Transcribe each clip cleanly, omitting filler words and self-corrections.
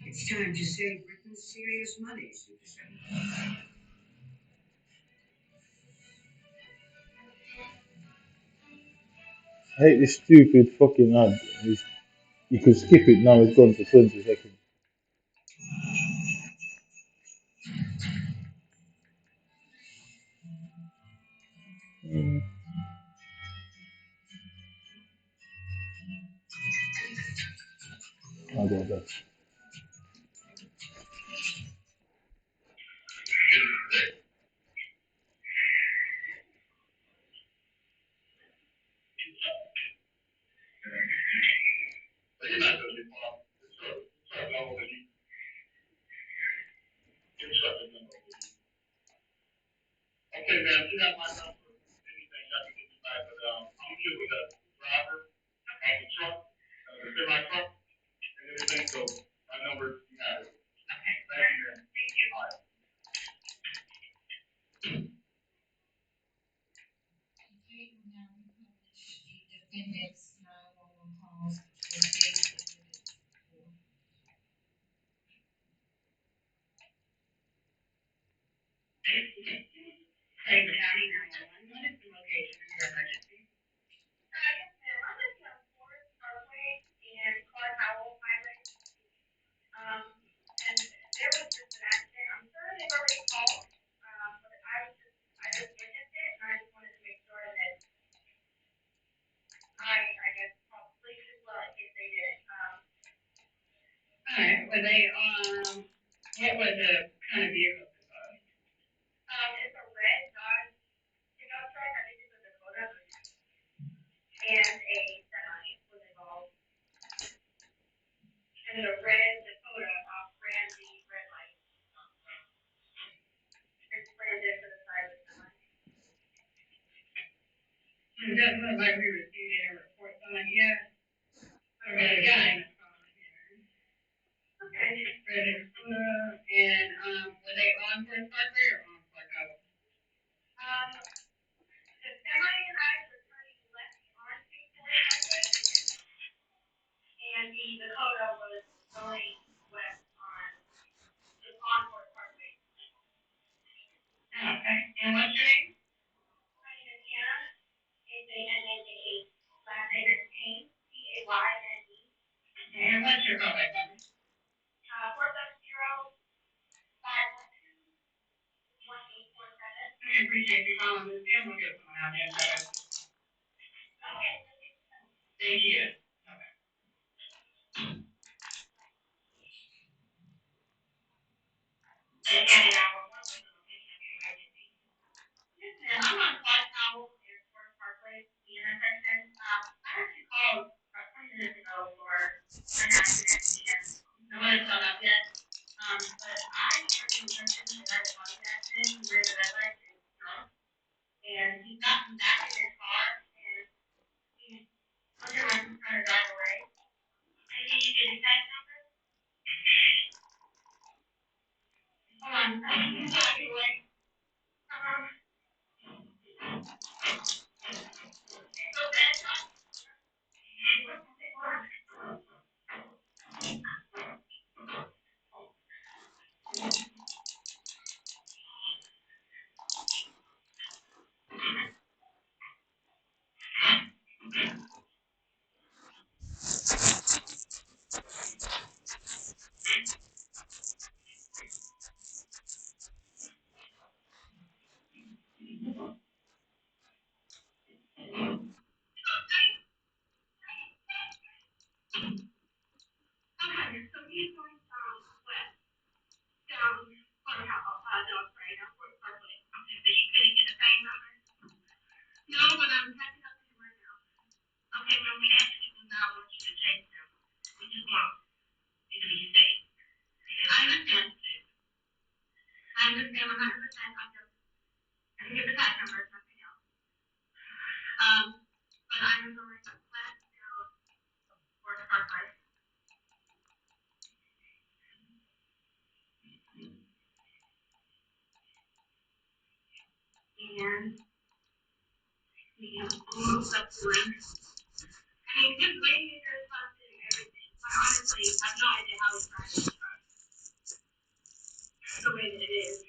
It's time to save Britain serious money, citizen. I hate this stupid fucking ad. You can skip it now, it's gone for 20 seconds. Mm. I'll go back. Okay, man, you got my number. Anything I can get you back, but I'm here with a driver of the truck, the semi truck, and everything. So my number, you have it. Okay, thank you, man. Thank you. All right. Okay, now we publish the defendant's 911 calls, which was dated for. Clayton County 911, what is the location of your emergency? Yes, ma'am. I'm living on Forest Parkway and Clark Howell Highway. And there was just an accident. I'm sure they've already called, but I just witnessed it, and I just wanted to make sure that I guess, call police as well in case they didn't. All right, were they, what was the kind of vehicle it was? It's a red Dodge pickup truck. I think it's a Dakota, and a semi was involved. And the red Dakota ran the red light. And slammed into the side of the semi. It doesn't look like we received any reports on it yet. I got a guy in the car here. Okay. Red Dakota, and, were they on Forest Parkway or on Clark Howell? The semi and I were turning left onto Forest Parkway, and the Dakota was going west on Forest Parkway. Okay, and what's your name? My name is Hannah. It's A-N-N-A-H. Last name is Payne, P-A-Y-N-E. And what's your callback number? 470-512-1847. We appreciate you calling this in, we'll get someone out there and try to. Okay. Thank you. And what was the location of your emergency? Yes, ma'am. I'm on Clark Howell and Forest Parkway, the intersection. I actually called about 20 minutes ago for an accident, and no one has shown up yet. But I heard the person who had caused the accident, who ran the red light, is drunk. And he's gotten back in his car, and he's looking like he's trying to drive away. Maybe you get his tag number? Hold on. He's driving away. It's a red truck. Okay, so he's going from west down Fort Parkway. Okay, so you couldn't get a tag number? No, but I'm catching up to him right now. Okay, when we actually do not want you to chase them. We just want you to be safe. I understand. I understand 100%. I can get the tag number, nothing else. But I am going west down Fort Parkway. And we almost up to him. I mean, just waiting for his bus and everything. But honestly, I have no idea how he's driving the truck. The way that it is.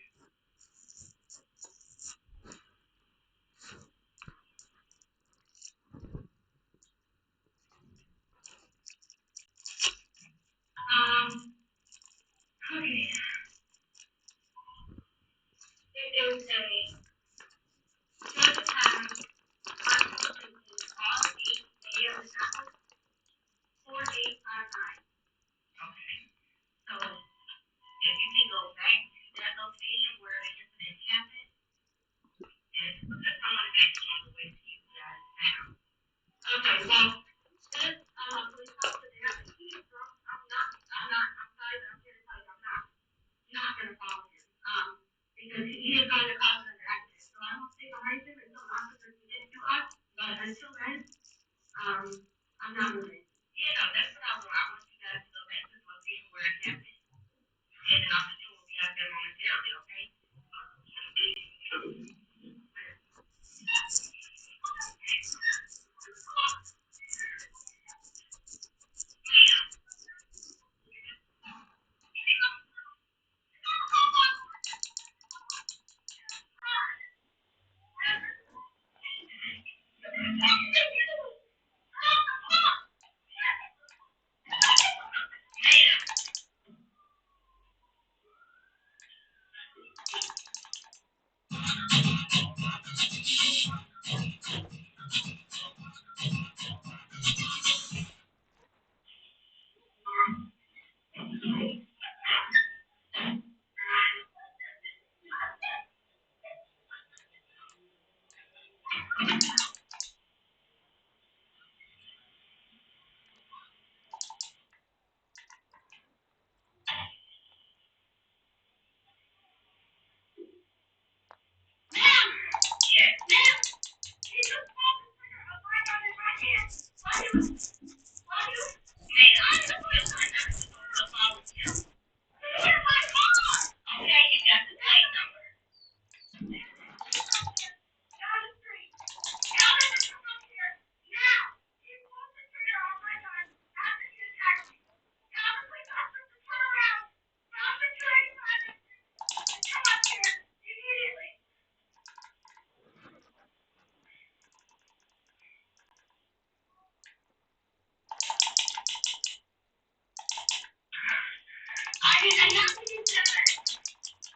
Okay. It is a just have R8 A of the apple 4859. police officer there, but he's drunk. I'm sorry, but I'm here to tell you, I'm not gonna follow him. Because he is going to cause another accident. So I won't stay behind him until the officers get to us. But until then, I'm not moving. Yeah, no, that's what I want you guys to go back to the location where it happened. And an officer will be out there momentarily, okay?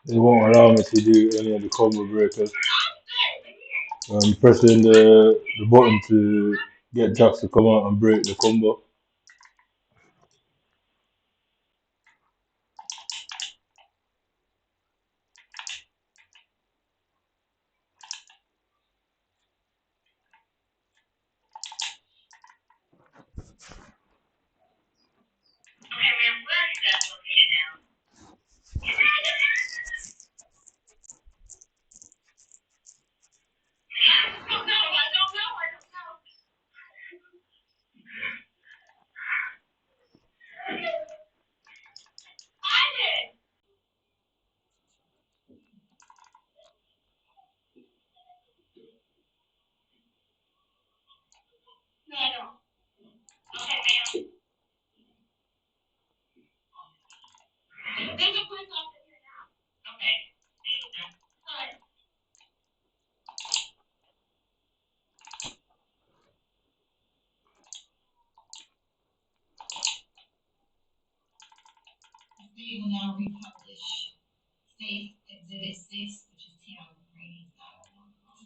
They won't allow me to do any of the combo breakers. I'm pressing the button to get Jax to come out and break the combo. Okay, ma'am, where are you guys located now? I don't know. No, I don't. Okay, ma'am. There's a police officer here now. Okay. Thank you, sir. All right. They will now republish State Exhibit 6, which is Town Green's 901 call.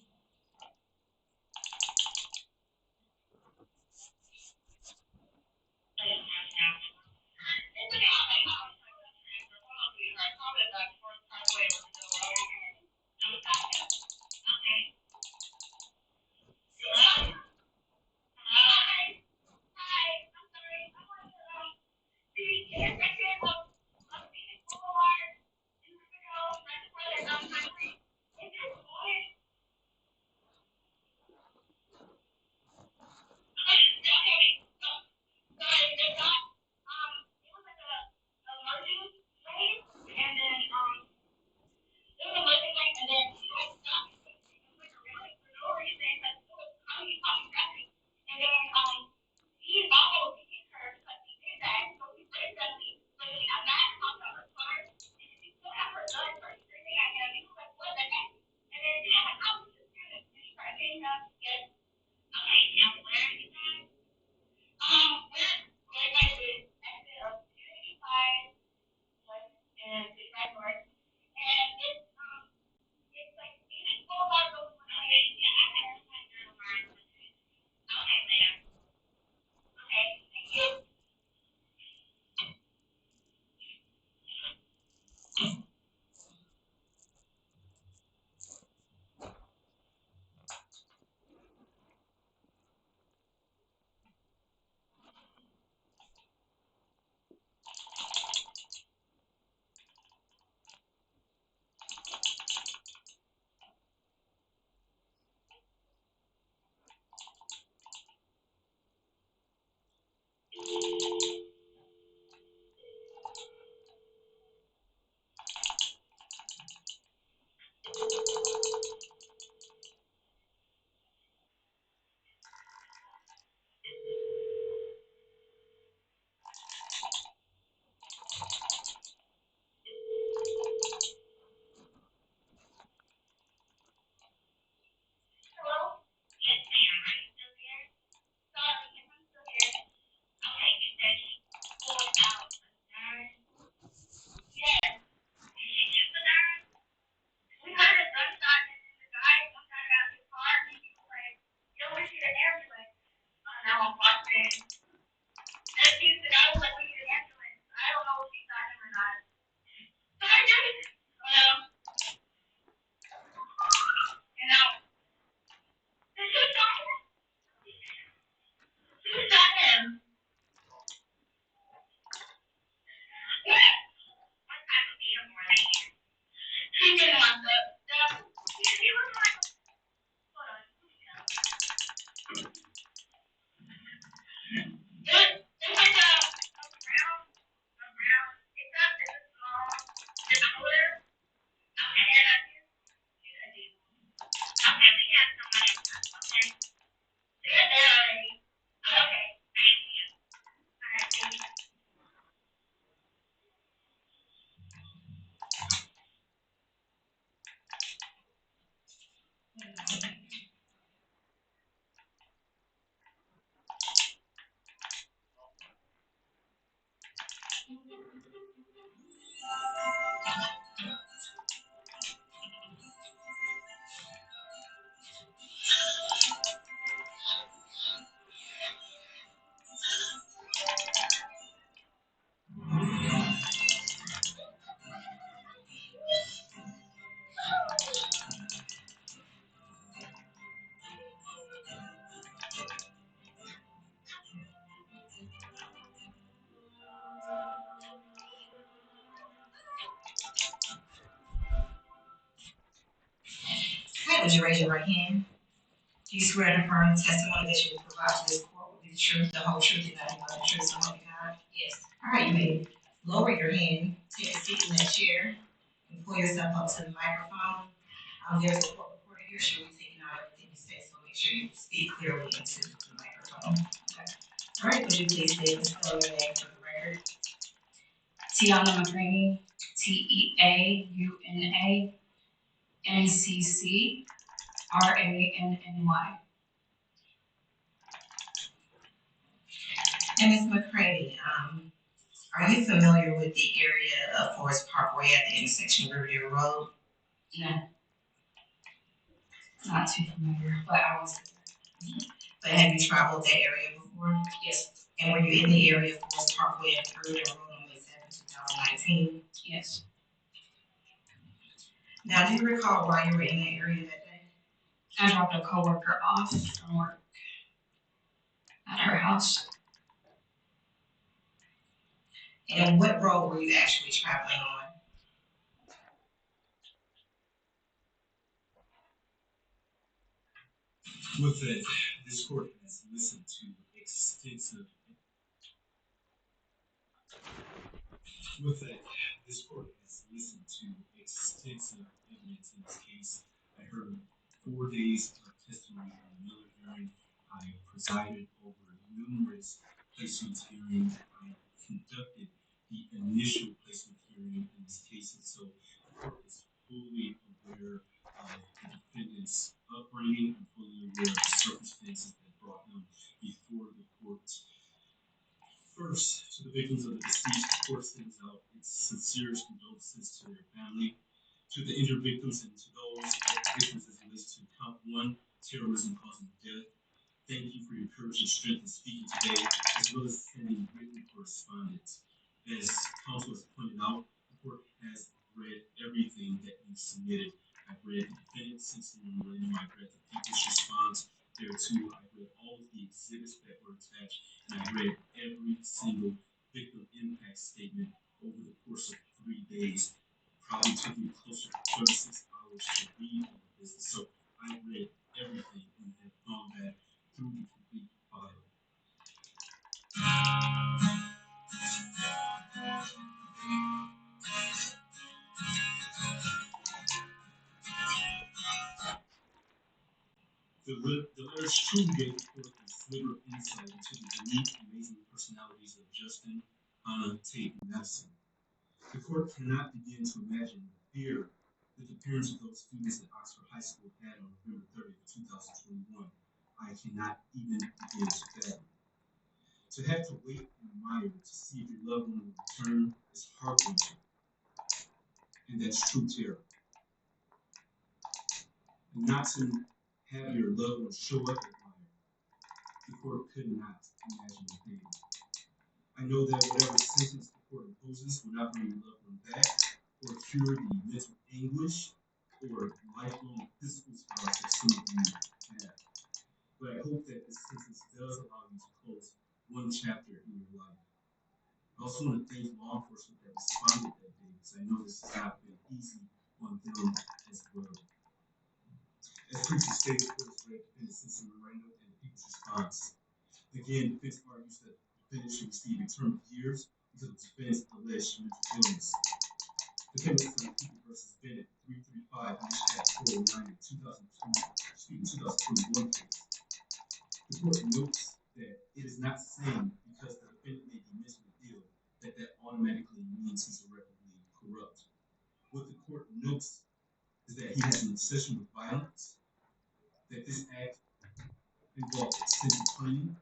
Would you raise your right hand? Do you swear and affirm the testimony that you will provide to this court will be the truth, the whole truth, and nothing but the truth, so help you God? Yes. All right, you may lower your hand, take a seat in that chair, and pull yourself up to the microphone. There's a court reporter here, she'll be taking out everything you say, so make sure you speak clearly into the microphone. Okay. All right, would you please state and spell your name for the record? Tiana McCraney, TEAUNANCCRANNY. And Ms. McCraney, are you familiar with the area of Forest Parkway at the intersection of Riverdale Road? No. Not too familiar, but I was. But have you traveled that area before? Yes. And were you in the area of Forest Parkway at Riverdale Road on May 7, 2019? Yes. Now, do you recall why you were in that area that day? I dropped a coworker off from work at her house. And what road were you actually traveling on? With that, this court has listened to extensive evidence in this case. I heard 4 days of testimony in the Miller hearing. I presided over numerous placement hearings. I conducted the initial placement hearing in this case, and so the court is fully aware of the defendant's upbringing and fully aware of the circumstances that brought him before the court. First, to the victims of the deceased, the court sends out its sincerest condolences to their family, to the injured victims, and to those victims as it relates to count 1, terrorism causing death. Thank you for your courage and strength in speaking today, as well as sending written correspondence. As counsel has pointed out, the court has read everything that you submitted. I've read the defendant's sentencing memorandum, I've read the people's response thereto, I've read all of the exhibits that were attached, and I've read every single victim impact statement over the course of 3 days. Probably took me closer to 36 hours to read all of this. So I read everything and have gone back through the complete file. The letters truly gave the court a sliver of insight into the unique, amazing personalities of Justin, Anna, Tate, and Madison. The court cannot begin to imagine the fear that the parents of those students at Oxford High School had on November 30th, 2021. I cannot even begin to fathom. To have to wait and admire to see if your loved one will return is heart-wrenching, and that's true terror. And not to have your loved one show up at fire, the court could not imagine the pain. I know that whatever sentence the court imposes will not bring your loved one back, or cure the mental anguish, or lifelong physical scars that some of you have. But I hope that this sentence does allow you to close one chapter in your life. I also want to thank law enforcement that responded that day, because I know this has not been easy on them as well. As previously stated, the court has read the defendant's sentencing memorandum and the people's response. Again, the defense argues that the defendant should receive a term of years because of the defendant's alleged mental illness. The Chemical People versus Bennett 335 409 in 2021 case. The court notes that it is not saying because the defendant may be mentally ill that automatically means he's irreparably corrupt. What the court notes is that he has an obsession with violence, that this act involves extensive planning,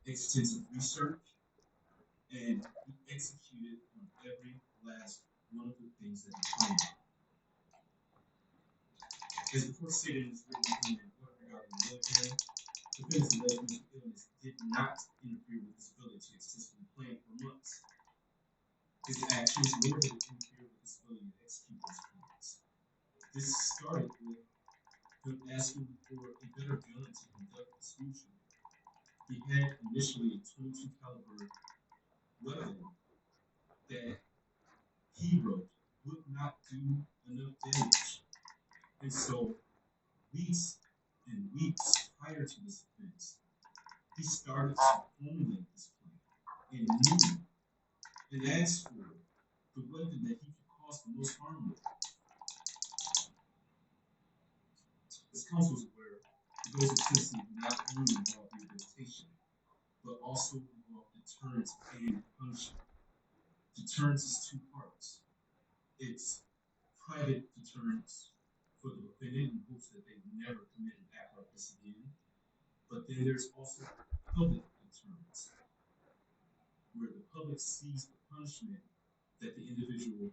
extensive research, and he executed on every last one of the things that he planned. As the court stated in its written opinion regarding the military, the defendant's alleged mental illness did not interfere with his ability to successfully plan for months. His actions nor did it interfere with his ability to execute those plans. This started with him asking for a better gun to conduct his fusion. He had initially a .22 caliber weapon that he wrote would not do enough damage. And so Weeks and weeks prior to this offense, he started to formulate this plan and knew and asked for the weapon that he could cause the most harm with. As counsel is aware, the goals of sentencing do not only involve rehabilitation, but also involve deterrence and punishment. Deterrence is two parts. It's private deterrence for the defendant in hopes that they never commit an act like this again. But then there's also public deterrence, where the public sees the punishment that the individual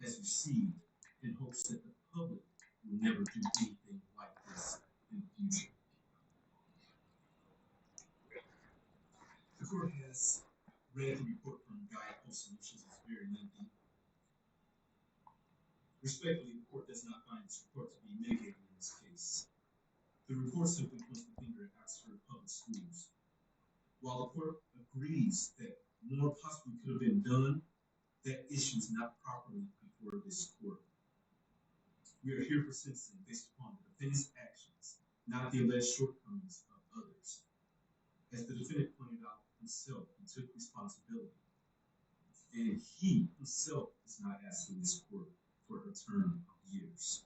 has received in hopes that the public will never do anything like this in the future. The court has read the report from DAY310 Solutions. It's very lengthy. Respectfully, the court does not find this report to be mitigating in this case. The report simply points the finger at Oxford Public Schools. While the court agrees that more possibly could have been done, that issue is not properly before this court. We are here for sentencing based upon the defendant's actions, not the alleged shortcomings of others. As the defendant pointed out himself, he took responsibility. And he himself is not asking this court for a term of years.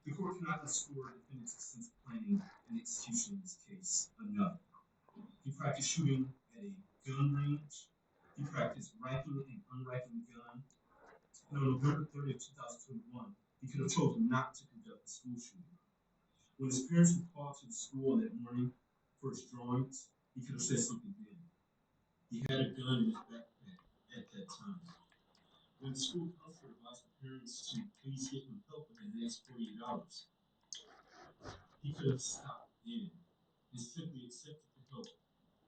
The court cannot underscore the defendant's extensive planning and execution in this case enough. He practiced shooting at a gun range. He practiced rifling and unrifling the gun. And on November 30th, 2021, he could have chosen not to conduct the school shooting. When his parents were called to the school that morning for his drawings, he could have said something then. He had a gun in his backpack at that time. When the school counselor advised the parents to please get him help within the next 48 hours, he could have stopped then and simply accepted the help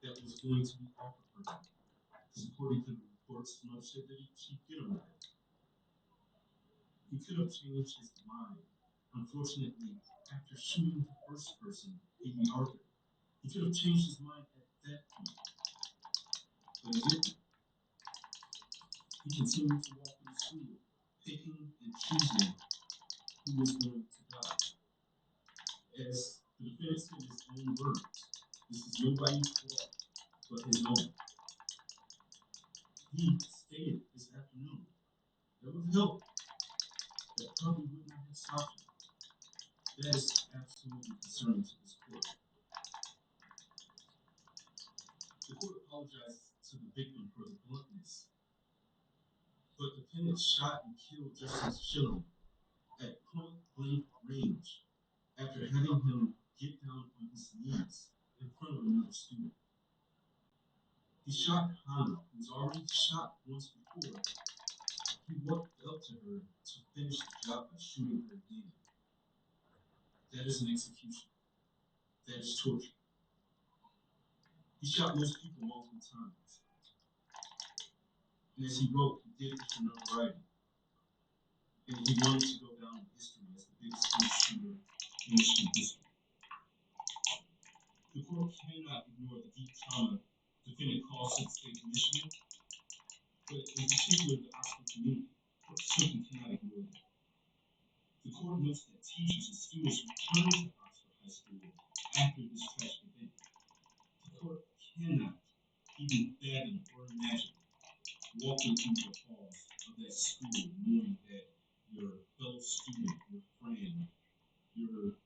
that was going to be offered for him. Because according to the reports, his mother said that she'd get him help. He could have changed his mind. Unfortunately, after shooting the first person, A.B. Arthur, he could have changed his mind at that point. But he didn't. He continued to walk through school, picking and choosing who was going to die. As the defendant said in his own words, this is nobody's fault but his own. He stated this afternoon that with help, that probably would not have stopped him. That is absolutely concerning to this court. The court apologized to the victim for the bluntness, but the defendant shot and killed Justice Schilling at point-blank range after having him get down on his knees in front of another student. He shot Hannah, who was already shot once before. He walked up to her to finish the job by shooting her again. That is an execution. That is torture. He shot most people multiple times. And as he wrote, he did this for notoriety. And he wanted to go down in history as the biggest school shooter in Michigan history. The court cannot ignore the deep trauma the defendant caused to the state of Michigan, but in particular the Oxford community. The court simply cannot ignore that. The court notes that teachers and students returned to Oxford High School after this tragic event. The court cannot even fathom or imagine walking through the halls of that school knowing that your fellow student, your friend, your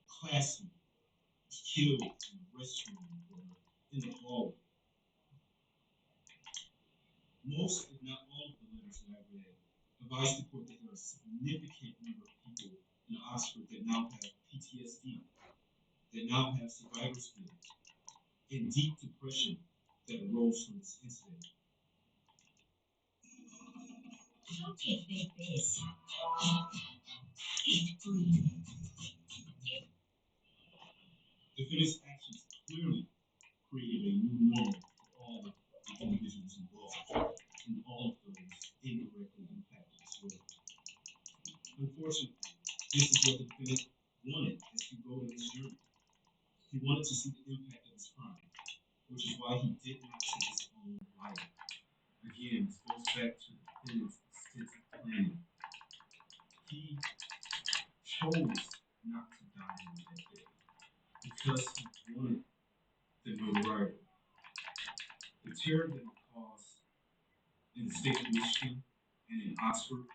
classmate was killed in the restroom or in the hallway. Most, if not all, of the letters that I read advise the court that there are a significant number of people in Oxford that now have PTSD, that now have survivor's guilt, and deep depression that arose from this incident. Don't take big bets. Defendant's actions clearly created a new normal for all of the individuals involved, and all of those indirectly impacted as well. Unfortunately, this is what the defendant wanted as he wrote in his journal. He wanted to see the impact of his crime, which is why he did not take his own life. Again, this goes back to the defendant's extensive planning. He chose not to die. notoriety. The terror that it caused in the state of Michigan and in Oxford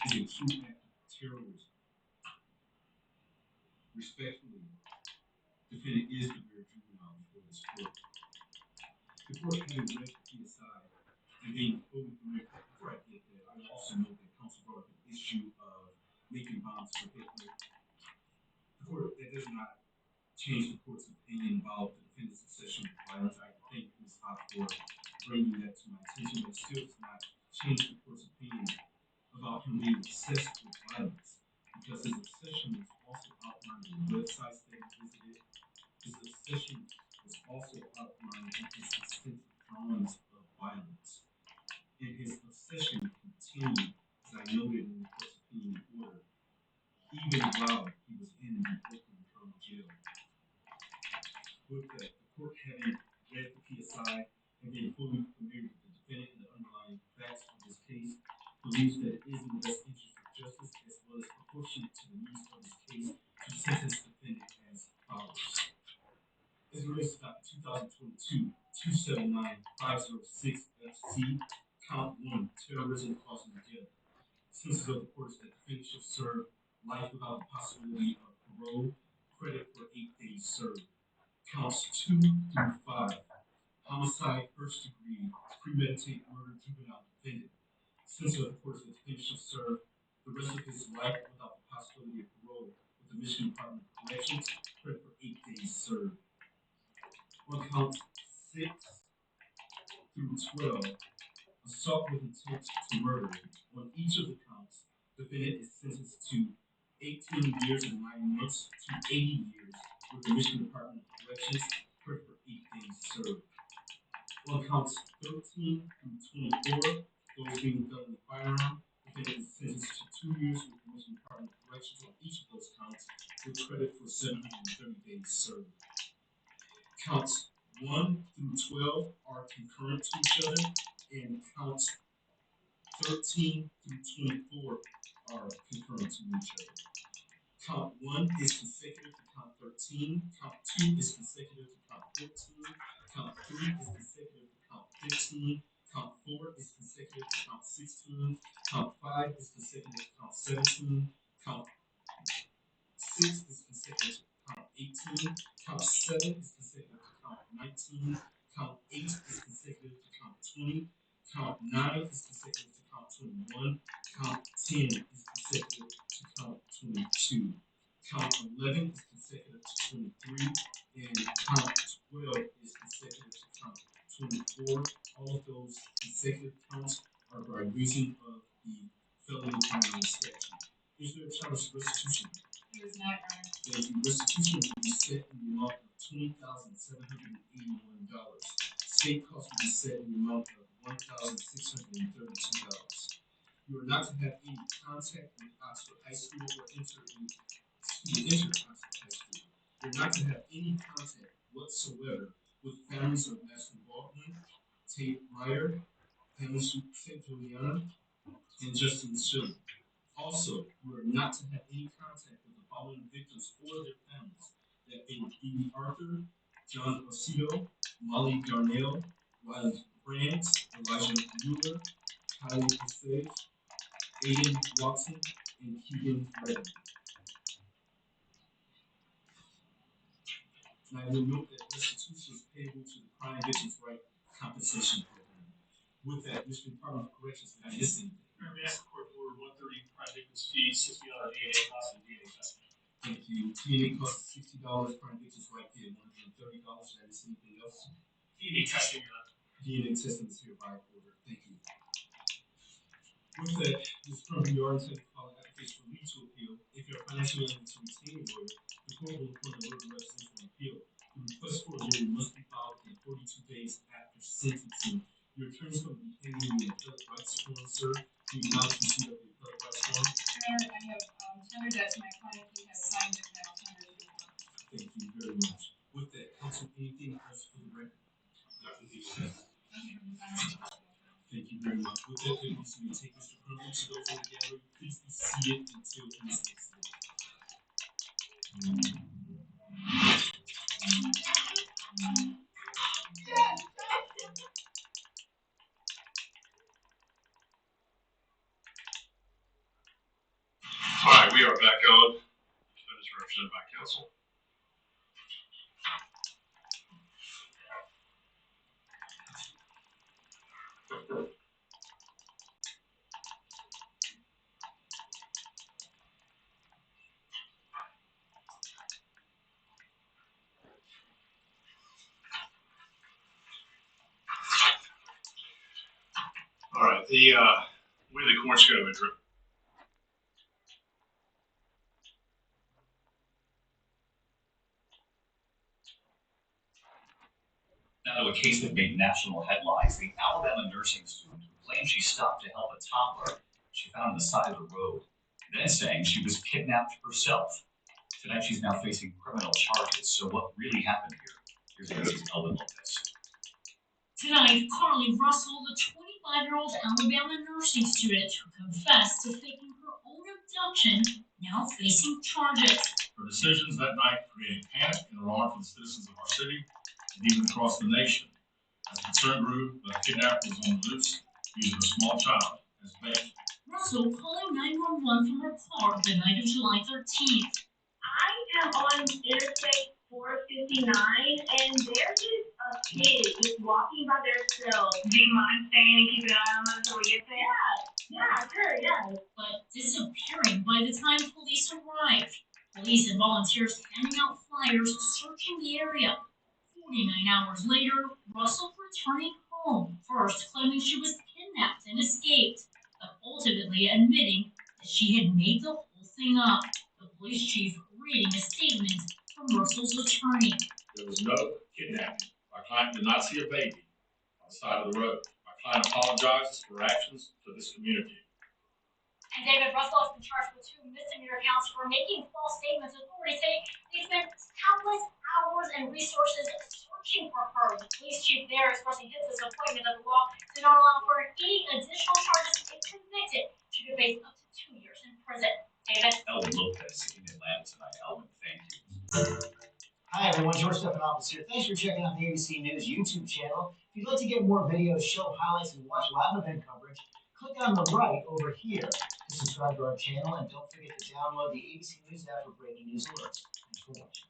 is a true act of terrorism. Respectfully, defendant is declared juvenile before this court. The court having read the PSI and being fully familiar, before I get that, I also know that counsel brought up the issue of making bonds for Hitler. The court, that does not change the court's opinion about the defendant's obsession with violence. I thank Ms. Hop for bringing that to my attention, but it still does not change the court's opinion about him being obsessed with violence, because his obsession was also outlined in websites that he visited. His obsession was also outlined in his extensive drawings of violence. And his obsession continued, as I noted in the court's opinion order, even while he was in the Oakland County Jail. With that, the court having read the PSI and being fully familiar with the defendant and the underlying facts of this case, believes that it is in the best interest of justice as well as proportionate to the needs of this case to sentence the defendant as follows. As it relates to Dr. 2022-279-506 FC, count 1, terrorism causing death. Sentences of the court is that the defendant shall serve life without the possibility of parole, credit for 8 days served. Counts 2 through 5, homicide, first degree, premeditated murder, juvenile defendant. Sentences of the court is that the defendant shall serve the rest of his life without the possibility of parole with the Michigan Department of Corrections, credit for 8 days served. On count 6 through 12, assault with intent to murder. On each of the counts, the defendant is sentenced to 18 years and 9 months to 80 years with the Michigan Department of Corrections, credit for 8 days served. On counts 13 through 24, those being felony firearm, the defendant is sentenced to 2 years with the Michigan Department of Corrections on each of those counts with credit for 730 days served. Counts 1 through 12 are concurrent to each other, and counts 13 through 24 are concurrent to each other. Count 1 is consecutive to count 13, count 2 is consecutive to count 14, count 3 is consecutive to count 15, count 4 is consecutive to count 16, count 5 is consecutive to count 17, count 6 is consecutive to count 18, count 7 is consecutive to count 19, count 8 is consecutive to count 20, count 9 is consecutive to count 21, count 10 is consecutive to count 22, count 11 is consecutive to 23, and count 12 is consecutive to count 24. All of those consecutive counts are by reason of the felony firearm statute. Is there a charge of restitution? There is not, Your Honor. Thank you. Restitution will be set in the amount of $20,781. State costs will be set in the amount of $1,632. You are not to have any contact with Oxford High School or enter Oxford High School. You're not to have any contact whatsoever with families of Madison Baldwin, Tate Ryder, Helen St. Juliana, and Justin Schilling. Also, you are not to have any contact with the following victims or their families: that being Phoebe Arthur, John Ocedo, Molly Darnell, Riley Brandt, Elijah Mueller, Kylie Passage, Aiden Watson, and Keegan Redden. And I will note that restitution is payable to the Crime Victims' Right Compensation Program. With that, Michigan Department of Corrections, did I miss anything? Mayor, we ask the court for 130 crime victims fees, $60 DNA costs, and DNA testing. Thank you. DNA costs $60, Crime Victims' Right did $130. Did I miss anything else? DNA testing, Your Honor. DNA testing is hereby ordered. Thank you. With that, this currently you are intended to file an application for leave to appeal. If you are financially unable to retain a lawyer, the court will appoint a lawyer representative on appeal. The request for a lawyer must be filed within 42 days after sentencing. Your attorney is going to be handing you an appellate rights form, sir. Do you acknowledge receipt of the appellate rights form? Your Honor, I have tendered that to my client. He has signed it and I'll tender it to the court. Thank you very much. With that, counsel, anything else for the record? Thank you very much. With that, please may take Mr. Crumley to those in the gallery. Please be seated until he is exited. All right, we are back on. Defendants are represented by counsel. All right, the way the court's going to address. Now to a case that made national headlines, the Alabama nursing student who claimed she stopped to help a toddler she found on the side of the road, then saying she was kidnapped herself. Tonight she's now facing criminal charges. So what really happened here? Here's ABC's Elvin Lopez. Tonight, Carly Russell, the 25-year-old Alabama nursing student who confessed to faking her own abduction, now facing charges. Her decisions that night created panic and alarm for the citizens of our city and even across the nation. As a concerned group, the kidnapper was on the loose, using a small child as bait. Russell calling 911 from her car the night of July 13th. I am on Interstate 459, and there's just a kid just walking by themselves. Do you mind staying and keeping an eye on them until we get there? Yeah, sure, yeah. But disappearing by the time police arrived. Police and volunteers handing out flyers, searching the area. 49 hours later, Russell returning home, first claiming she was kidnapped and escaped, but ultimately admitting that she had made the whole thing up. The police chief reading a statement from Russell's attorney. There was no kidnapping. My client did not see a baby on the side of the road. My client apologizes for her actions to this community. And David, Russell has been charged with 2 misdemeanor counts for making false statements. Authorities say they spent countless hours and resources searching for her. The police chief there expressing his disappointment that the law did not allow for any additional charges. If convicted, she could face up to 2 years in prison. David? Elvin Lopez in Atlanta tonight. Elvin, thank you. Hi everyone, George Stephanopoulos here. Thanks for checking out the ABC News YouTube channel. If you'd like to get more videos, show highlights, and watch live event coverage, click on the right over here to subscribe to our channel, and don't forget to download the ABC News app for breaking news alerts. Thanks for watching.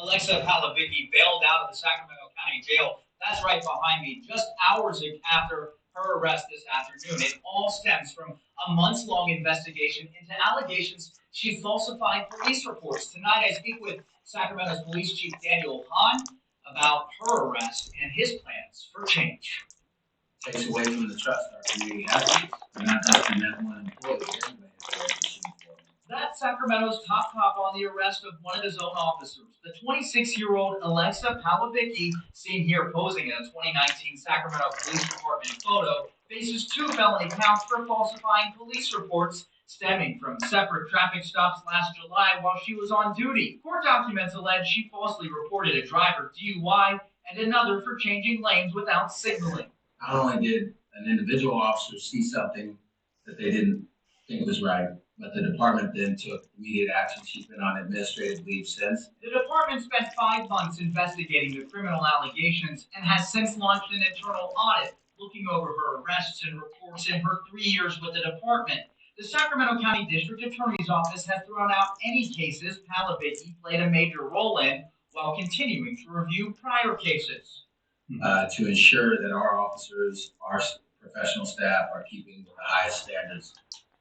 Alexa Palovicki bailed out of the Sacramento County Jail. That's right behind me, just hours after her arrest this afternoon. It all stems from a months-long investigation into allegations she falsified police reports. Tonight, I speak with Sacramento's Police Chief Daniel Hahn about her arrest and his plans for change. Takes away from the trust our community has. We're not asking that one employee. That's Sacramento's top cop on the arrest of one of his own officers. The 26-year-old Alexa Palovicki, seen here posing in a 2019 Sacramento Police Department photo, faces 2 felony counts for falsifying police reports stemming from separate traffic stops last July while she was on duty. Court documents allege she falsely reported a driver DUI and another for changing lanes without signaling. Not only did an individual officer see something that they didn't think was right, but the department then took immediate action. She's been on administrative leave since. The department spent 5 months investigating the criminal allegations and has since launched an internal audit looking over her arrests and reports in her 3 years with the department. The Sacramento County District Attorney's Office has thrown out any cases Palovicki played a major role in while continuing to review prior cases. To ensure that our officers, our professional staff, are keeping with the highest standards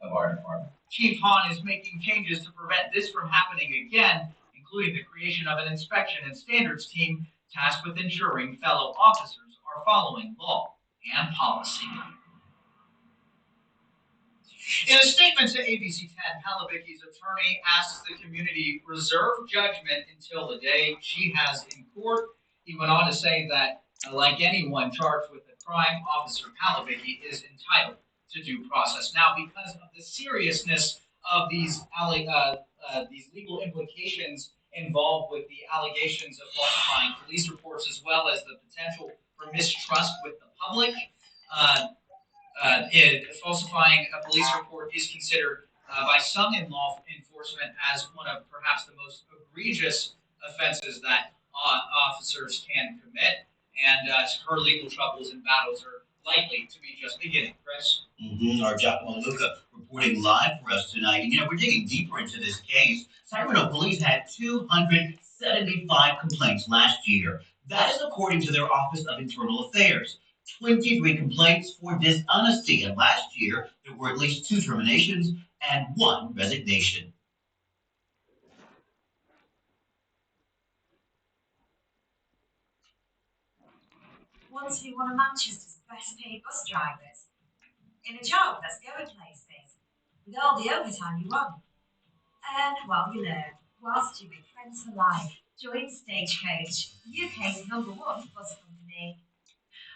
of our department. Chief Hahn is making changes to prevent this from happening again, including the creation of an inspection and standards team tasked with ensuring fellow officers are following law and policy. In a statement to ABC 10, Palovicki's attorney asks the community reserve judgment until the day she has in court. He went on to say that, like anyone charged with a crime, Officer Palovicki is entitled to due process. Now, because of the seriousness of these legal implications involved with the allegations of falsifying police reports, as well as the potential for mistrust with the public, Falsifying a police report is considered by some in law enforcement as one of perhaps the most egregious offenses that officers can commit, and her legal troubles and battles are likely to be just beginning. Chris? Our Giacomo Luca reporting live for us tonight. And, we're digging deeper into this case. Sacramento police had 275 complaints last year. That is according to their Office of Internal Affairs. 23 complaints for dishonesty, and last year there were at least 2 terminations and 1 resignation. Want to be one of Manchester's best paid bus drivers? In a job that's going places, with all the overtime you want. Earn while you learn, whilst you make friends for life. Join Stagecoach, UK's #1 bus company.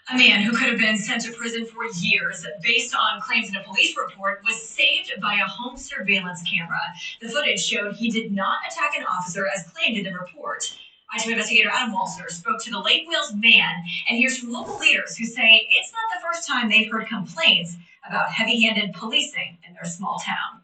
A man who could have been sent to prison for years based on claims in a police report was saved by a home surveillance camera. The footage showed he did not attack an officer as claimed in the report. ITV investigator Adam Walser spoke to the Lake Wales man and hears from local leaders who say it's not the first time they've heard complaints about heavy-handed policing in their small town.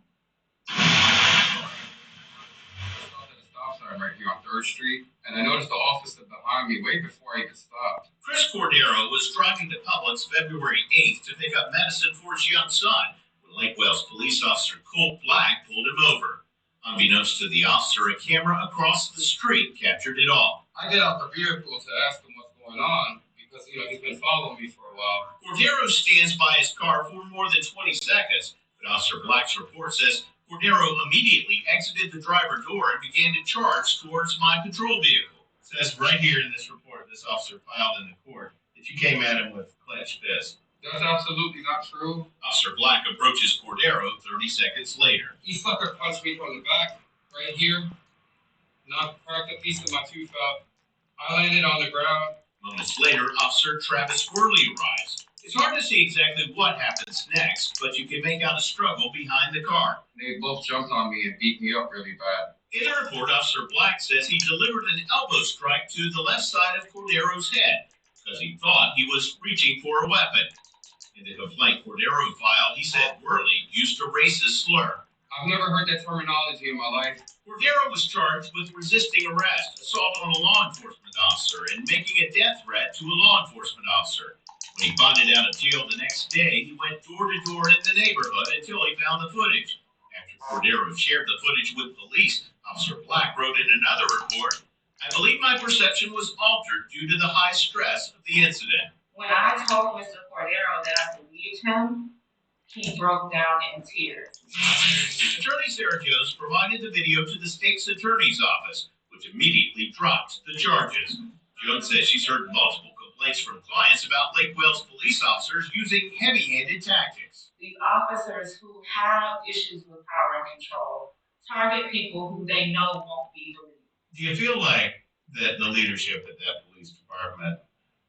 Right here on 3rd Street, and I noticed the officer behind me way before I even stopped. Chris Cordero was driving to Publix February 8th to pick up medicine for his young son when Lake Wales police officer Colt Black pulled him over. Unbeknownst to the officer, a camera across the street captured it all. I get out the vehicle to ask him what's going on because, he's been following me for a while. Cordero stands by his car for more than 20 seconds, but Officer Black's report says Cordero immediately exited the driver door and began to charge towards my patrol vehicle. It says right here in this report, this officer filed in the court, that you came at him with clenched fists. That's absolutely not true. Officer Black approaches Cordero 30 seconds later. He sucker punched me from the back, right here. Cracked a piece of my tooth out. I landed on the ground. Moments later, Officer Travis Worley arrives. It's hard to see exactly what happens next, but you can make out a struggle behind the car. They both jumped on me and beat me up really bad. In the report, Officer Black says he delivered an elbow strike to the left side of Cordero's head because he thought he was reaching for a weapon. In the complaint Cordero filed, he said Worley used a racist slur. I've never heard that terminology in my life. Cordero was charged with resisting arrest, assault on a law enforcement officer, and making a death threat to a law enforcement officer. When he bonded out of jail the next day, he went door to door in the neighborhood until he found the footage. After Cordero shared the footage with police, Officer Black wrote in another report, I believe my perception was altered due to the high stress of the incident. When I told Mr. Cordero that I believed him, he broke down in tears. Attorney Sarah Jones provided the video to the state's attorney's office, which immediately dropped the charges. Jones says she's heard multiple complaints from clients about Lake Wales police officers using heavy-handed tactics. These officers who have issues with power and control target people who they know won't be believed. Do you feel like that the leadership at that police department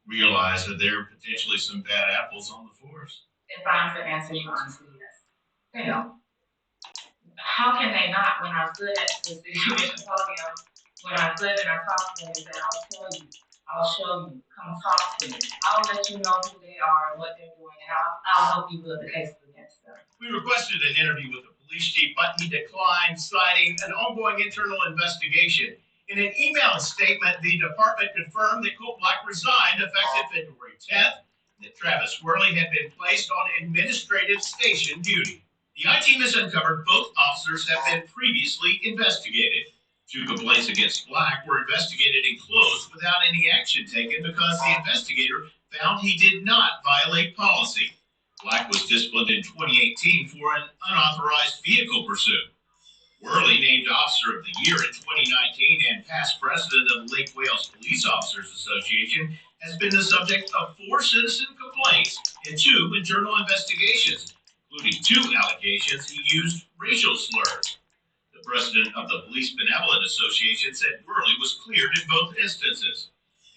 realize that there are potentially some bad apples on the force? If I'm to answer you honestly, yes. They know. How can they not when I stood at the situation podium, when I stood and I talked to them and said, I'll tell you, I'll show you, come talk to me. I'll let you know who they are and what they're doing, and I'll help you build the case against them. We requested an interview with the police chief, but he declined, citing an ongoing internal investigation. In an email statement, the department confirmed that Colt Black resigned effective February 10th, and that Travis Worley had been placed on administrative station duty. The I team has uncovered both officers have been previously investigated. 2 complaints against Black were investigated and closed without any action taken because the investigator found he did not violate policy. Black was disciplined in 2018 for an unauthorized vehicle pursuit. Worley, named Officer of the Year in 2019 and past president of the Lake Wales Police Officers Association, has been the subject of 4 citizen complaints and 2 internal investigations, including 2 allegations he used racial slurs. The president of the Police Benevolent Association said Worley was cleared in both instances.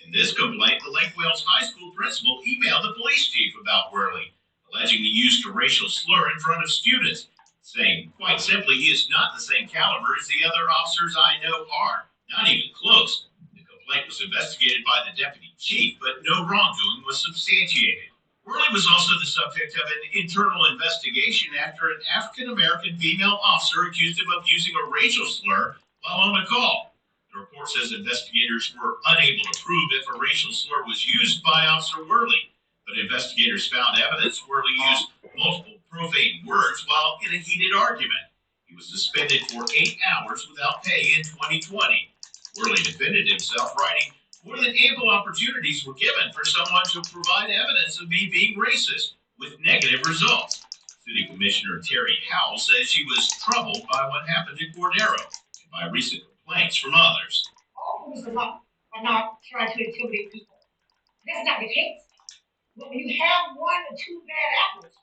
In this complaint, the Lake Wales High School principal emailed the police chief about Worley, alleging he used a racial slur in front of students, saying, quite simply, he is not the same caliber as the other officers I know are. Not even close. The complaint was investigated by the deputy chief, but no wrongdoing was substantiated. Worley was also the subject of an internal investigation after an African-American female officer accused him of using a racial slur while on a call. The report says investigators were unable to prove if a racial slur was used by Officer Worley, but investigators found evidence Worley used multiple profane words while in a heated argument. He was suspended for 8 hours without pay in 2020. Worley defended himself, writing, "More than ample opportunities were given for someone to provide evidence of me being racist, with negative results." City Commissioner Terry Howell says she was troubled by what happened to Cordero and by recent complaints from others. All police are not trying to intimidate people. That's not the case. But when you have one or two bad apples,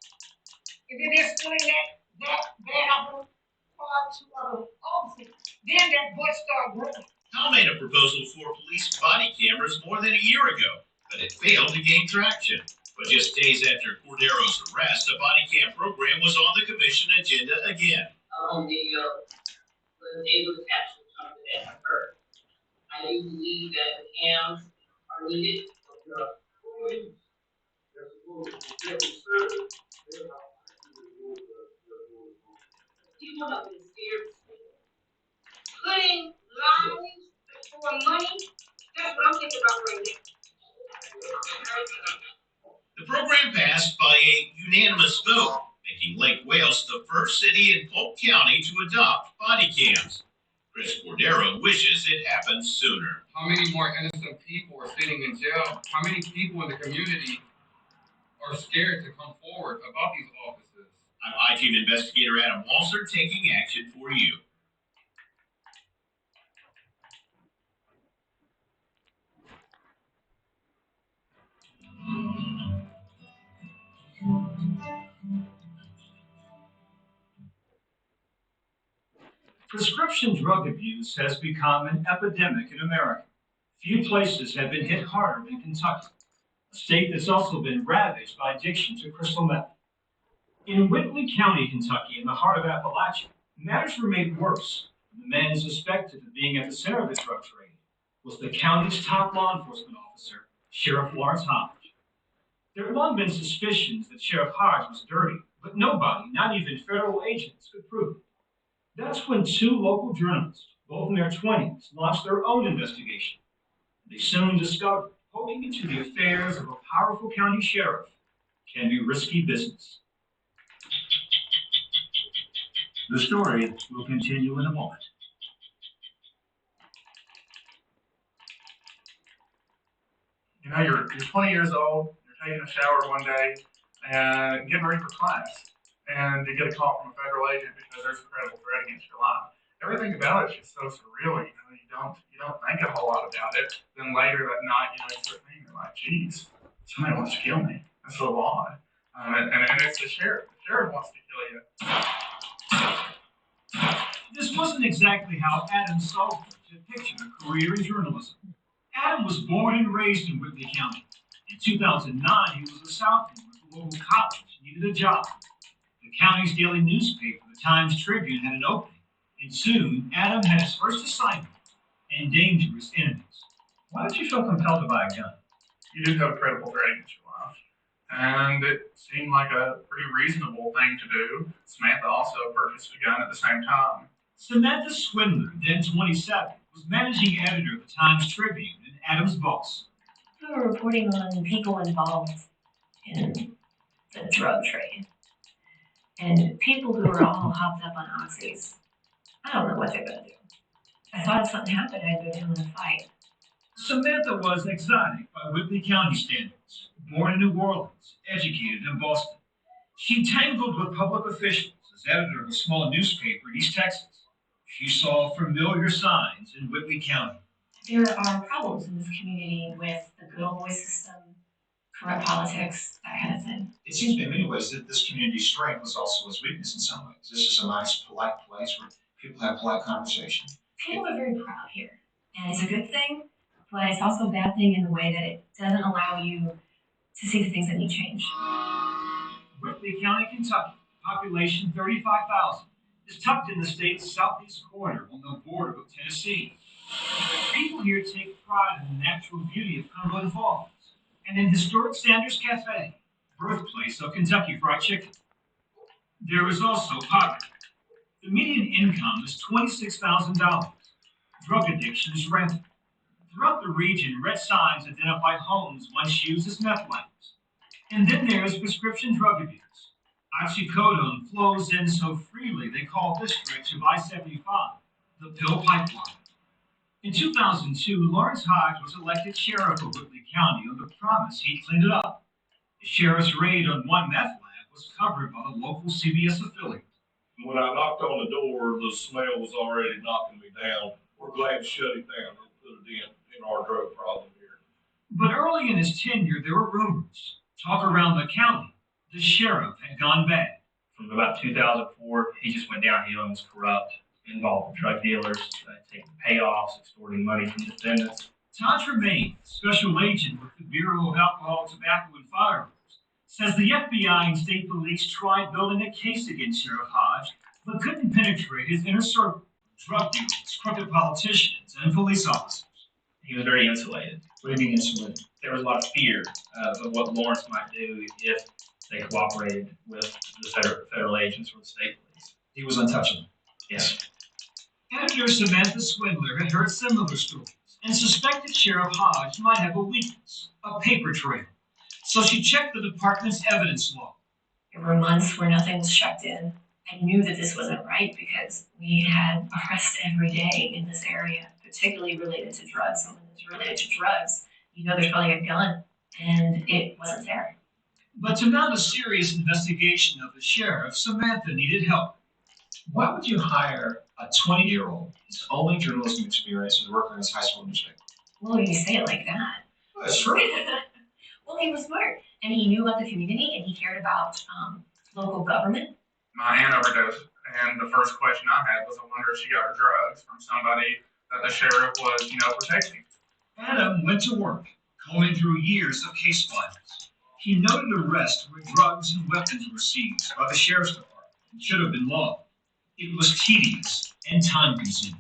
and then they're stealing that bad apple to other officers, then that butt start growing. Howell made a proposal for police body cameras more than a year ago, but it failed to gain traction. But just days after Cordero's arrest, a body cam program was on the commission agenda again. Was able to capture something that occurred. I do believe that the cams are needed. People have been scared. Putting lives for money, that's what I'm thinking about right now. The program passed by a unanimous vote, making Lake Wales the first city in Polk County to adopt body cams. Chris Cordero wishes it happened sooner. How many more innocent people are sitting in jail? How many people in the community are scared to come forward about these offices? I'm I-Team investigator Adam Walser taking action for you. Prescription drug abuse has become an epidemic in America. Few places have been hit harder than Kentucky, a state that's also been ravaged by addiction to crystal meth. In Whitley County, Kentucky, in the heart of Appalachia, matters were made worse. The man suspected of being at the center of the drug trade was the county's top law enforcement officer, Sheriff Lawrence Hodge. There had long been suspicions that Sheriff Hodge was dirty, but nobody, not even federal agents, could prove it. That's when two local journalists, both in their 20s, launched their own investigation. They soon discovered poking into the affairs of a powerful county sheriff can be risky business. The story will continue in a moment. You know, you're 20 years old, you're taking a shower one day, and getting ready for class, and you get a call from a federal agent because there's a credible threat against your life. Everything about it's just so surreal. You know, you don't think a whole lot about it. Then later that night, you start thinking, you're like, geez, somebody wants to kill me. That's so odd. And it's the sheriff. The sheriff wants to kill you. This wasn't exactly how Adam Salter pictured a career in journalism. Adam was born and raised in Whitley County. In 2009, he was a sophomore at the local college and needed a job. The county's daily newspaper, the Times Tribune, had an opening, and soon Adam had his first assignment: dangerous enemies. Why did you feel compelled to buy a gun? You do have a credible threat against your life. And it seemed like a pretty reasonable thing to do. Samantha also purchased a gun at the same time. Samantha Swindler, then 27, was managing editor of the Times Tribune and Adam's boss. We were reporting on people involved in the drug trade. And people who are all hopped up on oxys. I don't know what they're going to do. I thought if something happened, I'd go down in a fight. Samantha was exotic by Whitley County standards. Born in New Orleans, educated in Boston. She tangled with public officials as editor of a small newspaper in East Texas. She saw familiar signs in Whitley County. There are problems in this community with the good old boy system, corrupt politics, that kind of thing. It seems to me in many ways that this community's strength was also its weakness in some ways. This is a nice, polite place where people have polite conversation. People are very proud here, and it's a good thing, but it's also a bad thing in the way that it doesn't allow you to see the things that need change. Whitley County, Kentucky, population 35,000, is tucked in the state's southeast corner on the border with Tennessee. People here take pride in the natural beauty of Cumberland Falls and in historic Sanders Cafe, birthplace of Kentucky Fried Chicken. There is also poverty. The median income is $26,000. Drug addiction is rampant. Throughout the region, red signs identify homes once used as meth labs. And then there's prescription drug abuse. Oxycodone flows in so freely they call this stretch of I-75 the pill pipeline. In 2002, Lawrence Hodge was elected sheriff of Whitley County on the promise he'd cleaned it up. The sheriff's raid on one meth lab was covered by the local CBS affiliate. When I knocked on the door, the smell was already knocking me down. We're glad to shut it down and put it in our drug problem here. But early in his tenure, there were rumors. Talk around the county. The sheriff had gone bad. From about 2004, he just went downhill and was corrupt, involved with drug dealers, taking payoffs, extorting money from defendants. Todd Tremaine, special agent with the Bureau of Alcohol, Tobacco, and Firearms, says the FBI and state police tried building a case against Sheriff Hodge, but couldn't penetrate his inner circle of drug dealers, crooked politicians, and police officers. He was very insulated. What do you mean insulated? There was a lot of fear of what Lawrence might do if they cooperated with the federal agents or the state police. He was untouchable. Yes. Editor Samantha Swindler had heard similar stories and suspected Sheriff Hodge might have a weakness, a paper trail. So she checked the department's evidence log. There were months where nothing was checked in. I knew that this wasn't right because we had arrests every day in this area, particularly related to drugs. And when it's related to drugs, you know there's probably a gun, and it wasn't there. But to mount a serious investigation of the sheriff, Samantha needed help. Why would you hire a 20-year-old, his only journalism experience was working in his high school newspaper? Well, you say it like that. Well, that's true. Well, he was smart, and he knew about the community, and he cared about local government. My aunt overdosed, and the first question I had was, I wonder if she got her drugs from somebody that the sheriff was, protecting. Adam went to work, combing through years of case files. He noted arrests where drugs and weapons were seized by the sheriff's department and should have been logged. It was tedious and time-consuming.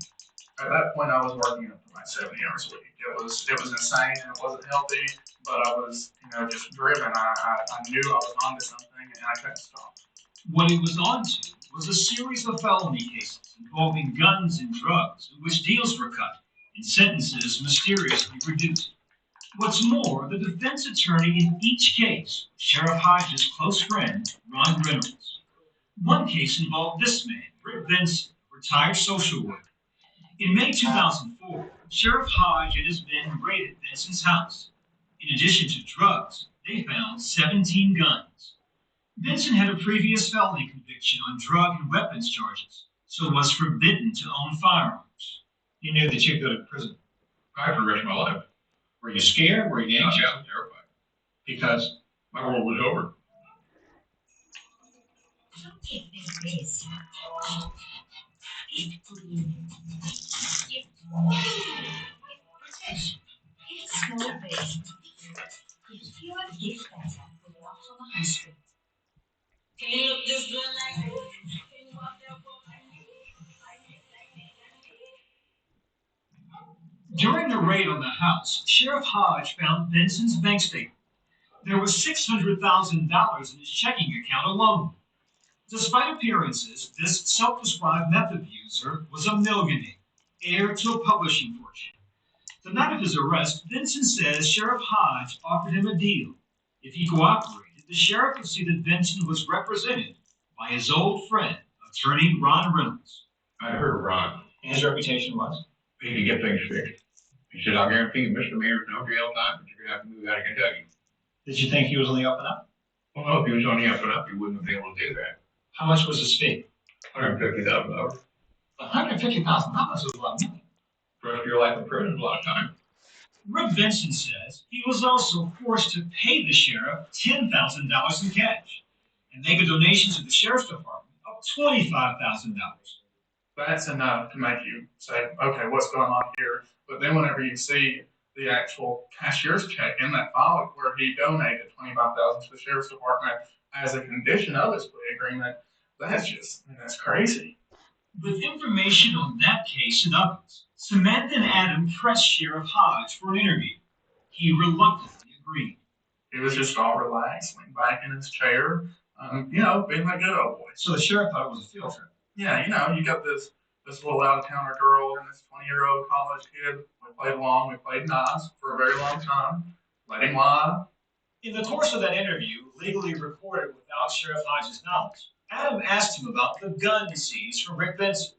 At that point, I was working up to my 70 hours a week. It was insane and it wasn't healthy, but I was, just driven. I knew I was onto something and I couldn't stop. What he was onto was a series of felony cases involving guns and drugs in which deals were cut and sentences mysteriously reduced. What's more, the defense attorney in each case, Sheriff Hodge's close friend, Ron Reynolds. One case involved this man, Rick Benson, retired social worker. In May 2004, Sheriff Hodge and his men raided Benson's house. In addition to drugs, they found 17 guns. Benson had a previous felony conviction on drug and weapons charges, so was forbidden to own firearms. You knew that you'd go to prison. I had the rest of my life. Were you scared? Were you anxious? I was terrified. Because my world was over. It's small bit. If you had a gift better, put it out on the high street. Can you look this good like this? Can you walk there for During the raid on the house, Sheriff Hodge found Benson's bank statement. There was $600,000 in his checking account alone. Despite appearances, this self-described meth abuser was a millionaire, heir to a publishing fortune. The night of his arrest, Benson says Sheriff Hodge offered him a deal. If he cooperated, the sheriff would see that Benson was represented by his old friend, attorney Ron Reynolds. I heard of Ron. And his reputation was? He could get things fixed. He said, I'll guarantee you misdemeanors, no jail time, but you're going to have to move out of Kentucky. Did you think he was on the up and up? Well, no, if he was on the up and up, he wouldn't have been able to do that. How much was his fee? $150,000. $150,000 was a lot of money. The rest of your life in prison is a lot of time. Rick Benson says he was also forced to pay the sheriff $10,000 in cash and make a donation to the sheriff's department of $25,000. That's enough to make you say, okay, what's going on here? But then whenever you see the actual cashier's check in that file where he donated $25,000 to the sheriff's department as a condition of his plea agreement, that's crazy. With information on that case and others, Samantha and Adam pressed Sheriff Hodge for an interview. He reluctantly agreed. He was just all relaxed, leaned back in his chair, you know, being a good old boy. So the sheriff thought it was a field trip. Yeah, you know, you got this little out-of-towner girl and this 20-year-old college kid. We played along, we played nice for a very long time. Let him lie. In the course of that interview, legally recorded without Sheriff Hodges' knowledge, Adam asked him about the gun seized from Rick Benson.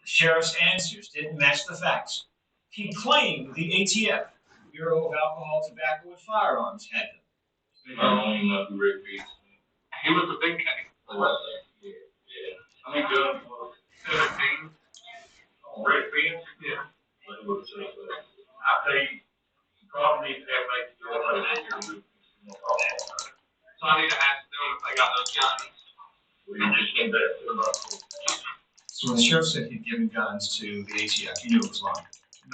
The sheriff's answers didn't match the facts. He claimed the ATF, the Bureau of Alcohol, Tobacco, and Firearms, had them. I don't even know who Rick Benson is. He was a big cat. Yeah. I think was 17. Rick Benson, yeah. But it was I tell you, probably need to have like your so I need to ask them if they got those guns. We just came back to them. So when the sheriff said he'd given guns to the ATF, you knew it was lying.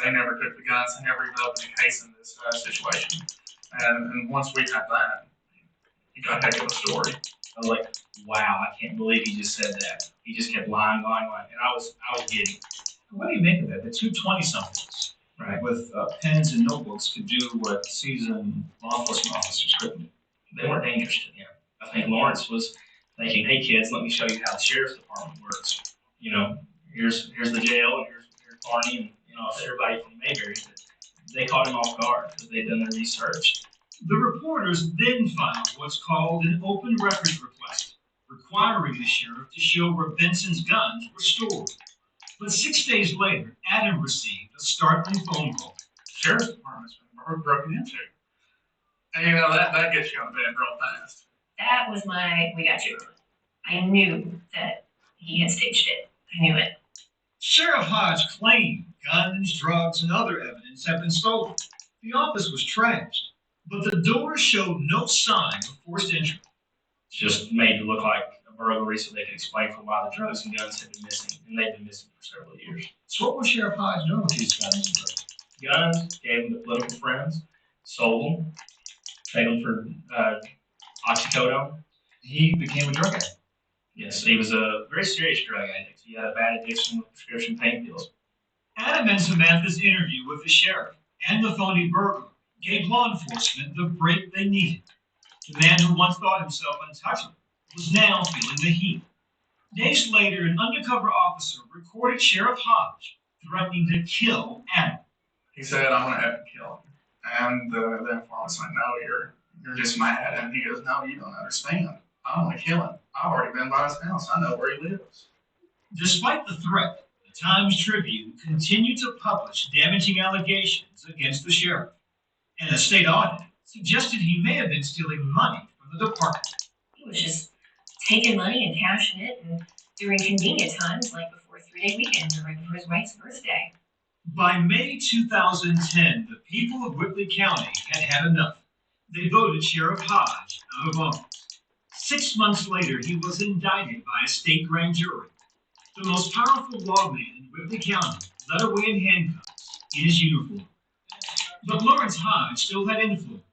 They never took the guns. They never even opened a case in this situation. And once we had that, you got a heck of a story. I was like, wow, I can't believe he just said that. He just kept lying. And I was getting. What do you make of that? The two 20-somethings, right, with pens and notebooks could do what seasoned law enforcement officers couldn't do. They weren't dangerous to him. I think Lawrence was thinking, hey kids, let me show you how the sheriff's department works. You know, here's the jail, and here's Barney, and you know, everybody from Mayberry. They caught him off guard because they'd done their research. The reporters then filed what's called an open records request, requiring the sheriff to show where Benson's guns were stored. But 6 days later, Adam received a startling phone call. The sheriff's department's been broken into. And you know, that gets you on bed real fast. That was we got you. I knew that he had staged it. I knew it. Sheriff Hodge claimed guns, drugs, and other evidence had been stolen. The office was trashed, but the doors showed no sign of forced entry. Just made it look like a burglary so they could explain for why the drugs and guns had been missing, and they'd been missing for several years. So what was Sheriff Hodge doing with these guns and drugs? Guns, gave them to political friends, sold them, traded them for oxycodone. He became a drug addict. Yes, he was a very serious drug addict. He had a bad addiction with prescription pain pills. Adam and Samantha's interview with the sheriff and the phony burglar gave law enforcement the break they needed. The man who once thought himself untouchable was now feeling the heat. Days later, an undercover officer recorded Sheriff Hodge threatening to kill Adam. He said, I'm going to have to kill him. And the informant's like, no, you're just mad. And he goes, no, you don't understand. I want to kill him. I've already been by his house. I know where he lives. Despite the threat, the Times Tribune continued to publish damaging allegations against the sheriff. And a state audit suggested he may have been stealing money from the department. He was just taking money and cashing it, and during convenient times, like before 3-day weekends or right before his wife's birthday. By May 2010, the people of Whitley County had had enough. They voted Sheriff Hodge out of office. 6 months later, he was indicted by a state grand jury. The most powerful lawman in Whitley County led away in handcuffs in his uniform. But Lawrence Hodge still had influence.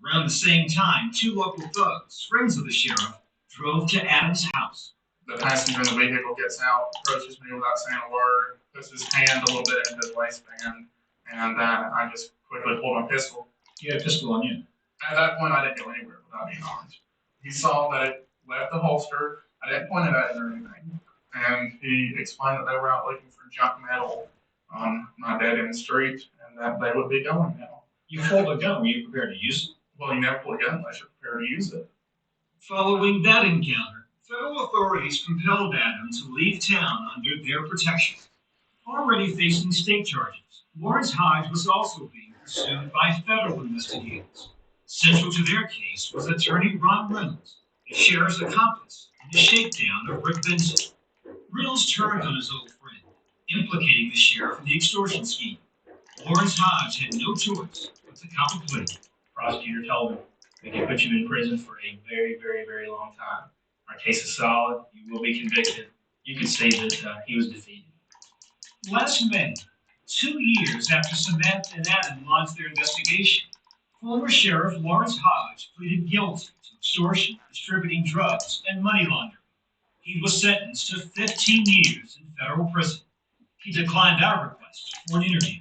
Around the same time, 2 local thugs, friends of the sheriff, drove to Adam's house. The passenger in the vehicle gets out, approaches me without saying a word, puts his hand a little bit into his waistband, and I just quickly pulled my pistol. You had a pistol on you. At that point, I didn't go anywhere without being armed. He saw that it left the holster. I didn't point it at him or anything. And he explained that they were out looking for junk metal on my dead end street, and that they would be going now. You pulled a gun. Were you prepared to use it? Well, you never pull a gun unless you're prepared to use it. Following that encounter, federal authorities compelled Adam to leave town under their protection. Already facing state charges, Lawrence Hodge was also being pursued by federal investigators. Central to their case was attorney Ron Reynolds, the sheriff's accomplice in the shakedown of Rick Benson. Reynolds turned on his old friend, implicating the sheriff in the extortion scheme. Lawrence Hodge had no choice but to cop a plea. Prosecutor told him, we can put you in prison for a very, very, very long time. Our case is solid. You will be convicted. You can see that he was defeated. Last May, 2 years after Samantha and Adam launched their investigation, former Sheriff Lawrence Hodge pleaded guilty to extortion, distributing drugs, and money laundering. He was sentenced to 15 years in federal prison. He declined our request for an interview.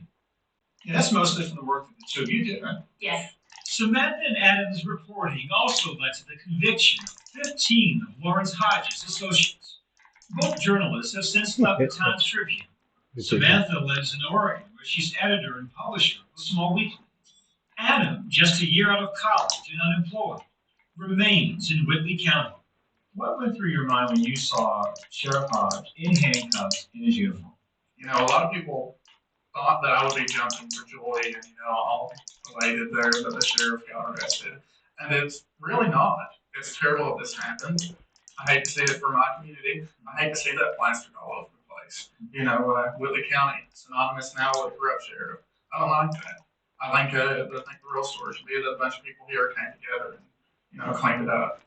Yeah, that's mostly from the work that the two of you did, right? Yes. Samantha and Adams' reporting also led to the conviction of 15 of Lawrence Hodges' associates. Both journalists have since left the Times Tribune. Samantha lives in Oregon, where she's editor and publisher of a small weekly. Adam, just a year out of college and unemployed, remains in Whitley County. What went through your mind when you saw Sheriff Hodge in handcuffs in his uniform? You know, a lot of people thought that I would be jumping for joy and, all elated there that the sheriff got arrested. And it's really not. It's terrible that this happened. I hate to see it for my community. I hate to see that plastered all over the place. Whitley County, synonymous now with a corrupt sheriff. I don't like that. I think the real story should be that a bunch of people here came together and, cleaned it up.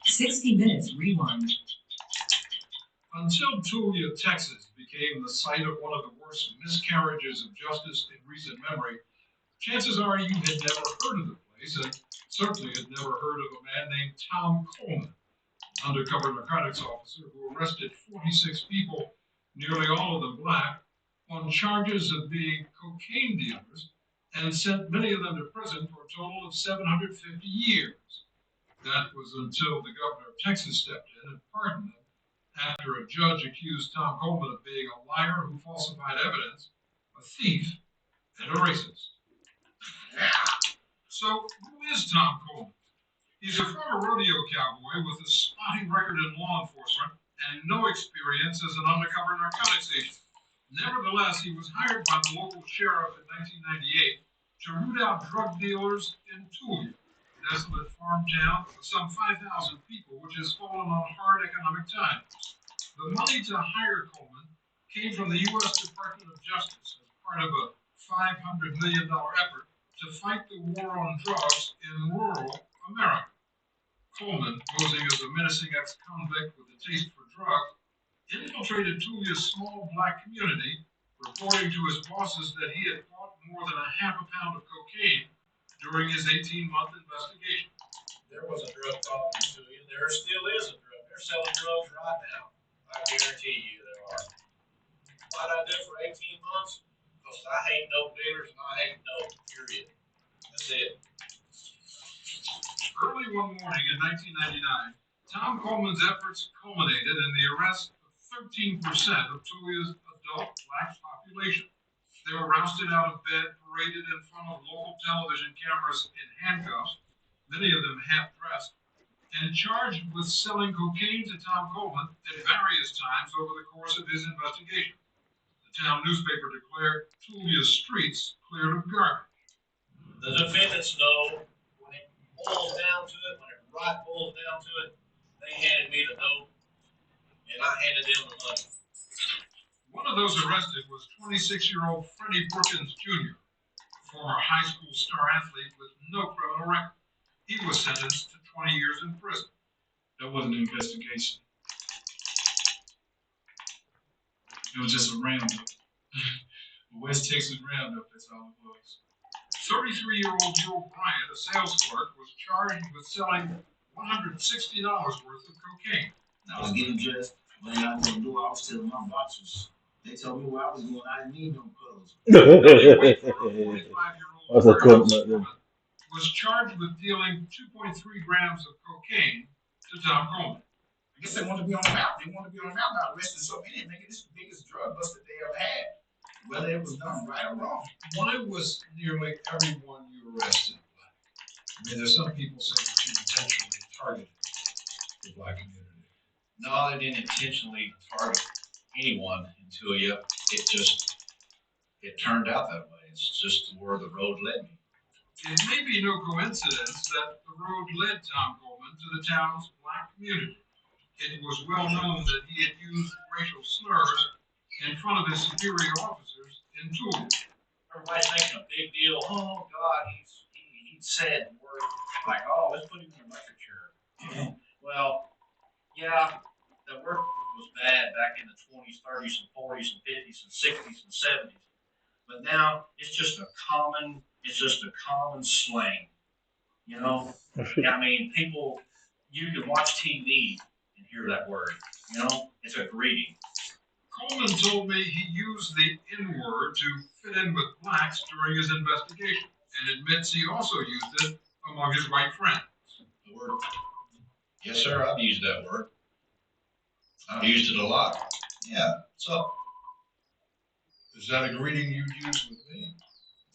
60 Minutes Rewind. Until Tulia, Texas became the site of one of the worst miscarriages of justice in recent memory, chances are you had never heard of the place and certainly had never heard of a man named Tom Coleman, an undercover narcotics officer who arrested 46 people, nearly all of them black, on charges of being cocaine dealers and sent many of them to prison for a total of 750 years. That was until the governor of Texas stepped in and pardoned them after a judge accused Tom Coleman of being a liar who falsified evidence, a thief, and a racist. So, who is Tom Coleman? He's a former rodeo cowboy with a spotty record in law enforcement and no experience as an undercover narcotics agent. Nevertheless, he was hired by the local sheriff in 1998 to root out drug dealers in Tulia, a desolate farm town with some 5,000 people, which has fallen on hard economic times. The money to hire Coleman came from the U.S. Department of Justice as part of a $500 million effort to fight the war on drugs in rural America. Coleman, posing as a menacing ex-convict with a taste for drugs, infiltrated Tulia's small black community, reporting to his bosses that he had bought more than a half a pound of cocaine during his 18-month investigation. There was a drug problem in Tulia. There still is a drug. They're selling drugs right now. I guarantee you there are. Why'd I do it for 18 months? Because I hate dope dealers and I hate dope, period. That's it. Early one morning in 1999, Tom Coleman's efforts culminated in the arrest of 13% of Tulia's adult black population. They were rousted out of bed, paraded in front of local television cameras in handcuffs, many of them half-dressed, and charged with selling cocaine to Tom Coleman at various times over the course of his investigation. The town newspaper declared Tulia's streets cleared of garbage. The defendants know when it boils down to it, when it right boils down to it, they handed me the dope and I handed them the money. One of those arrested was 26-year-old Freddie Brookins Jr., a former high school star athlete with no criminal record. He was sentenced to 20 years in prison. That wasn't an investigation. It was just a roundup. A West Texas roundup, that's all it was. 33-year-old Joe Bryant, a sales clerk, was charged with selling $160 worth of cocaine. I was getting dressed, went out the door, I was telling my boxers. They told me where I was going, I didn't need no clothes. That's a cunt, man. Was charged with dealing 2.3 grams of cocaine to Tom Coleman. I guess they wanted to be on the map. They wanted to be on the map by arresting so many and making this the biggest drug bust that they ever had. Whether it was done right or wrong. Why was nearly everyone you arrested black? I mean, there's some people say that you intentionally targeted the black community. No, they didn't intentionally target anyone in Tulia. It turned out that way. It's just where the road led me. It may be no coincidence that the road led Tom Coleman to the town's black community. It was well known that he had used racial slurs in front of his superior officers in Tulia. Everybody's making a big deal. Oh God, he said the word work, like, oh, let's put him in an electric chair. Well, yeah, the work was bad back in the 20s, 30s, and 40s, and 50s, and 60s, and 70s. But now it's just a common slang. You know, I mean, people, you can watch TV and hear that word. You know, it's a greeting. Coleman told me he used the N-word to fit in with blacks during his investigation, and admits he also used it among his white friends. The word? Yes, sir, I've used that word. I've used it a lot. Yeah, so. Is that a greeting you'd use with me?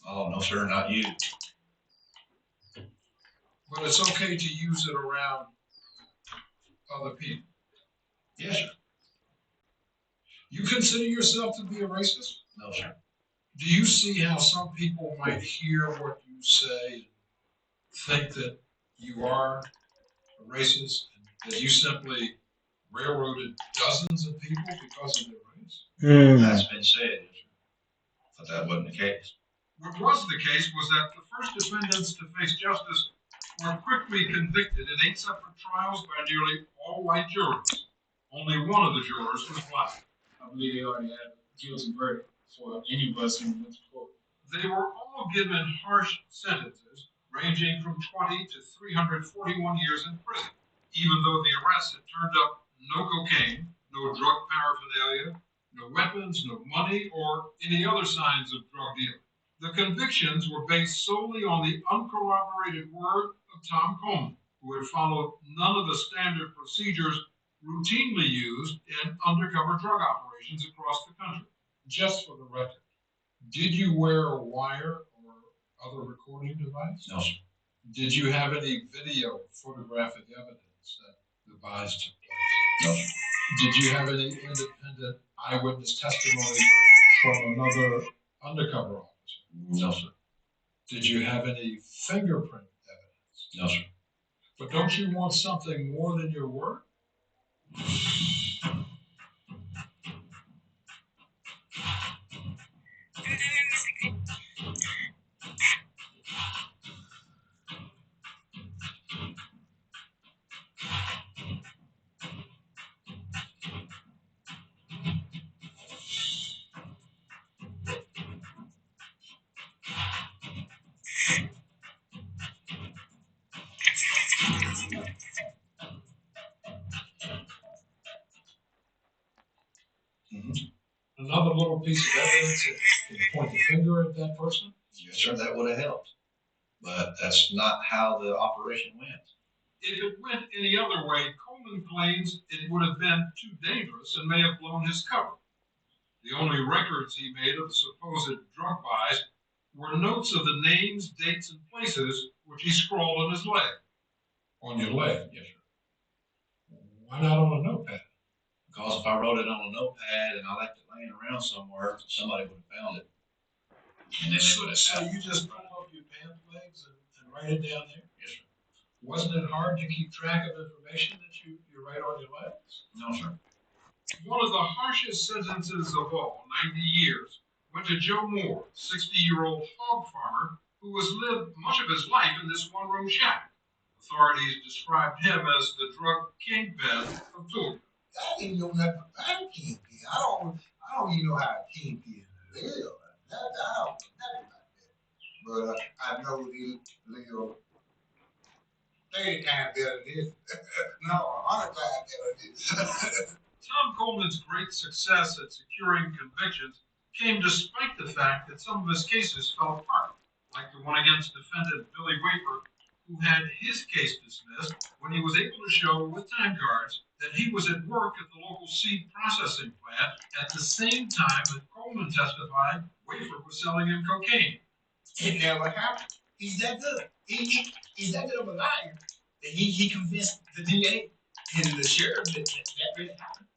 Oh, no, sir, not you. But it's okay to use it around other people. Yes, sir. You consider yourself to be a racist? No, sir. Do you see how some people might hear what you say and think that you are a racist, and that you simply railroaded dozens of people because of their race? That's been said, yes, sir. But that wasn't the case. What was the case was that the first defendants to face justice were quickly convicted in 8 separate trials by nearly all white jurors. Only one of the jurors was black. I believe they already had a guilty verdict for any of us who went to court. They were all given harsh sentences ranging from 20 to 341 years in prison, even though the arrests had turned up no cocaine, no drug paraphernalia, no weapons, no money, or any other signs of drug dealing. The convictions were based solely on the uncorroborated word of Tom Coleman, who had followed none of the standard procedures routinely used in undercover drug operations across the country. Just for the record, did you wear a wire or other recording device? No, sir. Did you have any video photographic evidence that the buys took place? No, sir. Did you have any independent eyewitness testimony from another undercover officer? No, sir. Did you have any fingerprint evidence? No, sir. But don't you want something more than your word? Another little piece of evidence that can point the finger at that person? Yes, sir, that would have helped. But that's not how the operation went. If it went any other way, Coleman claims it would have been too dangerous and may have blown his cover. The only records he made of the supposed drug buys were notes of the names, dates, and places which he scrawled on his leg. On your leg? Yes, sir. Why not on a notepad? Because if I wrote it on a notepad and I left it laying around somewhere, somebody would have found it. And then they would have So you just pull up your pant legs and write it down there? Yes, sir. Wasn't it hard to keep track of information that you write on your legs? No, sir. One of the harshest sentences of all, 90 years, went to Joe Moore, 60-year-old hog farmer who has lived much of his life in this one-room shack. Authorities described him as the drug kingpin of Tulsa. I didn't know nothing about a kingpin. I don't even know how a kingpin live. I don't know nothing about that. But I know he live 30 times better than this. No, 100 times better than this. Tom Coleman's great success at securing convictions came despite the fact that some of his cases fell apart, like the one against defendant Billy Wafer, who had his case dismissed when he was able to show with time cards that he was at work at the local seed processing plant at the same time that Coleman testified Wafer was selling him cocaine. It never happened. He's that good. He's that good of a liar that he convinced the DA and the sheriff that really happened.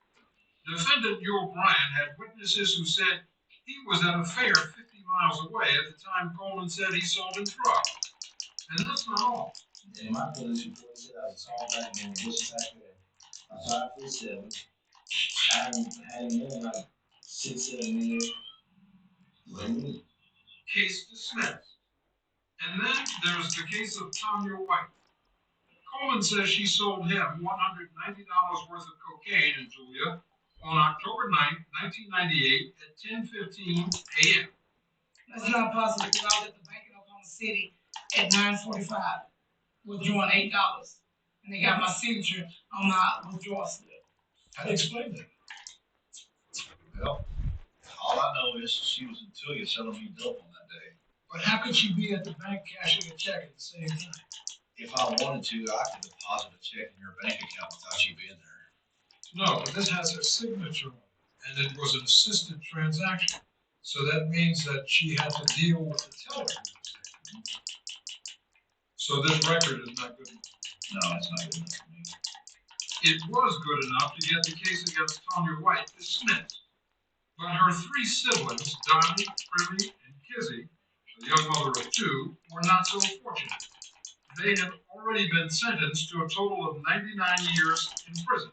Defendant Yul Bryan had witnesses who said he was at a fair 50 miles away at the time Coleman said he sold him drugs. And that's not all. In my police report said I was all back on the bush back there. I saw it for 7. I hadn't been like 6, 7 years. Case dismissed. And then there's the case of Tanya White. Coleman says she sold him $190 worth of cocaine in Julia on October 9th, 1998 at 10:15 a.m. That's not possible because I was at the bank in Oklahoma City at 9:45, withdrawing $8. And they got my signature on my withdrawal slip. How do you explain that? Well, all I know is she was in Tulia selling me dope on that day. But how could she be at the bank cashing a check at the same time? If I wanted to, I could deposit a check in your bank account without you being there. No, but this has her signature on it, and it was an assisted transaction. So that means that she had to deal with the teller. So this record is not good enough. No, it's not good enough for me. It was good enough to get the case against Tanya White dismissed. But her three siblings, Donnie, Privy, and Kizzy, the young mother of two, were not so fortunate. They had already been sentenced to a total of 99 years in prison.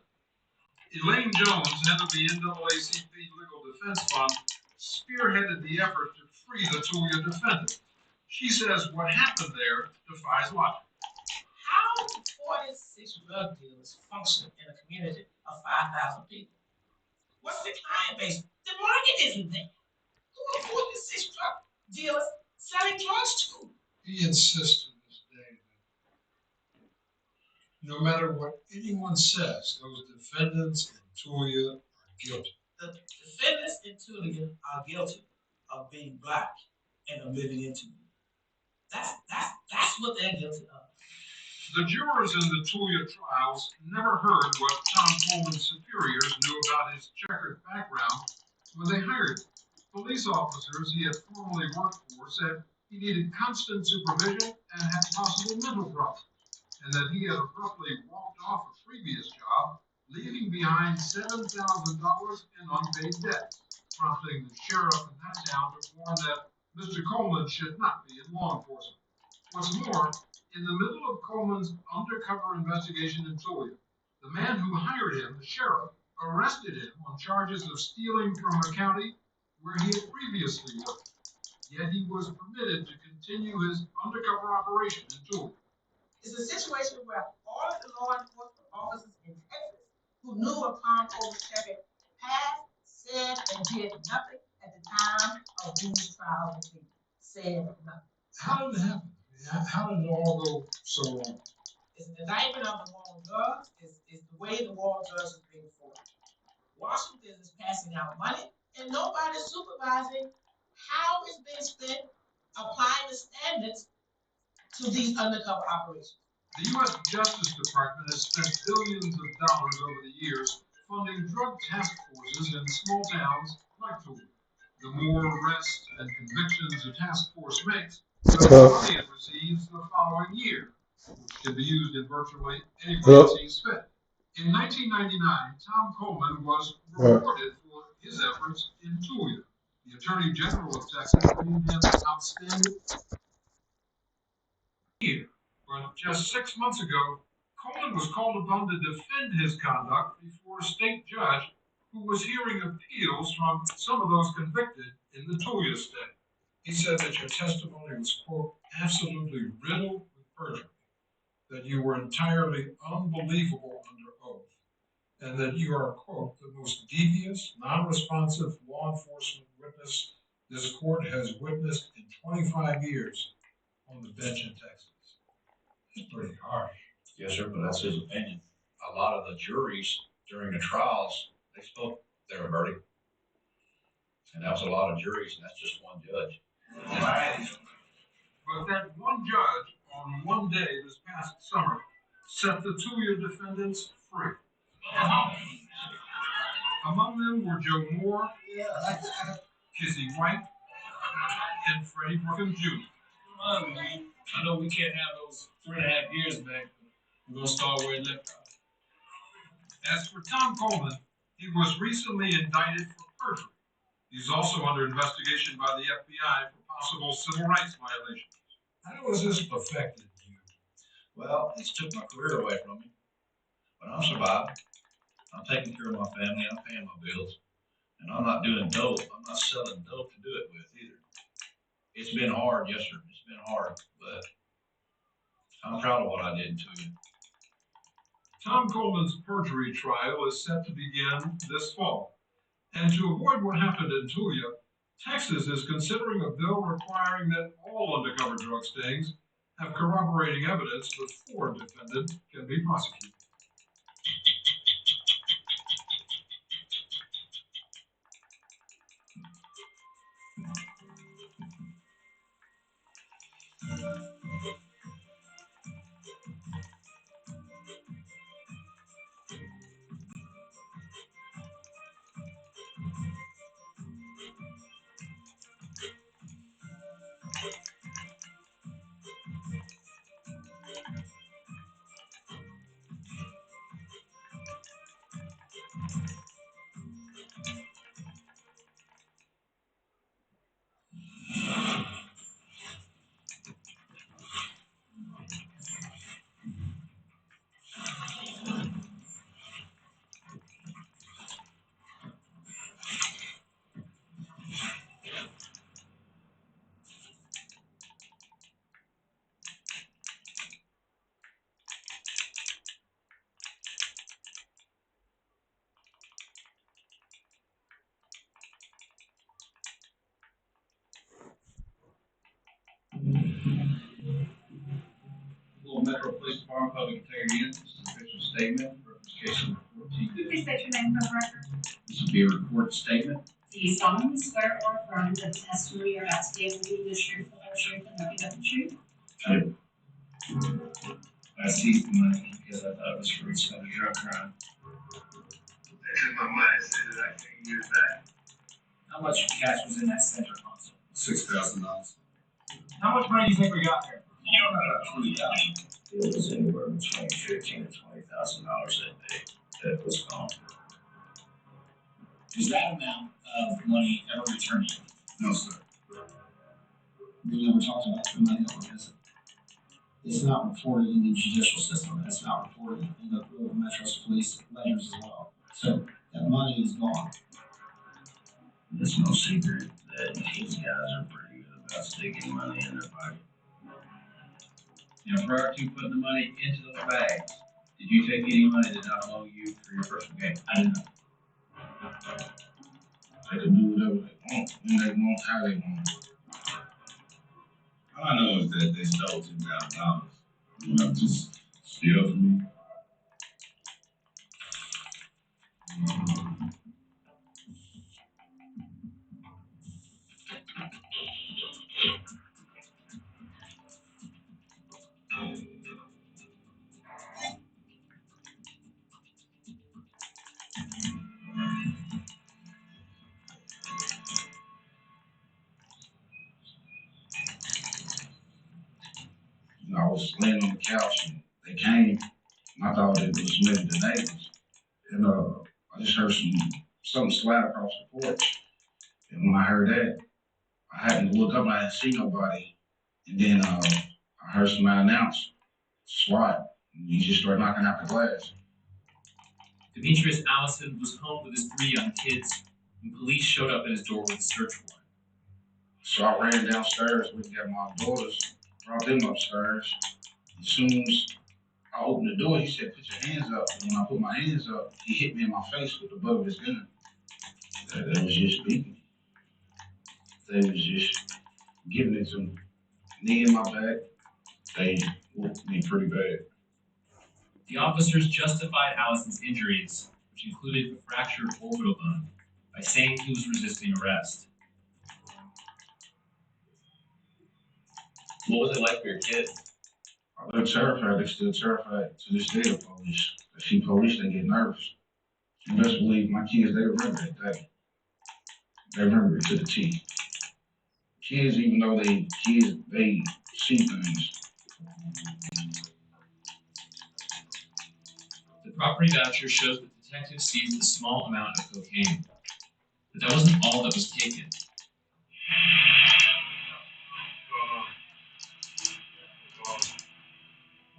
Elaine Jones, head of the NAACP Legal Defense Fund, spearheaded the effort to free the Tulia defendant. She says what happened there defies logic. How do 46 drug dealers function in a community of 5,000 people? What's the client base? The market isn't there. Who are 46 drug dealers selling drugs to? He insists to this day that no matter what anyone says, those defendants in Tulia are guilty. The defendants in Tulia are guilty of being black and of living in Tulia. That's what they're guilty of. The jurors in the Tulia trials never heard what Tom Coleman's superiors knew about his checkered background when they hired him. Police officers he had formerly worked for said he needed constant supervision and had possible mental problems, and that he had abruptly walked off a previous job, leaving behind $7,000 in unpaid debts, prompting the sheriff in that town to warn that Mr. Coleman should not be in law enforcement. What's more, in the middle of Coleman's undercover investigation in Tulia, the man who hired him, the sheriff, arrested him on charges of stealing from a county where he had previously worked. Yet he was permitted to continue his undercover operation in Tulia. It's a situation where all of the law enforcement officers in Texas who knew of Tom Coleman's checkered past said and did nothing at the time of these trials. Said nothing. How did it happen? How did it all go so wrong? It's an indictment of the war on drugs. It's the way the war on drugs is being fought. Washington is passing out money, and nobody's supervising how it's being spent, applying the standards to these undercover operations. The U.S. Justice Department has spent billions of dollars over the years funding drug task forces in small towns like Tulia. The more arrests and convictions a task force makes, the more money it receives the following year, which can be used in virtually any way it sees fit. In 1999, Tom Coleman was rewarded for his efforts in Tulia. The Attorney General of Texas named him outstanding year. But just 6 months ago, Coleman was called upon to defend his conduct before a state judge who was hearing appeals from some of those convicted in the Tulia state. He said that your testimony was, quote, absolutely riddled with perjury, that you were entirely unbelievable under oath, and that you are, quote, the most devious, non-responsive law enforcement witness this court has witnessed in 25 years on the bench in Texas. It's pretty harsh. Yes, sir, but that's his opinion. A lot of the juries during the trials, they spoke their verdict. And that was a lot of juries, and that's just one judge. But that one judge on one day this past summer set the Tulia defendants free. Among them were Joe Moore, Kizzy White, and Freddie Brookins Jr. Come on, man. I know we can't have those 3.5 years back, but we're going to start where it left off. As for Tom Coleman, he was recently indicted for perjury. He's also under investigation by the FBI for possible civil rights violations. How has this affected you? Well, it's took my career away from me. But I'm surviving. I'm taking care of my family. I'm paying my bills. And I'm not doing dope. I'm not selling dope to do it with either. It's been hard, yes, sir. It's been hard, but I'm proud of what I did to you. Tom Coleman's perjury trial is set to begin this fall. And to avoid what happened in Tulia, Texas is considering a bill requiring that all undercover drug stings have corroborating evidence before a defendant can be prosecuted. Metro Police Department Public Integrity Unit, this is an official statement for case number 14. Could you please state your name for the record? This will be a recorded statement. Do you solemnly swear or affirm that the testimony you're about to give will be the truth, the whole truth, and nothing but the truth? I do. I seized the money because I thought it was for some drug crime. This is my money, said that I can't use that. How much cash was in that center console? $6,000. How much money do you think we got there? About $20,000. It was anywhere between $15,000 and $20,000 that day that was gone. Was that amount of money ever returned to you? No, sir. We never talked about the money that was missing. It's not reported in the judicial system, and it's not reported in the Metro's police ledgers as well. So that money is gone. It's no secret that these guys are pretty good about sticking money in their pocket. Now, prior to putting the money into those bags, did you take any money that not belong to you for your personal gain? I did not. They can do whatever they want, when they want, how they want. All I know is that they stole $10,000. You know, just steal from me. I was laying on the couch and they came and I thought it was maybe the neighbors. And I just heard something slide across the porch. And when I heard that, I had to look up and I didn't see nobody. And then I heard somebody announce SWAT. And he just started knocking out the glass. Demetrius Allison was home with his 3 young kids when police showed up at his door with a search warrant. So I ran downstairs, went and got my daughters, brought them upstairs. As soon as I opened the door, he said, "Put your hands up." And when I put my hands up, he hit me in my face with the butt of his gun. They was just beating me. They was just giving it to me. Knee in my back, they whooped me pretty bad. The officers justified Allison's injuries, which included a fractured orbital bone, by saying he was resisting arrest. What was it like for your kids? They're terrified. They're still terrified to this day of police. They see police, they get nervous. You best believe my kids, they remember that day. They remember it to the T. Kids, even though they see things. The property voucher shows that detectives seized a small amount of cocaine. But that wasn't all that was taken.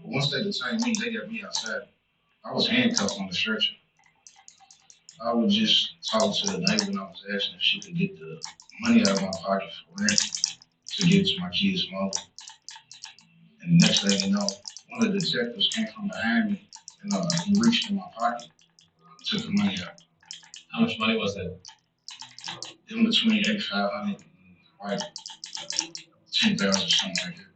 Once they detained me, they got me outside. I was handcuffed on the stretcher. I would just talk to the neighbor and I was asking if she could get the money out of my pocket for rent to give to my kids' mother. And the next thing you know, one of the detectives came from behind me and he reached in my pocket, took the money out. How much money was it? In between 8,500 and like 10,000 or something like that.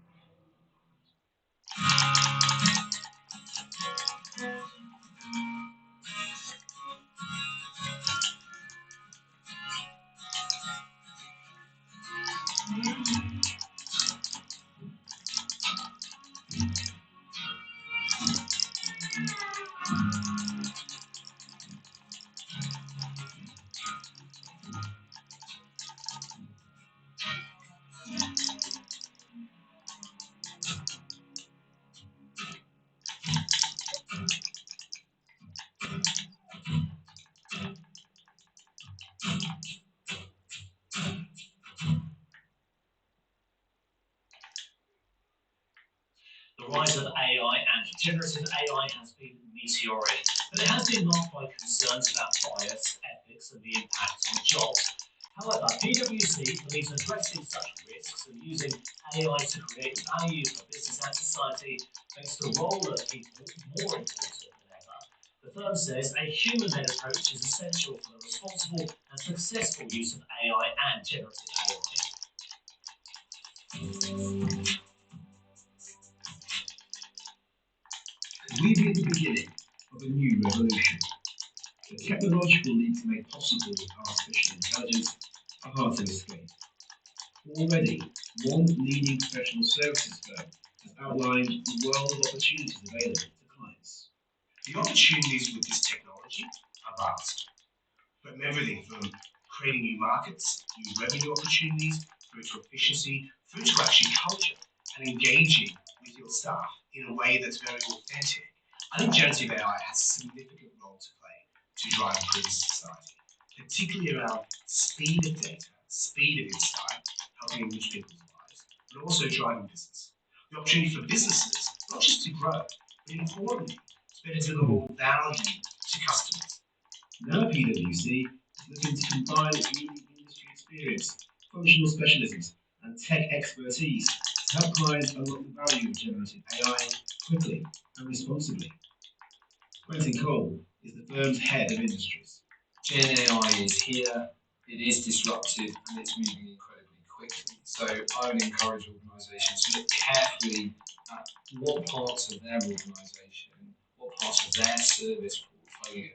The rise of AI and generative AI has been meteoric, but it has been marked by concerns about bias, ethics, and the impact on jobs. However, PwC believes addressing such risks and using AI to create value for business and society makes the role of people more important than ever. The firm says a human-led approach is essential for the responsible and successful use of AI and generative AI. We be at the beginning of a new revolution. The technological leaps made possible with artificial intelligence are hard to escape. Already, one leading professional services firm has outlined the world of opportunities available to clients. The opportunities with this technology are vast, from everything from creating new markets, new revenue opportunities, through to efficiency, through to actually culture and engaging with your staff in a way that's very authentic. I think generative AI has a significant role to play to drive improved society, particularly around speed of data, speed of insight, helping enrich people's lives, but also driving business. The opportunity for businesses, not just to grow, but importantly, to better deliver more value to customers. Now PwC is looking to combine its unique industry experience, functional specialisms, and tech expertise to help clients unlock the value of generative AI quickly and responsibly. Quentin Cole is the firm's head of industries. Gen AI is here, it is disruptive, and it's moving incredibly quickly. So I would encourage organisations to look carefully at what parts of their organisation, what parts of their service portfolio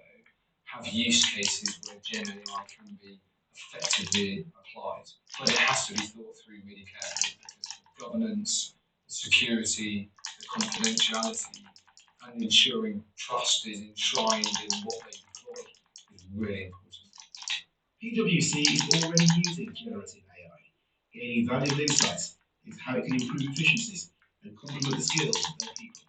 have use cases where Gen AI can be effectively applied. But it has to be thought through really carefully because the governance, the security, the confidentiality, and ensuring trust is enshrined in what they deploy is really important. PwC is already using generative AI, gaining valuable insights into how it can improve efficiencies and complement the skills of their people.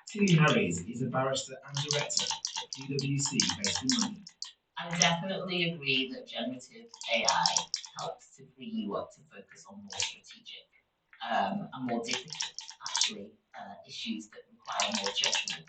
Tilly Harries is a barrister and director at PwC based in London. I definitely agree that generative AI helps to free you up to focus on more strategic and more difficult, actually, issues that require more judgment.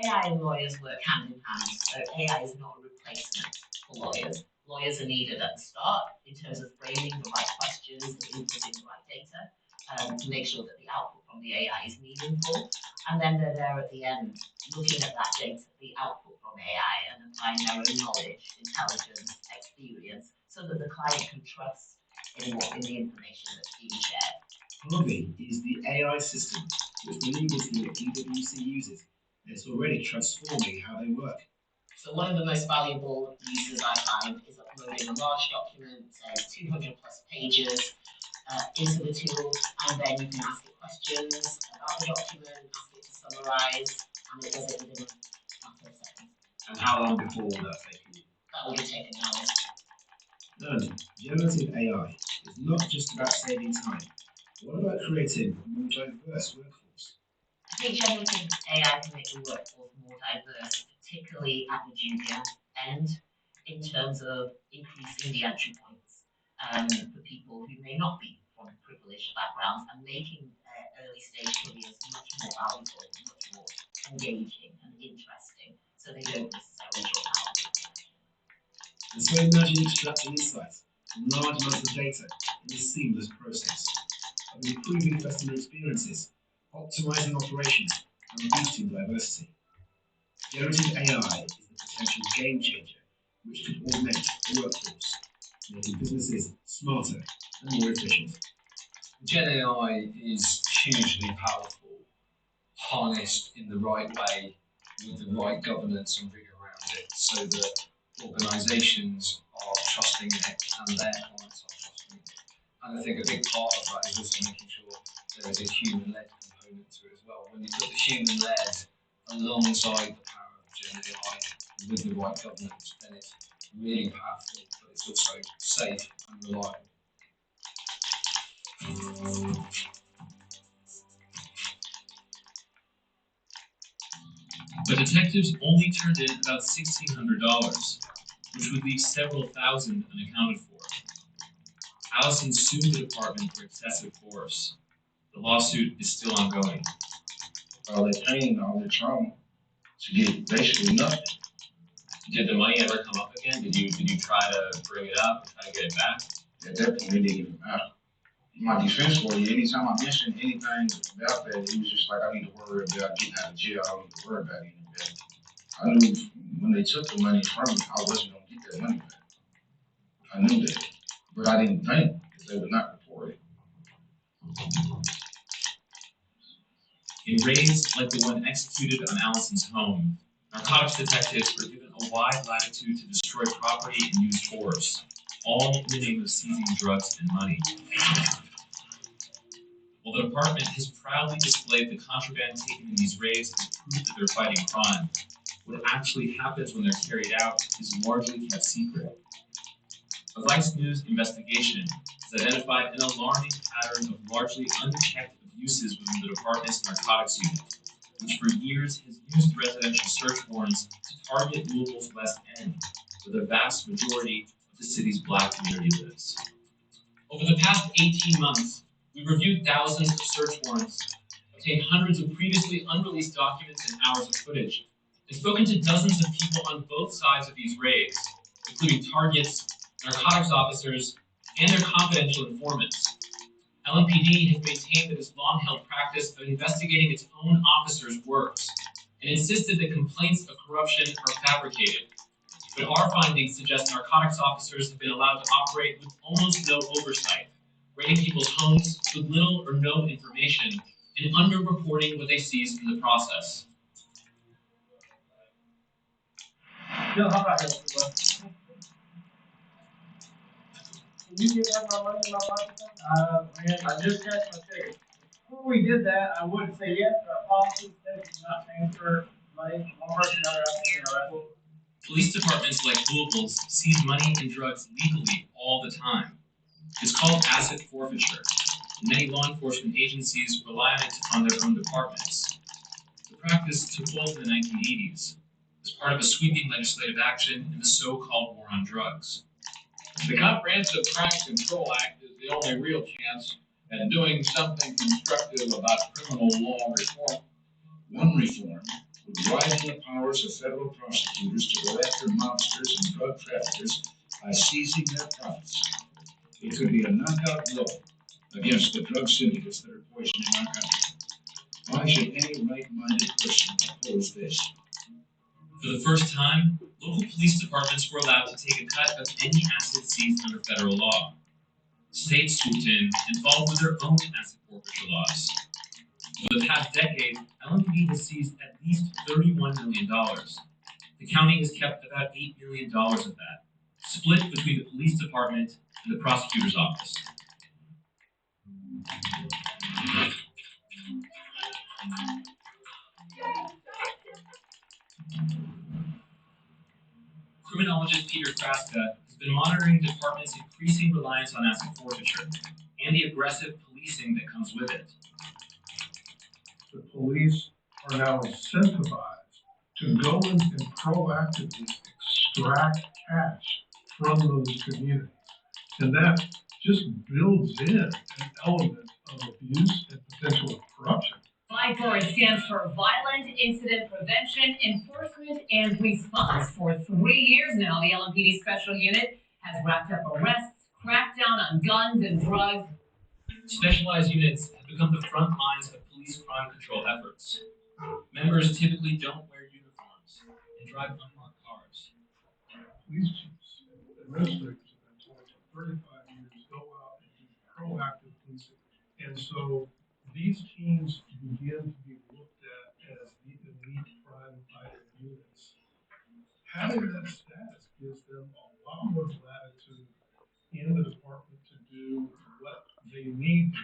AI and lawyers work hand in hand, so AI is not a replacement for lawyers. Lawyers are needed at the start in terms of framing the right questions and inputting the right data to make sure that the output from the AI is meaningful. And then they're there at the end, looking at that data, the output from AI, and applying their own knowledge, intelligence, experience, so that the client can trust in the information that's being shared. Harvey is the AI system which the legal team at PwC uses, and it's already transforming how they work. So one of the most valuable uses I find is uploading a large document, say 200 plus pages, into the tool, and then you can ask it questions about the document, ask it to summarize, and it does it within a matter of seconds. And how long before will that take you? That would take an hour. And generative AI is not just about saving time. What about creating a more diverse workforce? I think generative AI can make the workforce more diverse, particularly at the junior end, in terms of increasing the entry points for people who may not be from privileged backgrounds and making early stage careers much more valuable, much more engaging and interesting, so they don't necessarily drop out. And so imagine extracting insights from large amounts of data in a seamless process of improving customer experiences, optimizing operations, and boosting diversity. Generative AI is the potential game changer, which could augment the workforce, making businesses smarter and more efficient. Gen AI is hugely powerful, harnessed in the right way with the right governance and rigor around it, so that organisations are trusting it and their clients are trusting it. And I think a big part of that is also making sure there is a human-led component to it as well. When you put the human-led alongside the power of Gen AI with the right governance, then it's really powerful, but it's also safe and reliable. But detectives only turned in about $1,600, which would leave several thousand unaccounted for. Allison sued the department for excessive force. The lawsuit is still ongoing. All their pain, all their trauma, to get basically nothing. Did the money ever come up again? Did you try to bring it up, try to get it back? At that point, it didn't even matter. My defense lawyer, anytime I mentioned anything about that, he was just like, I need to worry about getting out of jail. I don't need to worry about it anymore. I knew when they took the money from me, I wasn't going to get that money back. I knew that. But I didn't think that they would not report it. In raids like the one executed on Allison's home, narcotics detectives were given a wide latitude to destroy property and use force, all in the name of seizing drugs and money. While the department has proudly displayed the contraband taken in these raids as proof that they're fighting crime, what actually happens when they're carried out is largely kept secret. A Vice News investigation has identified an alarming pattern of largely unchecked abuses within the department's narcotics unit, which for years has used residential search warrants to target Louisville's West End, where the vast majority of the city's black community lives. Over the past 18 months, we've reviewed thousands of search warrants, obtained hundreds of previously unreleased documents and hours of footage, and spoken to dozens of people on both sides of these raids, including targets, narcotics officers, and their confidential informants. LMPD has maintained that its long-held practice of investigating its own officers works, and insisted that complaints of corruption are fabricated. But our findings suggest narcotics officers have been allowed to operate with almost no oversight, raiding people's homes with little or no information, and underreporting what they seize in the process. Bill, how about you? Can you give up my money in my pocket? Man, I just cashed my ticket. Before we did that, I would say yes, but our policy says it's not transfer money from one person to another. Police departments like Louisville's seize money and drugs legally all the time. It's called asset forfeiture, and many law enforcement agencies rely on it to fund their own departments. The practice took hold in the 1980s as part of a sweeping legislative action in the so-called war on drugs. The Comprehensive Crime Control Act is the only real chance at doing something constructive about criminal law reform. One reform would widen the powers of federal prosecutors to go after mobsters and drug traffickers by seizing their profits. It could be a knockout blow against the drug syndicates that are poisoning our country. Why should any right-minded person oppose this? For the first time, local police departments were allowed to take a cut of any asset seized under federal law. States swooped in and followed with their own asset forfeiture laws. Over the past decade, LMPD has seized at least $31 million. The county has kept about $8 million of that, split between the police department and the prosecutor's office. Criminologist Peter Kraska has been monitoring the department's increasing reliance on asset forfeiture and the aggressive policing that comes with it. The police are now incentivized to go in and proactively extract cash from those communities. And that just builds in an element of abuse and potential corruption. VIPER stands for Violent Incident Prevention, Enforcement, and Response. For 3 years now, the LMPD Special Unit has wrapped up arrests, cracked down on guns and drugs. Specialized units have become the front lines of police crime control efforts. Members typically don't wear uniforms and drive unmarked cars. Police chiefs and administrators have been told for 35 years go out and do proactive policing. And so these teams begin to be looked at as the elite crime fighting units. Having that status gives them a lot more latitude in the department to do what they need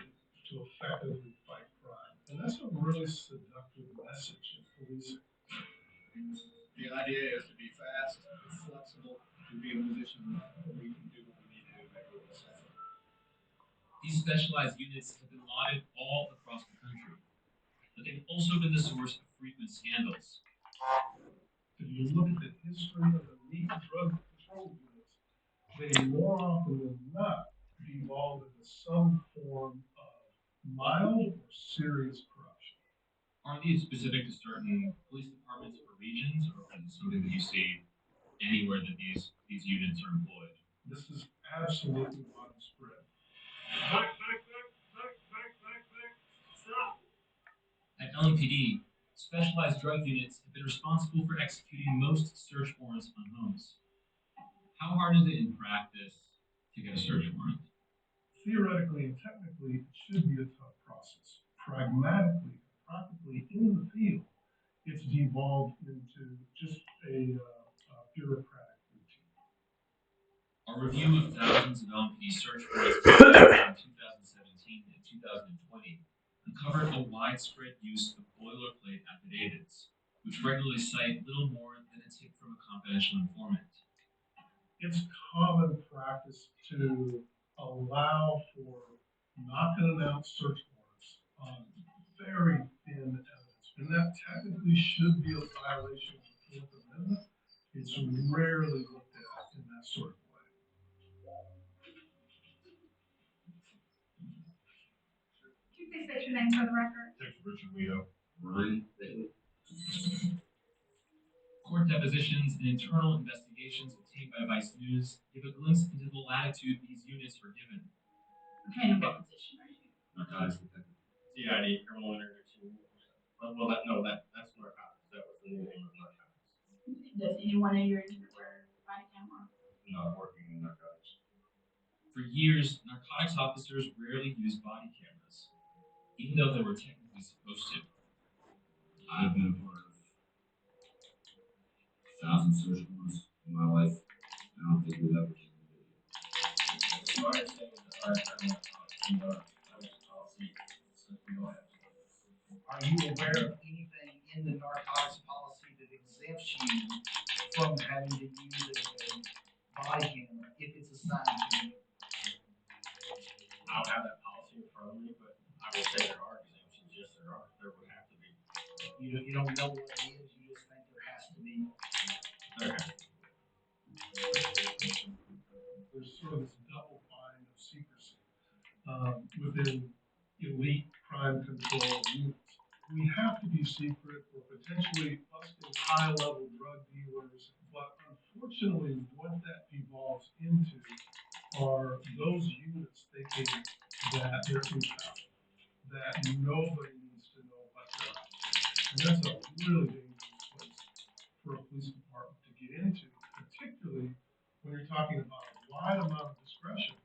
to effectively fight crime. And that's a really seductive message in policing. The idea is to be fast, flexible, to be in a position where we can do what we need to do to make it safe. These specialized units have been lauded all across the country, but they've also been the source of frequent scandals. If you look at the history of elite drug control units, they more often than not devolve into some form of mild or serious corruption. Are these specific to certain police departments or regions, or is it something that you see anywhere that these units are employed? This is absolutely widespread. Stop. At LMPD, specialized drug units have been responsible for executing most search warrants on homes. How hard is it in practice to get a search warrant? Theoretically and technically, it should be a tough process. Pragmatically, practically in the field, it's devolved into just a bureaucratic routine. A review of thousands of LMPD search warrants in 2017 and 2020 uncovered a widespread use of boilerplate affidavits, which regularly cite little more than a tip from a confidential informant. It's common practice to allow for not going to announce search warrants on very thin evidence, and that technically should be a violation of the Fourth Amendment. It's rarely looked at in that sort of way. Can you please state your name for the record? Richard Wedo. Ryan. Court depositions and internal investigations obtained by Vice News give a glimpse into the latitude these units were given. Okay, and what position are you? Narcotics detective. CID, criminal interdiction. Well, that's narcotics. That was the new name of narcotics. Does anyone in your unit wear a body camera? Not working in narcotics. For years, narcotics officers rarely used body cameras, even though they were technically supposed to. I've been a part of 1,000 search warrants in my life. I don't think we've ever taken a video. So I say that our policy says we don't have to. Are you aware of anything in the narcotics policy that exempts you from having to use a body camera if it's assigned to you? I don't have that policy in front of me, but I will say there are exemptions. Yes, there are. There would have to be. You don't know what it is, you just think there has to be. There has to be. There's sort of this double bind of secrecy within elite crime control units. We have to be secret or potentially busting high-level drug dealers, but unfortunately what that devolves into are those units thinking that they're infallible, that nobody needs to know what they're up to. And that's a really dangerous place for a police department to get into, particularly when you're talking about a wide amount of discretion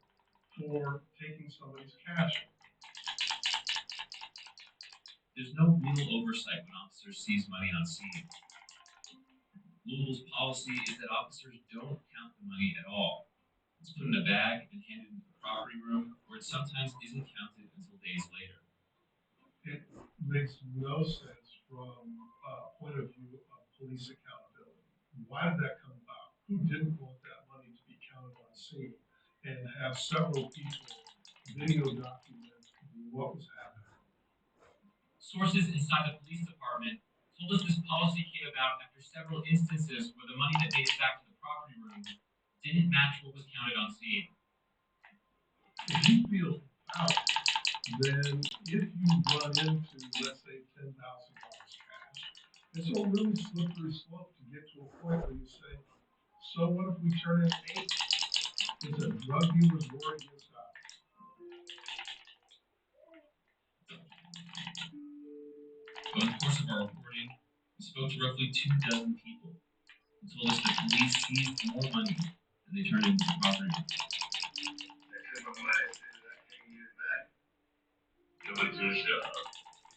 for taking somebody's cash. There's no real oversight when officers seize money on scene. Louisville's policy is that officers don't count the money at all. It's put in a bag and handed into the property room, where it sometimes isn't counted until days later. It makes no sense from a point of view of police accountability. Why did that come about? Who didn't want that money to be counted on scene and have several people video document what was happening? Sources inside the police department told us this policy came about after several instances where the money that made it back to the property room didn't match what was counted on scene. If you feel out, then if you run into, let's say, $10,000 cash, it's a really slippery slope to get to a point where you say, so what if we turn in 8? It's a drug dealer's war against us. our reporting, we spoke to roughly 24 people who told us that police seized more money than they turned into property. They took my money, said that I can't get it back. It was just a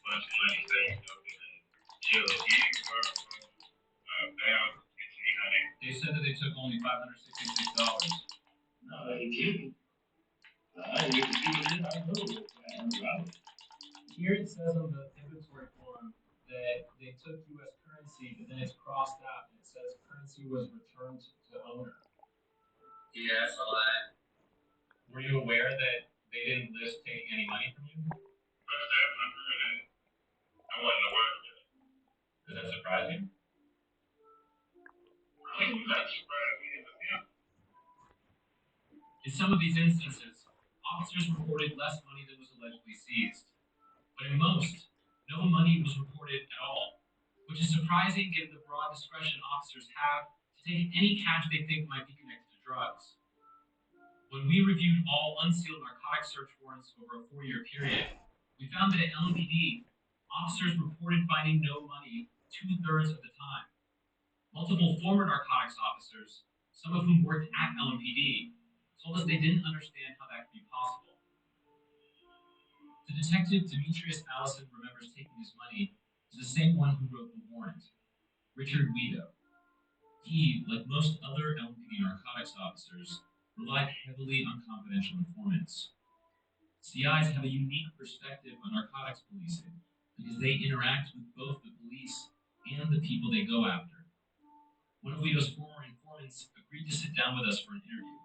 bunch of money saved up in the chill again. They said that they took only $566. No, they didn't. I didn't see it. I know it was $500. Here it says on the inventory form that they took U.S. currency, but then it's crossed out and it says currency was returned to owner. Yeah, I saw that. Were you aware that they didn't list taking any money from you? First time I heard it, I wasn't aware of it. Does that surprise you? I was not surprised me as a him. In some of these instances, officers reported less money than was allegedly seized. But in most, no money was reported at all, which is surprising given the broad discretion officers have to take any cash they think might be connected to drugs. When we reviewed all unsealed narcotics search warrants over a 4-year period, we found that at LMPD, officers reported finding no money 2/3 of the time. Multiple former narcotics officers, some of whom worked at LMPD, told us they didn't understand how that could be possible. The detective Demetrius Allison remembers taking his money is the same one who wrote the warrant, Richard Guido. He, like most other LMPD narcotics officers, relied heavily on confidential informants. CIs have a unique perspective on narcotics policing because they interact with both the police and the people they go after. One of Guido's former informants agreed to sit down with us for an interview.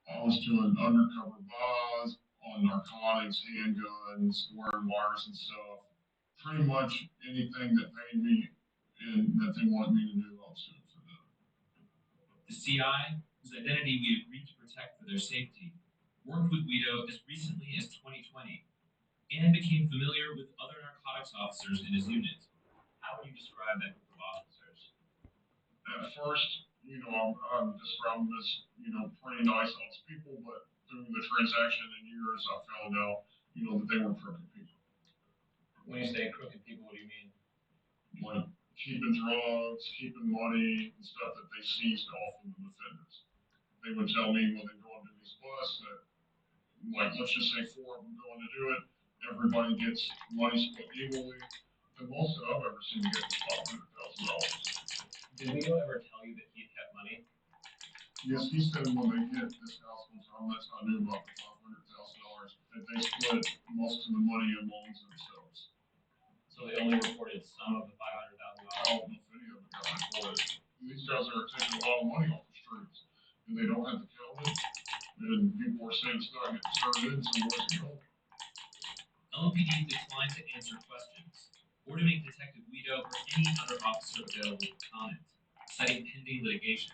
I was doing undercover buys on narcotics, handguns, wearing wires and stuff. Pretty much anything that paid me and that they wanted me to do, I was doing for them. The CI, whose identity we agreed to protect for their safety, worked with Guido as recently as 2020 and became familiar with other narcotics officers in his unit. How would you describe that group of officers? At first, I'm describing them as, pretty nice, honest people, but through the transaction and years, I found out, that they were crooked people. When you say crooked people, what do you mean? Like keeping drugs, keeping money, and stuff that they seized off of the offenders. They would tell me when they go into these busts that, like, let's just say 4 of them going to do it, everybody gets money split equally. The most that I've ever seen get was $500,000. Did Guido ever tell you that he had kept money? Yes, he said when they hit this house one time, that's how I knew about the $500,000, that they split most of the money amongst themselves. So they only reported some of the $500,000? I don't know if any of them got reported. These guys are taking a lot of money off the streets, and they don't have to count it, and people are saying it's not getting turned in, so where's it going? LMPD declined to answer questions, or to make Detective Guido or any other officer available for comment, citing pending litigation.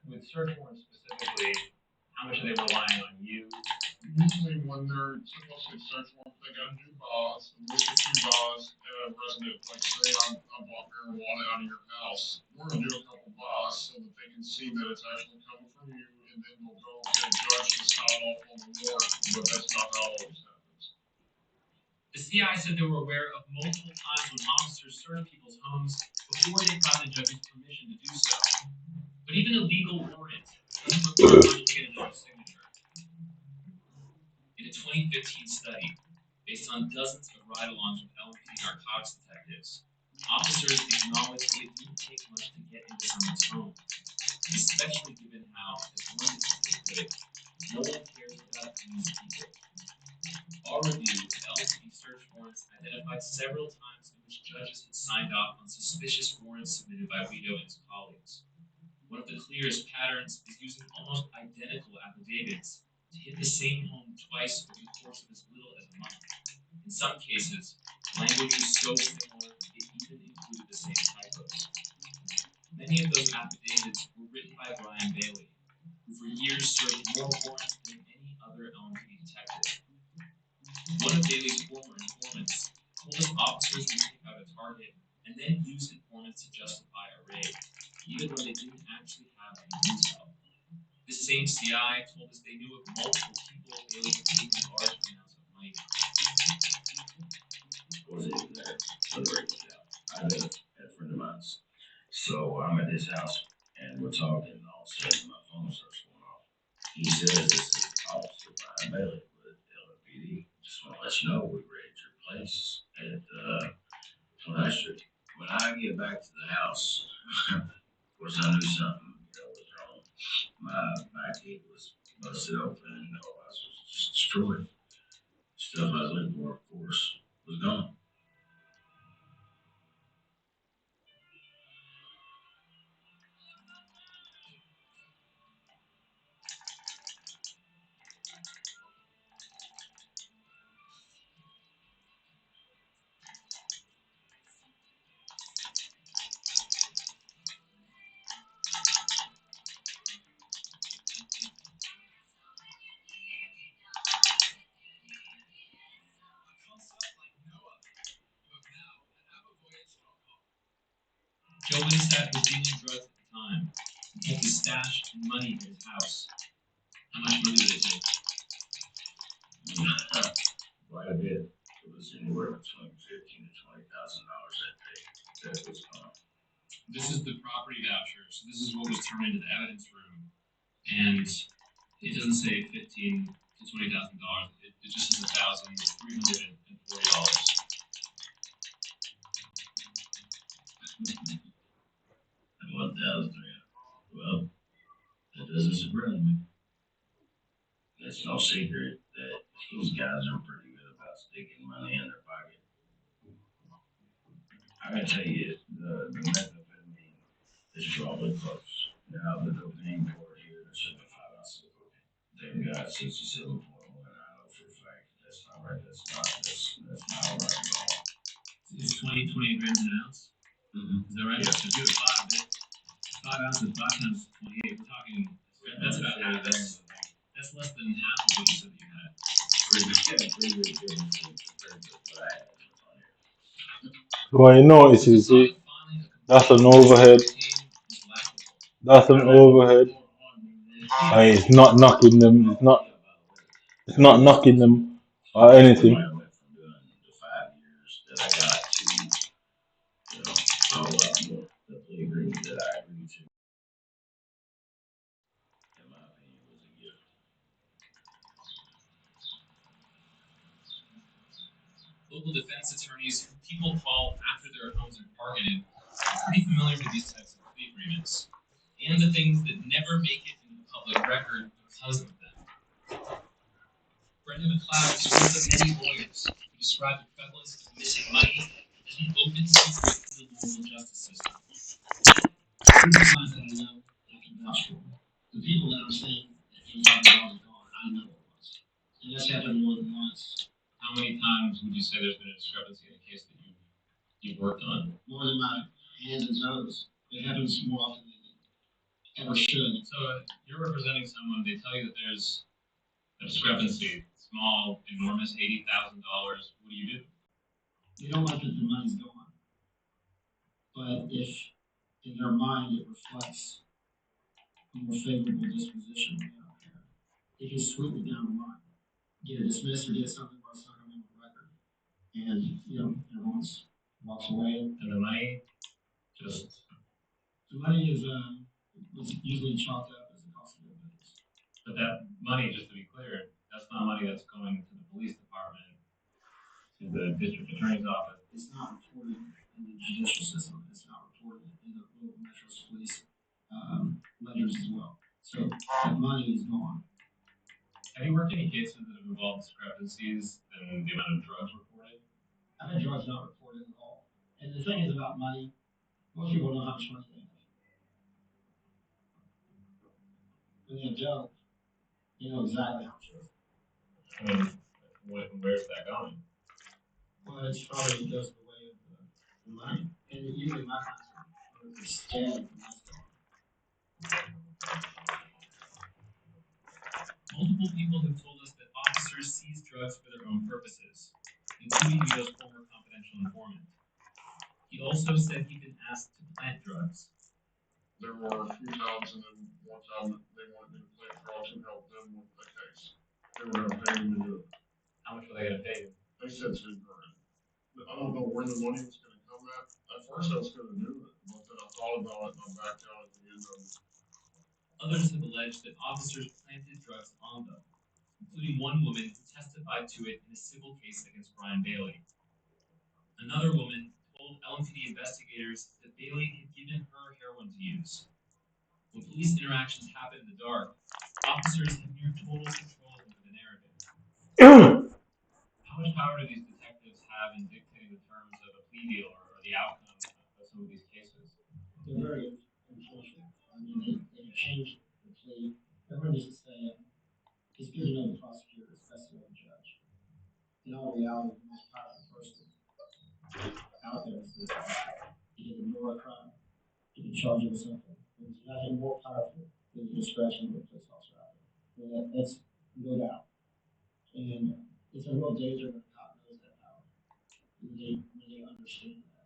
With search warrants specifically, how much are they relying on you? Usually when they're supposed to get search warrants, they gotta do buys, at least a few buys at a resident. Like say I bought marijuana out of your house, we're gonna do a couple buys so that they can see that it's actually coming from you, and then they'll go get a judge to sign off on the warrant, but that's not how it always happens. The CI said they were aware of multiple times when officers searched people's homes before they got the judge's permission to do so. But even a legal warrant doesn't require much to get a judge's signature. In a 2015 study, based on dozens of ride-alongs with LMPD narcotics detectives, officers acknowledged that it didn't take much to get into someone's home, especially given how, as one detective put it, no one cares about these people. Our review of LMPD search warrants identified several times in which judges had signed off on suspicious warrants submitted by Guido and his colleagues. One of the clearest patterns is using almost identical affidavits to hit the same home twice over the course of as little as a month. In some cases, language was so similar it even included the same typos. Many of those affidavits were written by Brian Bailey, who for years served more warrants than any other LMPD detective. One of Bailey's former informants told us officers would pick out a target and then use informants to justify a raid, even when they didn't actually have any intel. This same CI told us they knew of multiple people Bailey had taken large amounts of money from. wasn't even there when the rape was out. I met a friend of mine's. So I'm at his house and we're talking, and all of a sudden my phone starts going off. He says this is Officer Brian Bailey with LAPD. Just want to let you know we raided your place at 29th Street. When I get back to the house, of course I knew something was wrong. My back gate was busted open and all I was just destroyed. Stuff I was looking for, of course, was gone. Joe Winstat was dealing drugs at the time. He kept his stash and money in his house. How much money did it take? Quite a bit. It was anywhere between $15,000 to $20,000 that day. That was gone. This is the property voucher. So this is what was turned into the evidence room. And it doesn't say $15,000 to $20,000. It just says $1,340. And 1,300. Well, that doesn't surprise me. It's no secret that these guys are pretty good about sticking money in their pocket. I gotta tell you, the methamphetamine is probably close. Now, the cocaine part here, there's 75 ounces of cocaine. They've got 67.1. I know for a fact that's not right. That's not right at all. It's 20 grams an ounce. Mm-hmm. Is that right? Yeah. So if you have 5 ounces, 5 times 28, we're talking, that's about half. That's less than half of what you said that you had. Pretty good difference compared to what I had. What you notice is that's an overhead. That's an overhead. And it's not knocking them. It's not knocking them or anything. I went from doing the 5 years that I got to, a lot more. The plea agreement that I agreed to, in my opinion, was a gift. Local defense attorneys who people call after their homes are targeted are pretty familiar with these types of plea agreements and the things that never make it into the public record because of them. Brendan McLeod is one of the many lawyers who describe the prevalence of missing money as an open secret in the local justice system. The clients that I know, I can vouch for. The people that are saying that $85 is gone, I know it was. And that's happened more than once. How many times would you say there's been a discrepancy in a case that you've worked on? More than my hands and toes. It happens more often than it ever should. So you're representing someone, they tell you that there's a discrepancy, small, enormous, $80,000. What do? They don't like that the money's gone. But if in their mind it reflects a more favorable disposition, they can sweep it down the line. Get it dismissed or get something where it's not going to be on the record. And, everyone walks away. And the money just. The money is usually chalked up as the cost of doing business. But that money, just to be clear, that's not money that's going to the police department, to the district attorney's office. It's not reported in the judicial system. It's not reported in the local metro police ledgers as well. So that money is gone. Have you worked any cases that have involved discrepancies in the amount of drugs reported? I've had drugs not reported at all. And the thing is about money, most people know how much money they have. When they have drugs, they know exactly how much it is. Where's that going? Well, it's probably goes the way of the money. And usually my clients are scared from that stuff. Multiple people have told us that officers seize drugs for their own purposes, including Vito's former confidential informant. He also said he'd been asked to plant drugs. There were a few times, and then one time they wanted me to plant drugs and help them with the case. They were going to pay me to do it. How much were they going to pay you? They said $10,000. I don't know where the money was gonna come at first I was gonna do it, but then I thought about it and I backed out at the end of it. Others have alleged that officers planted drugs on them, including one woman who testified to it in a civil case against Brian Bailey. Another woman told LMPD investigators that Bailey had given her heroin to use. When police interactions happen in the dark, officers have near total control over the narrative. How much power do these detectives have in dictating the terms of a plea deal or the outcome of some of these cases? They're very influential. I mean, they change the plea. Everyone used to say, it's good to know the prosecutor, it's best to know the judge. In all reality, the most powerful person out there is the prosecutor. He can ignore a crime, he can charge you with something. There's nothing more powerful than the discretion of a police officer out there. And that's no doubt. And it's a real danger when a cop knows that power. When they understand that.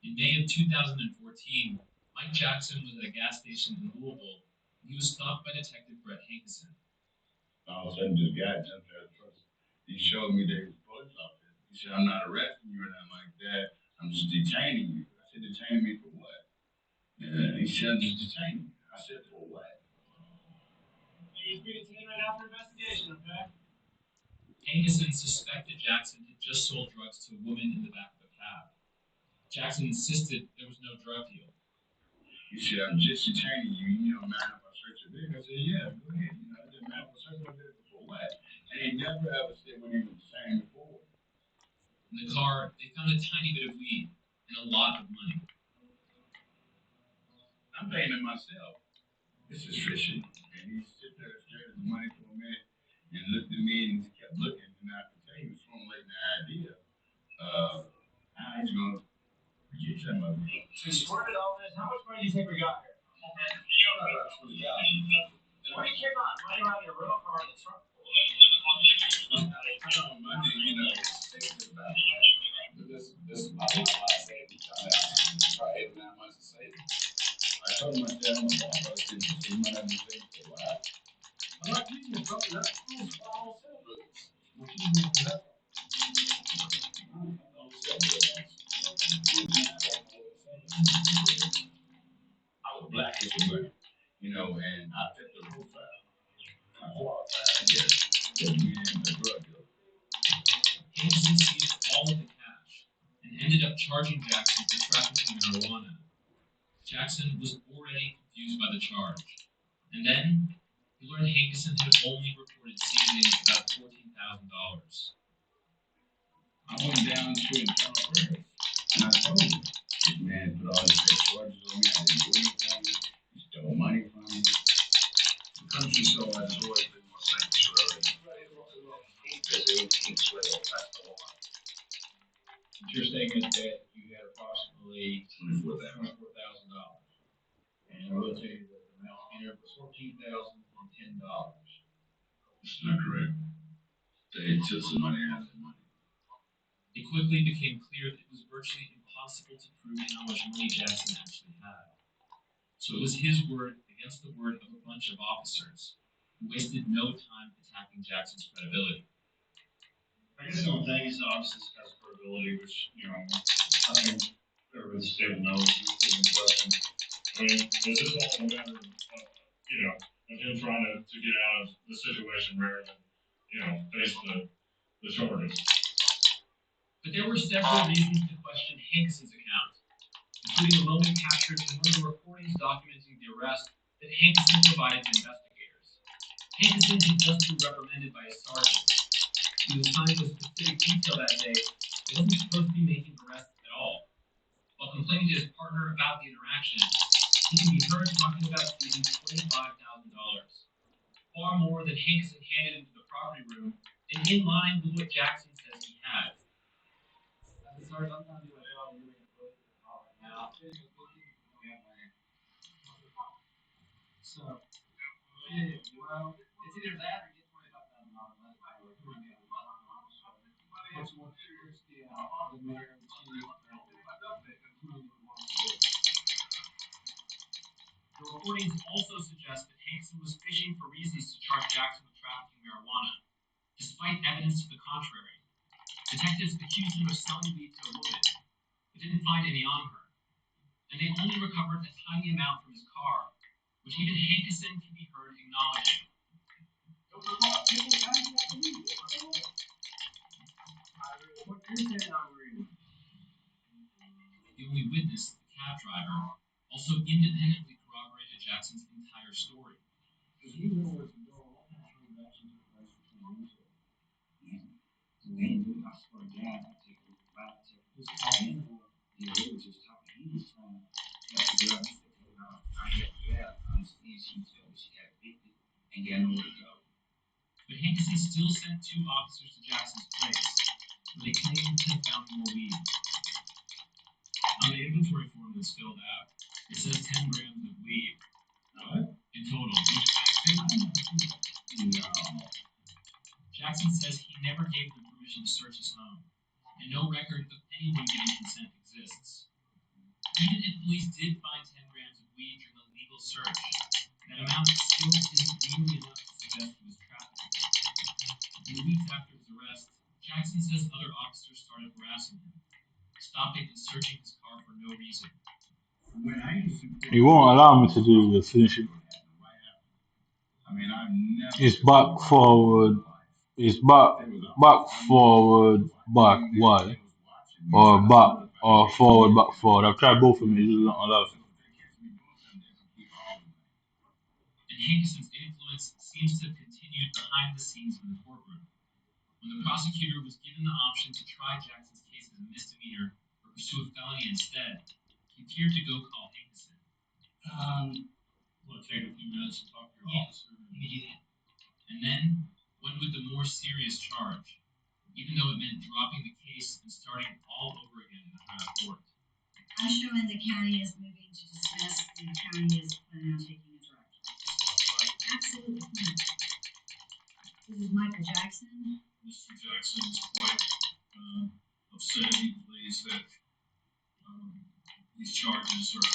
In May of 2014, Mike Jackson was at a gas station in Louisville when he was stopped by Detective Brett Hankerson. All of a sudden, this guy jumped out of the truck. He showed me that he was a police officer. He said, I'm not arresting you or nothing like that. I'm just detaining you. I said, detaining me for what? And he said, I'm just detaining you. I said, for what? He's being detained right now for investigation, okay? Hankerson suspected Jackson had just sold drugs to a woman in the back of a cab. Jackson insisted there was no drug deal. He said, I'm just detaining you. You don't mind if I search your vehicle? I said, yeah, go ahead. You know, it doesn't matter if I search my vehicle for what? And he never ever said what he was saying before. In the car, they found a tiny bit of weed and a lot of money. I'm paying it myself. This is fishy. And he sit there stared at the money for a minute and looked at me and kept looking. And I could tell he was formulating the idea of how he's going to get some of it. So you squirted all this. How much money do you think we got here? About $20,000. What do you care about money around your rental car in the trunk? Money, you know, takes it back. This is my last day. Probably 8 or 9 months of savings. I told him I said, I'm a boss. I said, you might have to take it for a while. I'm not teaching you something. That's cool. Follow sales. We're teaching you that. I was black as a money, you know, and I fit the profile. I qualified, I guess, as being a drug dealer. Hankerson seized all of the cash and ended up charging Jackson for trafficking marijuana. Jackson was already confused by the charge. And then he learned Hankerson had only reported seizing about $14,000. I went down to internal affairs, and I told him, this man put all these fake charges on me. I didn't do anything. He stole money from me. The country so I just always been more sanctuary. Because they can't swear that's the law. You're saying is that you had approximately $24,000. And I will tell you that the amount entered was $14,010. It's not correct. They took some money out of the money. It quickly became clear that it was virtually impossible to prove how much money Jackson actually had. So it was his word against the word of a bunch of officers who wasted no time attacking Jackson's credibility. I guess the one thing is officers has credibility, which, you know, I think everybody in the state knows is in question. I mean, is this all a matter of, you know, of him trying to get out of the situation rather than, you know, face the charges? But there were several reasons to question Hankerson's account, including a moment captured in one of the recordings documenting the arrest that Hankerson provided to investigators. Hankerson had just been reprimanded by a sergeant. He was assigned to a specific detail that day and wasn't supposed to be making arrests at all. While complaining to his partner about the interaction, he can be heard talking about seizing $25,000, far more than Hankerson handed into the property room and in line with what Jackson says he had. Sorry, I'm not doing it all. You're making a book right now. So, yeah, well, it's either that or get $25,000. What's more, the mayor and the chief, recordings also suggest that Hankson was fishing for reasons to charge Jackson with trafficking marijuana, despite evidence to the contrary. Detectives accused him of selling weed to a woman, but didn't find any on her, and they only recovered a tiny amount from his car, which even Hankison can be heard acknowledging. The only witness, the cab driver, also independently corroborated Jackson's entire story. But Hankison still sent 2 officers to Jackson's place, where they claimed to have found more weed. On the inventory form that's filled out, it says 10 grams of weed in total, which I think Jackson says he never gave them permission to search his home, and no record of anyone giving consent exists. Even if police did find 10 grams of weed during a legal search, that amount still isn't nearly enough to suggest he was trafficking. In the weeks after his arrest, Jackson says other officers started harassing him, stopping and searching his car for no reason. You won't allow me to do the finishing. It's back, forward. It's back, forward, back, Y. Or back, or forward, back, forward. I've tried both of them, it's just not allowed. And Hankison's influence seems to have continued behind the scenes in the courtroom. When the prosecutor was given the option to try Jackson's case as a misdemeanor or pursue a felony instead, he appeared to go call Hankison. Want to take a few minutes and talk to your officer? Let me do that. And then went with the more serious charge, even though it meant dropping the case and starting all over again in the higher court. I'm showing the county is moving to dismiss, and the county is planning on taking a direct. Absolutely. This is Michael Jackson. Mr. Jackson is quite upset. He believes that these charges are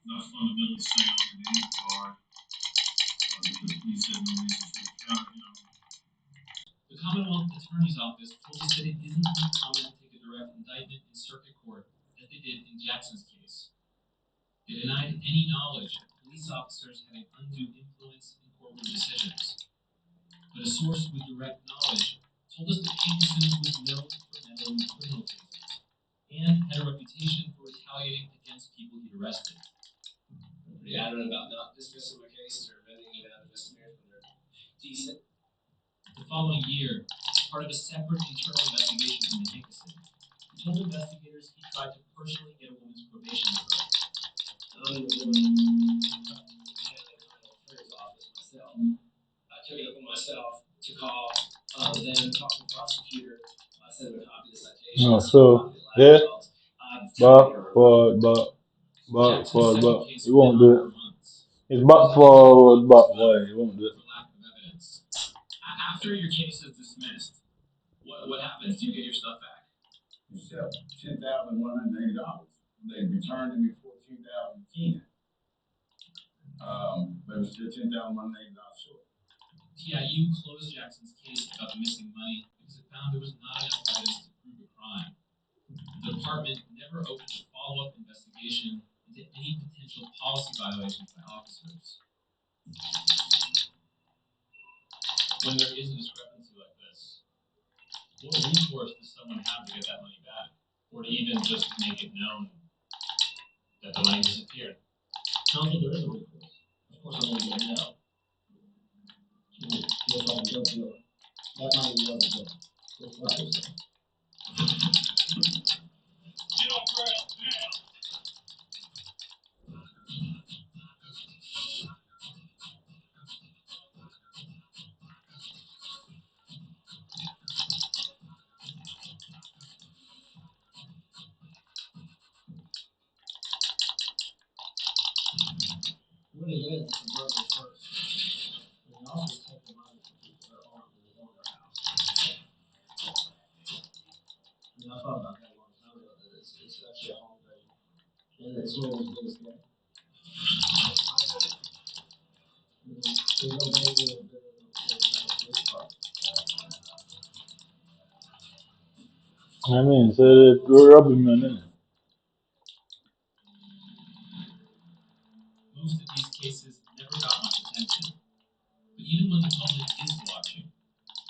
not fundamentally sound in any regard. The police had no reason to account, The Commonwealth Attorney's Office told us that it isn't uncommon to take a direct indictment in circuit court as they did in Jackson's case. They denied any knowledge that police officers had an undue influence in courtroom decisions. But a source with direct knowledge told us that Hankison was known for meddling in criminal cases and had a reputation for retaliating against people he'd arrested. I'm pretty adamant about not dismissing my cases or amending it out of misdemeanors when they're decent. The following year, as part of a separate internal investigation into Hankison, he told investigators he tried to personally get a woman's probation revoked. I'm the woman handling the criminal affairs office myself. I took it upon myself to call, then talk to the prosecutor. I sent him a copy of the citation. No, so, yeah, back, forward, back. You won't do it. It's back, forward, back, Y. You won't do it. After your case is dismissed, what happens? Do you get your stuff back? You sell $10,180. They returned to me $14,010. But it's still $10,180 short. TIU closed Jackson's case about the missing money because it found there was not enough evidence to prove a crime. The department never opened a follow-up investigation into any potential policy violations by officers. When there is a discrepancy like this, what recourse does someone have to get that money back? Or to even just make it known that the money disappeared? Counsel, there is a recourse. Of course, I'm going to know. Yes, I can go to it. That money wasn't there. It's not there. get off ground now. What it is a verbal first. When the officers take the money from people that are armed and they go in their house. I thought about that a long time ago, that it's actually a home invasion. And it's always been this game. I mean, so they're rubbing me on it. Most of these cases never got much attention, but even when the public is watching,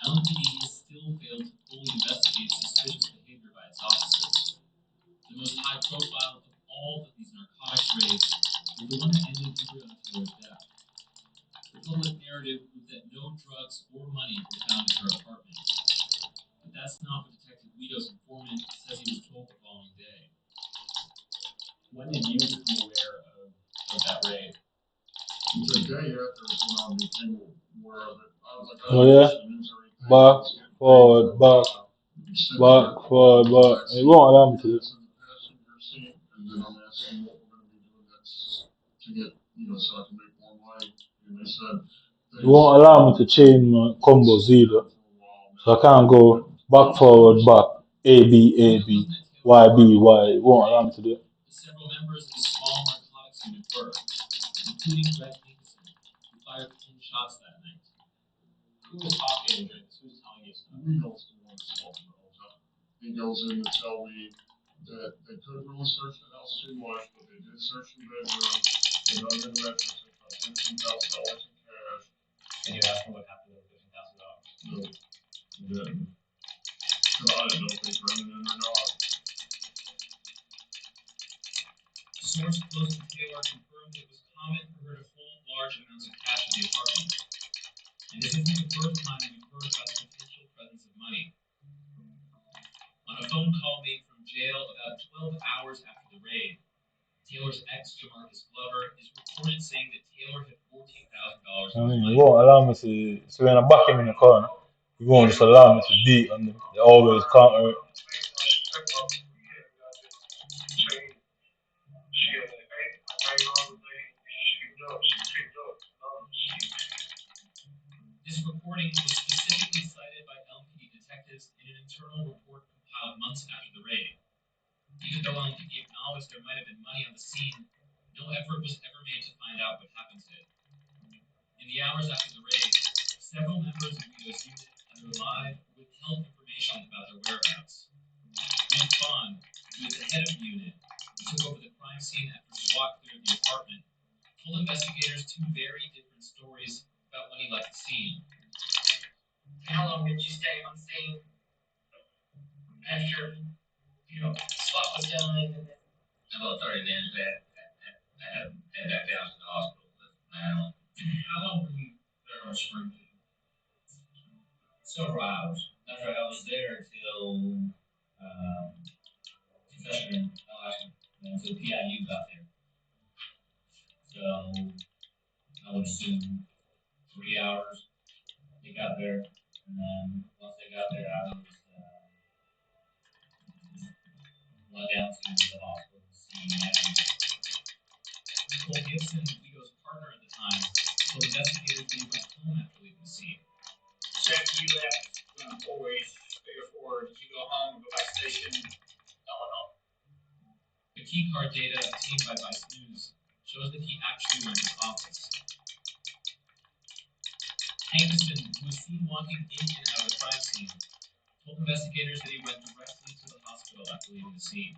LMPD has still failed to fully investigate suspicious behavior by its officers. The most high profile of all of these narcotics raids was the one that ended in Breonna Taylor's death. The public narrative was that no drugs or money were found in her apartment. But that's not what Detective Guido's informant says he was told the following day. When did you become aware of that raid? It's a day after when I became aware of it. I was like, I Oh didn't yeah? watch the news or anything. Back, forward, back, forward, back. It won't allow me to do it. In the passenger seat, and then I'm asking what we're going to be doing next to get, so I can make more money. And they said, It won't allow me to change my combos either. So I can't go back, forward, back, A, B, A, B, Y, B, Y. It won't allow me to do it. Several members of the small narcotics unit were, including Greg Nicholson, who fired 10 shots that night. Who was talking during this? Who was telling you stuff? We know the one that's talking the whole time. He goes in to tell me that they couldn't really search the house too much, but they did search the bedroom. They dug in the mattress, they found $15,000 in cash. Did you ask him what happened to the $15,000? No, he didn't. So I didn't know if they turned it in or not. A source close to Taylor confirmed it was common for her to hold large amounts of cash in the apartment. And this isn't the first time we've heard about the potential presence of money. On a phone call made from jail about 12 hours after the raid, Taylor's ex, Jamarcus Glover, is reported saying that Taylor had $14,000. I mean, it won't allow me to. So when I back him in the corner, it won't just allow me to beat on them. They always counter it. This reporting was specifically cited by LMPD detectives in an internal report compiled months after the raid. Even though LMPD acknowledged there might have been money on the scene, no effort was ever made to find out what happened to it. In the hours after the raid, several members of Guido's unit either lied or withheld information about their whereabouts. Luke Bond, who was the head of the unit, who took over the crime scene after SWAT cleared the apartment, told investigators two very different stories about when he left the scene. How long did you stay on scene after, SWAT was done? About 30 minutes I had back down to the hospital. Now, how long were you there on Springfield? Several hours. After I was there till confession, until PIU got there. So I would assume 3 hours. They got there, and then once they got there, I was went down to the hospital to see Cole Gibson, Guido's partner at the time, told investigators that he went home after leaving the scene. So after you left, always figure forward, did you go home, go back station? No. The key card data obtained by Vice News shows that he actually went to office. Hankerson, who was seen walking in and out of the crime scene, told investigators that he went directly to the hospital after leaving the scene.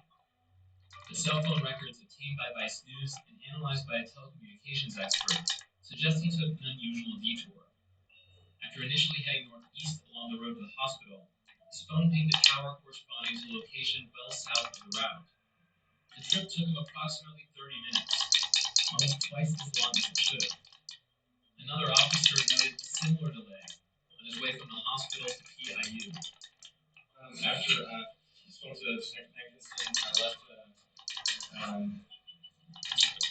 The cell phone records obtained by Vice News and analyzed by a telecommunications expert suggest he took an unusual detour. After initially heading northeast along the road to the hospital, his phone pinged a tower corresponding to a location well south of the route. The trip took him approximately 30 minutes, almost twice as long as it should have. Another officer noted a similar delay on his way from the hospital to PIU. After I spoke to Detective Hankinson, I left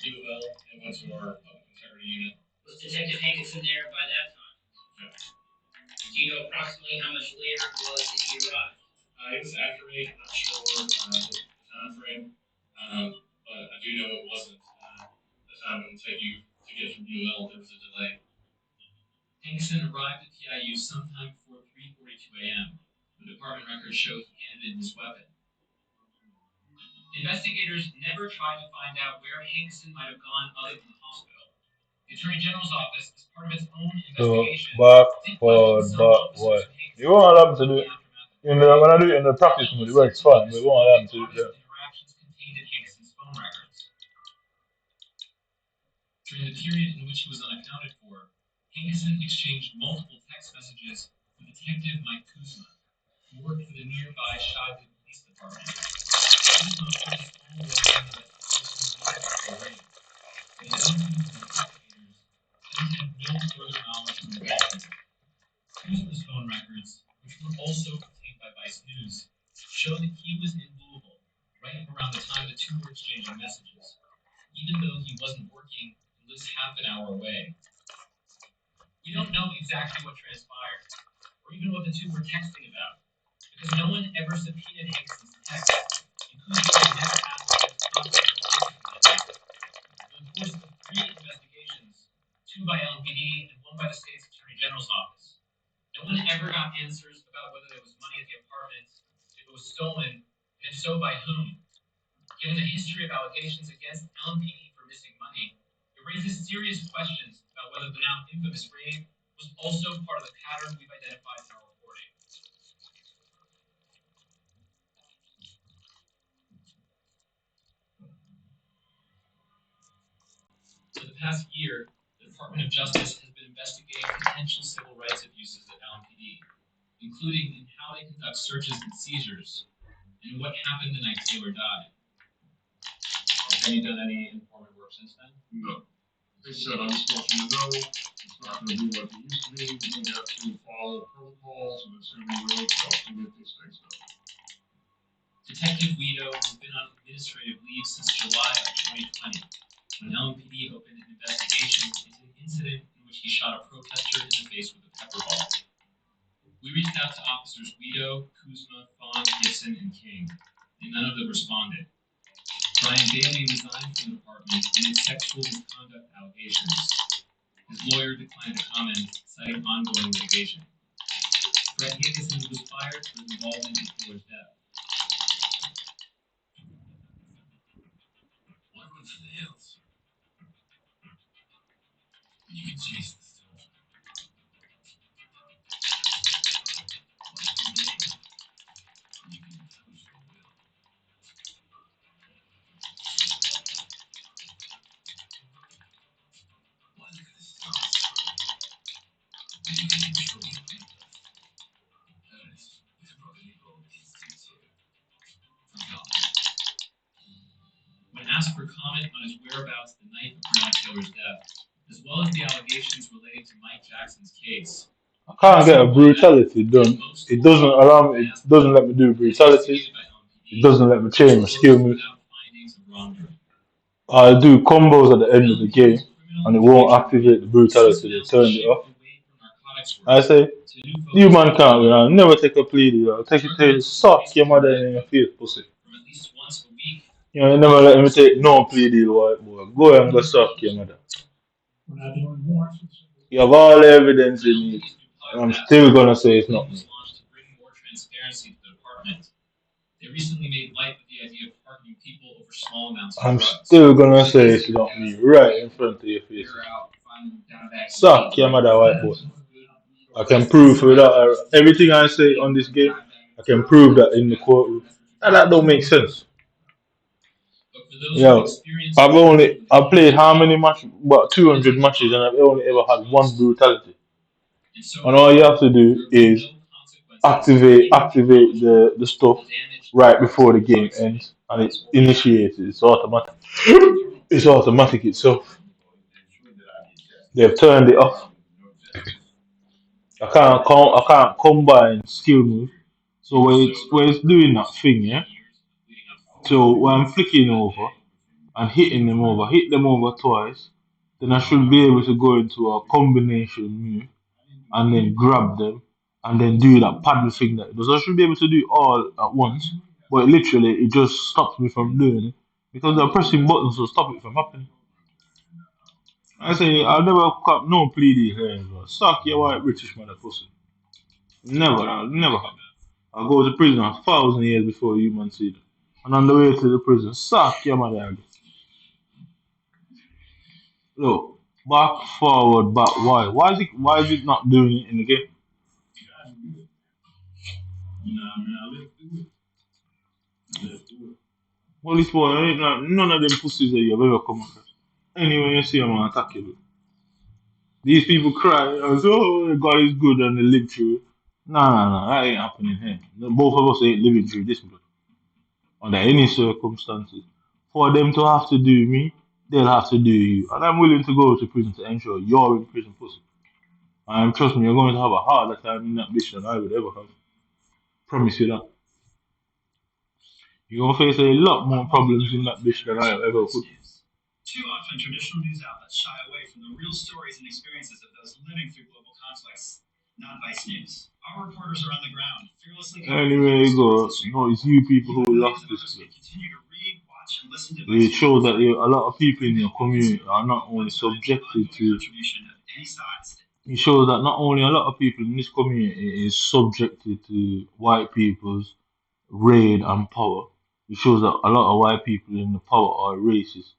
UL and went to our public integrity unit. Was Detective Hankinson there by that time? Yeah. Do you know approximately how much later it was that he arrived? It was after 8, I'm not sure the time frame, but I do know it wasn't the time it would take you to get from UL. There was a delay. Hankinson arrived at PIU sometime before 3:42 a.m. The department records show he handed in his weapon. Investigators never tried to find out where Hankinson might have gone other than the hospital. The Attorney General's office, as part of its own So investigation, back, did forward, question some back, officers what? of Hank's You won't allow me to in do the it. aftermath of You know, when I do it in the practice mode, it works fine, but it won't allow me to do it. Yeah. interactions contained in Hank's phone records. During the period in which he was unaccounted for, Hankerson exchanged multiple text messages with Detective Mike Kuzma, who worked for the nearby Shiloh Police Department. Kuzma placed all roles in the investigation via raid. The LMPD's investigators then had no further knowledge of involvement. Kuzma's phone records, which were also obtained by Vice News, show that he was in Louisville right around the time the two were exchanging messages, even though he wasn't working and lives half an hour away. We don't know exactly what transpired, or even what the two were texting about, because no one ever subpoenaed Hankson's texts, and Kuzma never asked for his contact information. In the course of 3 investigations, 2 by LMPD and 1 by the state's Attorney General's office, no one ever got answers about whether there was money at the apartment, if it was stolen, and if so, by whom. Given the history of allegations against LMPD for missing money, it raises serious questions about whether the now infamous raid was also part of the pattern we've identified in our reporting. For the past year, the Department of Justice has been investigating potential civil rights abuses at LMPD, including in how they conduct searches and seizures, and what happened the night Taylor died. Have you done any informative work since then? No. They said, I just want you to know, it's not going to be like it used to be. We're going to have to follow protocols, and it's going to be really tough to get these things done. Detective Guido has been on administrative leave since July of 2020, when LMPD opened an investigation into an incident in which he shot a protester in the face with a pepper ball. We reached out to officers Guido, Kuzma, Fawn, Gibson, and King, and none of them responded. Brian Bailey resigned from the department amid sexual misconduct allegations. His lawyer declined to comment, citing ongoing litigation. Brett Higginson was fired for his involvement in Taylor's death. Why run for the hills? You can chase the storm. You can impose your will. Why look at the stars? You can control your people. Earth is what people instinct to. Forgotten. When asked for comment on his whereabouts the night of Breonna Taylor's death, as well as the allegations relating to Mike Jackson's case, I can't get a brutality done. It doesn't allow me. It doesn't let me do brutality. It doesn't let me change my skill move. I do combos at the end of the game, and it won't activate the brutality. They turned it off. I say, you man can't win. I'll never take a plea deal. I'll take it to you, suck your mother in your face, pussy. You know, you never let me take no plea deal, white boy. Go and go suck your mother. You have all the evidence you need, and I'm still gonna say it's not me. They recently made light of the idea of targeting people over small amounts of I'm drugs. still gonna say it's not me, right in front of your face. Suck your mother, white boy. I can prove without everything I say on this game. I can prove that in the courtroom. And that don't make sense. Yo, I've played how many matches? About 200 matches, and I've only ever had one brutality. And all you have to do is activate the stuff right before the game ends, and it's initiated. It's automatic. It's automatic itself. They've turned it off. I can't combine skill move. So when it's doing that thing, yeah. So when I'm flicking over and hitting them over, hit them over twice, then I should be able to go into a combination move and then grab them and then do that paddle thing that it does. I should be able to do it all at once, but literally it just stops me from doing it because they're pressing buttons to stop it from happening. I say I'll never cut no plea deal here, bro. Suck your white British mother pussy. Never happen. I'll go to prison 1,000 years before you man see that. And on the way to the prison, suck your mother again. Look, Back, forward, back. Why? Why is it not doing it in the game? Police boy, ain't none of them pussies that you've ever come across. Anyway, you see them and attack you. These people cry and say, oh, God is good and they live through. Nah, that ain't happening here. Both of us ain't living through this, bro. Under any circumstances. For them to have to do me, they'll have to do you. And I'm willing to go to prison to ensure you're in prison, pussy. And trust me, you're going to have a harder time in that bitch than I would ever have. Promise you that. You're going to face a lot more problems in that bitch than I ever could. Too often, traditional news outlets shy away from the real stories and experiences of those living through global conflicts. Not Vice News. Our reporters are on the ground, fearlessly Anyway, you go. No, it's you people who lost this. continue to read, watch, and listen to It shows that a lot of people in your community are not only subjected to. It shows that not only a lot of people in this community is subjected to white people's reign and power. It shows that a lot of white people in the power are racist.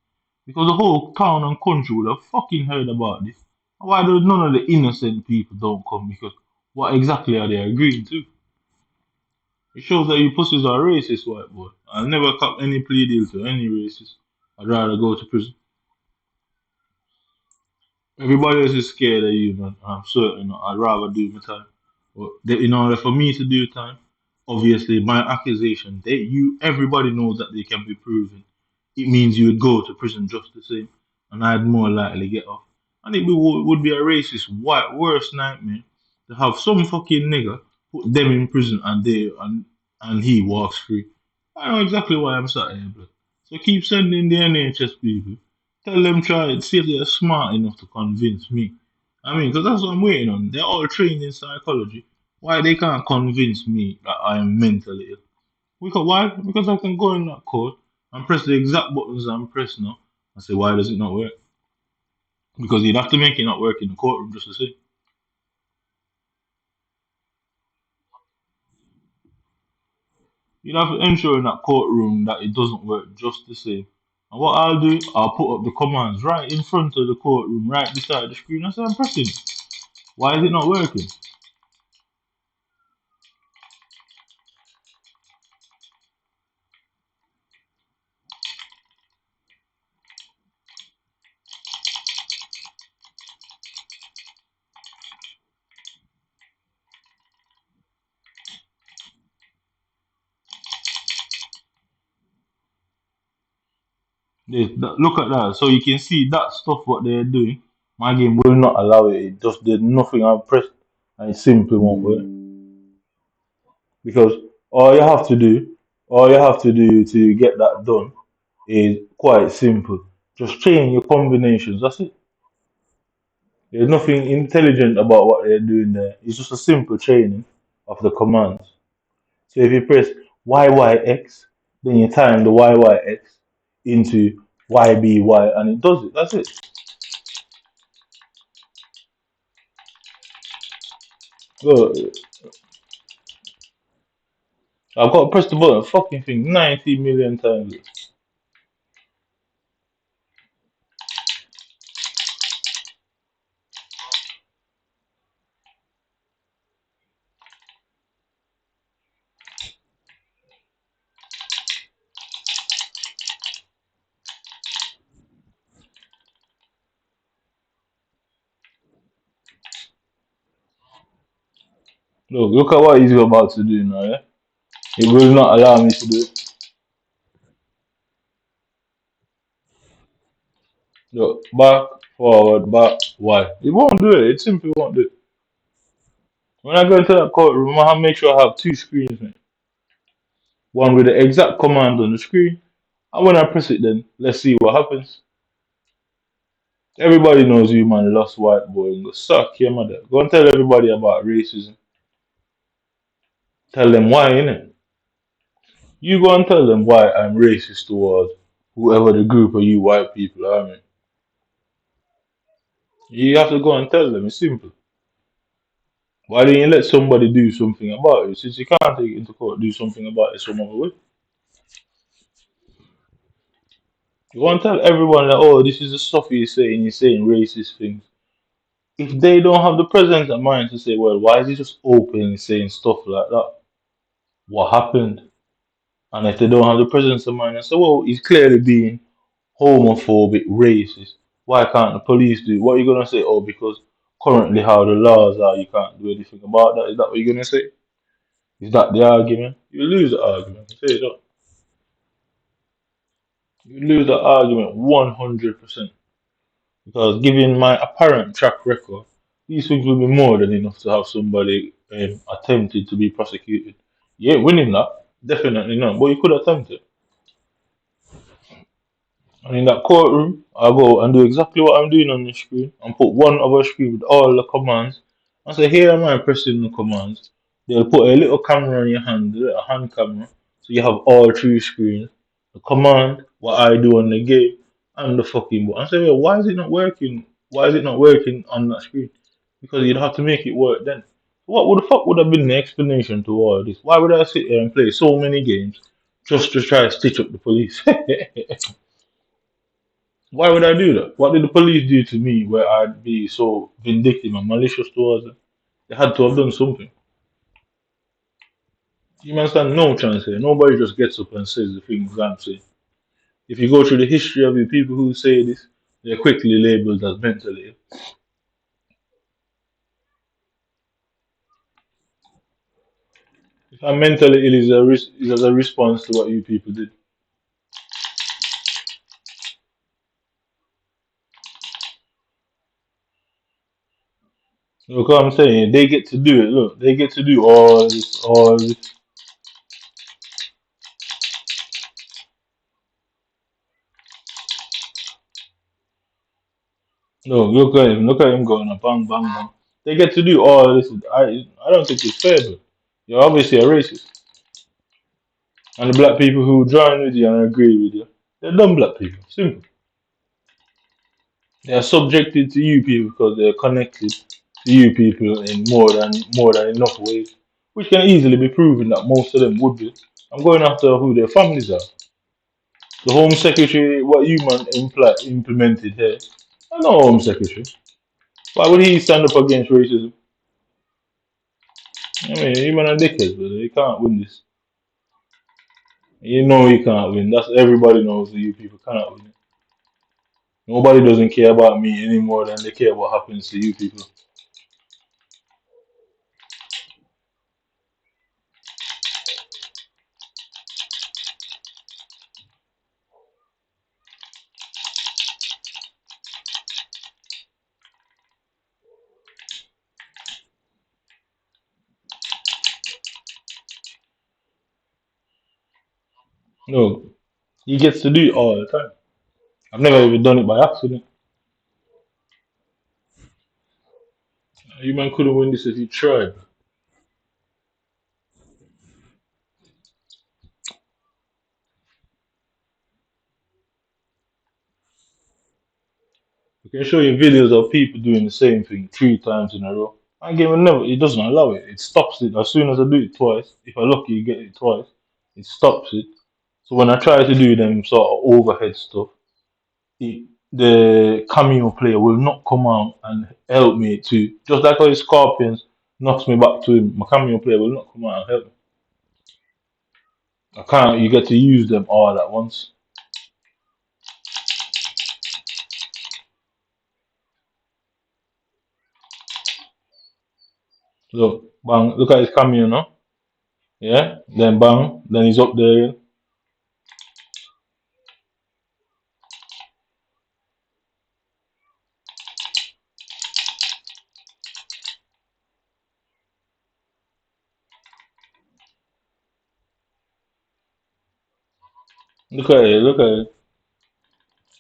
Because the whole town and country would have fucking heard about this. Why do none of the innocent people don't come? Because what exactly are they agreeing to? It shows that you pussies are racist, white boy. I'll never cop any plea deal to any racist. I'd rather go to prison. Everybody else is scared of you, man. I'm certain I'd rather do my time. But in order for me to do time, obviously my accusation, everybody knows that they can be proven. It means you would go to prison just the same, and I'd more likely get off. And it would be a racist, white, worst nightmare to have some fucking nigger put them in prison and he walks free. I know exactly why I'm sat here, blood. So keep sending the NHS people. Tell them try it, see if they're smart enough to convince me. I mean, because that's what I'm waiting on. They're all trained in psychology. Why they can't convince me that I am mentally ill? Because why? Because I can go in that code and press the exact buttons I'm pressing now and say, why does it not work? Because you'd have to make it not work in the courtroom just to say. You'd have to ensure in that courtroom that it doesn't work just the same. And what I'll do, I'll put up the commands right in front of the courtroom, right beside the screen. I say I'm pressing it. Why is it not working? Look at that. So you can see that stuff what they're doing. My game will not allow it. It just did nothing I've pressed and it simply won't work. Because all you have to do to get that done is quite simple. Just change your combinations. That's it. There's nothing intelligent about what they're doing there. It's just a simple chaining of the commands. So if you press YYX, then you time the YYX into YBY and it does it. That's it. Look, I've got to press the button fucking thing 90 million times. Look at what he's about to do now, yeah? He will not allow me to do it. Look, back, forward, back, Y. It won't do it. It simply won't do it. When I go into that courtroom, I have to make sure I have two screens, mate. One with the exact command on the screen, and when I press it, then let's see what happens. Everybody knows you, man, lost white boy. And go suck your mother. Go and tell everybody about racism. Tell them why, innit? You go and tell them why I'm racist towards whoever the group of you white people are, man. You have to go and tell them. It's simple. Why don't you let somebody do something about it? Since you can't take it into court, do something about it some other way. You want to tell everyone that, oh, this is the stuff you're saying racist things. If they don't have the presence of mind to say, well, why is he just openly saying stuff like that? What happened? And if they don't have the presence of mind and say, well, he's clearly being homophobic, racist, why can't the police do it? What are you going to say? Oh, because currently how the laws are, you can't do anything about that. Is that what you're going to say? Is that the argument? You lose the argument. Say it up. You lose the argument 100%. Because given my apparent track record, these things will be more than enough to have somebody attempted to be prosecuted. You ain't winning that, definitely not. But you could attempt it. And in that courtroom, I'll go and do exactly what I'm doing on the screen and put one other screen with all the commands. And say, here am I pressing the commands. They'll put a little camera on your hand, a little hand camera, so you have all three screens. The command, what I do on the game, and the fucking book. And say, well, why is it not working? Why is it not working on that screen? Because you'd have to make it work then. What would the fuck would have been the explanation to all this? Why would I sit here and play so many games just to try to stitch up the police? Why would I do that? What did the police do to me where I'd be so vindictive and malicious towards them? They had to have done something. You man stand no chance here. Nobody just gets up and says the things I'm saying. If you go through the history of the people who say this, they're quickly labeled as mentally ill. If I'm mentally ill, is as a response to what you people did. Look what I'm saying. They get to do it. Look, they get to do all this. No, look at him going up, bang, bang, bang. They get to do all this. I don't think it's fair, but you're obviously a racist. And the black people who join with you and agree with you, they're dumb black people. Simple. They are subjected to you people because they're connected to you people in more than enough ways, which can easily be proven that most of them would be. I'm going after who their families are. The Home Secretary, what you man implemented here, I'm not Home Secretary. Why would he stand up against racism? I mean, you man are dickheads, brother. You can't win this. You know you can't win. That's everybody knows that you people cannot win. Nobody doesn't care about me any more than they care what happens to you people. No, he gets to do it all the time. I've never even done it by accident. You man couldn't win this if you tried. I can show you videos of people doing the same thing 3 times in a row. My game will never, it doesn't allow it. It stops it as soon as I do it twice. If I lucky, you get it twice. It stops it. So when I try to do them sort of overhead stuff, the cameo player will not come out and help me to, just like how the Scorpions knocks me back to him, my cameo player will not come out and help me. I can't, you get to use them all at once. Look, bang, look at his cameo now. Yeah, then bang, then he's up there. Look at it, look at it.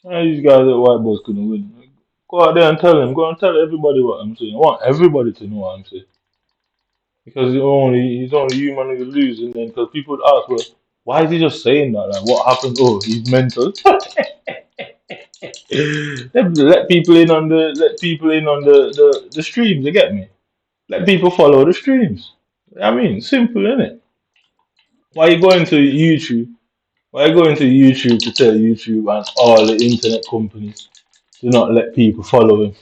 Ah, these guys at White Boys couldn't win. Go out there and tell him, go and tell everybody what I'm saying. I want everybody to know what I'm saying. Because he's only human who lose, and then because people would ask, well, why is he just saying that? Like, what happened? Oh, he's mental. Let people in on the streams. You get me? Let people follow the streams. I mean, simple, innit? Why you going to YouTube? Why go into YouTube to tell YouTube and all the internet companies to not let people follow him?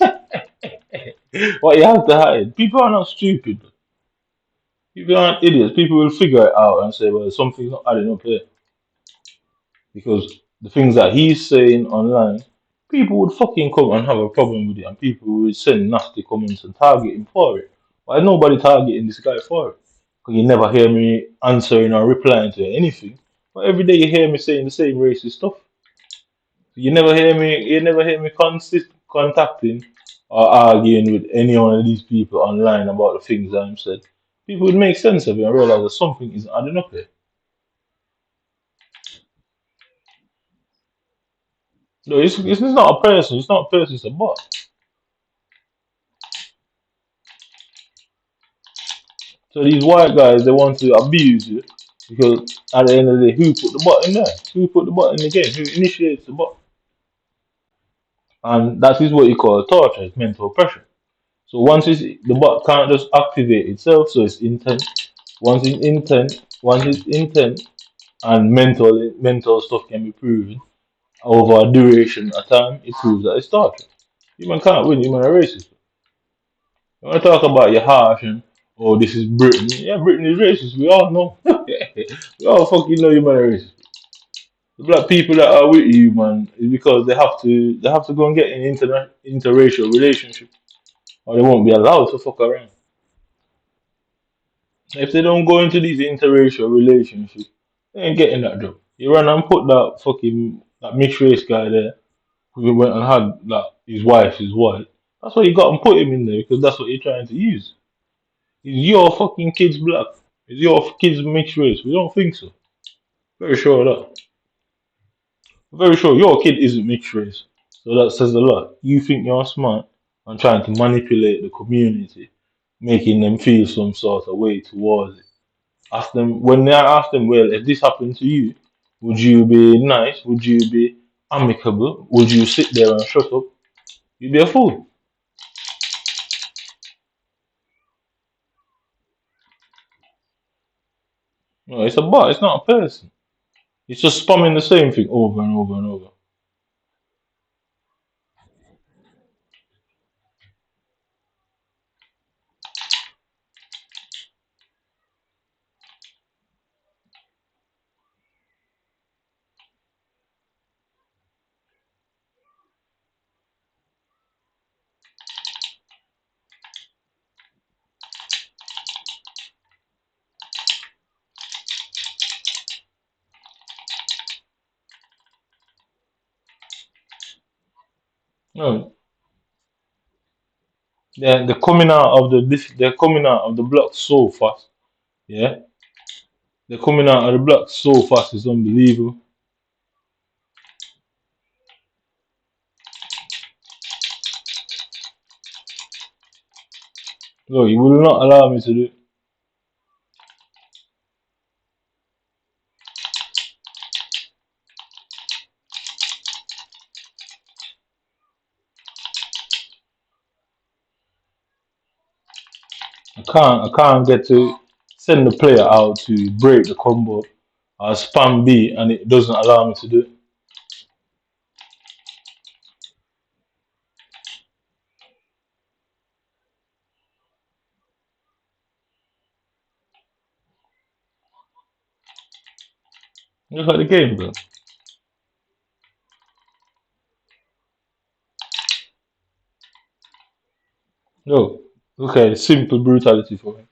What you have to hide? People are not stupid. People aren't idiots. People will figure it out and say, well, something's not adding up here. Because the things that he's saying online, people would fucking come and have a problem with it, and people would send nasty comments and target him for it. Why nobody targeting this guy for it? Because you never hear me answering or replying to anything. But every day you hear me saying the same racist stuff. You never hear me contacting or arguing with any one of these people online about the things I'm said. People would make sense of it and realize that something isn't adding up here. No, it's not a person. It's not a person. It's a bot. So these white guys, they want to abuse you because at the end of the day, who put the bot in there? Who put the bot in the game? Who initiates the bot? And that is what you call torture. It's mental pressure. So the bot can't just activate itself, so it's intent. Once it's intent, and mental stuff can be proven over a duration of time, it proves that it's torture. Human can't win. Human are racist. You want to talk about your harsh and oh, this is Britain. Yeah, Britain is racist. We all know. We all fucking know human are racist. The black people that are with you, man, is because they have to go and get in interracial relationship, or they won't be allowed to fuck around. If they don't go into these interracial relationships, they ain't getting that job. You run and put that mixed race guy there who went and had that his wife is white. That's why you got and put him in there because that's what you're trying to use. Is your fucking kid's black? Is your kid's mixed race? We don't think so. Very sure of that. Very sure your kid isn't mixed race. So that says a lot. You think you're smart and trying to manipulate the community, making them feel some sort of way towards it. Ask them when I ask them, well, if this happened to you, would you be nice? Would you be amicable? Would you sit there and shut up? You'd be a fool. No, it's a bot. It's not a person. It's just spamming the same thing over and over and over. No, they're coming out of they're coming out of the block so fast. Yeah, they're coming out of the block so fast. It's unbelievable. Look, you will not allow me to do. I can't get to send the player out to break the combo or spam B and it doesn't allow me to do it. Look at the game, bro. Look at the simple brutality for me.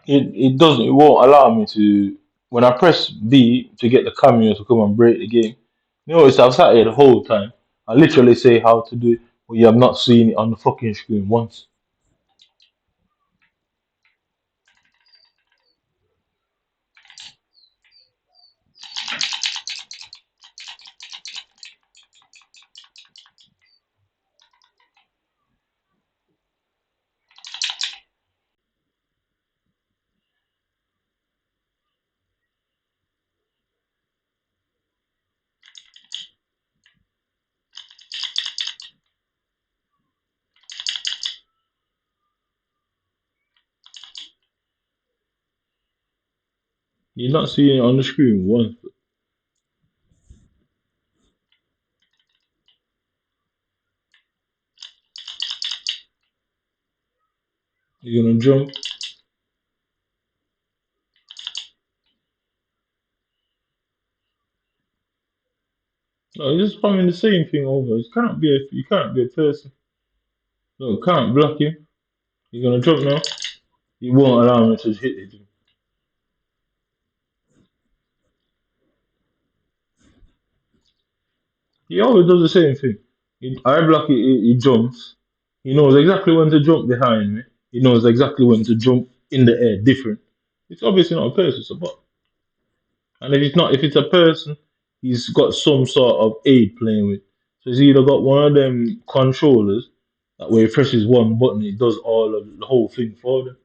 It won't allow me to when I press B to get the cameo to come and break the game. Notice I've sat here the whole time. I literally say how to do it, but you have not seen it on the fucking screen once. You're not seeing it on the screen once. You're gonna jump. No, you're just spamming the same thing over. You can't be a person. No, can't block him. You're gonna jump now. You won't allow me to hit it. He always does the same thing. I block it, he jumps. He knows exactly when to jump behind me. He knows exactly when to jump in the air, different. It's obviously not a person, it's a bot. And if it's a person, he's got some sort of aid playing with. So he's either got one of them controllers that where he presses one button, it does all of the whole thing for them.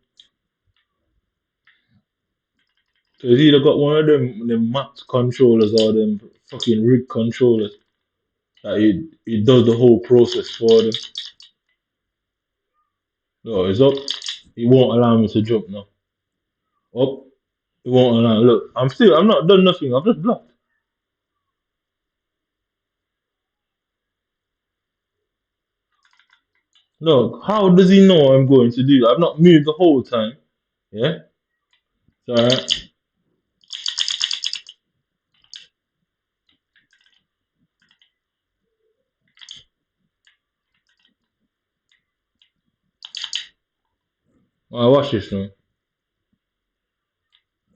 So he's either got one of them max controllers or them fucking rig controllers that it does the whole process for them. No, it's up. He won't allow me to jump now. Up. He won't allow. Look, I'm not done nothing. I've just blocked. Look, how does he know I'm going to do that? I've not moved the whole time. Yeah? It's alright. Alright, watch this now.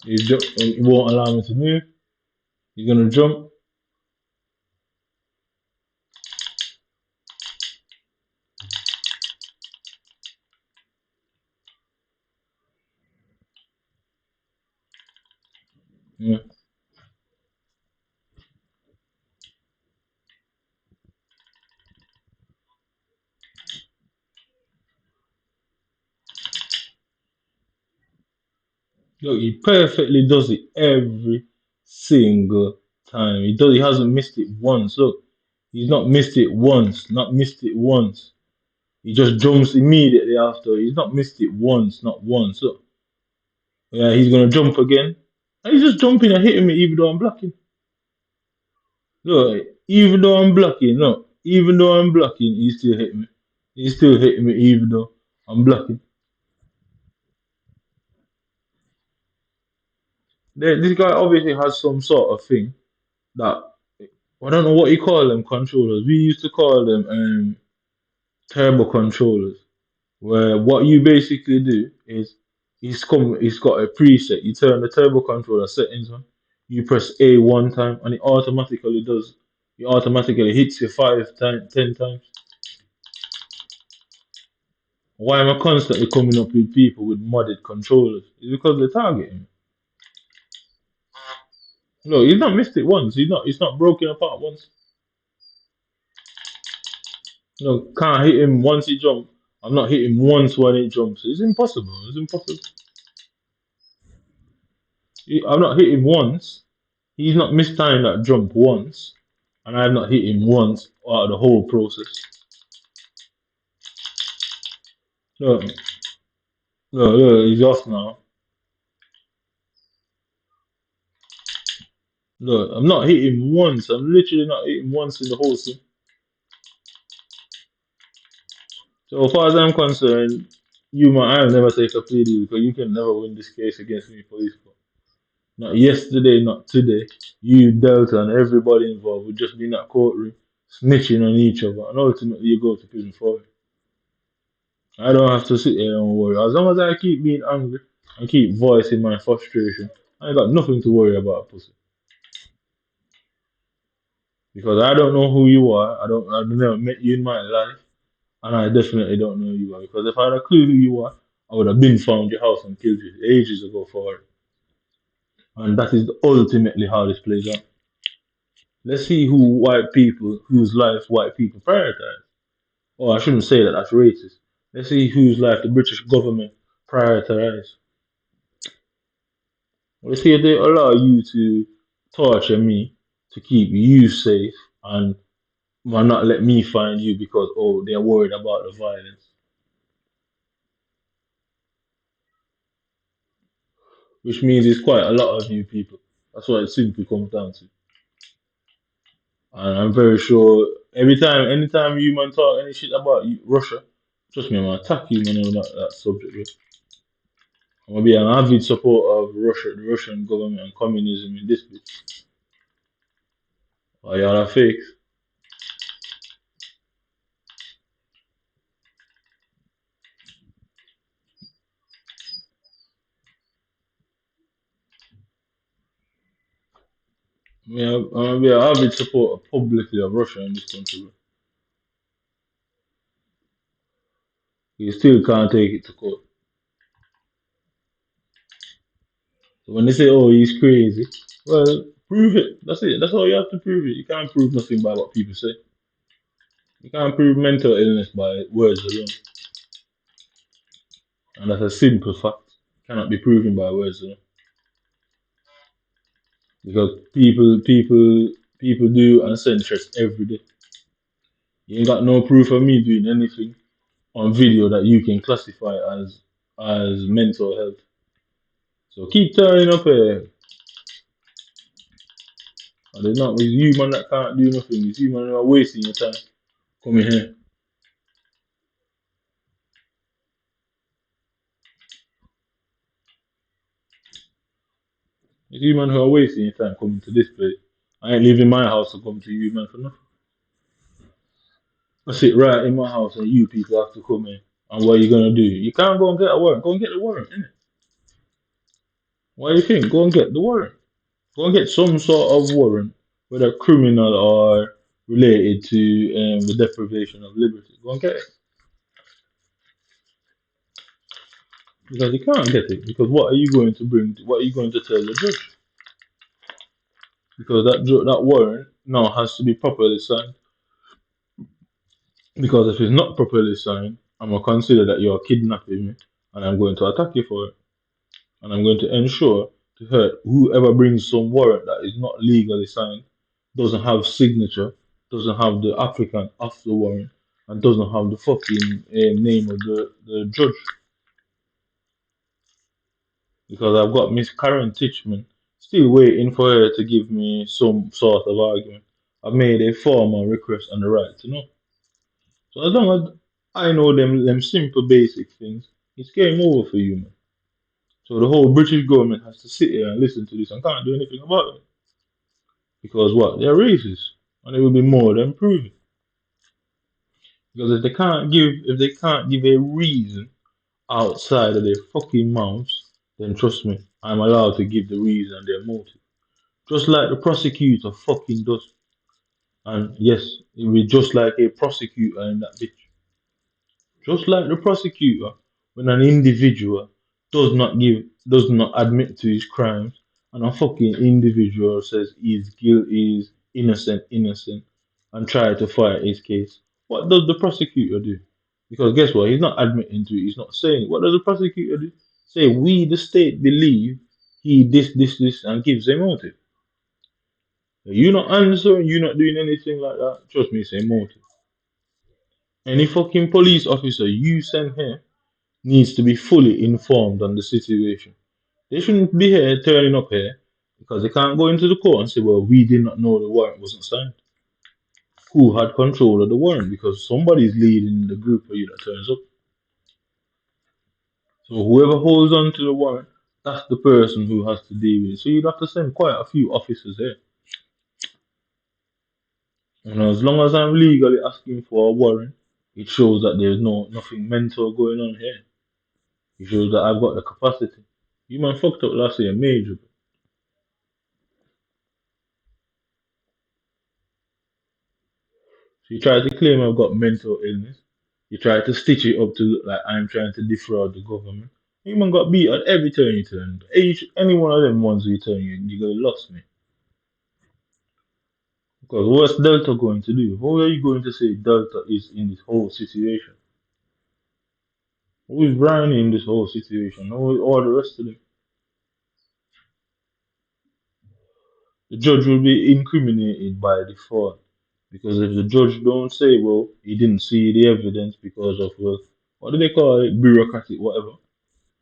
He won't allow me to move. He's gonna jump. Yeah. Look, he perfectly does it every single time. He hasn't missed it once. Look, he's not missed it once. Not missed it once. He just jumps immediately after. He's not missed it once. Not once. Look. Yeah, he's gonna jump again. And he's just jumping and hitting me even though I'm blocking. Look, even though I'm blocking, look, even though I'm blocking, he's still hitting me. He's still hitting me even though I'm blocking. This guy obviously has some sort of thing that I don't know what you call them controllers. We used to call them turbo controllers, where what you basically do is he's got a preset. You turn the turbo controller settings on, you press A one time, and it automatically does. It automatically hits you 5 times, 10 times. Why am I constantly coming up with people with modded controllers? It's because they're targeting me. No, he's not missed it once. It's not broken apart once. No, can't hit him once he jumps. I'm not hitting once when he jumps. It's impossible. It's impossible. I've not hit him once. He's not mistimed that jump once. And I've not hit him once out of the whole process. Look, look, he's off now. Look, I'm not hitting once. I'm literally not hitting once in the whole thing. So as far as I'm concerned, I'll never take a plea deal because you can never win this case against me, police. Not yesterday, not today. You, Delta, and everybody involved would just be in that courtroom snitching on each other, and ultimately you go to prison for it. I don't have to sit here and worry. As long as I keep being angry and keep voicing my frustration, I ain't got nothing to worry about, pussy. Because I don't know who you are. I've never met you in my life, and I definitely don't know who you are. Because if I had a clue who you are, I would have been found your house and killed you ages ago for it. And that is ultimately how this plays out. Let's see whose life white people prioritize. Oh, I shouldn't say that, that's racist. Let's see whose life the British government prioritize. Let's see if they allow you to torture me to keep you safe and will not let me find you because, oh, they're worried about the violence. Which means it's quite a lot of you people. That's what it simply comes down to. And I'm very sure anytime you man talk any shit about Russia, Trust me, I'm gonna attack you, man, on that subject. Bro. I'm gonna be an avid supporter of Russia, the Russian government and communism in this bitch. Oh, y'all are fakes. I'm gonna be an avid supporter publicly of Russia in this country, bro. You still can't take it to court. So when they say, "Oh, he's crazy," well, prove it. That's it. That's all you have to prove it. You can't prove nothing by what people say. You can't prove mental illness by words alone, and that's a simple fact. Cannot be proven by words alone because people do and send threats every day. You ain't got no proof of me doing anything on video that you can classify as mental health. So keep turning up here. And there's not with you man that can't do nothing. It's you man who are wasting your time coming here. It's you man who are wasting your time coming to this place. I ain't leaving my house to come to you man for nothing. I sit right in my house and you people have to come in. And what are you gonna do? You can't go and get a warrant. Go and get the warrant, innit? What do you think? Go and get the warrant. Go and get some sort of warrant, whether criminal or related to the deprivation of liberty. Go and get it. Because you can't get it. Because what are you going to bring? What are you going to tell the judge? Because that warrant now has to be properly signed. Because if it's not properly signed, I'm going to consider that you are kidnapping me and I'm going to attack you for it. And I'm going to ensure to hurt whoever brings some warrant that is not legally signed, doesn't have signature, doesn't have the applicant of the warrant, and doesn't have the fucking name of the judge. Because I've got Miss Karen Tichman still waiting for her to give me some sort of argument. I've made a formal request on the right to know. So as long as I know them simple basic things, it's game over for you, man. So the whole British government has to sit here and listen to this and can't do anything about it. Because what? They're racist. And it will be more than proven. Because if they can't give a reason outside of their fucking mouths, then trust me, I'm allowed to give the reason and their motive. Just like the prosecutor fucking does. And yes, it will be just like a prosecutor in that bitch. Just like the prosecutor, when an individual does not admit to his crimes, and a fucking individual says he's guilty, is innocent, and try to fight his case, what does the prosecutor do? Because guess what? He's not admitting to it, he's not saying it. What does the prosecutor do? Say, we, the state, believe he this, and gives a motive. You're not answering, you're not doing anything like that. Trust me, it's a motive. Any fucking police officer you send here needs to be fully informed on the situation. They shouldn't be here turning up here because they can't go into the court and say, well, we did not know the warrant wasn't signed. Who had control of the warrant? Because somebody's leading the group for you that turns up. So whoever holds on to the warrant, that's the person who has to deal with it. So you'd have to send quite a few officers here. And as long as I'm legally asking for a warrant, it shows that there's nothing mental going on here. It shows that I've got the capacity. You man fucked up last year, major. So you try to claim I've got mental illness. You try to stitch it up to look like I'm trying to defraud the government. You man got beat at every turn you turn. Any one of them ones you turn, you're gonna lost me. Because what's Delta going to do? How are you going to say Delta is in this whole situation? Who is Brian in this whole situation? Who is all the rest of them? The judge will be incriminated by default. Because if the judge don't say, well, he didn't see the evidence because of, well, what do they call it? Bureaucratic, whatever.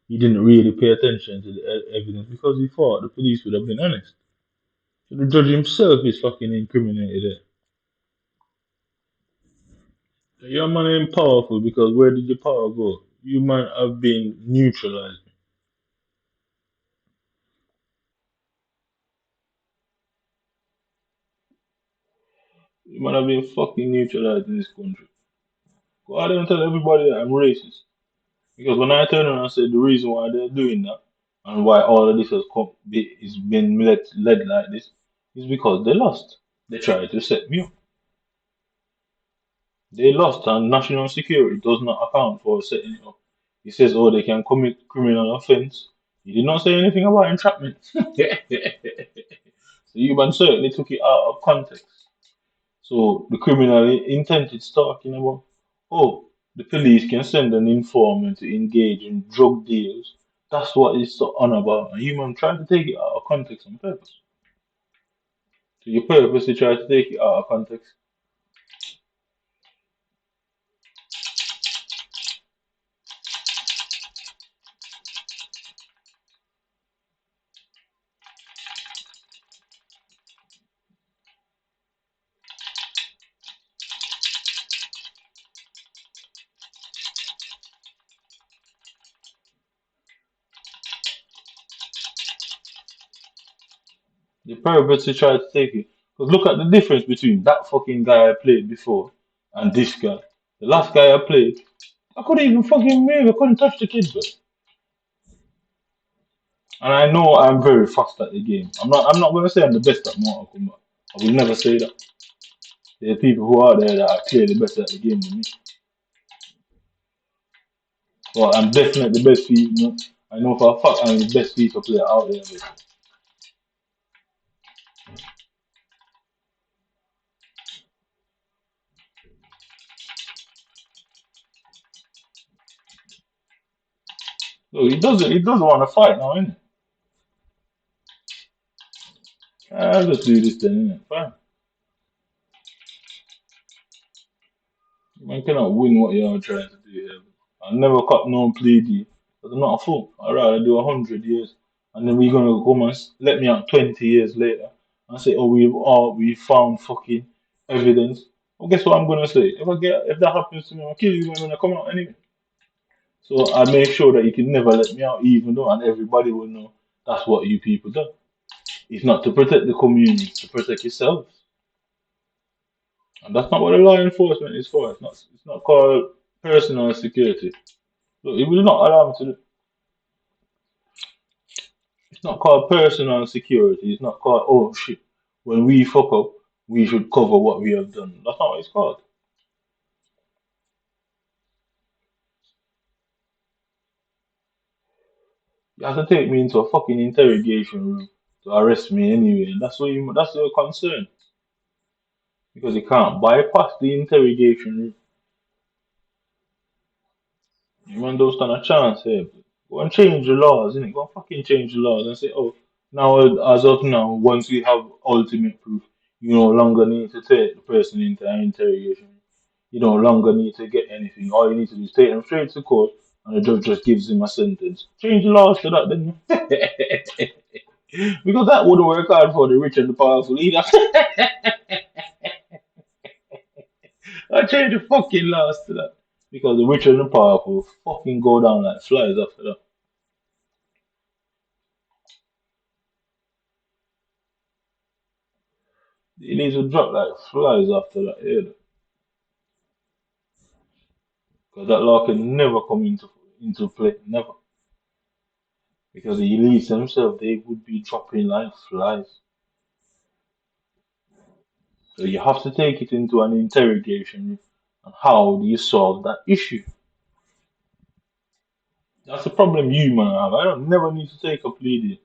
He didn't really pay attention to the evidence because he thought the police would have been honest. So the judge himself is fucking incriminated. Your man ain't powerful because where did your power go? You man have been neutralized. You man have been fucking neutralized in this country. Go out there and tell everybody that I'm racist. Because when I turn around and say the reason why they're doing that and why all of this is been led like this is because they lost. They tried to set me up. They lost, and national security does not account for setting it up. He says, oh, they can commit criminal offense. He did not say anything about entrapment. So you man certainly took it out of context. So the criminal intent is talking about, oh, the police can send an informant to engage in drug deals. That's what it's so on about. And you man trying to take it out of context on purpose. So you purposely try to take it out of context. You purposely try to take it. Because look at the difference between that fucking guy I played before and this guy. The last guy I played, I couldn't even fucking move. I couldn't touch the kid, bro. And I know I'm very fast at the game. I'm not gonna say I'm the best at Mortal Kombat. I will never say that. There are people who are there that are clearly better at the game than me. But I'm definitely the best FIFA. I know for a fact I'm the best FIFA player out there. Basically. Look, he doesn't want to fight now, innit? I'll just do this then, innit? Fine. Man cannot win what you're trying to do here. I never cut no plea deal. Because I'm not a fool. I'd rather do 100 years. And then we're gonna come and let me out 20 years later and say, oh, we found fucking evidence. Well, guess what I'm gonna say? If that happens to me, I'll kill you when I come out anyway. So I make sure that you can never let me out, even though, and everybody will know that's what you people do. It's not to protect the community, it's to protect yourselves. And that's not what the law enforcement is for. It's not called personal security. Look, it will not allow me to. It's not called personal security. It's not called, oh shit. When we fuck up, we should cover what we have done. That's not what it's called. You have to take me into a fucking interrogation room to arrest me anyway. And that's your concern. Because you can't bypass the interrogation room. You man don't stand a chance here. Go and change the laws, innit? Go and fucking change the laws and say, oh, now as of now, once we have ultimate proof, you no longer need to take the person into an interrogation. You no longer need to get anything. All you need to do is take them straight to court and the judge just gives him a sentence. Change the laws to that then. Because that wouldn't work out for the rich and the powerful either. I change the fucking laws to that. Because the rich and the powerful fucking go down like flies after that. The elites will drop like flies after that, yeah. Because that law can never come into play, never. Because the elites themselves, they would be dropping like flies. So you have to take it into an interrogation. And how do you solve that issue? That's the problem you man have. I don't never need to take a plea deal.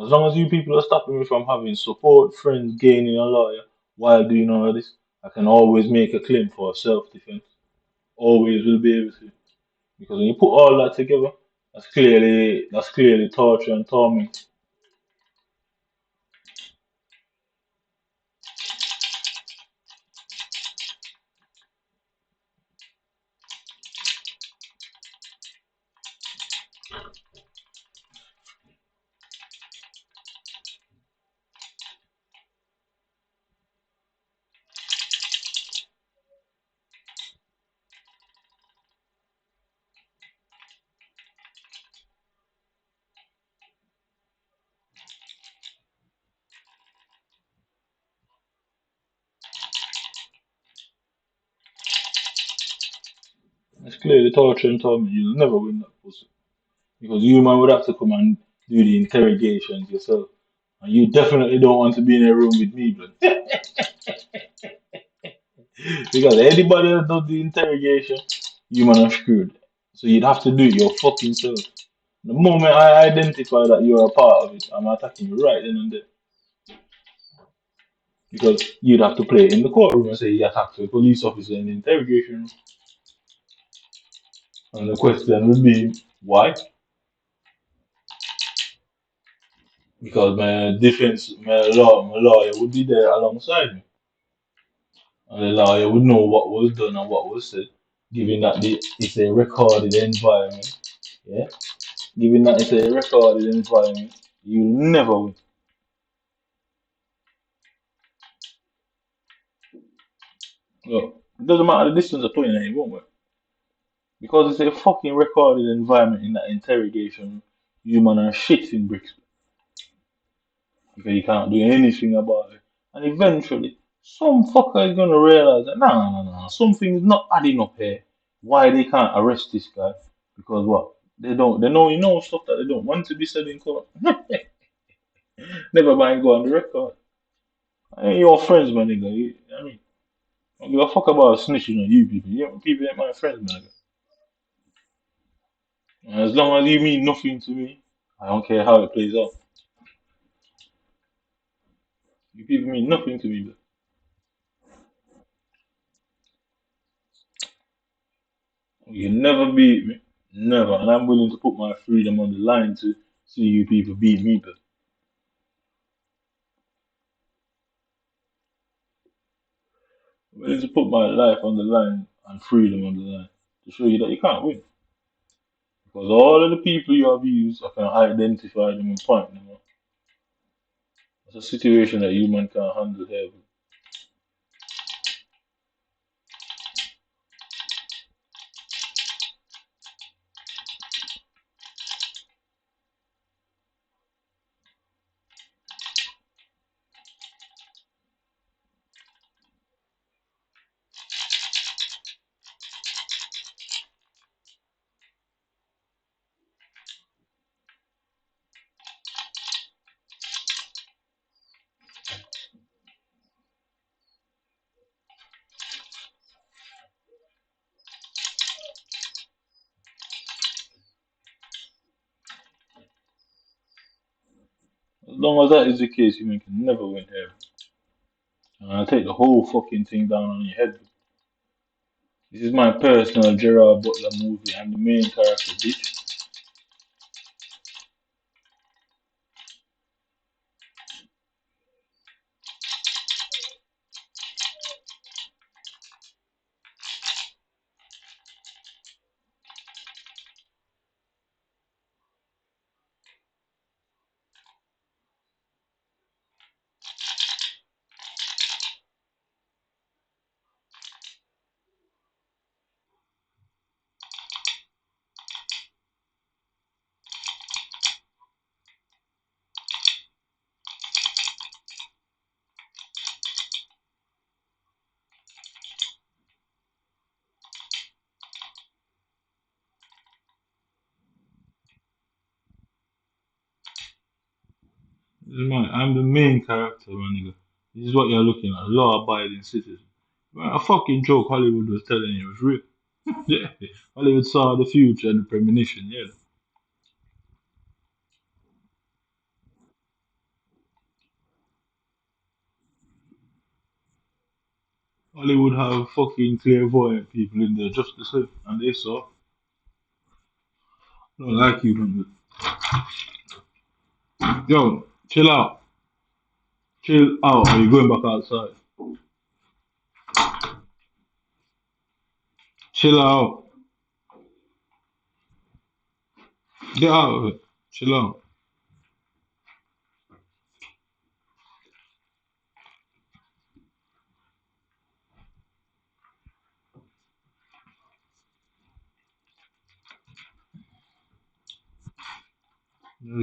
As long as you people are stopping me from having support, friends, gaining a lawyer while doing all of this, I can always make a claim for self-defense. Always will be able to. Because when you put all that together, that's clearly torture and torment. clearly torture and torment. You'll never win that pussy. Because you man would have to come and do the interrogations yourself. And you definitely don't want to be in a room with me, but because anybody that does the interrogation, you man are screwed. So you'd have to do it your fucking self. The moment I identify that you're a part of it, I'm attacking you right then and there. Because you'd have to play it in the courtroom and say you attacked a police officer in the interrogation room. And the question would be, why? Because my defense, my lawyer would be there alongside me. And the lawyer would know what was done and what was said, given that it's a recorded environment. Yeah? Given that it's a recorded environment, you'll never win. Look, it doesn't matter the distance of playing it, won't work. Because it's a fucking recorded environment in that interrogation, you man are shitting bricks. Because you can't do anything about it. And eventually, some fucker is gonna realize that nah, something's not adding up here. Why they can't arrest this guy? Because what? They know stuff that they don't want to be said in court. Never mind go on the record. I ain't your friends, my nigga. I mean, I don't give a fuck about snitching on you people. You people ain't my friends, my nigga. And as long as you mean nothing to me, I don't care how it plays out. You people mean nothing to me, but you never beat me. Never. And I'm willing to put my freedom on the line to see you people beat me, but I'm willing to put my life on the line and freedom on the line to show you that you can't win. Because all of the people you have used, I can identify them and point them out. It's a situation that you man can't handle here. As long as that is the case, you man can never win here. And I'll take the whole fucking thing down on your head. This is my personal Gerard Butler movie. I'm the main character, bitch. I'm the main character, my nigga. This is what you're looking at, law-abiding citizen. Well, a fucking joke Hollywood was telling you was real. Yeah, Hollywood saw the future and the premonition, yeah. Hollywood have fucking clairvoyant people in there just the same, and they saw. I don't like you, man. Yo, chill out. Chill out, are you going back outside? Chill out. Get out of it. Chill out.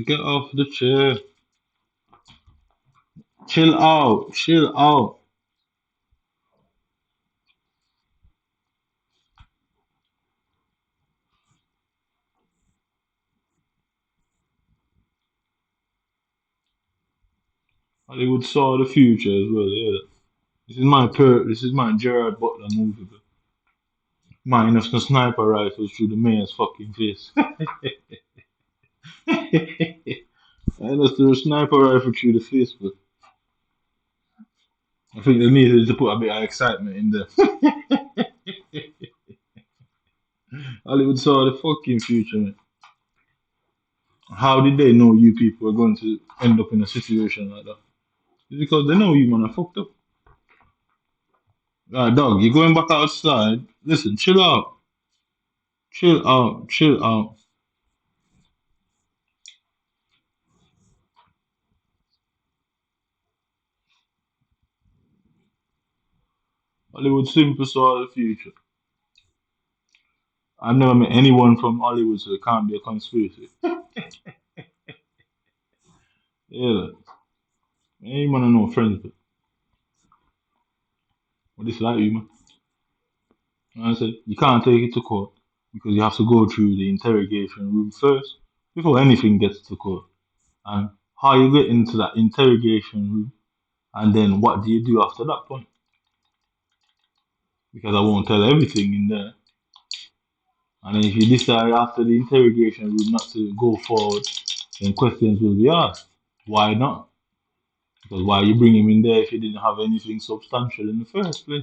Get off the chair. Chill out. Chill out. Hollywood saw the future as well, yeah. This is my Gerard Butler movie, bro. Minus the sniper rifles through the mayor's fucking face. Minus the sniper rifle through the face, but I think they needed to put a bit of excitement in there. Hollywood saw the fucking future, man. How did they know you people were going to end up in a situation like that? It's because they know you, man, are fucked up. Dog, you're going back outside. Listen, chill out. Chill out. Chill out. Hollywood simple saw the future. I've never met anyone from Hollywood, so it can't be a conspiracy. Yeah, ain't man, no friends, but this like you, man. You know what I said? You can't take it to court because you have to go through the interrogation room first before anything gets to court. And how you get into that interrogation room, and then what do you do after that point? Because I won't tell everything in there. And then if you decide after the interrogation room not to go forward, then questions will be asked. Why not? Because why you bring him in there if you didn't have anything substantial in the first place?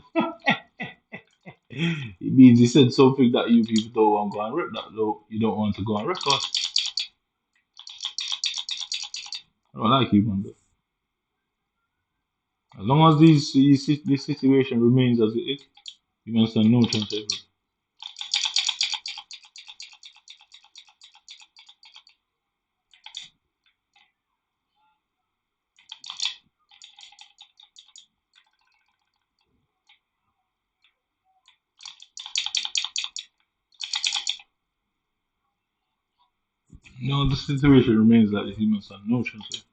It means he said something that you people don't want to go on record. That though you don't want to go on record. I don't like you, man. As long as this situation remains as it is, you can stand no chance ever. No, the situation remains like this, you must have no chance ever.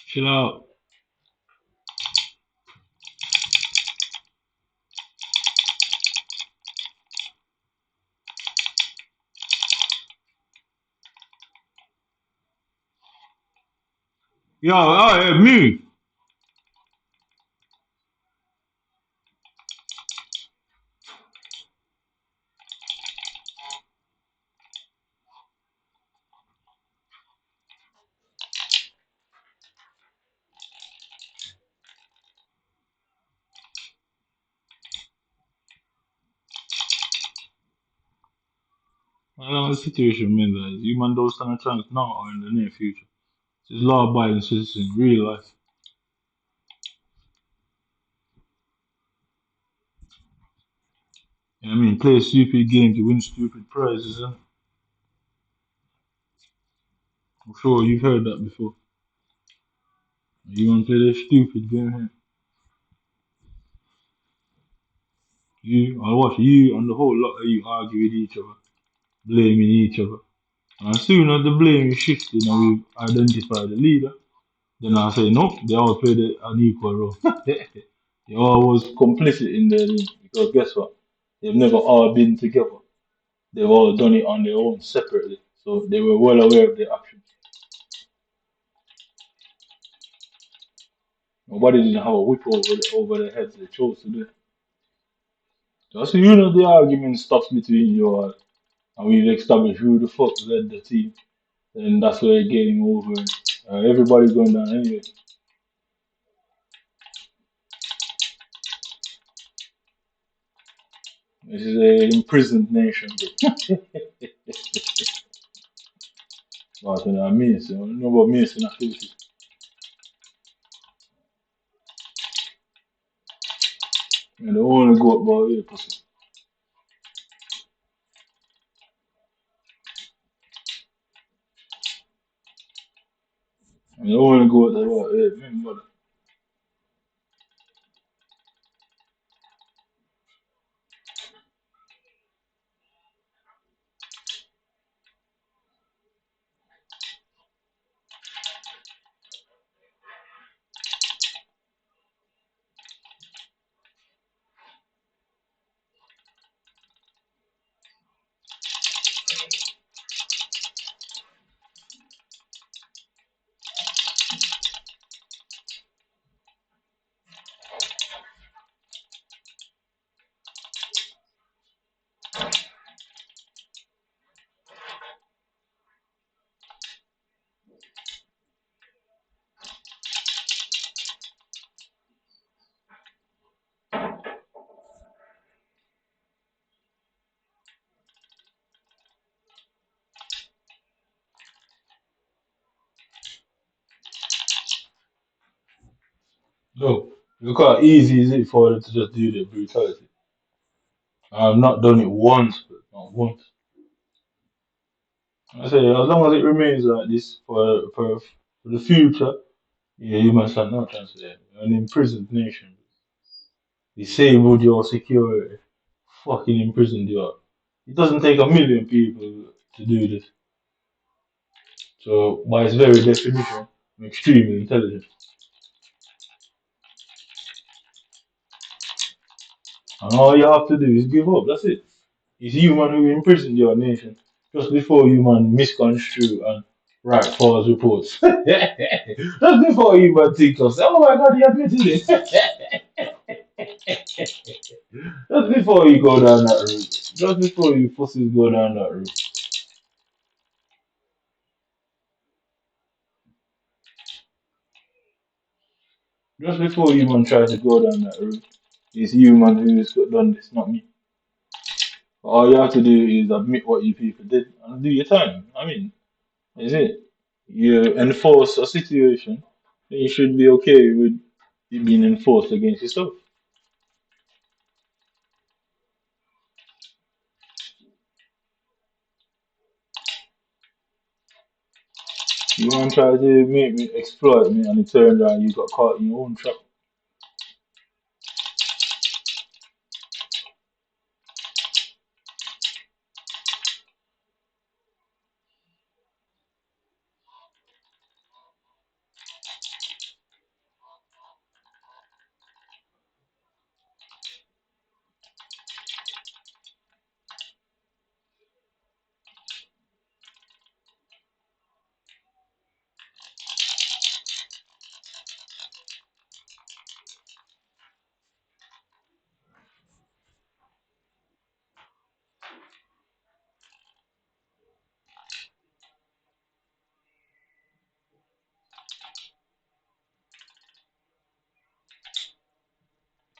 Chill out. Yo, oh, yeah, me. As long as the situation remains like this, you man don't stand a chance now or in the near future. It's law-abiding citizen, real life. You know what I mean? Play a stupid game to win stupid prizes, huh? I'm sure you've heard that before. You want to play this stupid game here? I'll watch you and the whole lot of you argue with each other, blaming each other. And as soon as the blame is shifted and we've identified the leader, then I say, nope, they all played an equal role. They all was complicit in there because guess what? They've never all been together. They've all done it on their own separately. So they were well aware of their actions. Nobody didn't have a whip over their heads. They chose to do it. So as soon as the argument stops between you all and we've established who the fuck led the team, then that's where game over. Everybody's going down anyway. This is an imprisoned nation. But nobody missing activities. And they only go about here, pussy. And they only go about here, remember. Look, look how easy is it for them to just do the brutality. I've not done it once, but not once. I say, as long as it remains like this for the future, yeah, you must have no chance of that. An imprisoned nation. Disabled your security. Fucking imprisoned you. It doesn't take a million people to do this. So, by its very definition, I'm extremely intelligent. And all you have to do is give up. That's it. It's human who imprisoned your nation just before human misconstrue and write false reports. Just before human think of, oh my god, he admitted it. Just before you go down that route. Just before you forces go down that route. Just before human try to go down that route. It's human who's done this, not me. All you have to do is admit what you people did and do your time. I mean, is it? You enforce a situation, then you should be okay with it being enforced against yourself. You want to try to make me exploit me and it turned out you got caught in your own trap.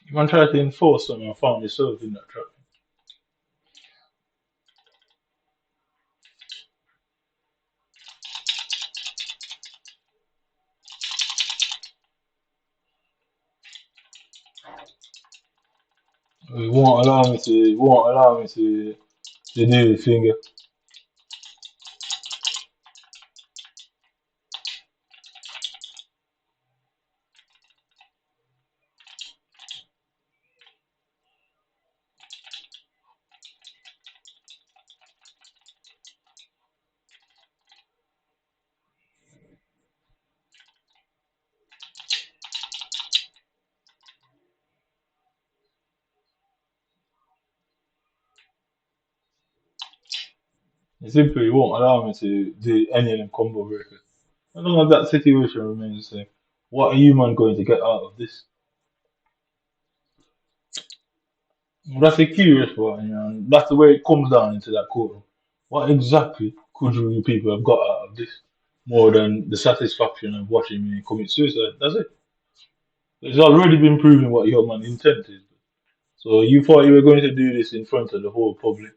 You want to try to enforce something and found yourself in that trap. It won't allow me to do the thing. It simply won't allow me to do any of them combo breakers. As long as that situation remains the same, what are you man going to get out of this? Well, that's a curious one, you know, and that's the way it comes down into that courtroom. What exactly could you people have got out of this more than the satisfaction of watching me commit suicide? That's it. It's already been proven what your man intent is. So you thought you were going to do this in front of the whole public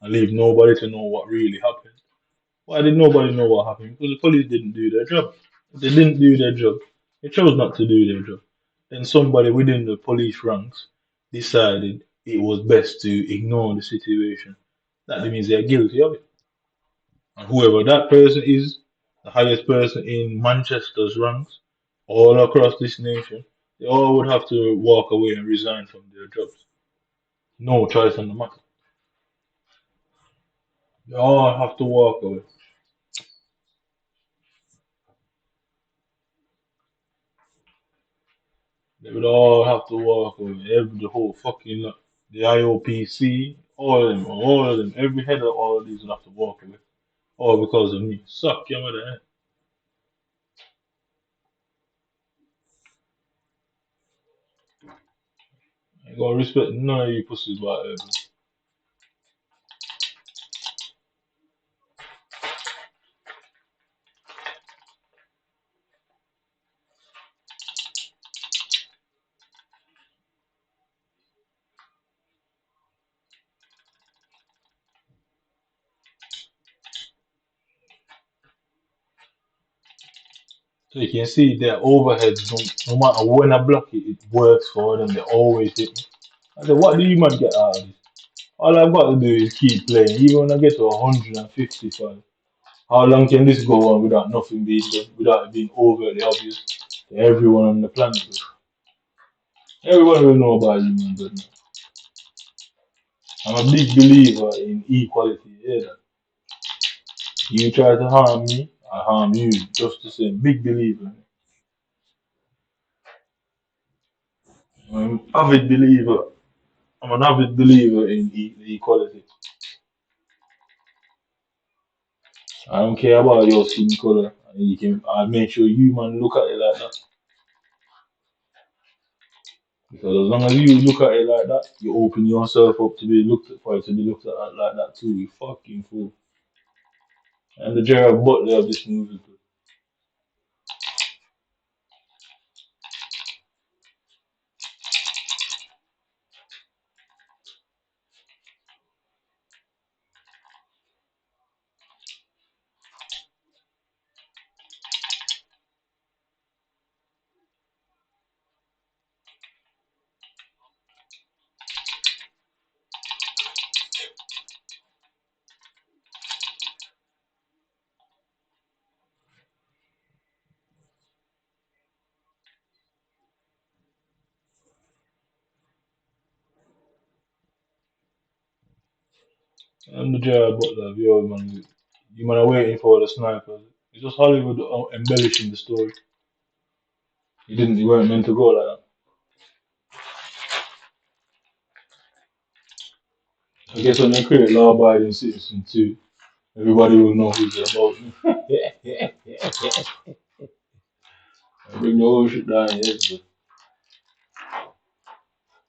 and leave nobody to know what really happened. Why did nobody know what happened? Because the police didn't do their job. If they didn't do their job, they chose not to do their job. Then somebody within the police ranks decided it was best to ignore the situation. That means they're guilty of it. And whoever that person is, the highest person in Manchester's ranks, all across this nation, they all would have to walk away and resign from their jobs. No choice on the matter. They all have to walk away. They would all have to walk away. The whole fucking lot. The IOPC, all of them, every head of all of these would have to walk away. All because of me. Suck your mother, eh? I gotta respect none of you pussies whatever. So you can see their overheads, no matter when I block it, it works for them. They always hit me. I said, what do you man get out of this? All I've got to do is keep playing. Even when I get to 155, how long can this go on without nothing being done, without it being overtly obvious to everyone on the planet? Everyone will know about you, man. But I'm a big believer in equality. Yeah, that you try to harm me, I harm you. Just the same. Big believer. I'm an avid believer. I'm an avid believer in equality. I don't care about your skin color. You can. I make sure you man look at it like that. Because as long as you look at it like that, you open yourself up to be looked at for it to be looked at like that too. You fucking fool. And the Gerald Butler of this movie. And the Gerald Butler of your man. You man are waiting for the snipers. It's just Hollywood embellishing the story. He didn't. He weren't meant to go like that. I guess when they create law-abiding citizen too, everybody will know who's about. I bring the whole shit down here.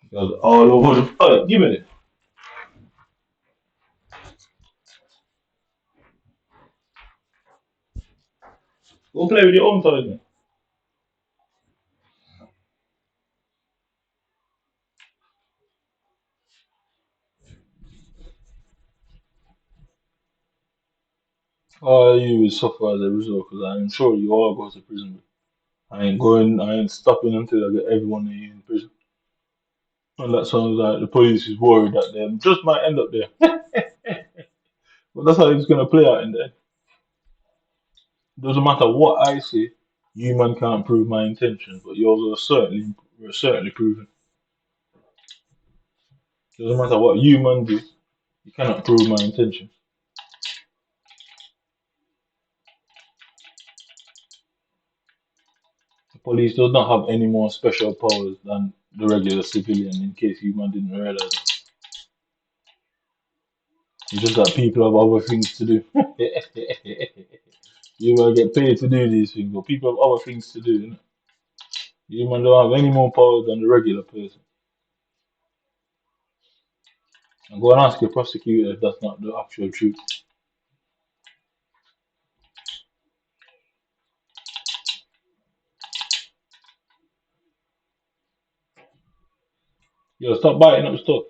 Because all over the. Oh, give me it. Go play with your own toys, man. All you will suffer as a result, because I'm sure you all go to prison. I ain't going, I ain't stopping until I get everyone of you in prison. And that sounds like the police is worried that they just might end up there. But that's how it's gonna play out in the end. Doesn't matter what I say, you man can't prove my intentions, but yours are certainly proven. Doesn't matter what you man do, you cannot prove my intentions. The police does not have any more special powers than the regular civilian, in case you man didn't realize. It's just that people have other things to do. You will get paid to do these things, but people have other things to do. Innit? You man don't have any more power than the regular person. And go and ask your prosecutor if that's not the actual truth. Yo, stop biting up stuff.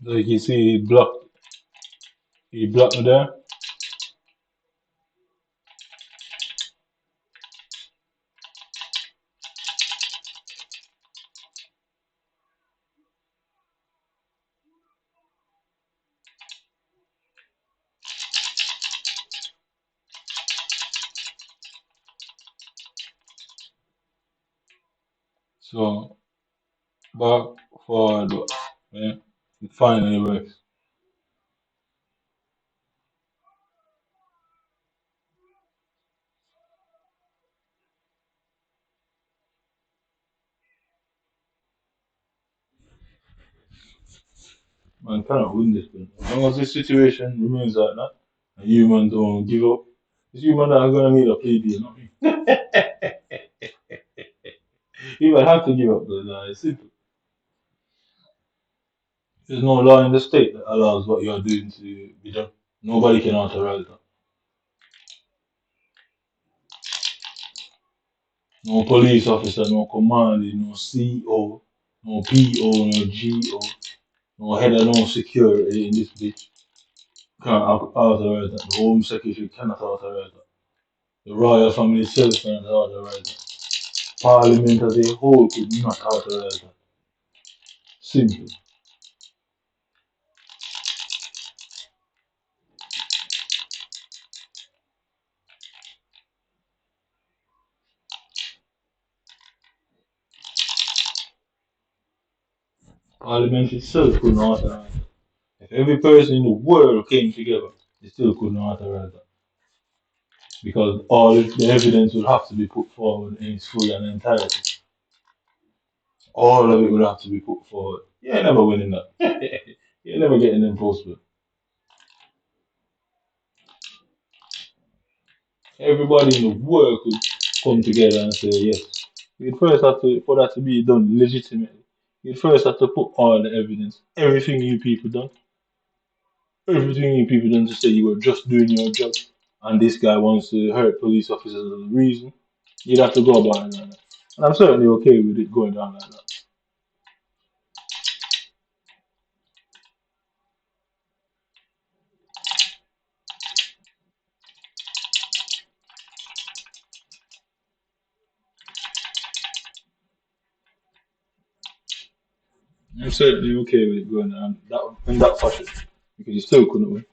Like you see, he blocked me there. So back forward, yeah, it finally works. Man cannot win this thing. As long as the situation remains like that, and human don't give up, it's human that are gonna need a play deal, not me. Human have to give up because it's simple. There's no law in the state that allows what you're doing to be done. Nobody can authorize that. No police officer, no command, no CO, no PO, no GO, no head of no security in this bitch can't authorize that. The Home Secretary cannot authorize that. The royal family itself cannot authorize that. Parliament as a whole could not authorize that. Simple. Parliament itself couldn't authorize that. If every person in the world came together, they still couldn't authorize that. Because all the evidence would have to be put forward in its full and entirety. All of it would have to be put forward. You're never winning that. You're never getting enforcement. Everybody in the world could come together and say yes. You'd first have to, for that to be done legitimately, you'd first have to put all the evidence, everything you people done to say you were just doing your job, and this guy wants to hurt police officers as a reason. You'd have to go about it like that. And I'm certainly okay with it going down like that. I'm certainly okay with it going down in that fashion because you still couldn't win.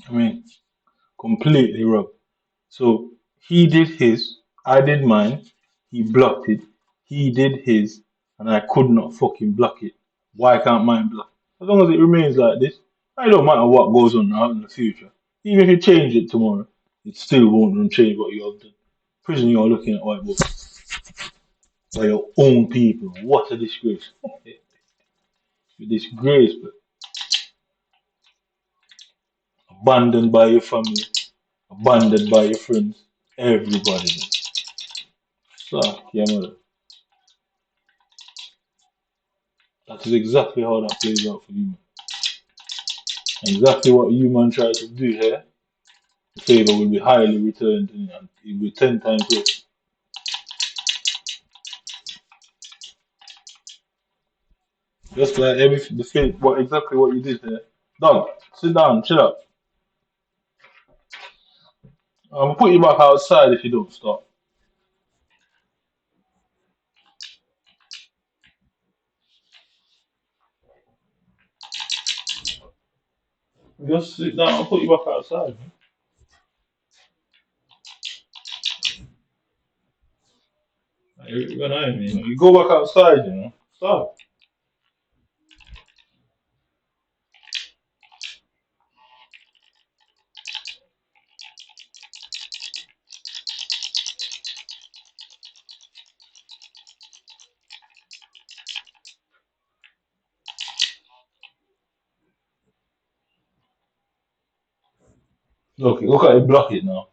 I mean, completely wrong. So he did his, I did mine, he blocked it, he did his, and I could not fucking block it. Why can't mine block? As long as it remains like this, I don't matter what goes on now in the future. Even if you change it tomorrow, it still won't change what you have done. Prison, you're looking at white books by your own people. What a disgrace. A disgrace, but abandoned by your family, abandoned by your friends, everybody. Fuck your mother. That is exactly how that plays out for you. Exactly what you man try to do here, the favor will be highly returned and it will be 10 times worse. Just like everything, exactly what you did here. Dog, sit down, chill out. I'm gonna put you back outside if you don't stop. Just sit down, I'll put you back outside. Man. You go back outside, you know. Stop. Look at it, block it now.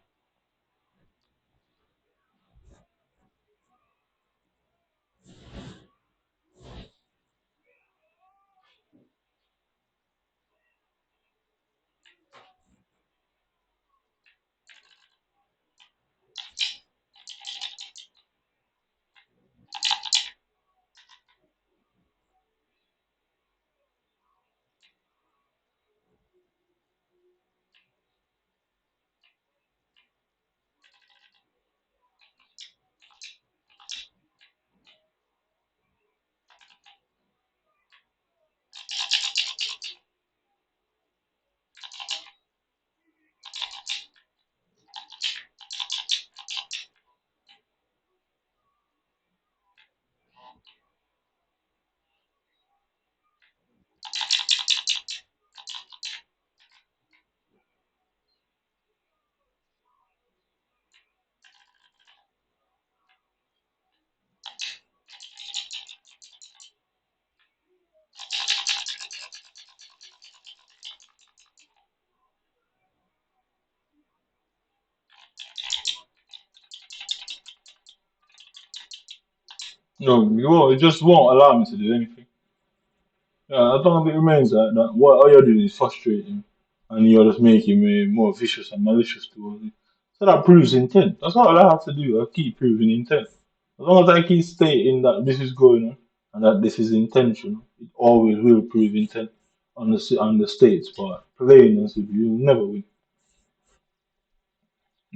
No, it just won't allow me to do anything. Yeah, as long as it remains that what all you're doing is frustrating and you're just making me more vicious and malicious towards me. So that proves intent. That's all I have to do. I keep proving intent. As long as I keep stating that this is going on and that this is intentional, it always will prove intent on the state's part. Playing and simple, you'll never win.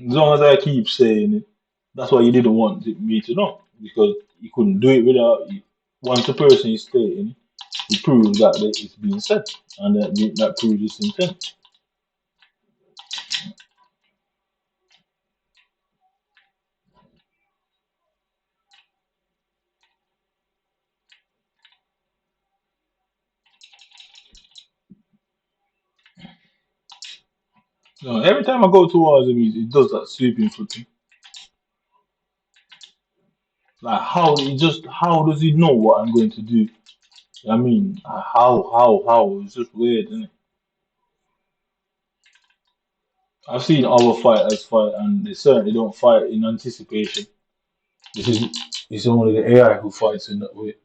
As long as I keep saying it, that's why you didn't want me to know because you couldn't do it without it. Once a person is stating it, it proves that it's being said and that proves its intent. So every time I go towards him, it does that sweeping foot thing. Like how does he know what I'm going to do? I mean, how? It's just weird, isn't it? I've seen other fighters fight, and they certainly don't fight in anticipation. This is it's only the AI who fights in that way.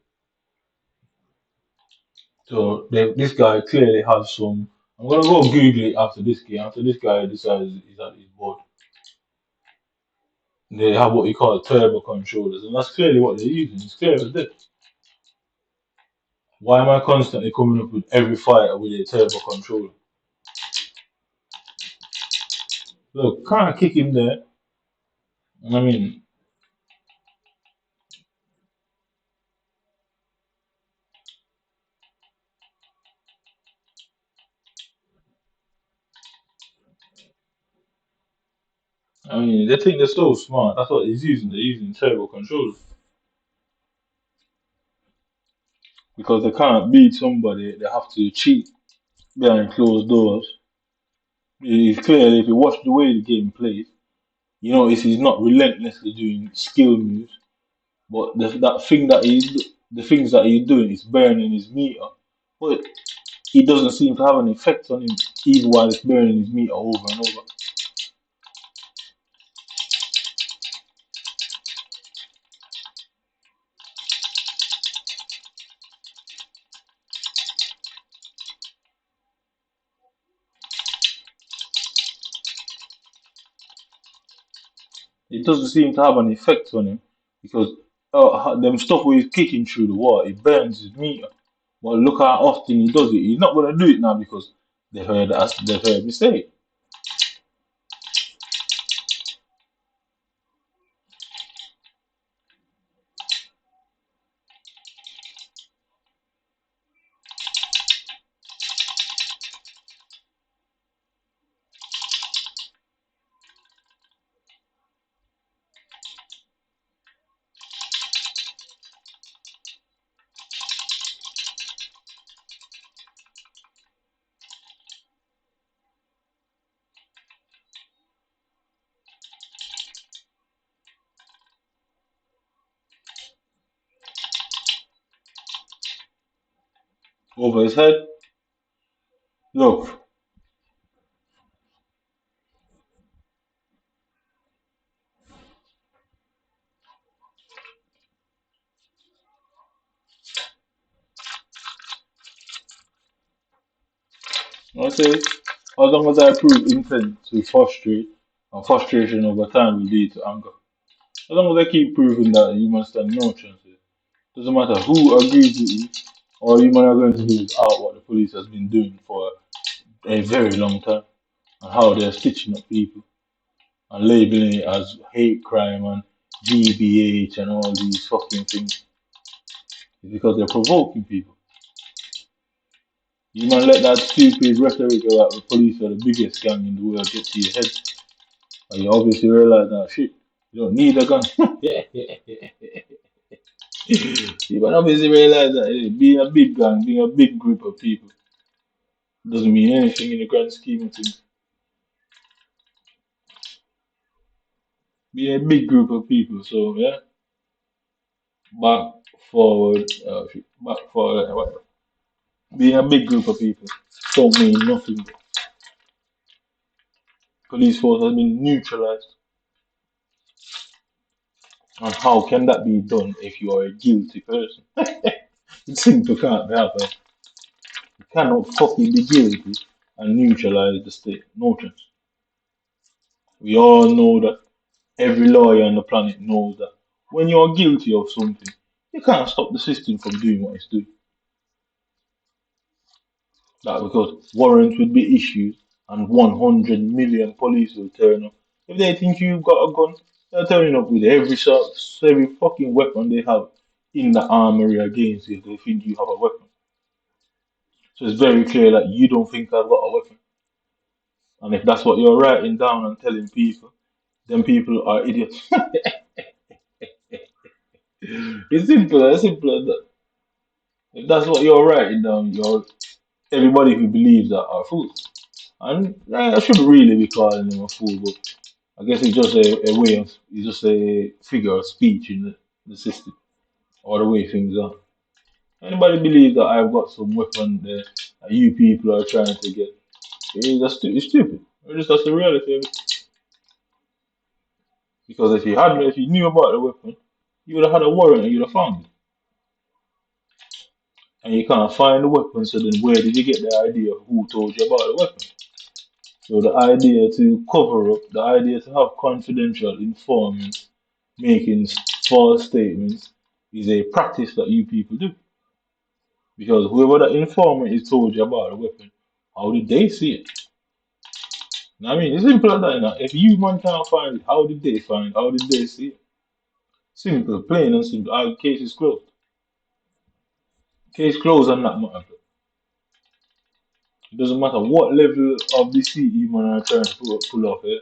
So this guy clearly has some. I'm gonna go Google it after this game. After this guy decides that he's bored, they have what you call turbo controllers, and that's clearly what they're using. It's clear as day. Why am I constantly coming up with every fighter with a turbo controller? Look, can't kick him there. I mean, they think they're so smart. That's what he's using. They're using turbo controllers because they can't beat somebody. They have to cheat behind closed doors. It's clear if you watch the way the game plays, you notice he's not relentlessly doing skill moves, but the things that he's doing is burning his meter. But it doesn't seem to have an effect on him, even while it's burning his meter over and over. It doesn't seem to have an effect on him because them stuff where he's kicking through the wall, it burns his meter. But look how often he does it. He's not gonna do it now because they've heard me say it. over his head. Look, I say, as long as I prove intent to frustrate, and frustration over time will lead to anger. As long as I keep proving that you must stand no chance. Doesn't matter who agrees with you, all you man are going to do is out what the police has been doing for a very long time, and how they're stitching up people and labeling it as hate crime and GBH and all these fucking things. It's because they're provoking people. You man let that stupid rhetoric about the police are the biggest gang in the world get to your head, and you obviously realize that shit. You don't need a gun. You man obviously realize that being a big gang, being a big group of people, doesn't mean anything in the grand scheme of things. Being a big group of people, so yeah, back, forward, back, forward, whatever. Being a big group of people don't mean nothing. Police force has been neutralized. And how can that be done if you are a guilty person? It simply can't be happening. You cannot fucking be guilty and neutralize the state. No chance. We all know that. Every lawyer on the planet knows that. When you're guilty of something, you can't stop the system from doing what it's doing. That because warrants would be issued and 100 million police will turn up. If they think you've got a gun, they're turning up with every fucking weapon they have in the armory against you if they think you have a weapon. So it's very clear that you don't think I've got a weapon. And if that's what you're writing down and telling people, then people are idiots. It's simple as that. If that's what you're writing down, everybody who believes that are fools. And I shouldn't really be calling him a fool, but I guess it's just a way of, it's just a figure of speech in the system, or the way things are. Anybody believes that I've got some weapon there that you people are trying to get, it's stupid. That's the reality of it. Because if you knew about the weapon, you would have had a warrant and you'd have found it. And you can't find the weapon, so then where did you get the idea of who told you about the weapon? So the idea to cover up, the idea to have confidential informants making false statements is a practice that you people do. Because whoever the informant is told you about the weapon, how did they see it? I mean, it's simple as that. You know? If you man can't find it, how did they find it? How did they see it? Simple, plain and simple. Our case is closed. Case closed on that matter. It doesn't matter what level of deceit you man are trying to pull off here.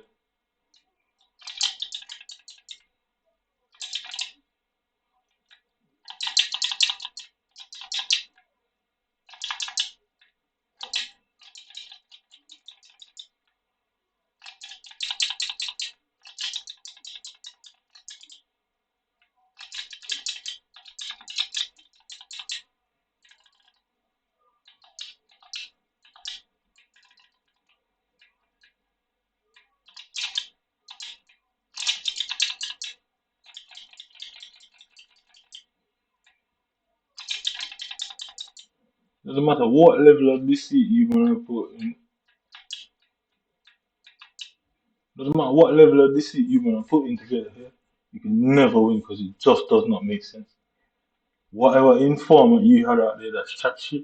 Doesn't matter what level of deceit you gonna put in. Doesn't matter what level of deceit you gonna put in together here. You can never win because it just does not make sense. Whatever informant you had out there that's chat shit,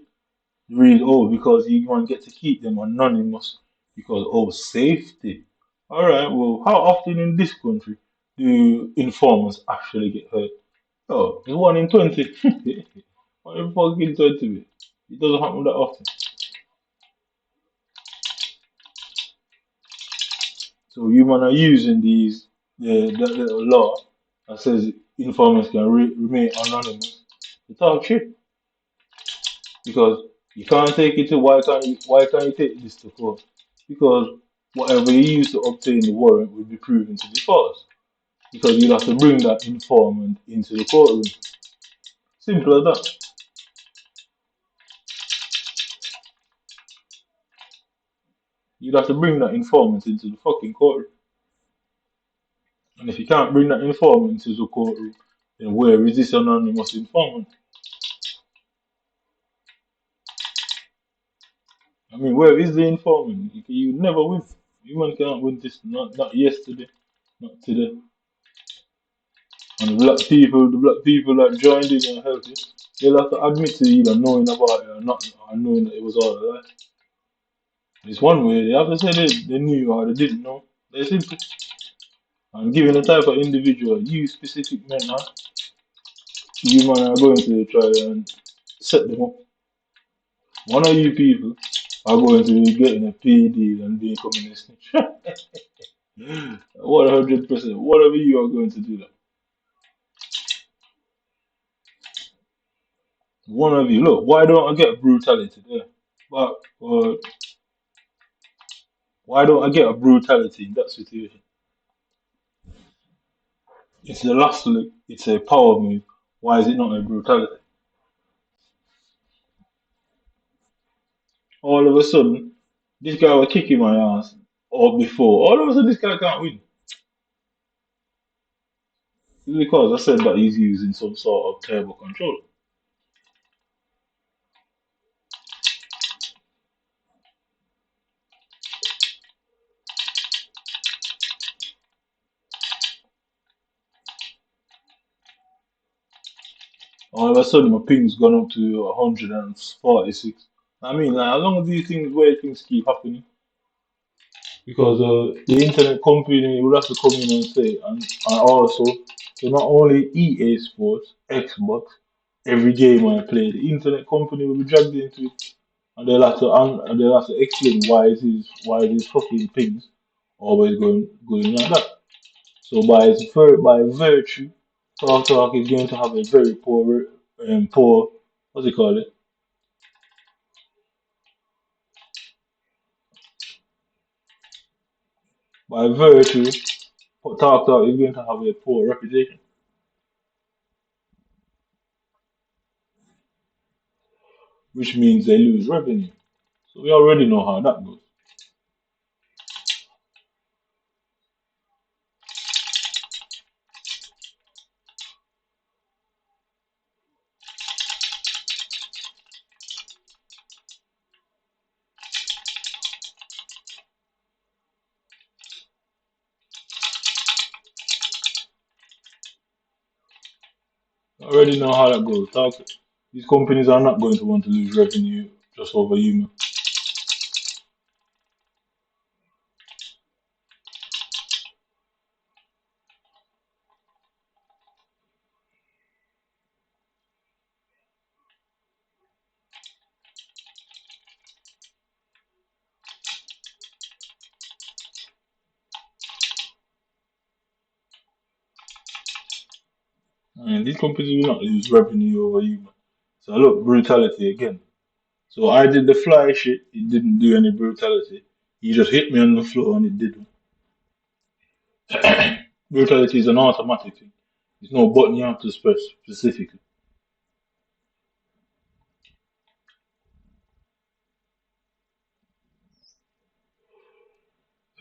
read because you want to get to keep them anonymous because safety. All right, well, how often in this country do informants actually get hurt? Oh, it's 1 in 20. 1 in fucking 20. It doesn't happen that often. So you man are using that little law that says informants can remain anonymous to talk shit because you can't take it to why can't you take this to court? Because whatever you use to obtain the warrant will be proven to be false because you'll have to bring that informant into the courtroom. Simple as that. You'd have to bring that informant into the fucking courtroom. And if you can't bring that informant into the courtroom, then where is this anonymous informant? I mean, where is the informant? You never win. You man can't win this. Not yesterday, not today. And the black people that joined in and helped you, they'll have to admit to either knowing about it or not, or knowing that it was all a lie. It's one way. They have to say they knew or they didn't know. They simply. And given the type of individual you specific men are, you man are going to try and set them up. One of you people are going to be getting a PD and becoming a snitch. 100%. Whatever you are going to do that. One of you. Look, why don't I get brutality there? But why don't I get a brutality in that situation? It's a last look. It's a power move. Why is it not a brutality? All of a sudden, this guy was kicking my ass or before. All of a sudden, this guy can't win. It's because I said that he's using some sort of turbo control. All of a sudden, my ping's gone up to 146. I mean, like, as long as these things, weird things keep happening, because the internet company will have to come in and say, and also, so not only EA Sports, Xbox, every game I play, the internet company will be dragged into it, and they'll have to explain why these fucking things always going like that. So by virtue, Talk is going to have a very poor, what's it called it? By virtue, Talk is going to have a poor reputation, which means they lose revenue. So we already know how that goes. Already know how that goes. These companies are not going to want to lose revenue just over humor. And these companies will not lose revenue over humor. So look, brutality again. So I did the fly shit, it didn't do any brutality. He just hit me on the floor and it did. Brutality is an automatic thing. There's no button you have to press specifically.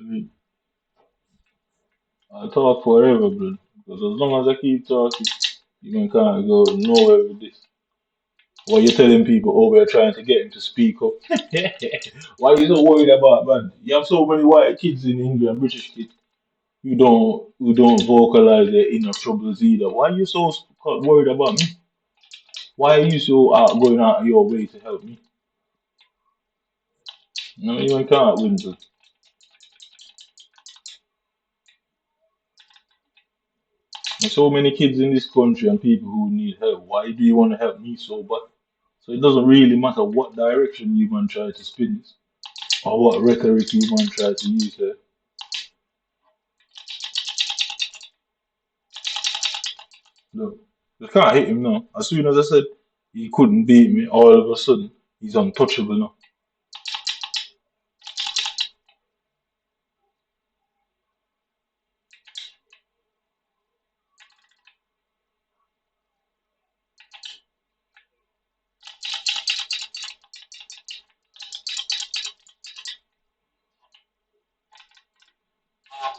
I mean, I'll talk forever, blood. Because as long as I keep talking, you can kind of go nowhere with this. What you telling people, oh, we're trying to get him to speak up. Why are you so worried about, man? You have so many white kids in India, British kids, who don't vocalize their inner troubles either. Why are you so worried about me? Why are you so going out of your way to help me? No, you can't win, blood. There's so many kids in this country and people who need help. Why do you want to help me so bad? So it doesn't really matter what direction you man try to spin this, or what rhetoric you man try to use here. Look, you can't hit him now. As soon as I said he couldn't beat me, all of a sudden he's untouchable now.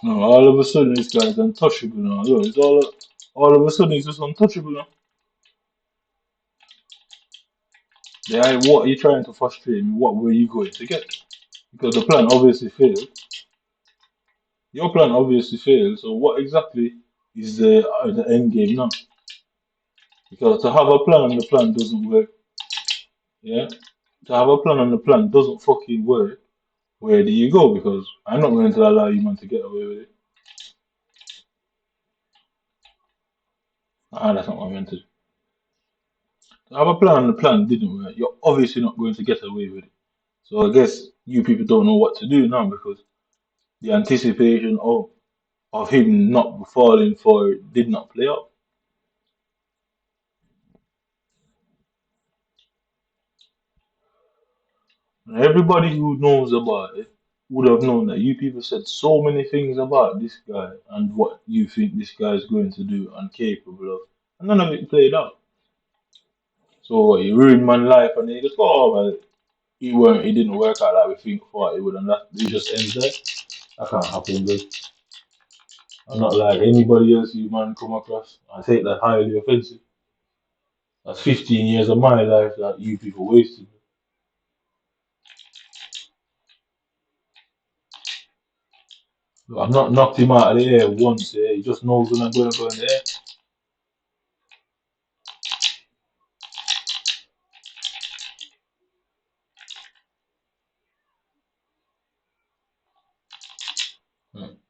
No, all of a sudden this guy's untouchable now. Look, it's all of a sudden he's just untouchable now. Yeah, what are you trying to frustrate me? What were you going to get? Because the plan obviously failed. Your plan obviously failed. So what exactly is the end game now? Because to have a plan and the plan doesn't work, yeah. To have a plan and the plan doesn't fucking work, where do you go? Because I'm not going to allow you man to get away with it. Ah, that's not what I meant to. To have a plan and the plan didn't work, you're obviously not going to get away with it. So I guess you people don't know what to do now because the anticipation of him not falling for it did not play out. And everybody who knows about it would have known that you people said so many things about this guy and what you think this guy is going to do and capable of, and none of it played out. So what, you ruined my life and then you just go, oh well, it didn't work out like we think thought it would, and that it just ends there. That can't happen, but I'm not like anybody else you man come across. I take that highly offensive. That's 15 years of my life that you people wasted. I've not knocked him out of the air once, yeah. He just knows when I'm going to go in the air.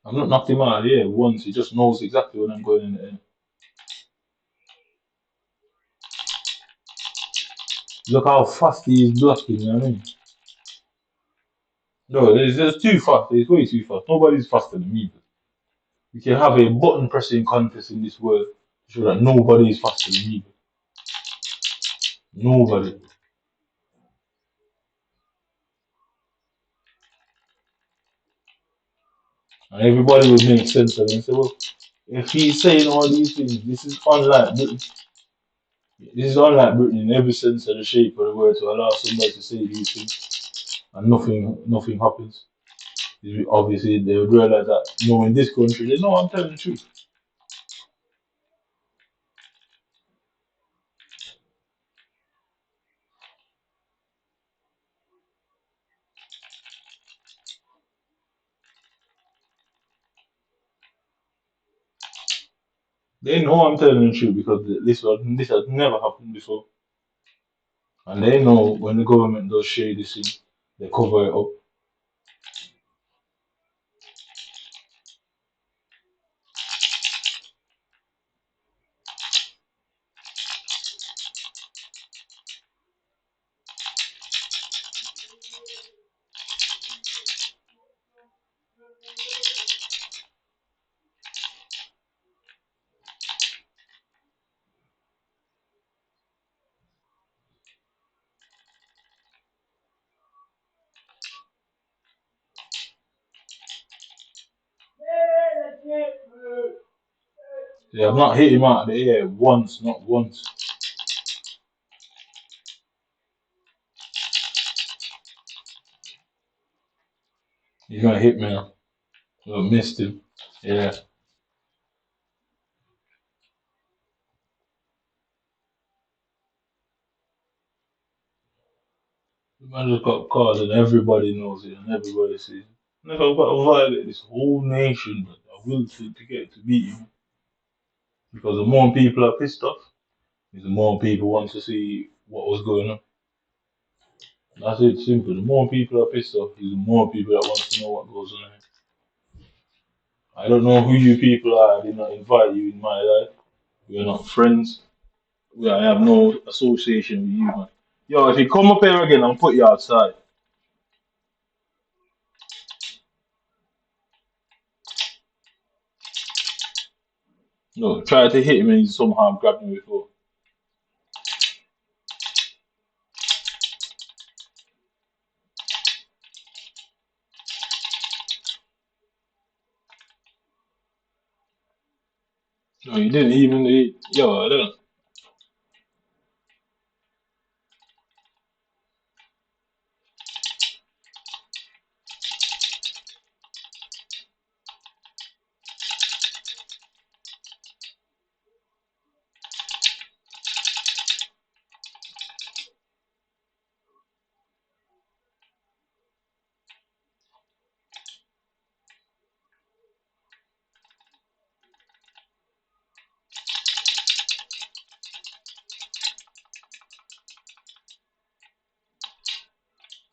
I've not knocked him out of the air once, he just knows exactly when I'm going in the air. Look how fast he is blocking, you know what I mean? No, it's just too fast, it's way too fast. Nobody's faster than me. We can have a button pressing contest in this world to show that nobody is faster than me. Nobody. And everybody will make sense of it and say, well, if he's saying all these things, this is unlike Britain. This is unlike Britain in every sense of the shape of the word to allow somebody to say these things and nothing happens. Obviously, they would realize that, in this country, they know I'm telling the truth. They know I'm telling the truth because this has never happened before. And they know when the government does share this thing, they cover it up. Yeah, I've not hit him out of the air once, not once. He's gonna hit me now. I missed him. Yeah. The man just got caught and everybody knows it and everybody sees it. And if I've got to violate this whole nation, but I will to get to beat him. Because the more people are pissed off, the more people want to see what was going on. That's it, simple. The more people are pissed off, the more people that want to know what goes on. I don't know who you people are. I did not invite you in my life. We are not friends. I have no association with you, man. Yo, if you come up here again, I'll put you outside. No, try to hit him and he somehow grabbed me before. No, you didn't even. Yo, I don't.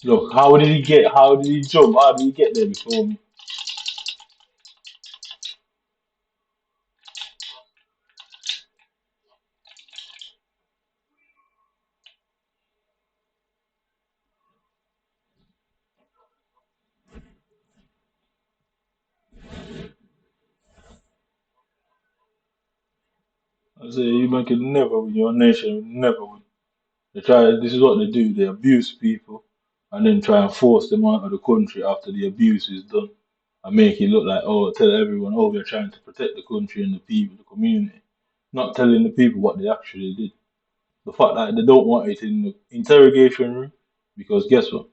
Look, how did he get? How did he jump? How did he get there before me? I say you man can never win. Your nation will never win. They try. This is what they do. They abuse people, and then try and force them out of the country after the abuse is done, and make it look like, oh, tell everyone, oh, we're trying to protect the country and the people, the community, not telling the people what they actually did. The fact that they don't want it in the interrogation room, because guess what?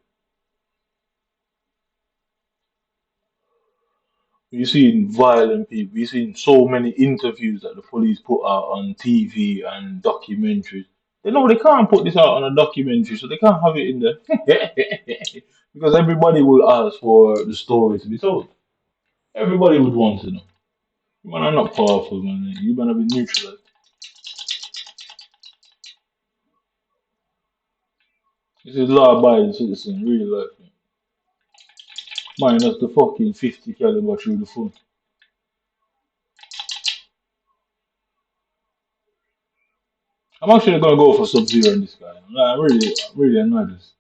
You've seen violent people. You've seen so many interviews that the police put out on TV and documentaries. They know they can't put this out on a documentary, so they can't have it in there. Because everybody will ask for the story to be told. Everybody would want to know. You man are not powerful, man. You man have been neutralized. This is law-abiding citizen, real life. Man. Minus the fucking 50 caliber through the phone. I'm actually gonna go for Sub-Zero in this guy. Like, I'm really annoyed with this.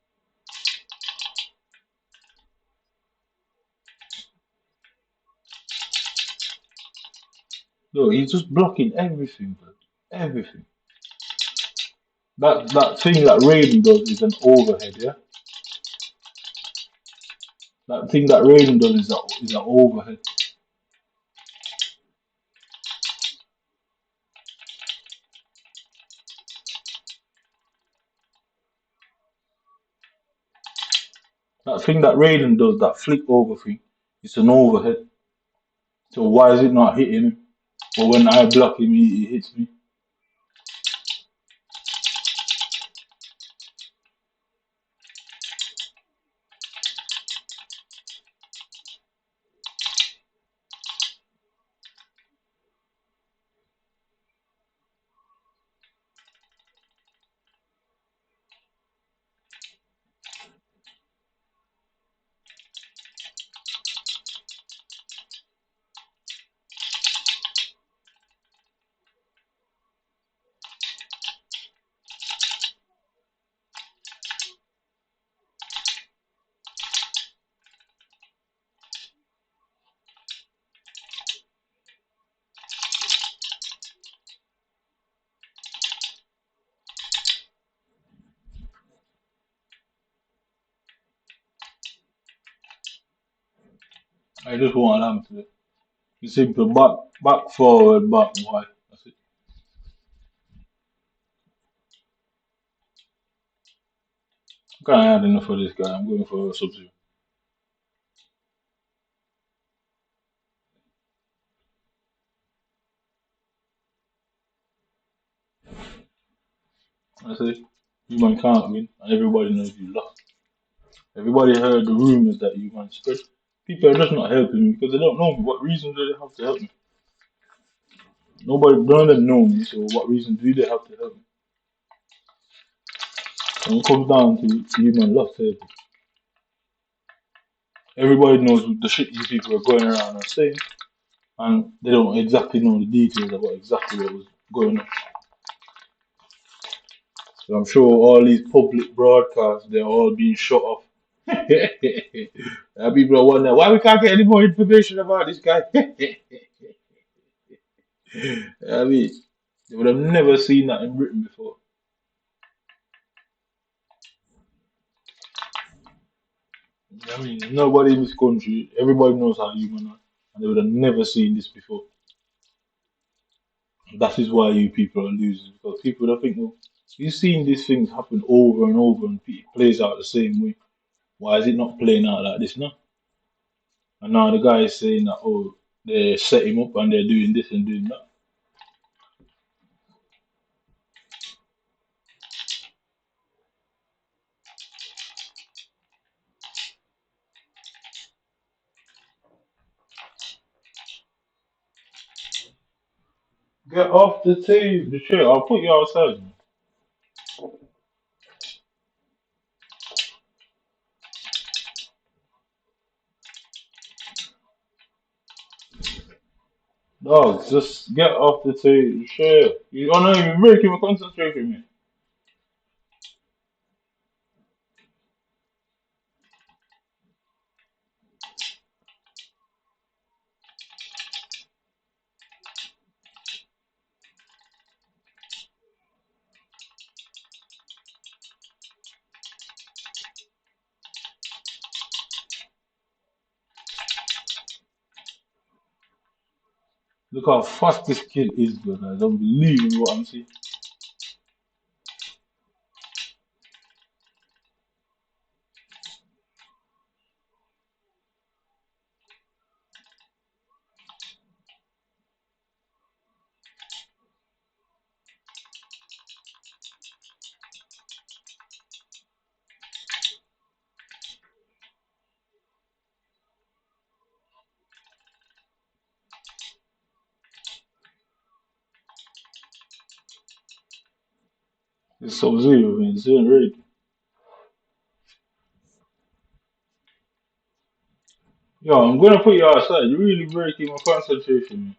No, he's just blocking everything, bro. Everything. That thing that Raiden does is an overhead, yeah? That thing that Raiden does is an overhead. That thing that Raiden does, that flick over thing, it's an overhead. So why is it not hitting him? But when I block him, he hits me. I just want him to. You simple back, forward, back, wide. That's it. I can't add enough for this guy. I'm going for Sub-Zero. That's it. You man can't win, and everybody knows you lost. Everybody heard the rumors that you man spread. People are just not helping me because they don't know me. What reason do they have to help me? None of them know me, so what reason do they have to help me? When it comes down to you man lost help. Everybody knows the shit you people are going around and saying, and they don't exactly know the details about exactly what was going on. So I'm sure all these public broadcasts, they're all being shut off. And people are wondering why we can't get any more information about this guy. I mean, they would have never seen that in Britain before. I mean, nobody in this country, everybody knows how human are, and they would have never seen this before. That is why you people are losing, because people don't think, well, you've seen these things happen over and over, and it plays out the same way. Why is it not playing out like this now? And now the guy is saying that, oh, they set him up and they're doing this and doing that. Get off the table, the chair. I'll put you outside. Man. Dog, just get off the table. Share. You don't know you're breaking my concentration, man. Look how fast this kid is, brother. I don't believe what I'm seeing. It's Sub-Zero, man. It's ain't ready. Yo, I'm gonna put you outside. You're really breaking my concentration, man.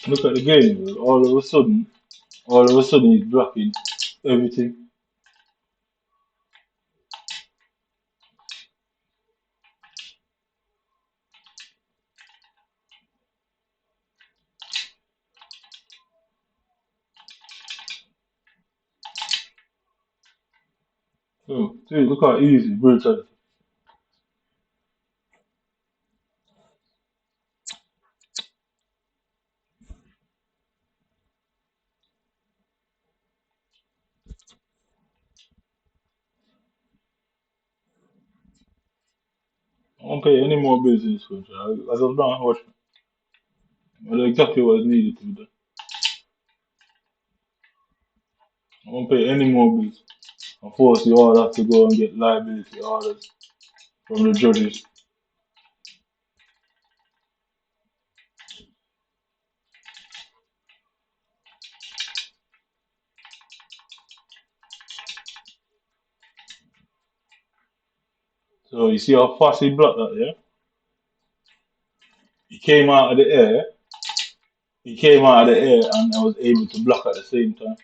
Look at the game, bro. All of a sudden, he's blocking everything. So, dude, look how easy brutality. I won't pay any more bills in this country. As of now, watch. I know exactly what is needed to be done. I won't pay any more bills. Of course, you all have to go and get liability orders from the judges. So you see how fast he blocked that, yeah? He came out of the air. He came out of the air and I was able to block at the same time.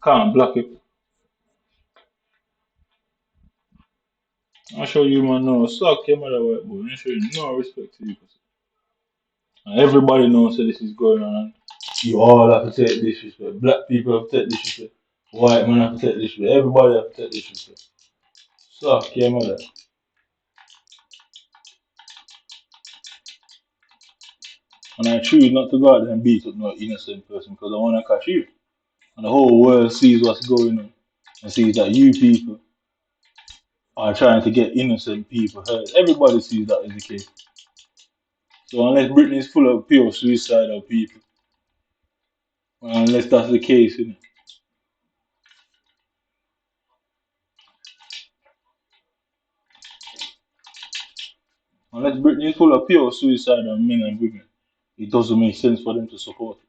Can't block it. I show you, man, no. Suck your mother, white boy. I show you no respect to you. And everybody knows that this is going on. You all have to take disrespect. Black people have to take disrespect. White man have to take disrespect. Everybody have to take disrespect. Suck your mother. And I choose not to go out there and beat up no innocent person because I want to catch you. And the whole world sees what's going on and sees that you people are trying to get innocent people hurt. Everybody sees that is the case. So unless Britain is full of pure suicidal people, unless that's the case, you know, unless Britain is full of pure suicidal men and women, it doesn't make sense for them to support it.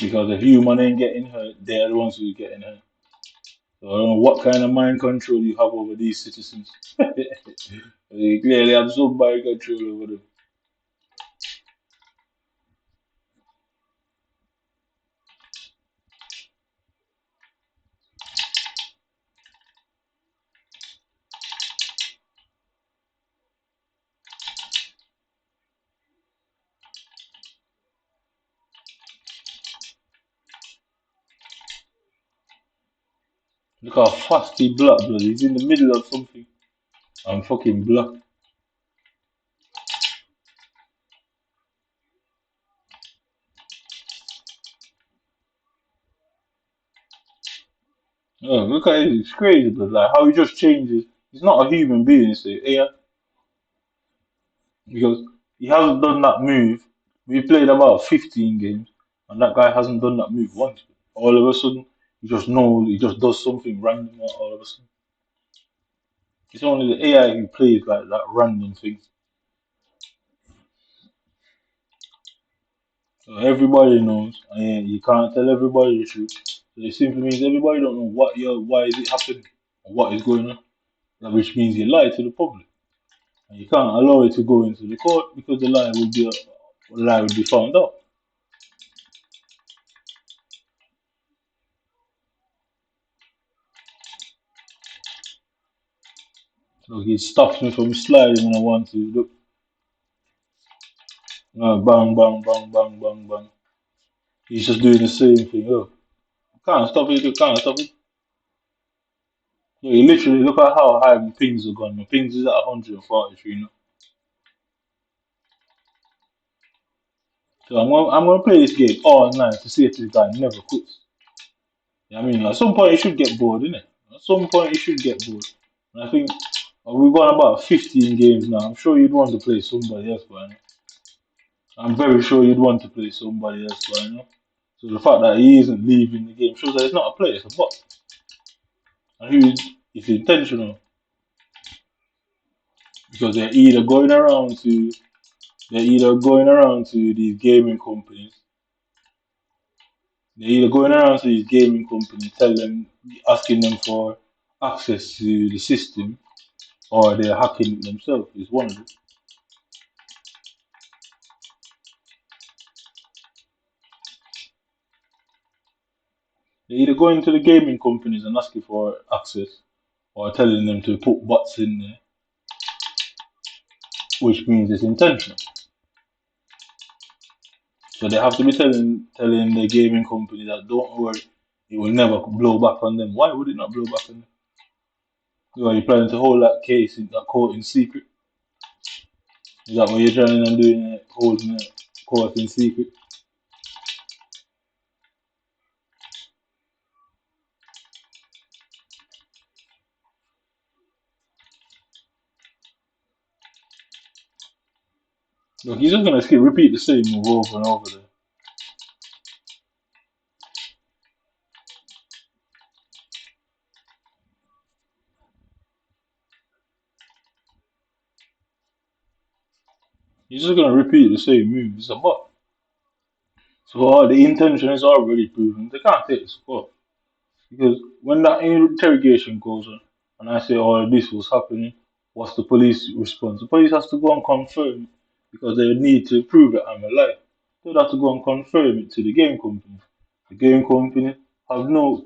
Because if human ain't getting hurt, they're the ones who are getting hurt. So I don't know what kind of mind control you have over these citizens. They clearly have some mind control over them. Look how fast he blocked, blood. He's in the middle of something. I'm fucking blocked. Oh, look at it. It's crazy, but like how he just changes. He's not a human being, it's a AI. Because he hasn't done that move. We played about 15 games, and that guy hasn't done that move once. All of a sudden, he just knows, he just does something random all of a sudden. It's only the AI who plays like that random thing. So everybody knows, and you can't tell everybody the truth. So it simply means everybody don't know why is it happening, or what is going on. Which means you lie to the public. And you can't allow it to go into the court because the lie will be found out. So he stops me from sliding when I want to. Look, bang, bang, bang, bang, bang, bang. He's just doing the same thing. Look, can't stop it. You can't stop it. Yeah, you literally look at how high my pings are gone. My pings is at 143 now. So I'm gonna play this game all night to see if this guy never quits. Yeah, I mean, at some point you should get bored, innit? At some point you should get bored. And I think we've gone about 15 games now. I'm sure you'd want to play somebody else by now. I'm very sure you'd want to play somebody else by now. So the fact that he isn't leaving the game shows that he's not a player, it's a bot. And it's intentional because they're either going around to these gaming companies. They're either going around to these gaming companies, asking them for access to the system, or they're hacking it themselves. It's one of them. They're either going to the gaming companies and asking for access, or telling them to put bots in there, which means it's intentional. So they have to be telling the gaming company that don't worry, it will never blow back on them. Why would it not blow back on them? Are you planning to hold that case in that court in secret? Is that what you're trying on doing? Holding the court in secret? Look, he's just gonna repeat the same move over and over there. He's just gonna repeat the same move. It's a bot. So the intention is already proven. They can't take this to court. Because when that interrogation goes on, and I say, "Oh, this was happening," what's the police response? The police has to go and confirm it because they need to prove that I'm alive. They have to go and confirm it to the game company. The game company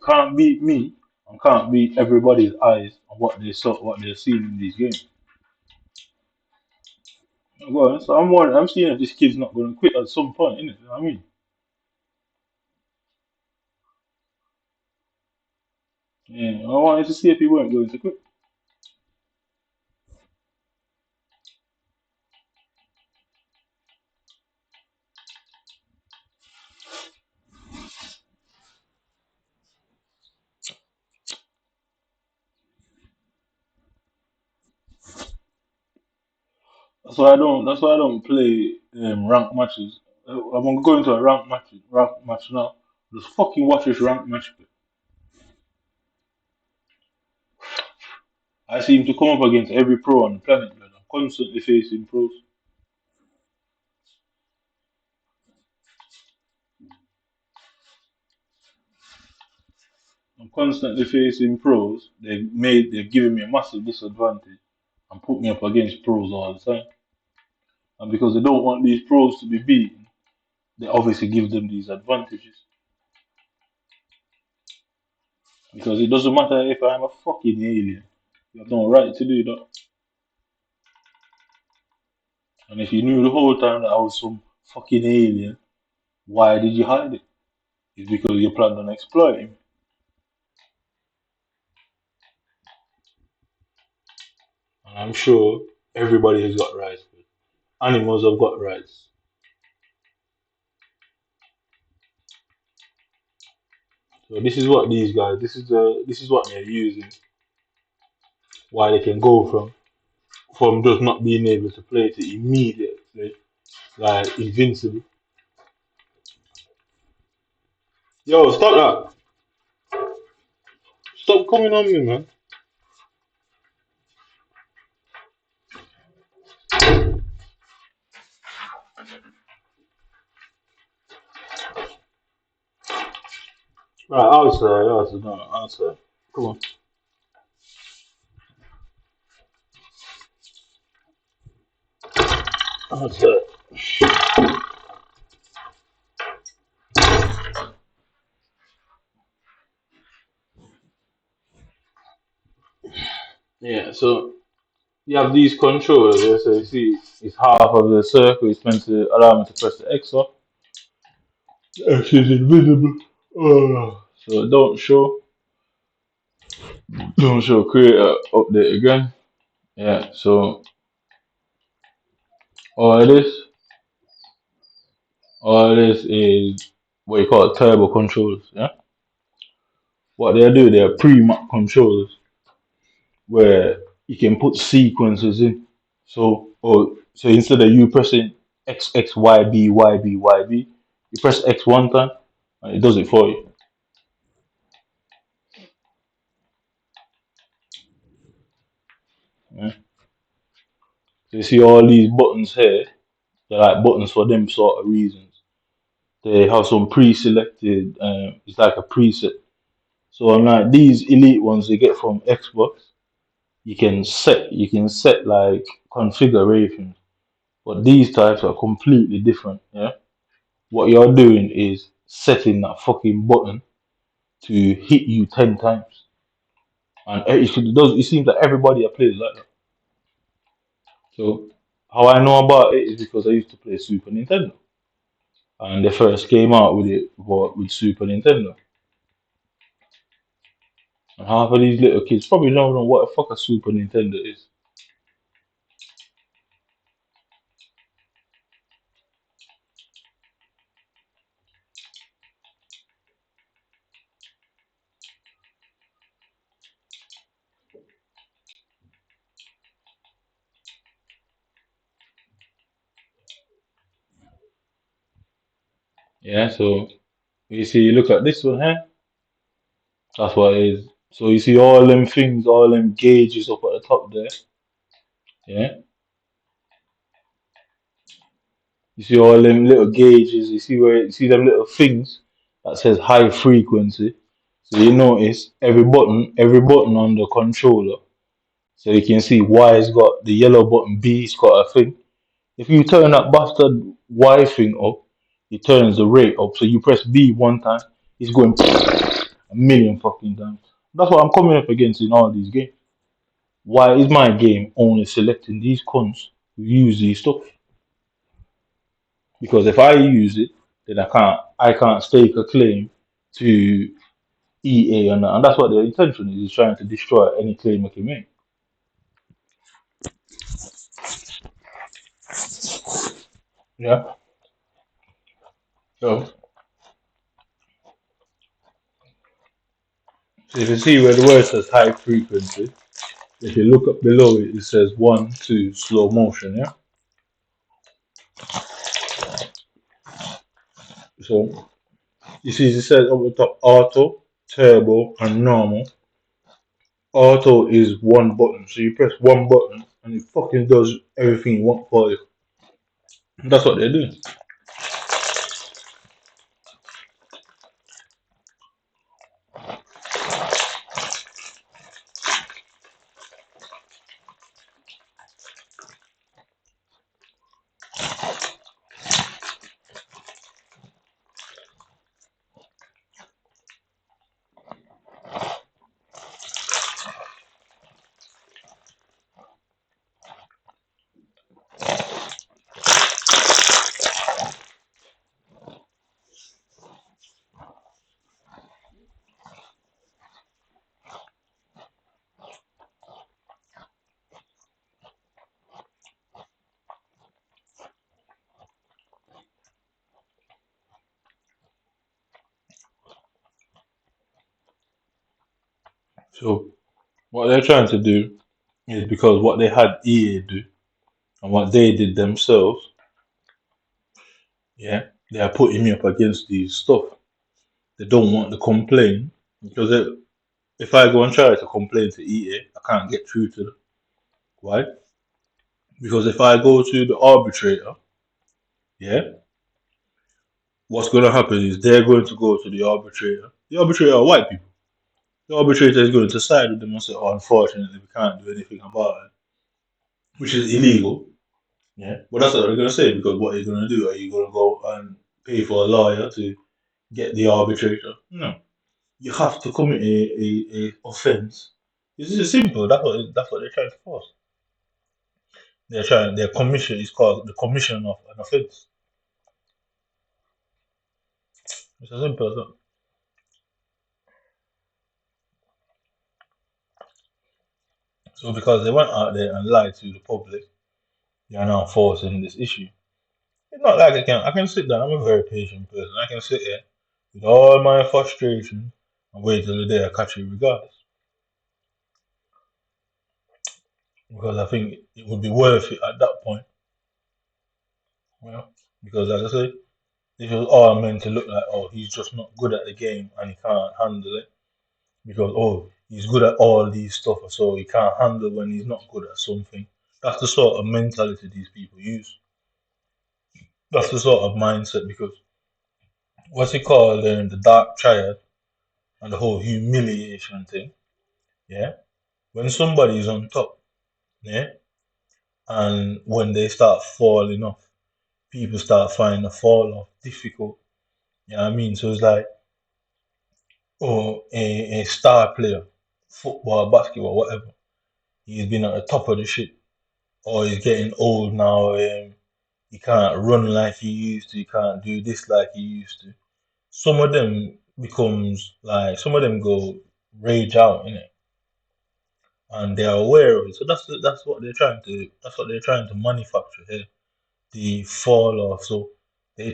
can't beat me and can't beat everybody's eyes on what they're seeing in these games. Go on, so I'm worried. I'm seeing if this kid's not going to quit at some point, innit? You know what I mean? Yeah, I wanted to see if he weren't going to quit. That's why I don't play ranked matches. I'm gonna go into a ranked match now. Just fucking watch this ranked match. I seem to come up against every pro on the planet, man. I'm constantly facing pros. I'm constantly facing pros. They've given me a massive disadvantage and put me up against pros all the time. And because they don't want these pros to be beaten, they obviously give them these advantages. Because it doesn't matter if I'm a fucking alien. You have no right to do that. And if you knew the whole time that I was some fucking alien, why did you hide it? It's because you planned on exploiting me. And I'm sure everybody has got rights. Animals have got rights. So this is what these guys, this is what they're using. Why they can go from just not being able to play to immediately like invincible. Yo, stop that! Stop coming on me, man. Right, outside, no, outside. Come on. Outside. Yeah, so you have these controllers here, so you see it's half of the circle is meant to allow me to press the X up. X is invisible. So don't show create update again. Yeah, so all of this is what you call turbo controllers, yeah? What they do, they're pre-map controllers where you can put sequences in. So instead of you pressing X X Y B Y B Y B, you press X one time and it does it for you. Yeah? So you see all these buttons here, they're like buttons for them sort of reasons. They have some pre-selected, it's like a preset. So unlike these elite ones they get from Xbox, you can set like configurations, but these types are completely different. Yeah, what you're doing is setting that fucking button to hit you 10 times, and it seems like everybody that plays like that. So how I know about it is because I used to play Super Nintendo, and they first came out with it with Super Nintendo, and half of these little kids probably don't know what the fuck a Super Nintendo is. Yeah, so you look at this one here. That's what it is. So you see all them things, all them gauges up at the top there. Yeah. You see all them little gauges. You see them little things that says high frequency. So you notice every button on the controller. So you can see Y's got the yellow button, B's got a thing. If you turn that bastard Y thing up, it turns the rate up. So you press B one time, it's going a million fucking times. That's what I'm coming up against in all these games. Why is my game only selecting these cons who use these stuff? Because if I use it, then I can't stake a claim to EA and that. And that's what their intention is trying to destroy any claim I can make. Yeah. So if you see where the word says high frequency, if you look up below it, it says 1, 2, slow motion, yeah? So you see it says up the top auto, turbo, and normal. Auto is one button, so you press one button and it fucking does everything you want for you. That's what they're doing. So what they're trying to do is because what they had EA do and what they did themselves, yeah, they are putting me up against these stuff. They don't want to complain because if I go and try to complain to EA, I can't get through to them. Why? Because if I go to the arbitrator, yeah, what's going to happen is they're going to go to the arbitrator. The arbitrator are white people. The arbitrator is going to side with them and say, "Oh, unfortunately, we can't do anything about it," which is illegal. Yeah, but that's what they're going to say because what are you going to do? Are you going to go and pay for a lawyer to get the arbitrator? No, you have to commit a offence. This is simple. That's what they're trying to force. They're trying. Their commission is called the commission of an offence. It's as simple as that. So because they went out there and lied to the public, they are now forcing this issue. It's not like I can sit down. I'm a very patient person. I can sit here with all my frustration and wait till the day I catch it regardless. Because I think it would be worth it at that point. You know? Because as I say, this was all meant to look like, oh, he's just not good at the game and he can't handle it. Because oh, he's good at all these stuff, so he can't handle when he's not good at something. That's the sort of mentality these people use. That's the sort of mindset because what's it called the dark triad and the whole humiliation thing, yeah? When somebody is on top, yeah, and when they start falling off, people start finding the fall off difficult. You know what I mean? So it's like, oh, a star player, football, basketball, whatever. He's been at the top of the shit, or he's getting old now. He can't run like he used to. He can't do this like he used to. Some of them becomes like some of them go rage out in it, and they are aware of it. So that's what they're trying to manufacture here. The fall off. So they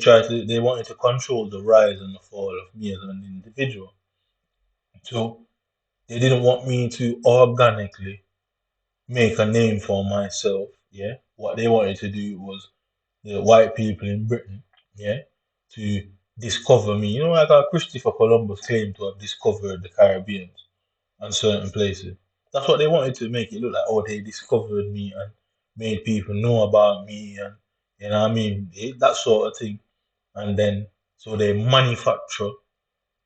wanted to control the rise and the fall of me as an individual. So they didn't want me to organically make a name for myself. Yeah. What they wanted to do was the white people in Britain, yeah, to discover me. You know, like how Christopher Columbus claimed to have discovered the Caribbean and certain places. That's what they wanted to make it look like. Oh, they discovered me and made people know about me, and you know what I mean, that sort of thing. And then so they manufacture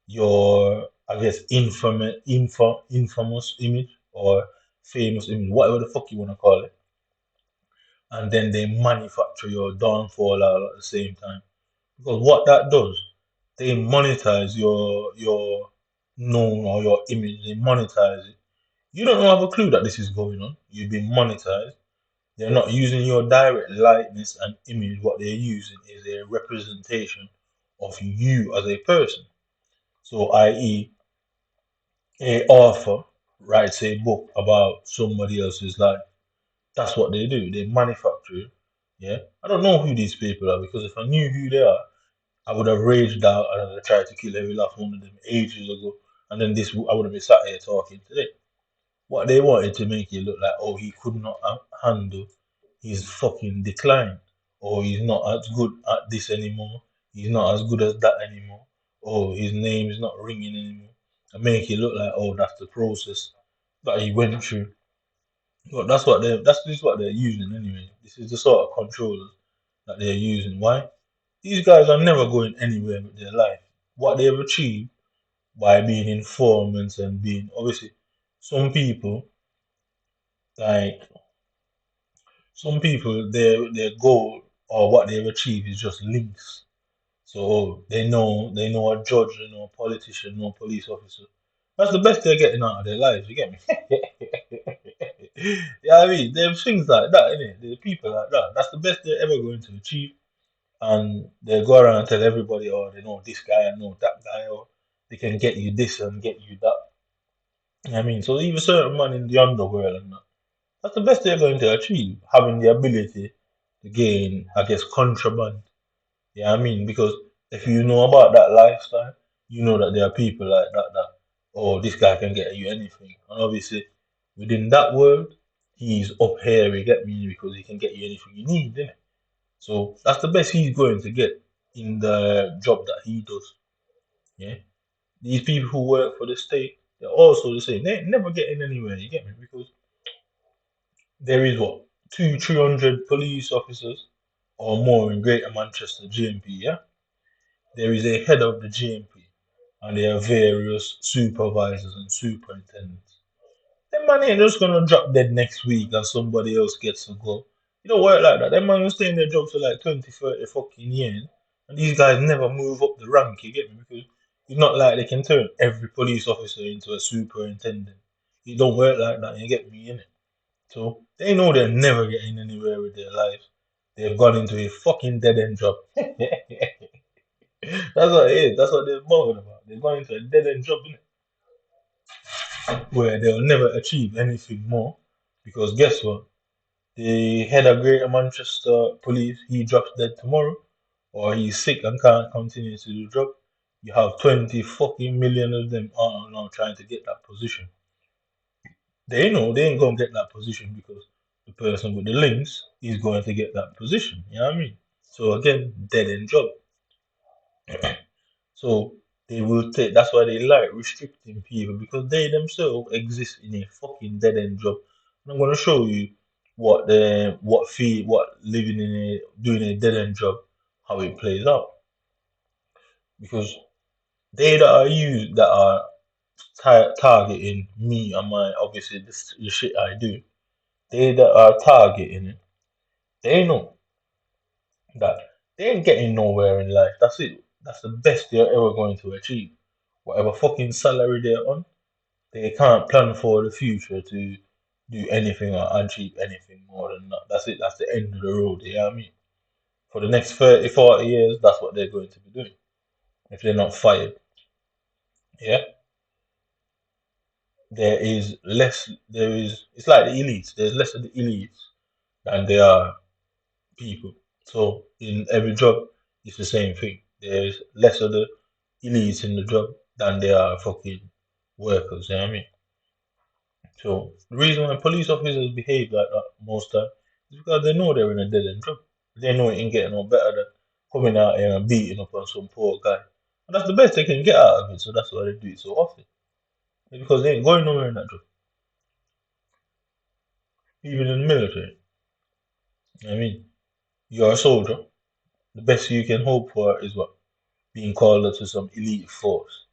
your, I guess, infamous image or famous image, whatever the fuck you want to call it, and then they manufacture your downfall all at the same time. Because what that does, they monetize your known or your image. They monetize it. You don't have a clue that this is going on. You've been monetized. They're not using your direct likeness and image. What they're using is a representation of you as a person. So, i.e., a author writes a book about somebody else's life. That's what they do. They manufacture it. Yeah. I don't know who these people are because if I knew who they are, I would have raged out and I would have tried to kill every last one of them ages ago. And then I would have been sat here talking today. What they wanted to make it look like, oh, he could not handle his fucking decline, or he's not as good at this anymore, he's not as good as that anymore, or his name is not ringing anymore, and make it look like, oh, that's the process that he went through. But this is what they're using anyway. This is the sort of controllers that they're using. Why? These guys are never going anywhere with their life. What they've achieved by being informants and being obviously some people like some people their goal or what they've achieved is just links. So they know a judge, they know a politician, know a police officer. That's the best they're getting out of their lives, you get me? Yeah, I mean, there's things like that, innit? There's people like that. That's the best they're ever going to achieve. And they go around and tell everybody, oh, they know this guy and know that guy, or they can get you this and get you that. You know what I mean, so even certain man in the underworld and that. That's the best they're going to achieve, having the ability to gain, I guess, contraband. Yeah, I mean, because if you know about that lifestyle, you know that there are people like that that oh, this guy can get you anything. And obviously, within that world, he's up here, you get me, because he can get you anything you need, innit? So that's the best he's going to get in the job that he does. Yeah. These people who work for the state, they're also the same. They ain't never getting anywhere, you get me? Because there is what? 300 police officers or more in Greater Manchester GMP, yeah? There is a head of the GMP and there are various supervisors and superintendents. Them man ain't just gonna drop dead next week and somebody else gets to go. You don't work like that. Them man will stay in their job for like 20, 30 fucking years. And these guys never move up the rank, you get me? Because it's not like they can turn every police officer into a superintendent. It don't work like that, you get me, innit? So they know they're never getting anywhere with their lives. They've gone into a fucking dead end job. That's what it is. That's what they're bothered about. They've gone into a dead end job, innit? Where they'll never achieve anything more. Because guess what? The head of Greater Manchester Police, he drops dead tomorrow, or he's sick and can't continue to do the job. You have 20 fucking million of them now trying to get that position. They know they ain't gonna get that position because the person with the links is going to get that position. You know what I mean? So again, dead end job. So they will take. That's why they like restricting people because they themselves exist in a fucking dead end job. And I'm gonna show you what living in a doing a dead end job, how it plays out. Because they that are used that are targeting me and my obviously the shit I do. They that are targeting it, they know that they ain't getting nowhere in life. That's it. That's the best they're ever going to achieve. Whatever fucking salary they're on, they can't plan for the future to do anything or achieve anything more than that. That's it. That's the end of the road. You know what I mean? For the next 30, 40 years, that's what they're going to be doing. If they're not fired. Yeah? It's like the elites. There's less of the elites than there are people. So in every job, it's the same thing. There's less of the elites in the job than there are fucking workers. You know what I mean? So the reason why police officers behave like that most time is because they know they're in a dead end job. They know it ain't getting no better than coming out here and beating up on some poor guy. And that's the best they can get out of it. So that's why they do it so often. It's because they ain't going nowhere in that job. Even in the military. You know what I mean? You're a soldier. The best you can hope for is what? Being called up to some elite force.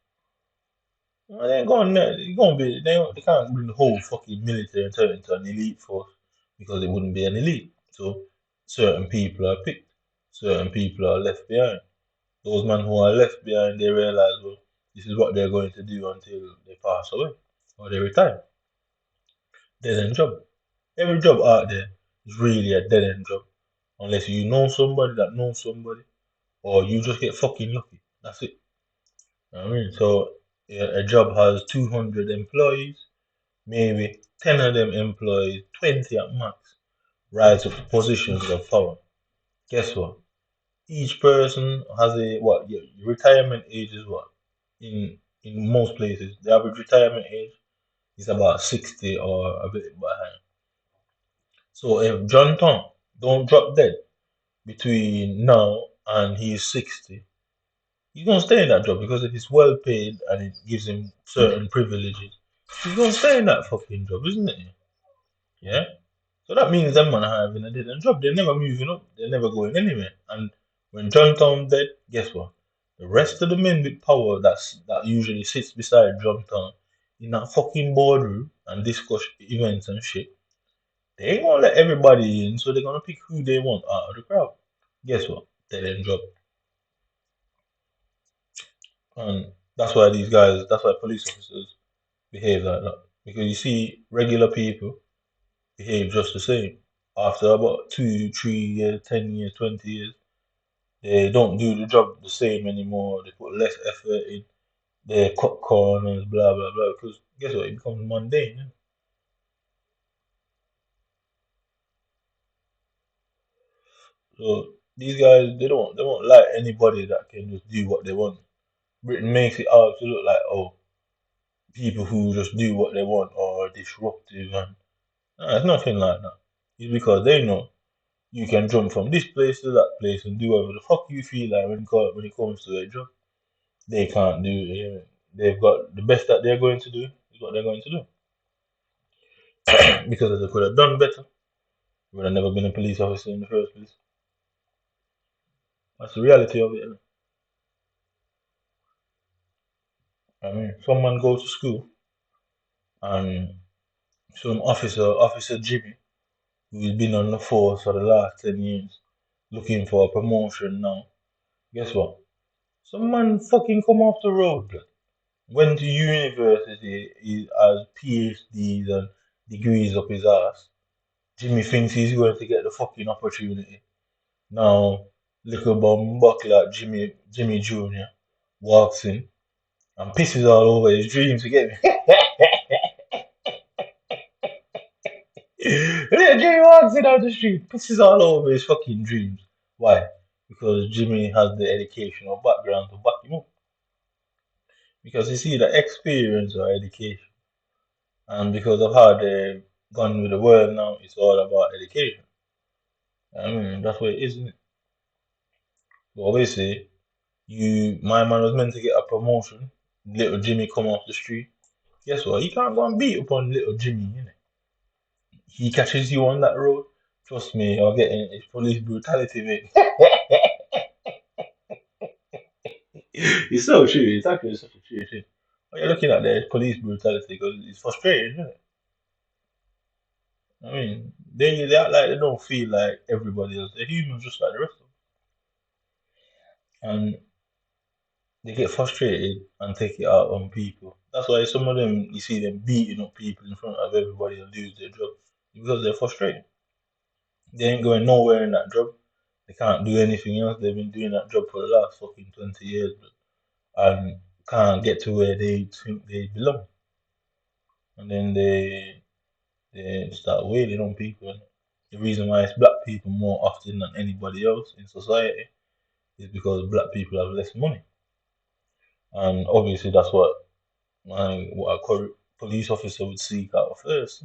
Well, they ain't going there. It's gonna be they can't bring the whole fucking military and turn it into an elite force because it wouldn't be an elite. So certain people are picked, certain people are left behind. Those men who are left behind, they realize, well, this is what they're going to do until they pass away or they retire. Dead end job. Every job out there is really a dead end job unless you know somebody that knows somebody or you just get fucking lucky. That's it. You know what I mean, so yeah, a job has 200 employees, maybe 10 of them employees, 20 at max, rise up to positions of power. Guess what? Each person has a what? Your retirement age is what? In most places, the average retirement age is about 60 or a bit behind. So if John Tom don't drop dead between now and he's 60, he's gonna stay in that job because if it's well paid and it gives him certain privileges, he's gonna stay in that fucking job, isn't it? Yeah. So that means them man are having a dead end job. They're never moving up. They're never going anywhere. And when John Town dead, guess what? The rest of the men with power that usually sits beside John Town in that fucking boardroom and discuss events and shit, they ain't gonna let everybody in, so they're gonna pick who they want out of the crowd. Guess what? Dead end job. And that's why police officers behave like that. Because you see regular people behave just the same. After about 2, 3 years, 10 years, 20 years, they don't do the job the same anymore. They put less effort in. They cut corners, blah blah blah. Because guess what? It becomes mundane. Eh? So these guys, they don't like anybody that can just do what they want. Britain makes it out to look like, oh, people who just do what they want or are disruptive, and no, it's nothing like that. It's because they know you can jump from this place to that place and do whatever the fuck you feel like when it comes to a job. They can't do it. They've got the best that they're going to do is what they're going to do. Because if they could have done better, they would have never been a police officer in the first place. That's the reality of it. I mean, someone goes to school and some Officer Jimmy, who's been on the force for the last 10 years, looking for a promotion now. Guess what? Some man fucking come off the road, blood. Went to university, he has PhDs and degrees up his ass. Jimmy thinks he's going to get the fucking opportunity. Now, little bum buckler Jimmy Jr. walks in and pisses all over his dreams to get me. Little Jimmy walks in down the street, pisses all over his fucking dreams. Why? Because Jimmy has the educational background to back him up. Because you see, the experience or education, and because of how they've gone with the world now, it's all about education. I mean, that's what it is, isn't it? But obviously, my man was meant to get a promotion. Little Jimmy come off the street. Guess what? He can't go and beat upon little Jimmy, innit? He catches you on that road. Trust me, you're getting it's police brutality, mate. It's so true. It's actually such a true thing. What you're looking at there is police brutality because it's frustrating, isn't it? I mean, they act like they don't feel like everybody else. They're humans just like the rest of them. And they get frustrated and take it out on people. That's why some of them, you see them beating up people in front of everybody and lose their job because they're frustrated. They ain't going nowhere in that job. They can't do anything else. They've been doing that job for the last fucking 20 years and can't get to where they think they belong. And then they start wailing on people. And the reason why it's black people more often than anybody else in society is because black people have less money. And obviously that's what a police officer would seek out first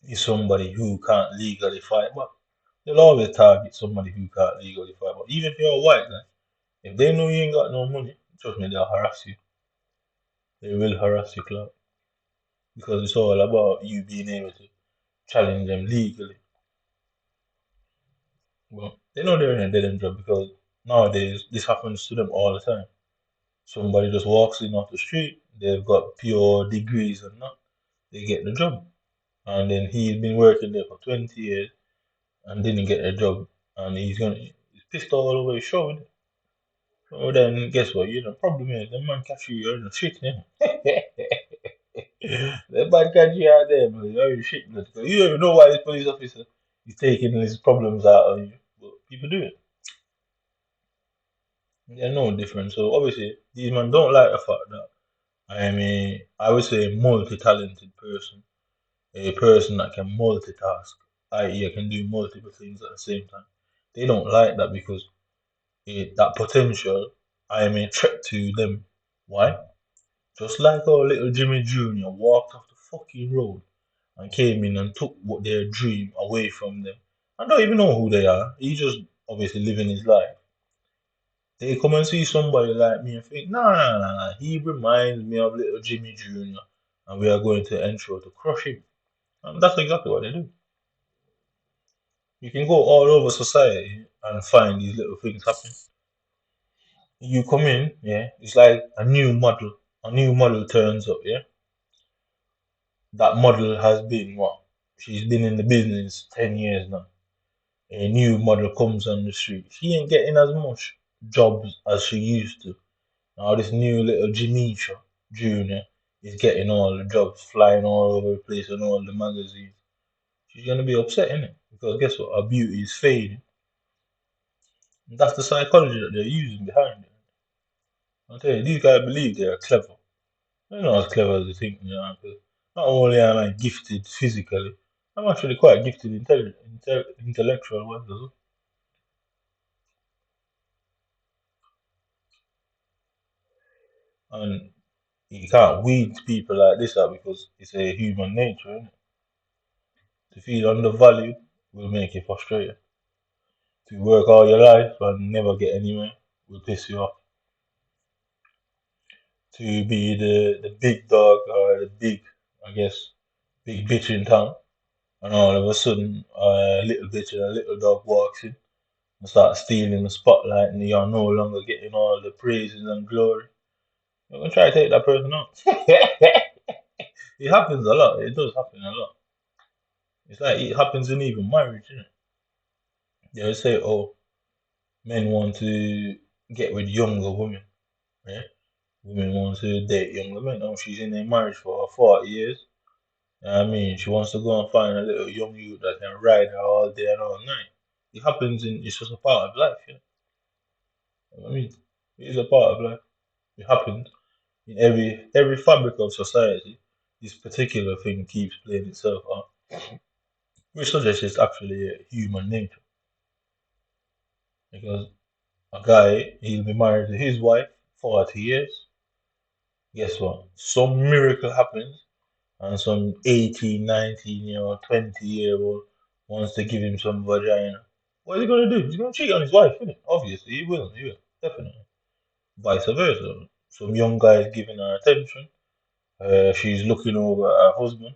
is somebody who can't legally fight back. They'll always target somebody who can't legally fight back. Even if you're a white guy, if they know you ain't got no money, trust me, they'll harass you. They will harass you, Clark. Because it's all about you being able to challenge them legally. Well, they know they're in a dead end job because nowadays this happens to them all the time. Somebody just walks in off the street, they've got pure degrees and that, they get the job. And then he's been working there for 20 years and didn't get a job. And he's pissed all over his show. So then guess what? The problem is the man catch you in the shit, yeah. The man catch you out there, man, you're in shit, man. You don't even know why this police officer is taking his problems out on you. But people do it. They're no different. So obviously these men don't like the fact that I would say a multi-talented person. A person that can multitask, i.e., can do multiple things at the same time. They don't like that because that potential, I am a threat to them. Why? Just like our little Jimmy Jr. walked off the fucking road and came in and took what their dream away from them. I don't even know who they are. He's just obviously living his life. They come and see somebody like me and think, nah, he reminds me of little Jimmy Jr. and we are going to ensure to crush him. And that's exactly what they do. You can go all over society and find these little things happen. You come in, yeah, it's like a new model. A new model turns up, yeah. That model has been what? She's been in the business 10 years now. A new model comes on the street. She ain't getting as much jobs as she used to. Now this new little Janisha Jr. is getting all the jobs, flying all over the place on all the magazines. She's gonna be upset, innit? Because guess what? Her beauty is fading. That's the psychology that they're using behind it. I tell you, these guys believe they are clever. They're not as clever as they think they are. Because not only am I gifted physically, I'm actually quite gifted intellectual wise as well. And You can't weed people like this out because it's a human nature, innit? To feel undervalued will make you frustrated. To work all your life and never get anywhere will piss you off. To be the big dog or the big, I guess, big bitch in town, and all of a sudden a little bitch and a little dog walks in and start stealing the spotlight, and you're no longer getting all the praises and glory. You're gonna try to take that person out. It happens a lot. It does happen a lot. It's like it happens in even marriage, innit? They will say, "Oh, men want to get with younger women." Yeah, women want to date younger men. Oh, she's in a marriage for 40 years. You know what I mean, she wants to go and find a little young youth that can ride her all day and all night. It happens in. It's just a part of life, yeah. You know what I mean, it is a part of life. It happens in every fabric of society. This particular thing keeps playing itself out, which suggests it's actually a human nature. Because a guy, he'll be married to his wife 40 years. Guess what? Some miracle happens, and some 18, 19-year-old, 20-year-old wants to give him some vagina. What is he going to do? He's going to cheat on his wife, isn't it? Obviously, he will, definitely. Vice versa. Some young guy is giving her attention. She's looking over her husband.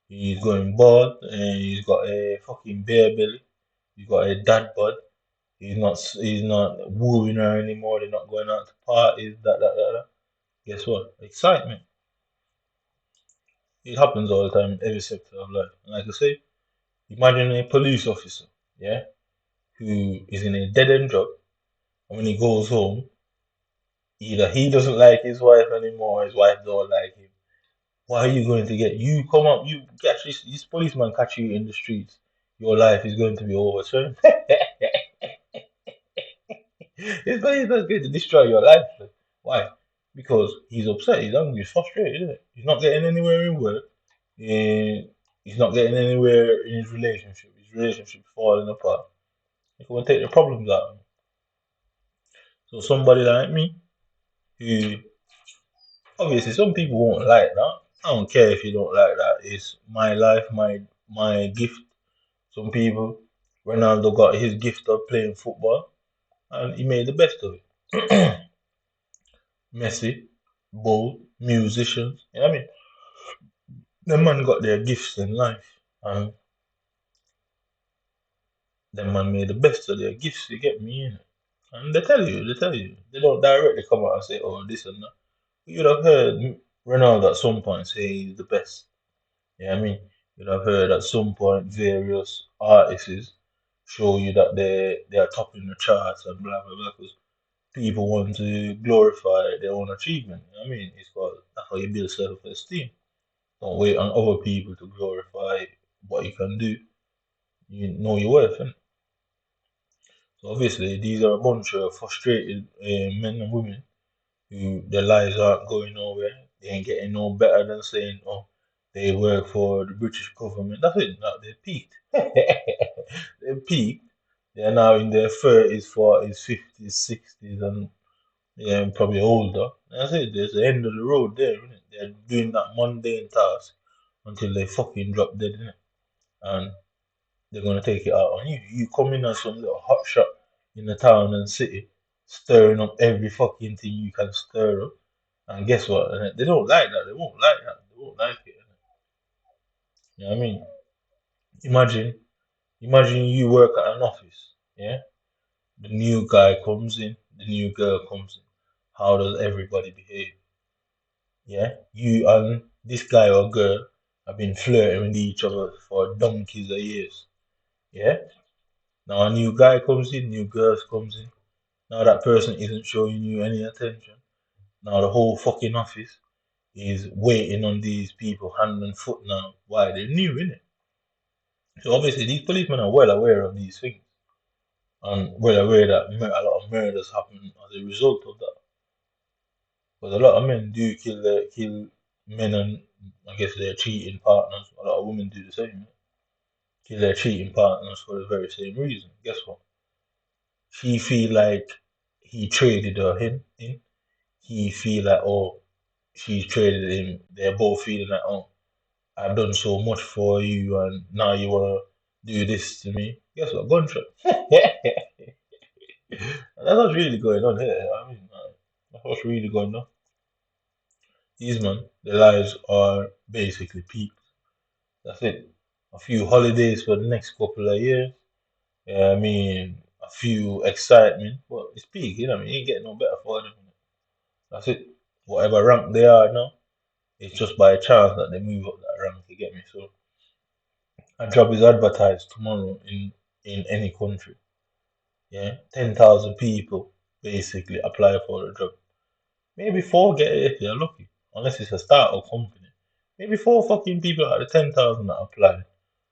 He's going bald, and he's got a fucking bare belly. He's got a dad bod. He's not wooing her anymore. They're not going out to parties. That. Guess what? Excitement. It happens all the time in every sector of life. And like I say, imagine a police officer, yeah, who is in a dead end job, and when he goes home, either he doesn't like his wife anymore, or his wife don't like him. Why are you going to get? You come up, you catch this policeman catch you in the streets. Your life is going to be over, sir. It's not going to destroy your life. Why? Because he's upset, he's angry, he's frustrated, isn't it? He's not getting anywhere in work. He's not getting anywhere in his relationship. His relationship falling apart. You can take the problems out of him. So somebody like me, who obviously some people won't like that. I don't care if you don't like that. It's my life, my gift. Some people, Ronaldo got his gift of playing football, and he made the best of it. Messi, bold, musicians. You know what I mean? The man got their gifts in life, and the man made the best of their gifts. You get me in. And they tell you. They don't directly come out and say, "Oh, this and that." You'd have heard Ronaldo at some point say he's the best. You know what I mean? You'd have heard at some point various artists show you that they are topping the charts and blah blah blah because people want to glorify their own achievement. You know what I mean? It's called that's how you build self esteem. Don't wait on other people to glorify what you can do. You know your worth. Innit? So obviously these are a bunch of frustrated men and women who their lives aren't going nowhere. They ain't getting no better than saying, "Oh, they work for the British government." That's it. No, they peaked. They peaked. They're now in their 30s, 40s, 50s, 60s, and yeah, probably older. That's it. There's the end of the road there, isn't it? They're doing that mundane task until they fucking drop dead, innit? And they're gonna take it out on you. You come in as some little hot shot in the town and city, stirring up every fucking thing you can stir up. And guess what? They don't like that. They won't like that. They won't like it. You know what I mean? Imagine, imagine you work at an office. Yeah, the new guy comes in, the new girl comes in. How does everybody behave? Yeah, you and this guy or girl have been flirting with each other for donkeys of years. Yeah. Now a new guy comes in, new girls comes in. Now that person isn't showing you any attention. Now the whole fucking office is waiting on these people hand and foot now. Why? They're new, innit? So obviously these policemen are well aware of these things and well aware that a lot of murders happen as a result of that. Because a lot of men do kill men and I guess their cheating partners. A lot of women do the same. Kill their cheating partners for the very same reason. Guess what? She feel like he traded her in. He feel like, oh, she traded him. They're both feeling like, oh, I've done so much for you, and now you wanna do this to me. Guess what? Gunshot. That's what's really going on here. I mean, that's what's really going on. These men, their lives are basically peak. That's it. A few holidays for the next couple of years. Yeah, I mean, a few excitement. Well, it's peak, you know what I mean? You ain't getting no better for them. That's it. Whatever rank they are now, it's just by chance that they move up that rank, you get me? So a job is advertised tomorrow in any country. Yeah. 10,000 people basically apply for the job. Maybe four get it if they're lucky. Unless it's a startup company. Maybe four fucking people out of the 10,000 that apply.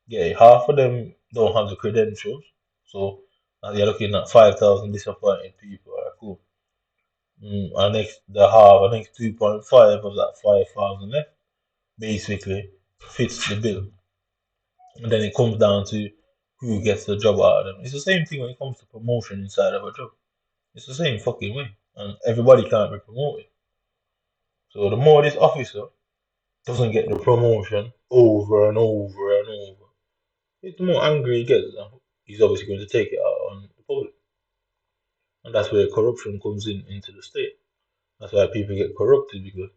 Yeah, half of them don't have the credentials. So now you're looking at 5,000 disappointed people. Alright, cool. Our next 2.5 of that 5,000 left basically fits the bill. And then it comes down to who gets the job out of them. It's the same thing when it comes to promotion inside of a job. It's the same fucking way. And everybody can't be promoted. So the more this officer doesn't get the promotion over and over and over, the more angry he gets. He's obviously going to take it out on the public. And that's where corruption comes into the state. That's why people get corrupted because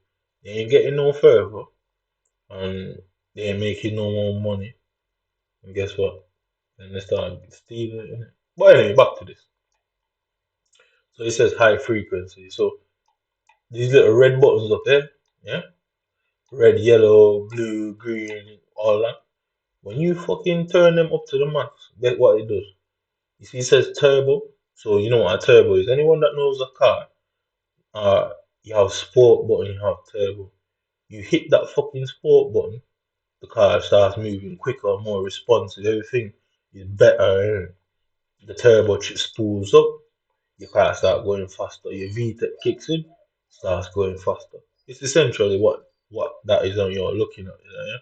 they ain't getting no further and they ain't making no more money. And guess what? Then they start stealing it. But anyway, back to this. So it says high frequency. So these little red buttons up there, yeah? Red, yellow, blue, green, all that. When you fucking turn them up to the max, get what it does. You see, it says turbo. So you know what a turbo is. Anyone that knows a car, you have sport button, you have turbo. You hit that fucking sport button, the car starts moving quicker, more responsive. Everything is better. The turbo spools up. Your car starts going faster. Your VTEC kicks in, starts going faster. It's essentially what that is on you're looking at. Yeah?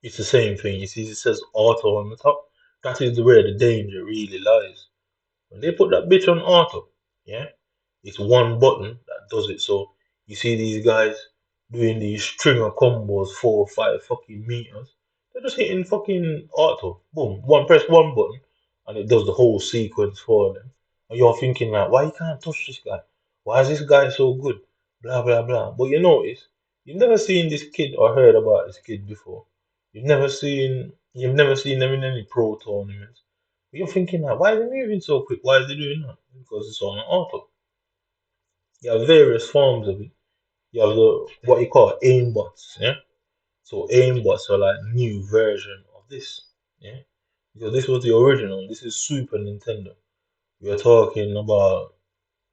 It's the same thing. You see, it says auto on the top. That is where the danger really lies. When they put that bitch on auto, yeah, it's one button that does it. So you see these guys doing these stringer combos, 4 or 5 fucking meters. They're just hitting fucking auto. Boom. Press one button and it does the whole sequence for them. And you're thinking like, why you can't touch this guy? Why is this guy so good? Blah blah blah. But you notice, you've never seen this kid or heard about this kid before. You've never seen them in any pro tournaments. You're thinking like, why is he moving so quick? Why is he doing that? Because it's on auto. You have various forms of it. You have the what you call aimbots, yeah. So aimbots are like new version of this, yeah. Because this was the original. This is Super Nintendo. We are talking about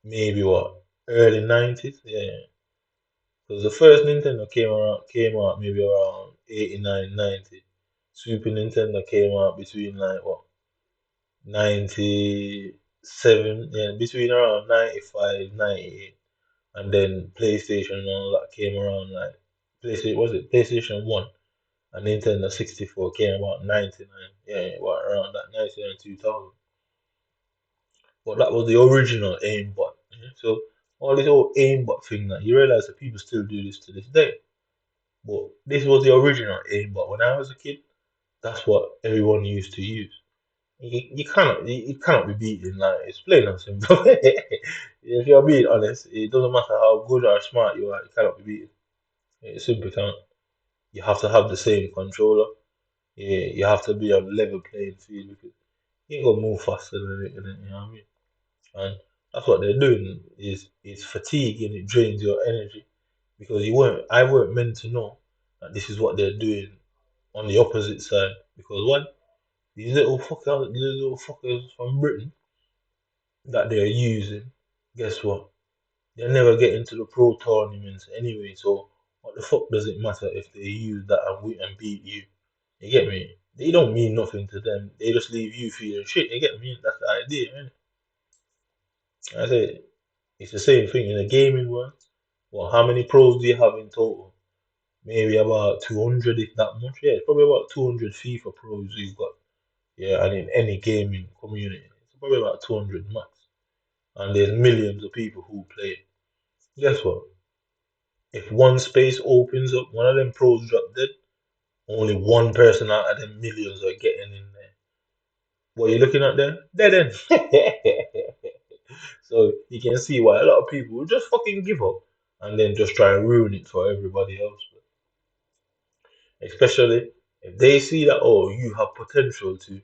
maybe what early 90s, yeah. Because the first Nintendo came out maybe around 89, 90. Super Nintendo came out between like what 97, yeah, between around 95, 98. And then PlayStation and all that came around like PlayStation 1 and Nintendo 64 came about 99, yeah, what around that 99, 2000. But that was the original aimbot. Yeah? So all this old aimbot thing that you realize that people still do this to this day. But this was the original aimbot. When I was a kid, that's what everyone used to use. You cannot be beaten, like it's plain and simple. If you're being honest, it doesn't matter how good or smart you are, you cannot be beaten. It simply can't. You have to have the same controller. Yeah, you have to be on level playing field because you ain't gonna move faster than it, you know what I mean? And that's what they're doing is it's fatigue and it drains your energy because I weren't meant to know that this is what they're doing on the opposite side. Because what? These little fuckers from Britain that they're using, guess what? They'll never get into the pro tournaments anyway. So what the fuck does it matter if they use that and beat you? You get me? They don't mean nothing to them. They just leave you feeling shit. You get me? That's the idea, man. I say it's the same thing in the gaming world. Well, how many pros do you have in total? Maybe about 200, if that much. Yeah, it's probably about 200 FIFA pros you've got. Yeah, and in any gaming community, it's probably about 200 max. And there's millions of people who play it. Guess what? If one space opens up, one of them pros drop dead, only one person out of them millions are getting in there. What are you looking at there? Dead end. So you can see why a lot of people will just fucking give up and then just try and ruin it for everybody else. Especially if they see that, oh, you have potential to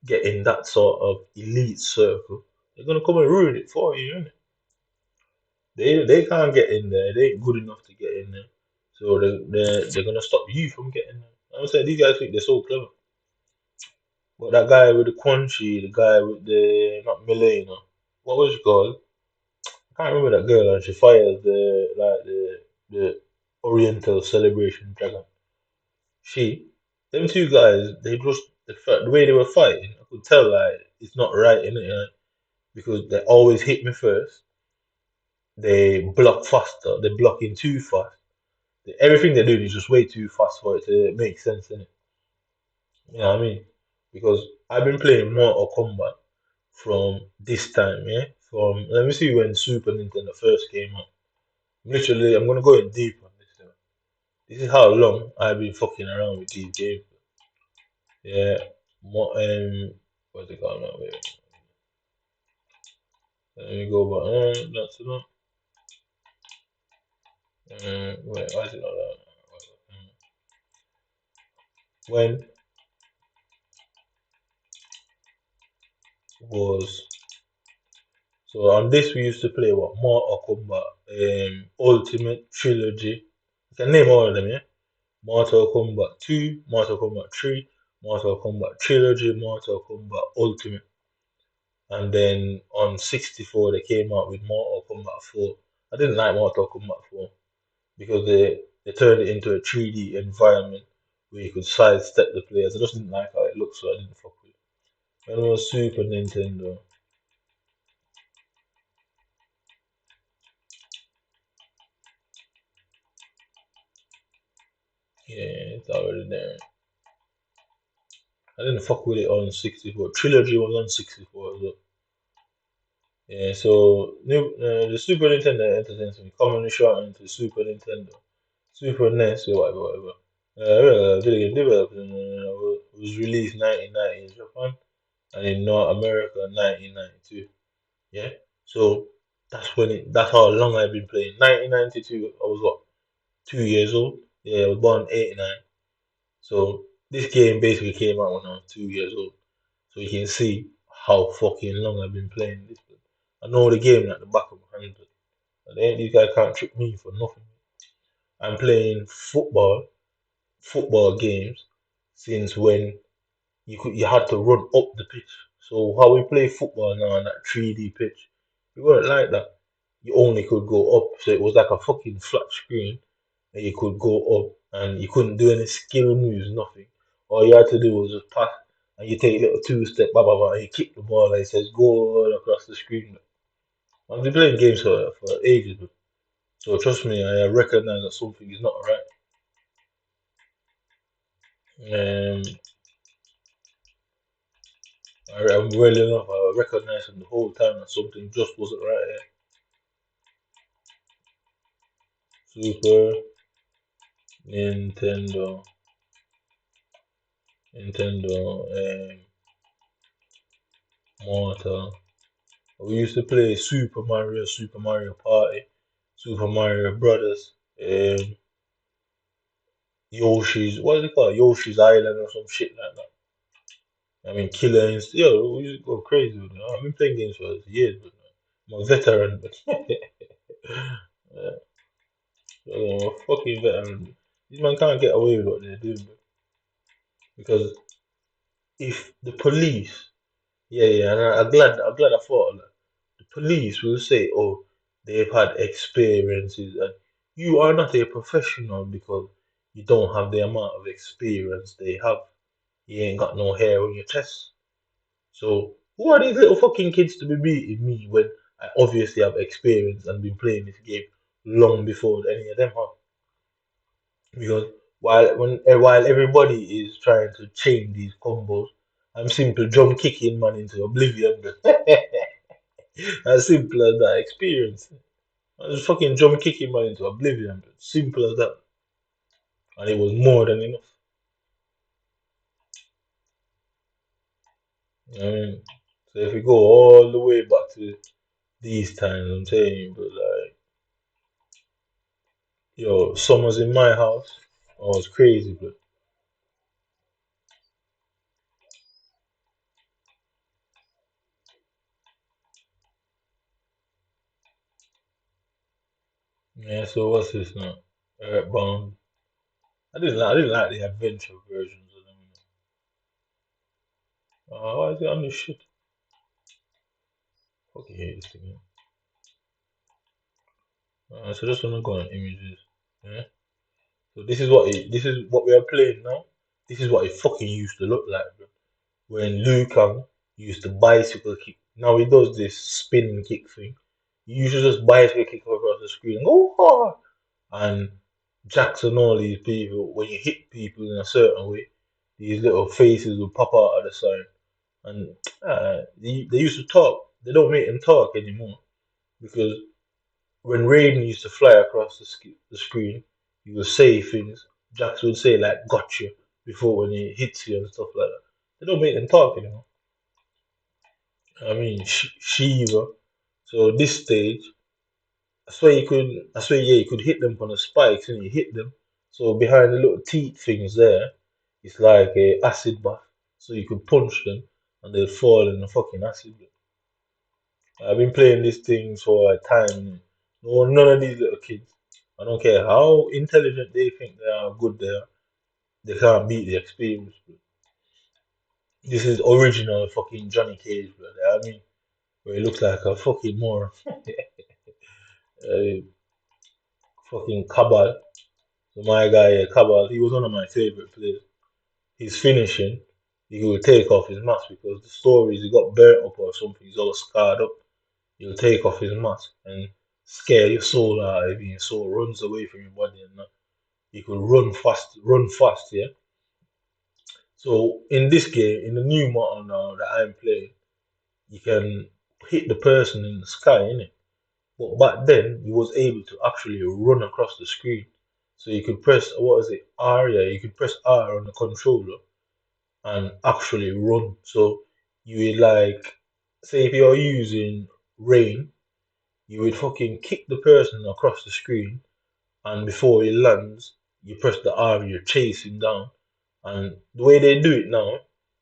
get in that sort of elite circle, they're gonna come and ruin it for you, innit? They can't get in there. They ain't good enough to get in there. So they're gonna stop you from getting there. I'm saying these guys think they're so clever. But that guy with the crunchy, the guy with the not Milena, what was she called? I can't remember that girl, and she fires the Oriental celebration dragon. Them two guys, the way they were fighting, I could tell like it's not right in it, because they always hit me first. They block faster. They block in too fast. Everything they're doing is just way too fast for it to make sense in it. You know what I mean? Because I've been playing Mortal Kombat from this time, yeah. From let me see when Super Nintendo first came out. Literally, I'm gonna go in deep on this. This is how long I've been fucking around with these games. Yeah, more what's it called now? Wait, let me go back. That's not. Wait, why is it not that? When was so on this we used to play what Mortal Kombat, Ultimate Trilogy. You can name all of them, yeah. Mortal Kombat 2, Mortal Kombat 3, Mortal Kombat Trilogy, Mortal Kombat Ultimate. And then on 64 they came out with Mortal Kombat 4. I didn't like Mortal Kombat 4 because they turned it into a 3D environment where you could sidestep the players. I just didn't like how it looked, so I didn't fuck with it. When it was Super Nintendo, yeah, it's already there. I didn't fuck with it on 64. Trilogy was on 64 as well. Yeah, so the Super Nintendo entertains me, commonly shortened to Super Nintendo, Super NES, or whatever. Video game developed was released 1990 in Japan and in North America 1992. Yeah, so that's how long I've been playing. 1992, I was what 2 years old. Yeah, I was born 89. So this game basically came out when I was 2 years old. So you can see how fucking long I've been playing this. I know the game at the back of my hand. These guys can't trick me for nothing. I'm playing football games since when you had to run up the pitch. So how we play football now on that 3D pitch, it weren't like that. You only could go up, so it was like a fucking flat screen, and you could go up, and you couldn't do any skill moves, nothing. All you had to do was just pass, and you take a little two-step, blah blah blah, and you kick the ball, and it says goal across the screen. I've been playing games for ages, so trust me, I recognize that something is not right. Um, I'm well enough. I recognized the whole time that something just wasn't right here. Super Nintendo, Mortal. We used to play Super Mario Party, Super Mario Brothers, Yoshi's. What is it called? Yoshi's Island or some shit like that. I mean, Killer Instinct. Yo, we used to go crazy with it. I've been playing games for years, but I'm a veteran. But yeah, I'm a fucking veteran. These men can't get away with what they're doing, bro. Because if the police, yeah, and I'm glad I thought of that. The police will say, oh, they've had experiences, and you are not a professional because you don't have the amount of experience they have. You ain't got no hair on your chest. So who are these little fucking kids to be beating me when I obviously have experience and been playing this game long before any of them have? Because while everybody is trying to chain these combos, I'm simply jump kicking man into oblivion. As simple as that experience. I just fucking jump kicking man into oblivion, bro. Simple as that. And it was more than enough. You know what I mean? So if we go all the way back to these times, I'm telling you, but like, yo, summers in my house, oh, it's crazy, bro. Yeah, so what's this now? Earthbound. I didn't like the adventure versions of them. Why is it on this shit? Fucking hate this thing. So just gonna go on images. Yeah. So this is what we are playing now. This is what it fucking used to look like, bro. When Liu Kang used to bicycle kick. Now he does this spinning kick thing. He used to just bicycle kick across the screen and go hard. And Jackson, all these people, when you hit people in a certain way, these little faces will pop out of the side. And they used to talk. They don't make them talk anymore because when Raiden used to fly across the screen, he would say things. Jax would say like "gotcha" before when he hits you and stuff like that. They don't make them talk anymore. I mean, Shiva. So this stage, I swear, yeah, you could hit them on the spikes and you hit them. So behind the little teeth things there, it's like a acid bath. So you could punch them and they'd fall in the fucking acid. I've been playing these things for a time. No, none of these little kids. I don't care how intelligent they think they are, good they are. They can't beat the experience. Bro. This is original fucking Johnny Cage, brother. I mean, where he looks like a fucking moron. Fucking Cabal. So my guy, Cabal, he was one of my favorite players. His finishing, he would take off his mask because the stories he got burnt up or something. He's all scarred up. He'll take off his mask and scare your soul out of you. Your soul runs away from your body and that. You could run fast, yeah. So in this game, in the new model now that I'm playing, you can hit the person in the sky, innit? But back then, you was able to actually run across the screen. So you could press, what is it, R, yeah, you could press R on the controller and actually run. So you would like, say if you're using rain, you would fucking kick the person across the screen and before he lands, you press the R, you're chasing down. And the way they do it now,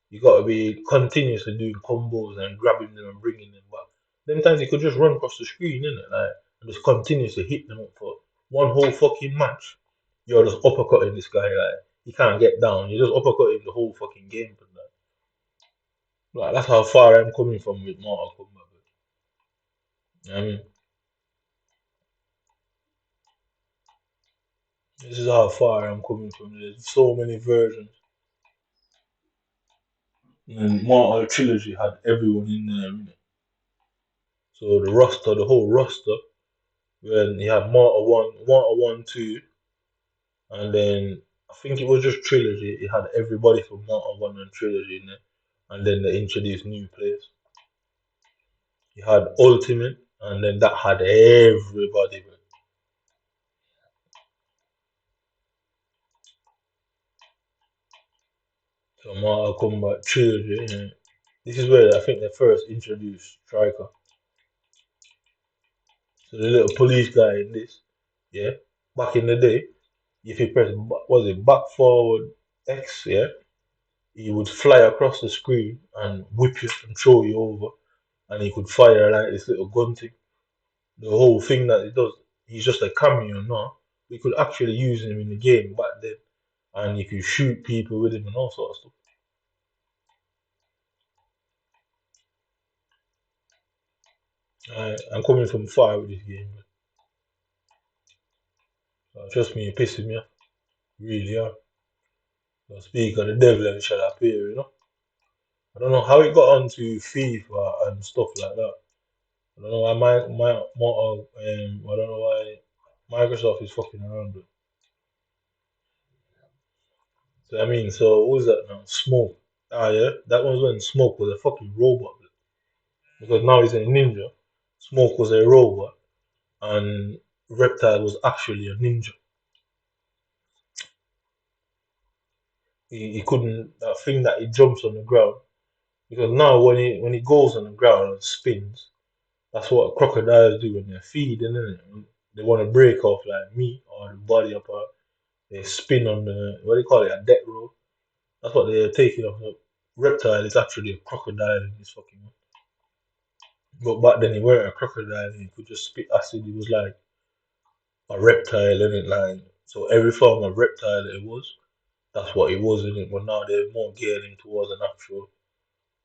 you gotta be continuously doing combos and grabbing them and bringing them back. Then times you could just run across the screen, innit? Like, and just continuously hit them up for one whole fucking match. You're just uppercutting this guy, like, he can't get down. You're just uppercutting the whole fucking game. But like, that's how far I'm coming from with Mortal Kombat. You know what I mean? This is how far I'm coming from. There's so many versions. And Mortal Trilogy had everyone in there, innit? So the roster, the whole roster, when you had Mortal 1, 2, and then I think it was just Trilogy. It had everybody from Mortal 1 and Trilogy in there. And then they introduced new players. You had Ultimate, and then that had everybody. So Mortal Kombat Trilogy, innit? This is where I think they first introduced Striker. So the little police guy in this, yeah, back in the day, if you press, was it back forward X, yeah, he would fly across the screen and whip you and throw you over, and he could fire like this little gun thing. The whole thing that he does, he's just a cameo now. We could actually use him in the game back then, and you could shoot people with him and all sorts of stuff. I'm coming from far with this game, trust me, you're pissing me off. Really are. So speak of the devil and shall appear, you know. I don't know how it got onto FIFA and stuff like that. I don't know why I don't know why Microsoft is fucking around with. So I mean, so what was that now? Smoke. Ah yeah, that was when Smoke was a fucking robot. Because now he's a ninja. Smoke was a robot. and Reptile was actually a ninja. He couldn't, that thing that he jumps on the ground, because now when he goes on the ground and spins, that's what crocodiles do when they're feeding, isn't it? When they want to break off like meat or the body apart, they spin on the, what do you call it, a death row. That's what they're taking off. Reptile is actually a crocodile in this fucking one. But back then he weren't a crocodile, he could just spit acid. He was like a reptile in it, like, so every form of reptile that it was, that's what it was in it. But now they're more gearing towards an actual.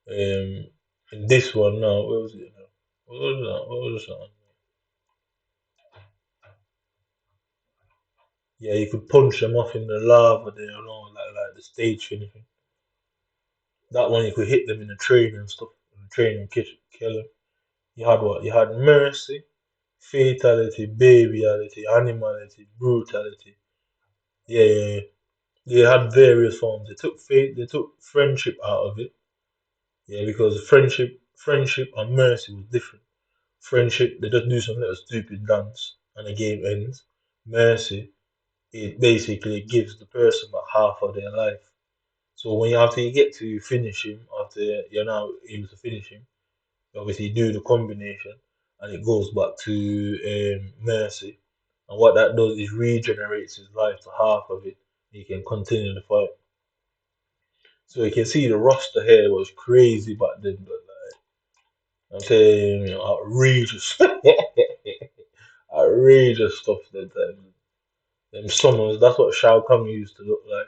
In this one now, where was it now? What was that? What was that? Yeah, you could punch them off in the lava there, you know, like the stage finishing. That one you could hit them in the train and stuff, in the train and kill them. You had what? You had mercy, fatality, babyality, animality, brutality. Yeah, yeah, yeah. They had various forms. They took faith, they took friendship out of it. Yeah, because friendship and mercy was different. Friendship, they just do some little stupid dance and the game ends. Mercy, it basically gives the person about half of their life. So when you after you get to finish him, after you're now able to finish him, you obviously do the combination and it goes back to mercy. And what that does is regenerates his life to half of it. He can continue the fight. So you can see the roster here was crazy back then, but like I'm saying, you know, outrageous, outrageous stuff that time. Them summons, that's what Shao Kahn used to look like.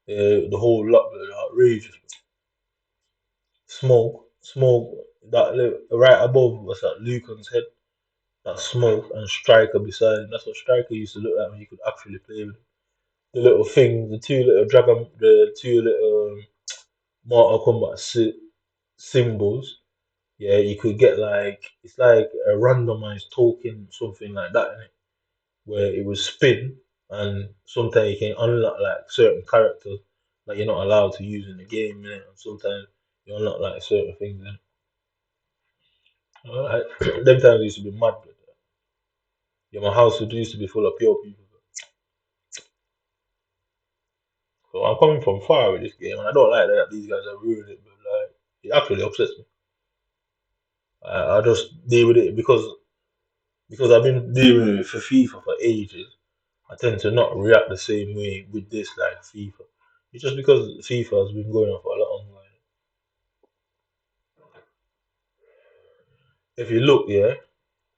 The whole lot was outrageous. Smoke, that right above was that Lucan's head, that smoke and Striker beside him. That's what Striker used to look like when you could actually play with him. The little thing, the two little Mortal Kombat symbols. Yeah, you could get like it's like a randomized token, something like that, innit? Where it would spin, and sometimes you can unlock like certain characters that you're not allowed to use in the game, innit? And sometimes you unlock like certain things. Alright, them times used to be mad. But, yeah, my house used to be full of pure people. So I'm coming from far with this game, and I don't like that these guys are ruining it. But like, it actually upsets me. I just deal with it because I've been dealing with it for FIFA for ages. I tend to not react the same way with this like FIFA. It's just because FIFA has been going on for a lot longer. If you look, yeah,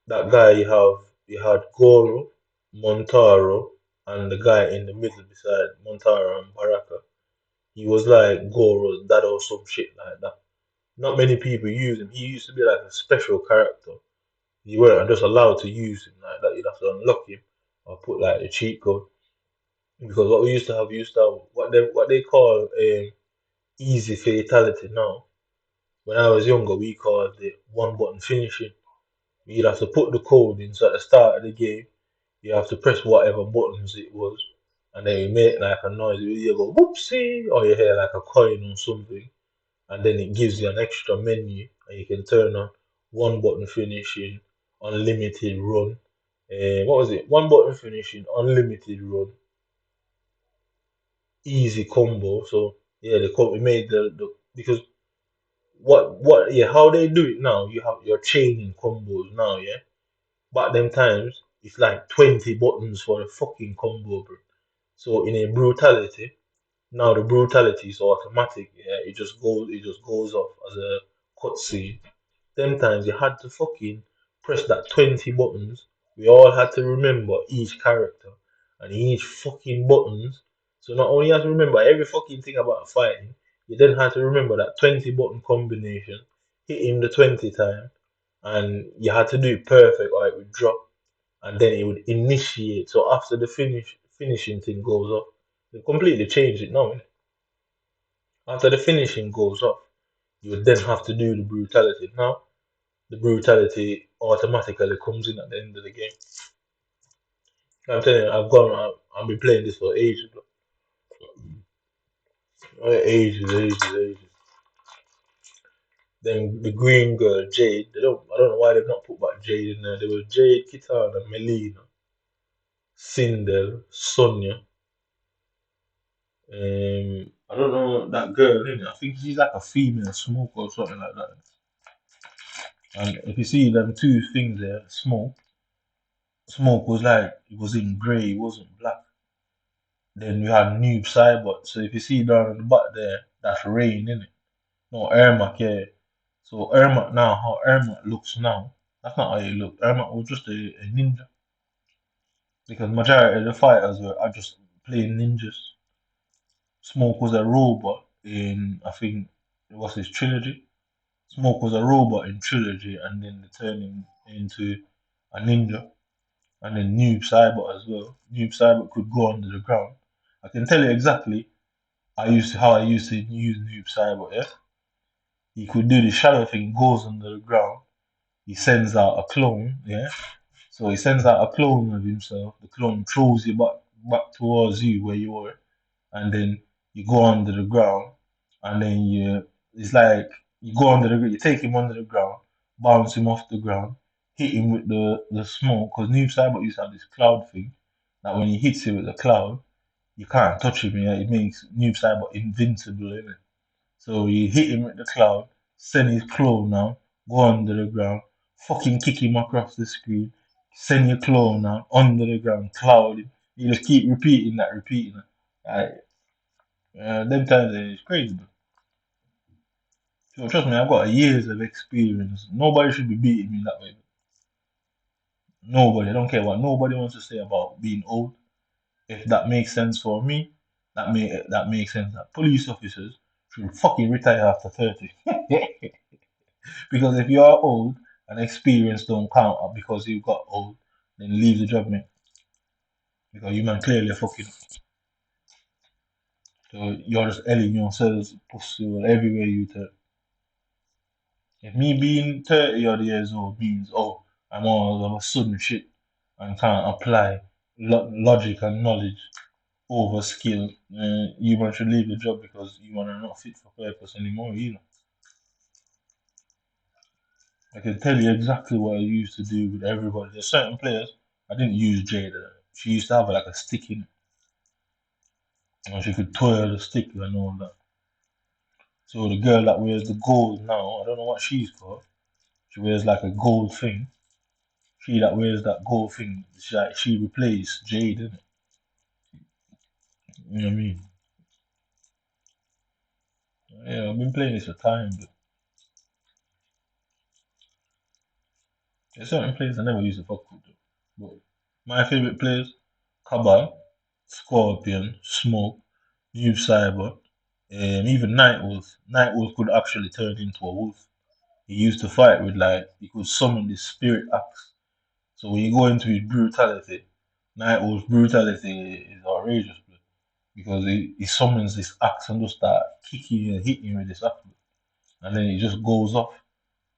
that guy you had Goro, Montaro, and the guy in the middle beside Montaro and Baraka. He was like Goro's dad or some shit like that. Not many people use him. He used to be like a special character. You weren't just allowed to use him like that. You'd have to unlock him or put like a cheat code. Because what we used to have what they call easy fatality now. When I was younger, we called it one button finishing. You'd have to put the code in, so at the start of the game, you have to press whatever buttons it was, and then you make like a noise. You go whoopsie, or you hear like a coin or something, and then it gives you an extra menu, and you can turn on one button finishing, unlimited run. What was it? One button finishing, unlimited run, easy combo. So yeah, we made the because what yeah how they do it now. You have your chaining combos now, yeah. Back them times, it's like 20 buttons for a fucking combo, bro. So in a brutality, now the brutality is automatic. Yeah, it just goes off as a cutscene. Them times you had to fucking press that 20 buttons. We all had to remember each character and each fucking buttons. So not only you have to remember every fucking thing about fighting, you then had to remember that 20 button combination, hit him the 20 time, and you had to do it perfect or it would drop, and then it would initiate. So after the finishing thing goes off, they completely changed it now. Innit? After the finishing goes off, you would then have to do the brutality. Now the brutality automatically comes in at the end of the game. I'm telling you, I've been playing this for ages, bro. Ages. Then the green girl, Jade. I don't know why they've not put back Jade in there. There were Jade, Kitana, Melina, Sindel, Sonia. I don't know that girl, innit? I think she's like a female smoker or something like that. And if you see them two things there, smoke was like it was in grey, it wasn't black. Then we had Noob Cybot. So if you see down at the bottom there, that's Rain, innit? No, Ermac, yeah. So Ermac now, how Ermac looks now, that's not how he looked. Ermac was just a ninja. Because majority of the fighters are just plain ninjas. Smoke was a robot in, I think, it was his trilogy. Smoke was a robot in trilogy, and then they turned him into a ninja. And then Noob Cybot as well. Noob Cybot could go under the ground. I can tell you exactly how I used to use Noob Cybot, yeah? He could do the shadow thing, goes under the ground. He sends out a clone, yeah? So he sends out a clone of himself. The clone throws you back towards you where you were. And then you go under the ground. And then it's like you go under the ground, you take him under the ground, bounce him off the ground, hit him with the smoke. Because Noob Cybot used to have this cloud thing. That when he hits you with the cloud, you can't touch him, yeah? It makes Noob Cybot invincible, innit? So you hit him with the cloud, send his clone now, go under the ground, fucking kick him across the screen, send your clone now, under the ground, cloud him. You just keep repeating that. Them times it's crazy, bro. So trust me, I've got years of experience. Nobody should be beating me that way. Nobody, I don't care what nobody wants to say about being old. If that makes sense for me, that makes sense. That police officers should fucking retire after 30. Because if you are old and experience don't count up because you got old, then leave the job, mate. Because you man clearly fucking up. So you're just elling yourselves pussy everywhere you turn. If me being 30 odd years old means, oh, I'm all of a sudden shit and can't apply logic and knowledge over skill, you man should leave the job because you man are not fit for purpose anymore, you know. I can tell you exactly what I used to do with everybody. There's certain players, I didn't use Jada. She used to have like a stick in it. And she could twirl the stick and all that. So the girl that wears the gold now, I don't know what she's called. She wears like a gold thing. She that wears that gold thing, she replaced Jade, didn't it? You know what I mean? Yeah, I've been playing this for time, but there's certain players I never used to fuck with though. But my favourite players, Cabal, Scorpion, Smoke, Noob Cyber, even Nightwolf. Nightwolf could actually turn into a wolf. He used to fight with he could summon this spirit axe. So when you go into his brutality, Nightwolf's brutality is outrageous, bro. Because he summons this axe and just start kicking and hitting with this axe, bro. And then it just goes off.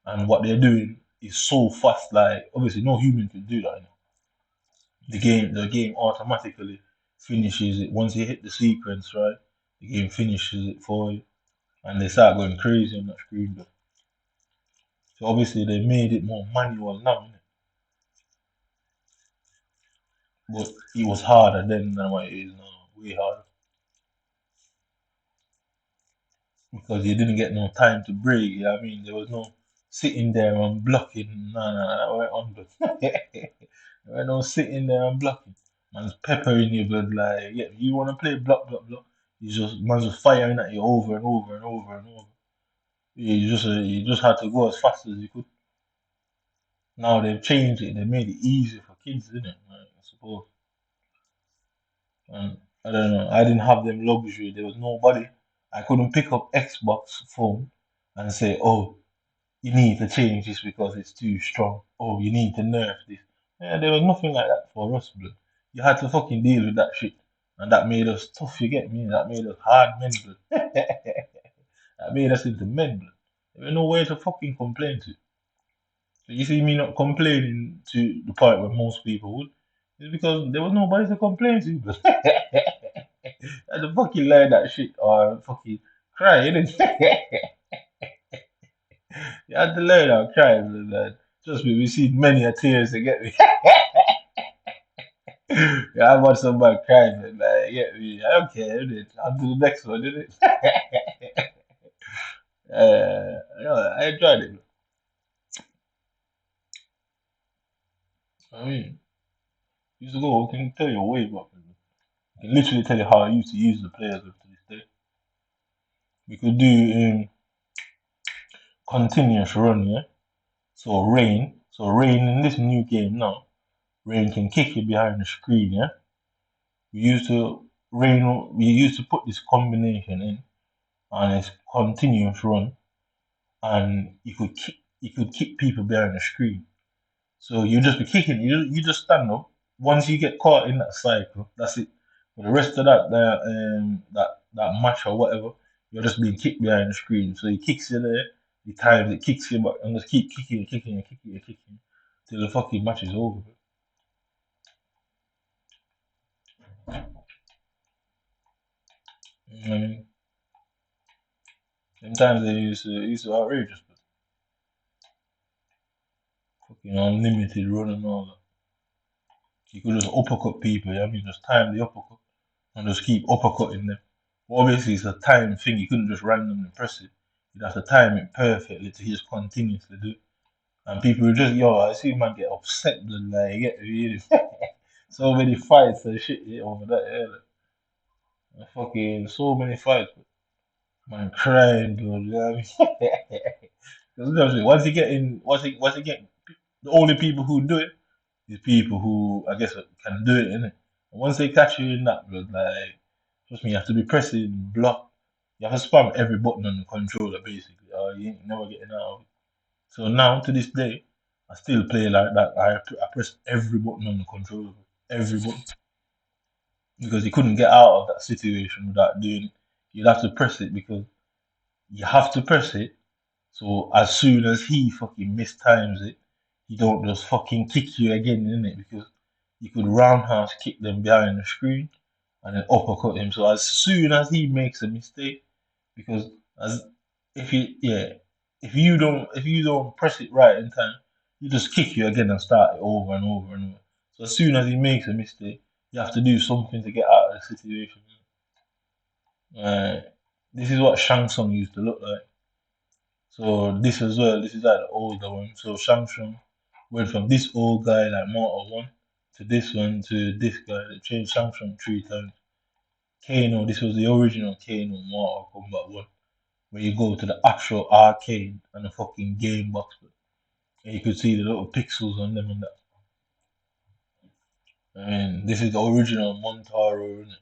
And what they're doing is so fast, like obviously no human can do that. You know? The game automatically finishes it once you hit the sequence, right? The game finishes it for you, and they start going crazy on that screen. Bro. So obviously they made it more manual now, innit? But it was harder then than what it is now, way harder. Because you didn't get no time to break, you know what I mean? There was no sitting there and blocking. Nah, that weren't on, bro. There ain't no sitting there and blocking. Man's peppering you, but like, yeah, you want to play block, block, block. Man's just firing at you over and over and over and over. Yeah, you just had to go as fast as you could. Now they've changed it. They made it easier for kids, didn't it? Like, I suppose. And I don't know. I didn't have them luxury. There was nobody. I couldn't pick up Xbox phone and say, "Oh, you need to change this because it's too strong. Oh, you need to nerf this." Yeah, there was nothing like that for us, blood. You had to fucking deal with that shit. And that made us tough, you get me? That made us hard men, blood. That made us into men, blood. There was no way to fucking complain to. So you see me not complaining to the point where most people would. It's because there was nobody to complain to, blood. I had to fucking learn that shit or fucking cry, innit? You had to learn how crime, man. Trust me, we've seen many a tears to get me. Yeah, I watched somebody cry, man. Get me. I don't care, innit? I'll do the next one, innit? I enjoyed it. I mean, used to go, I can tell you way back. I can literally tell you how I used to use the players up to this day. We could do continuous run, yeah? So rain in this new game now, rain can kick you behind the screen, yeah? We used to we used to put this combination in and it's continuous run and you could kick people behind the screen. So you just be kicking, you just stand up. Once you get caught in that cycle, that's it. For the rest of that match or whatever, you're just being kicked behind the screen. So he kicks you there, the times it kicks you back, and just keep kicking and kicking and kicking and kicking till the fucking match is over. You know what I mean? Sometimes they used to outrageous, but fucking unlimited run and all that. You could just uppercut people, I mean, just time the uppercut and just keep uppercutting them. But obviously, it's a time thing. You couldn't just randomly press it. You'd have to time it perfectly to just continuously do it. And people would just, yo, I see man get upset, and like, get really so many fights and shit over that. Like, fucking so many fights, man, crying, dude. You know what I mean? Because once you get the only people who do it is people who I guess can do it, innit? And once they catch you in that, blood, like, trust me, you have to be pressing block. You have to spam every button on the controller, basically, or you ain't never getting out of it. So now, to this day, I still play like that. I press every button on the controller, every button, because you couldn't get out of that situation without doing it. You'd have to press it because you have to press it. So as soon as he fucking mistimes it, he don't just fucking kick you again, innit? Because you could roundhouse kick them behind the screen and then uppercut him. So as soon as he makes a mistake, because as if you don't press it right in time, he just kick you again and start it over and over and over. So as soon as he makes a mistake, you have to do something to get out of the situation. This is what Shang Tsung used to look like. So this as well, this is like the older one. So Shang Tsung went from this old guy like Mortal 1 to this one to this guy. They changed Shang Tsung 3 times. Kano, this was the original Kano Mortal Kombat 1, where you go to the actual arcade and the fucking game box. And you could see the little pixels on them and that. I mean, this is the original Montaro, isn't it?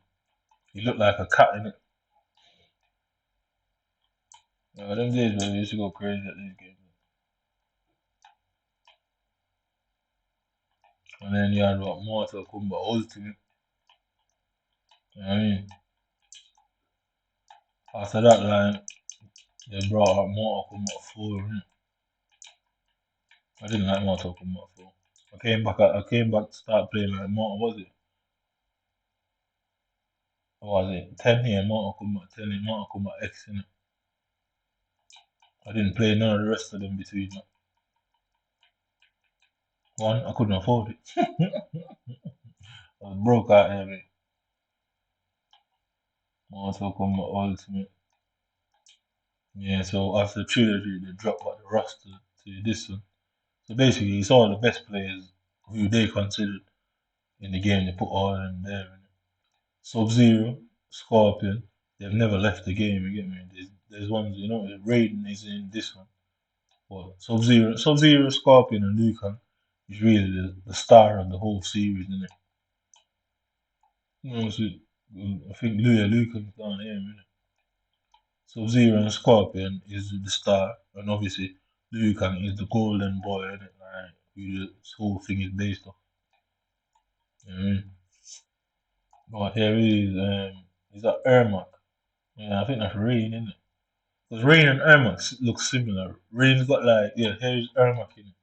He looked like a cat in it. Them days, man, we used to go crazy at these games. And then you had what Mortal Kombat Ultimate. You know what I mean? After that, like, they brought out Mortal Kombat 4, innit? I didn't like Mortal Kombat 4. I came back to start playing like was it? What was it? 10 here, Mortal Kombat 10 here, Mortal Kombat X, innit? I didn't play none of the rest of them between that. One, I couldn't afford it. I was broke out here, mate. Mortal Kombat Ultimate. Yeah, so after the trilogy, they dropped out the roster to this one. So basically, it's all the best players who they considered in the game. They put all of them there. Sub-Zero, Scorpion, they've never left the game. You get me? There's ones, Raiden is in this one. But Sub-Zero, Scorpion, and Liu Kang is really the star of the whole series, isn't it? So I think Liu Kang's down here, isn't it? Sub-Zero and Scorpion is the star, and obviously Liu Kang is the golden boy, isn't it? Like, who this whole thing is based on. You know what I mean? But here is that Ermac. Yeah, I think that's Rain, isn't it? Because Rain and Ermac look similar. Rain's got like, yeah, here's Ermac in it.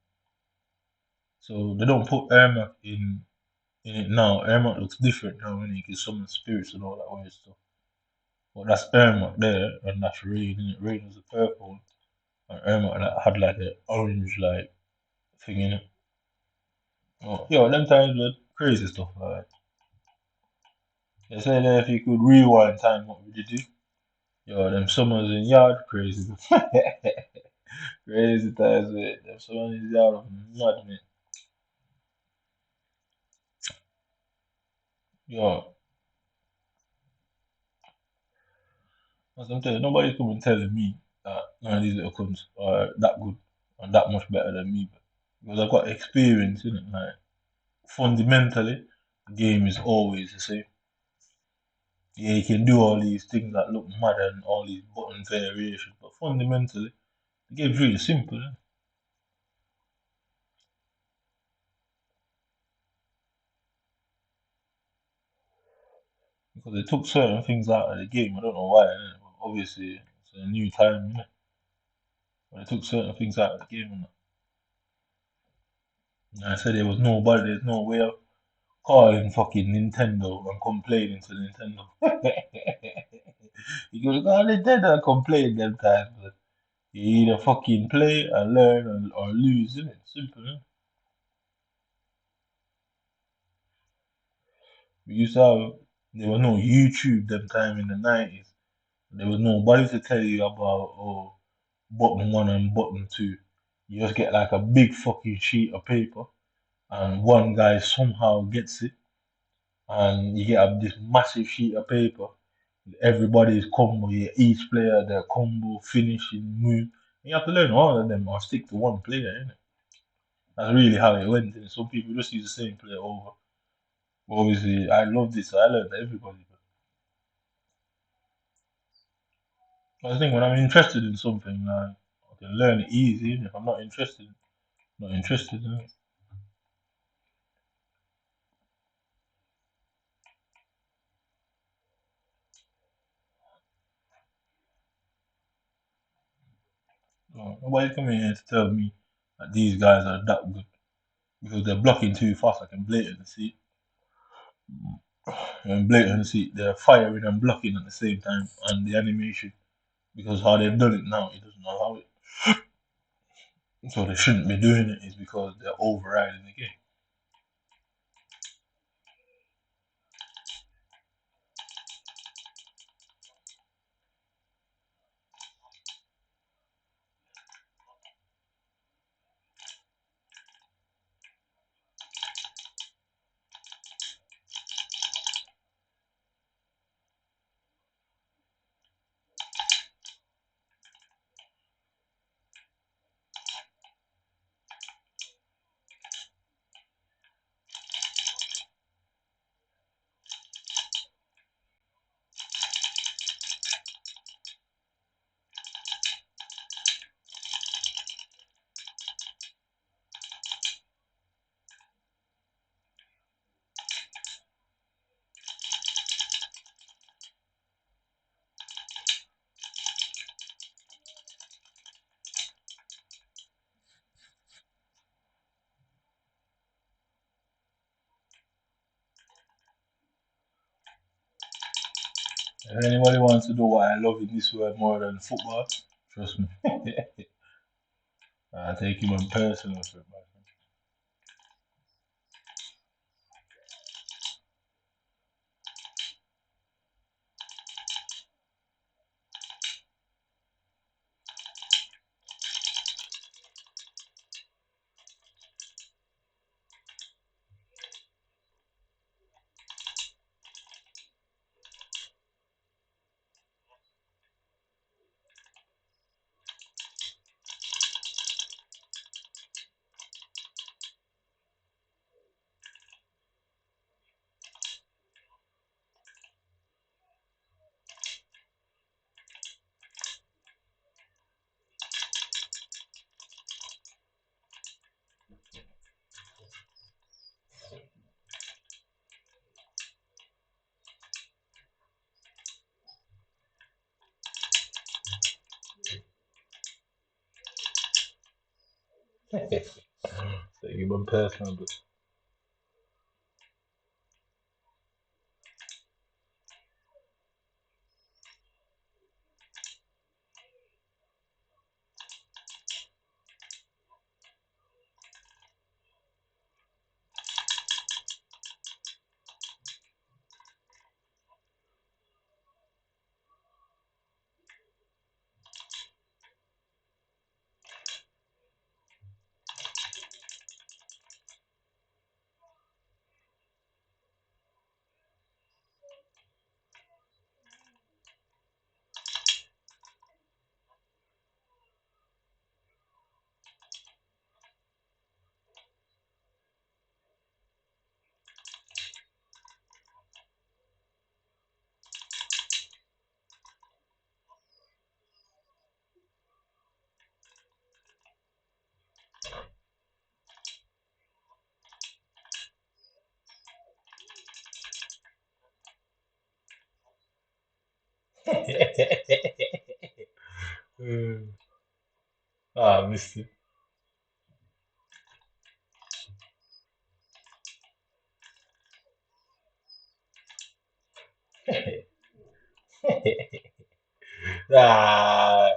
So they don't put Ermac in it now. Ermac looks different now, when he can summon spirits and all that weird stuff. But that's Ermac there, and that's Rain, innit? Rain was the purple one. I remember that had like an orange like thing in it. Oh, yo, them times were crazy stuff. Like they say that if you could rewind time, what would you do? Yo, them summers in yard crazy. Crazy times, mate. Them summers in yard mad, mate. Yo, as I'm telling you, nobody's coming telling me that none of these little cunts are that good and that much better than me. Because I've got experience in it. Like fundamentally, the game is always the same. Yeah, you can do all these things that look mad and all these button variations, but fundamentally, the game's really simple. Eh? Because they took certain things out of the game. I don't know why. Eh? Obviously, it's a new time, innit? But they took certain things out of the game. And I said there was nobody, there's no way of calling fucking Nintendo and complaining to Nintendo. You could call Nintendo and complain them times, but you either fucking play and learn or lose, isn't it? Simple, innit? We used to have, there was no YouTube them time in the 90s. There was nobody to tell you about, oh, button one and button two. You just get like a big fucking sheet of paper, and one guy somehow gets it, and you get this massive sheet of paper. Everybody's combo, yeah, each player their combo, finishing move. You have to learn all of them or stick to one player, innit? That's really how it went. Innit? Some people just use the same player over. But obviously, I love this, so I learned everybody. But I think when I'm interested in something, like, I can learn it easy. And if I'm not interested, not interested in it. So nobody coming here to tell me that these guys are that good because they're blocking too fast. I can blatantly see it. And blatantly see it. They're firing and blocking at the same time, and the animation because how they've done it now, it doesn't allow it. So they shouldn't be doing it. Is because they're overriding the game. If anybody wants to know why I love in this world more than football, trust me. I take him on personal for it, man. Take him on personal, but I missed it. Ah,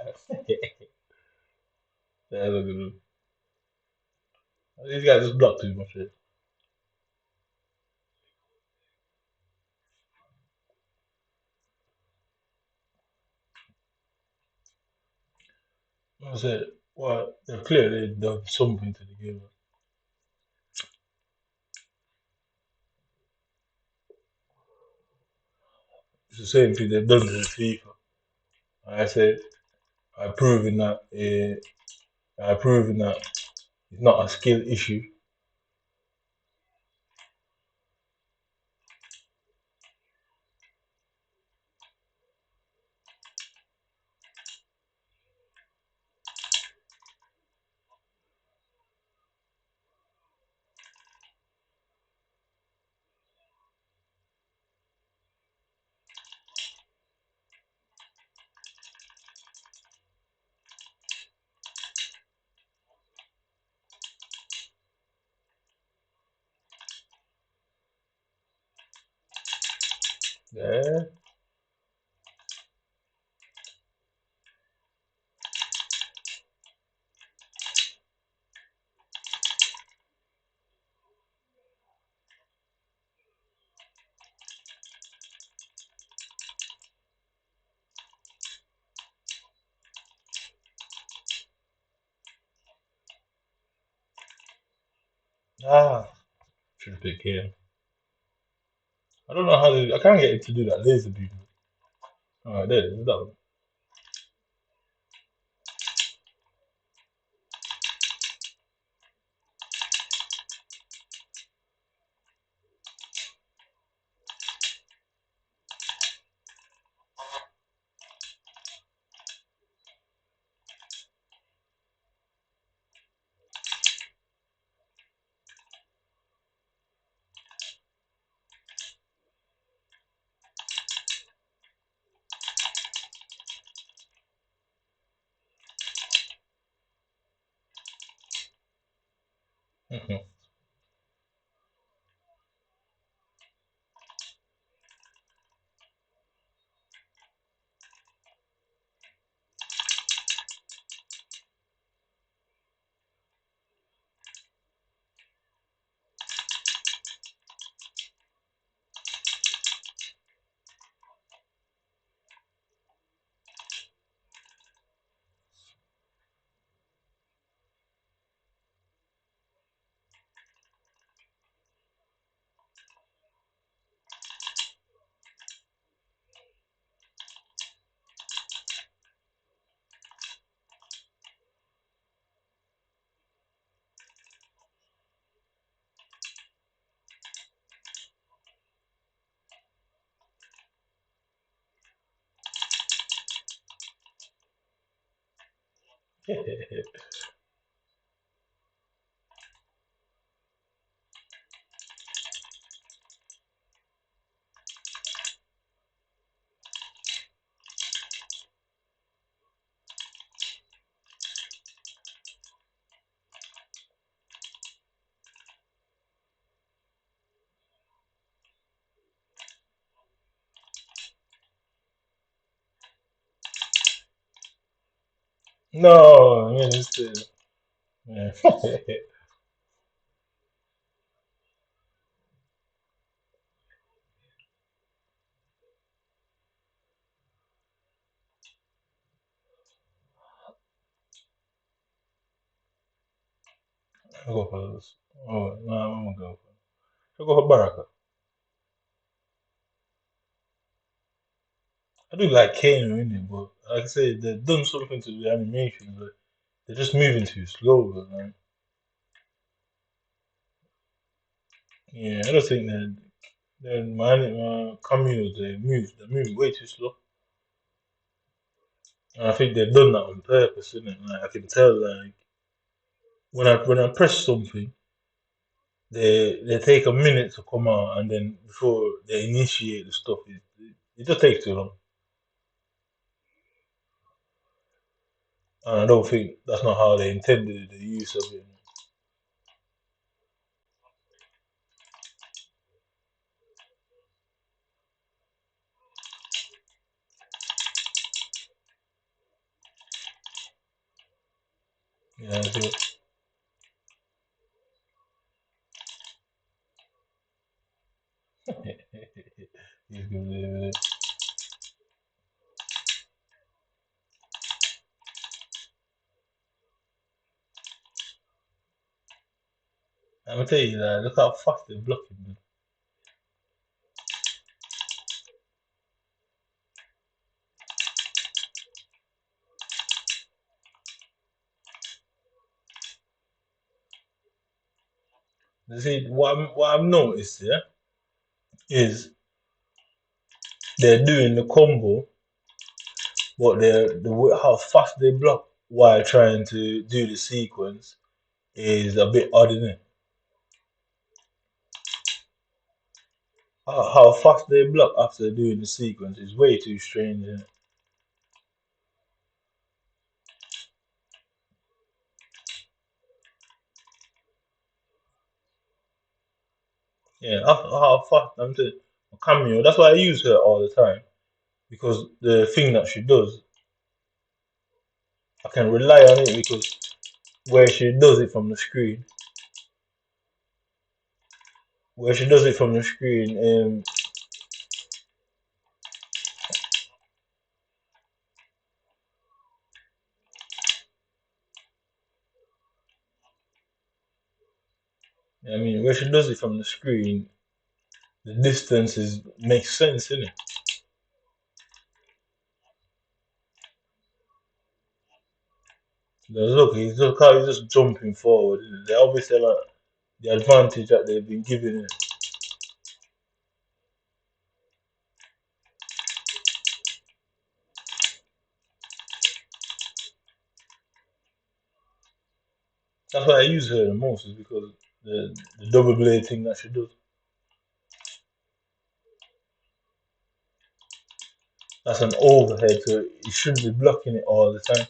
that's a good one. These guys just block too much shit. I said, well, they've clearly done something to the game. It's the same thing they've done to the FIFA. I said, I proving that I proving that it's not a skill issue. Yeah. Ah, should have picked him. I don't know how to. I can't get it to do that laser beam. Alright, there it is. That one. Mhm. No, I mean it's still. Yeah. I'll go for this. Oh, no, I'm gonna go for. I'll go for Baraka. I do like Kano in it, but like I said, they've done something to the animation, but they're just moving too slow. But, yeah, I don't think they're my communals they're moving way too slow. And I think they've done that on purpose, isn't it? Like I can tell, like when I press something, they take a minute to come out, and then before they initiate the stuff, it just takes too long. And I don't think that's not how they intended the use of it. Yeah, so he's gonna live with it. I'm gonna tell you that. Look how fast they're blocking them. You see, what I've noticed, yeah, is they're doing the combo, but how fast they block while trying to do the sequence is a bit odd, isn't it? How fast they block after doing the sequence is way too strange, isn't it? Yeah, how fast I'm saying cameo. That's why I use her all the time because the thing that she does, I can rely on it because where she does it from the screen, where she does it from the screen, I mean, where she does it from the screen, the distance makes sense, innit? Look, he's just jumping forward. Innit? They obviously like the advantage that they've been given. Innit? That's why I use her the most, is because the double blade thing that she does. That's an overhead, so you shouldn't be blocking it all the time.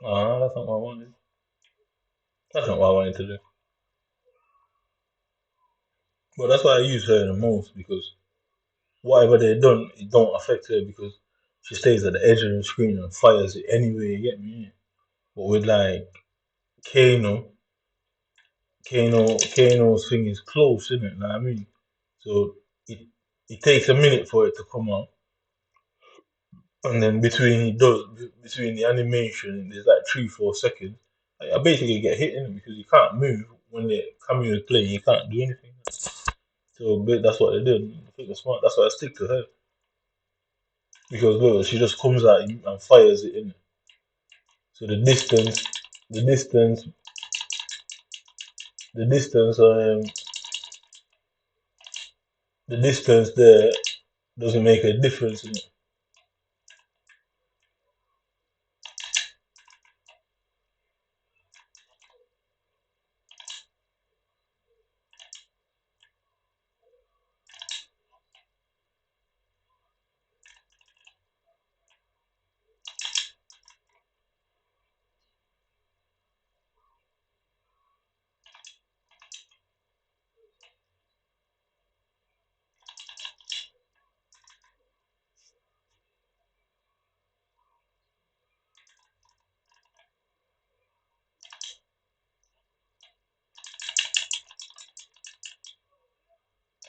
That's not what I wanted. That's not what I wanted to do. But that's why I use her the most, because whatever they done, it don't affect her because she stays at the edge of the screen and fires it anyway, you get me? But with like Kano, Kano's thing is close, isn't it? You know what I mean? So it it takes a minute for it to come out. And then between the animation, there's like 3-4 seconds. I basically get hit in it because you can't move when the camera is playing. You can't do anything. So but that's what they did. I think it's smart. That's why I stick to her because look, she just comes at you and fires it in. So the distance, the distance, the distance there doesn't make a difference in it.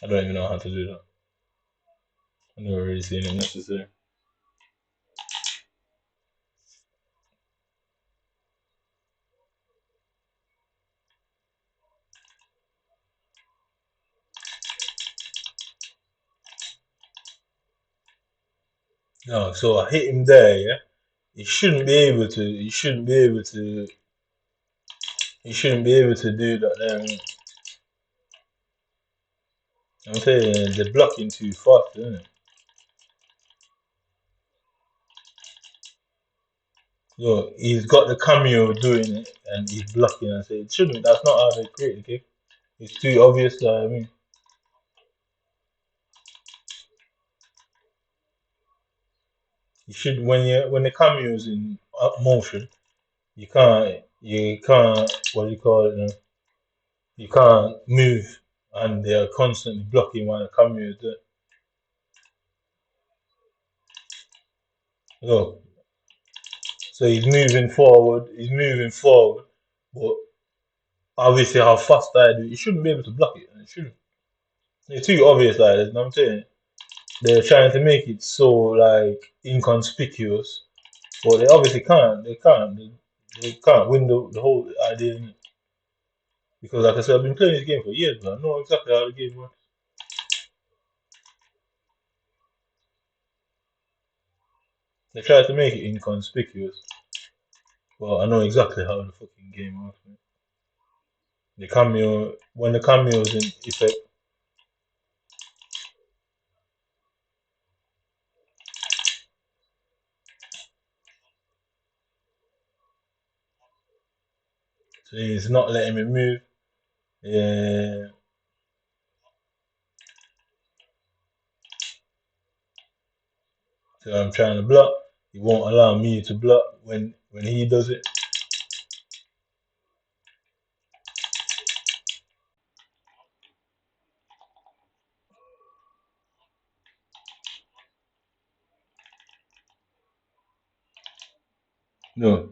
I don't even know how to do that. I've never really seen it necessary. No, so I hit him there, yeah. He shouldn't be able to. He shouldn't be able to. He shouldn't be able to do that. I'm saying they're blocking too fast, isn't it? So he's got the cameo doing it and he's blocking and saying, shouldn't, that's not how they create the game. It's too obvious that I mean you should when the cameo is in motion, you can't what do you call it now? You can't move and they're constantly blocking while the cameo is there. Look, so he's moving forward, but obviously how fast I do, you shouldn't be able to block it. It shouldn't. It's too obvious like this, you know what I'm saying? They're trying to make it so like inconspicuous, but they obviously can't. They can't win the whole idea innit? Because like I said, I've been playing this game for years, but I know exactly how the game works. They try to make it inconspicuous, but I know exactly how the fucking game works. Man. The cameo when the cameo is in effect, so he's not letting me move. Yeah, so I'm trying to block. He won't allow me to block when he does it. No,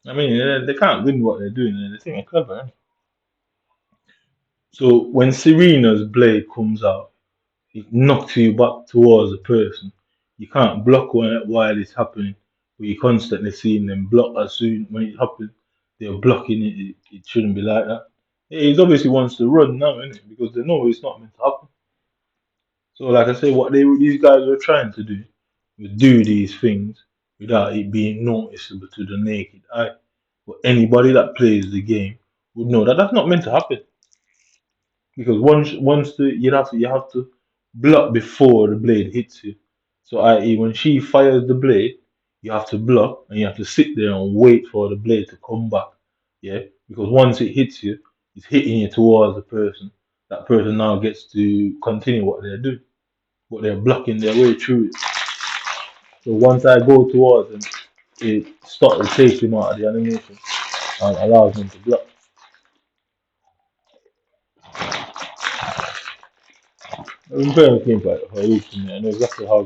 I mean they can't win what they're doing. They think they're clever. Innit? So when Serena's blade comes out, it knocks you back towards the person. You can't block while it's happening, but you're constantly seeing them block as soon when it happens. They're blocking it. It shouldn't be like that. Yeah, he obviously wants to run now, innit? Because they know it's not meant to happen. So, like I say, what these guys were trying to do was do these things without it being noticeable to the naked eye. But anybody that plays the game would know that that's not meant to happen. Because you have to block before the blade hits you. So i.e. when she fires the blade, you have to block and you have to sit there and wait for the blade to come back. Yeah? Because once it hits you, it's hitting you towards the person. That person now gets to continue what they're doing. But they're blocking their way through it. So once I go towards them, it starts to take him out of the animation and allows them to block. I've been playing the game for a week, and I know exactly how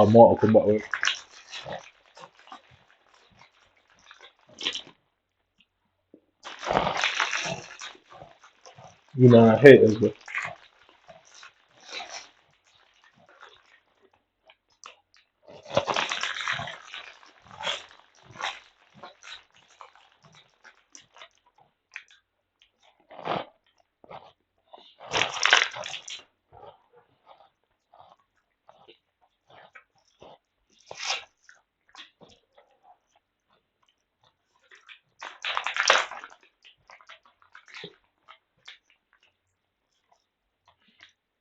Mortal Kombat works. You know, I hate it, but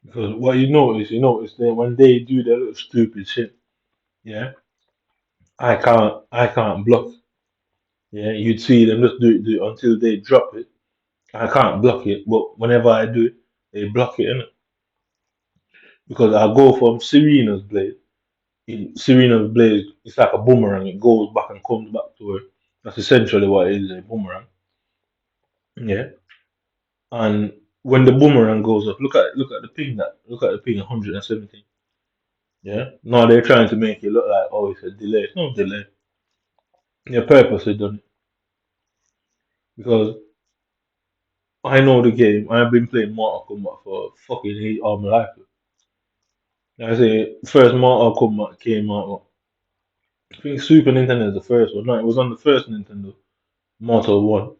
because what you notice that when they do their little stupid shit, yeah, I can't block. Yeah, you'd see them just do it until they drop it. I can't block it, but whenever I do it, they block it, innit? Because I go from Serena's blade. Serena's blade, it's like a boomerang. It goes back and comes back to her. That's essentially what it is, a boomerang. Yeah. And when the boomerang goes up, look at the ping 117. Yeah. Now they're trying to make it look like it's a delay. It's no delay. They're purposely done it because I know the game. I've been playing Mortal Kombat for fucking all my life. Like I say, first Mortal Kombat came out. I think Super Nintendo is the first one. No, it was on the first Nintendo, Mortal One,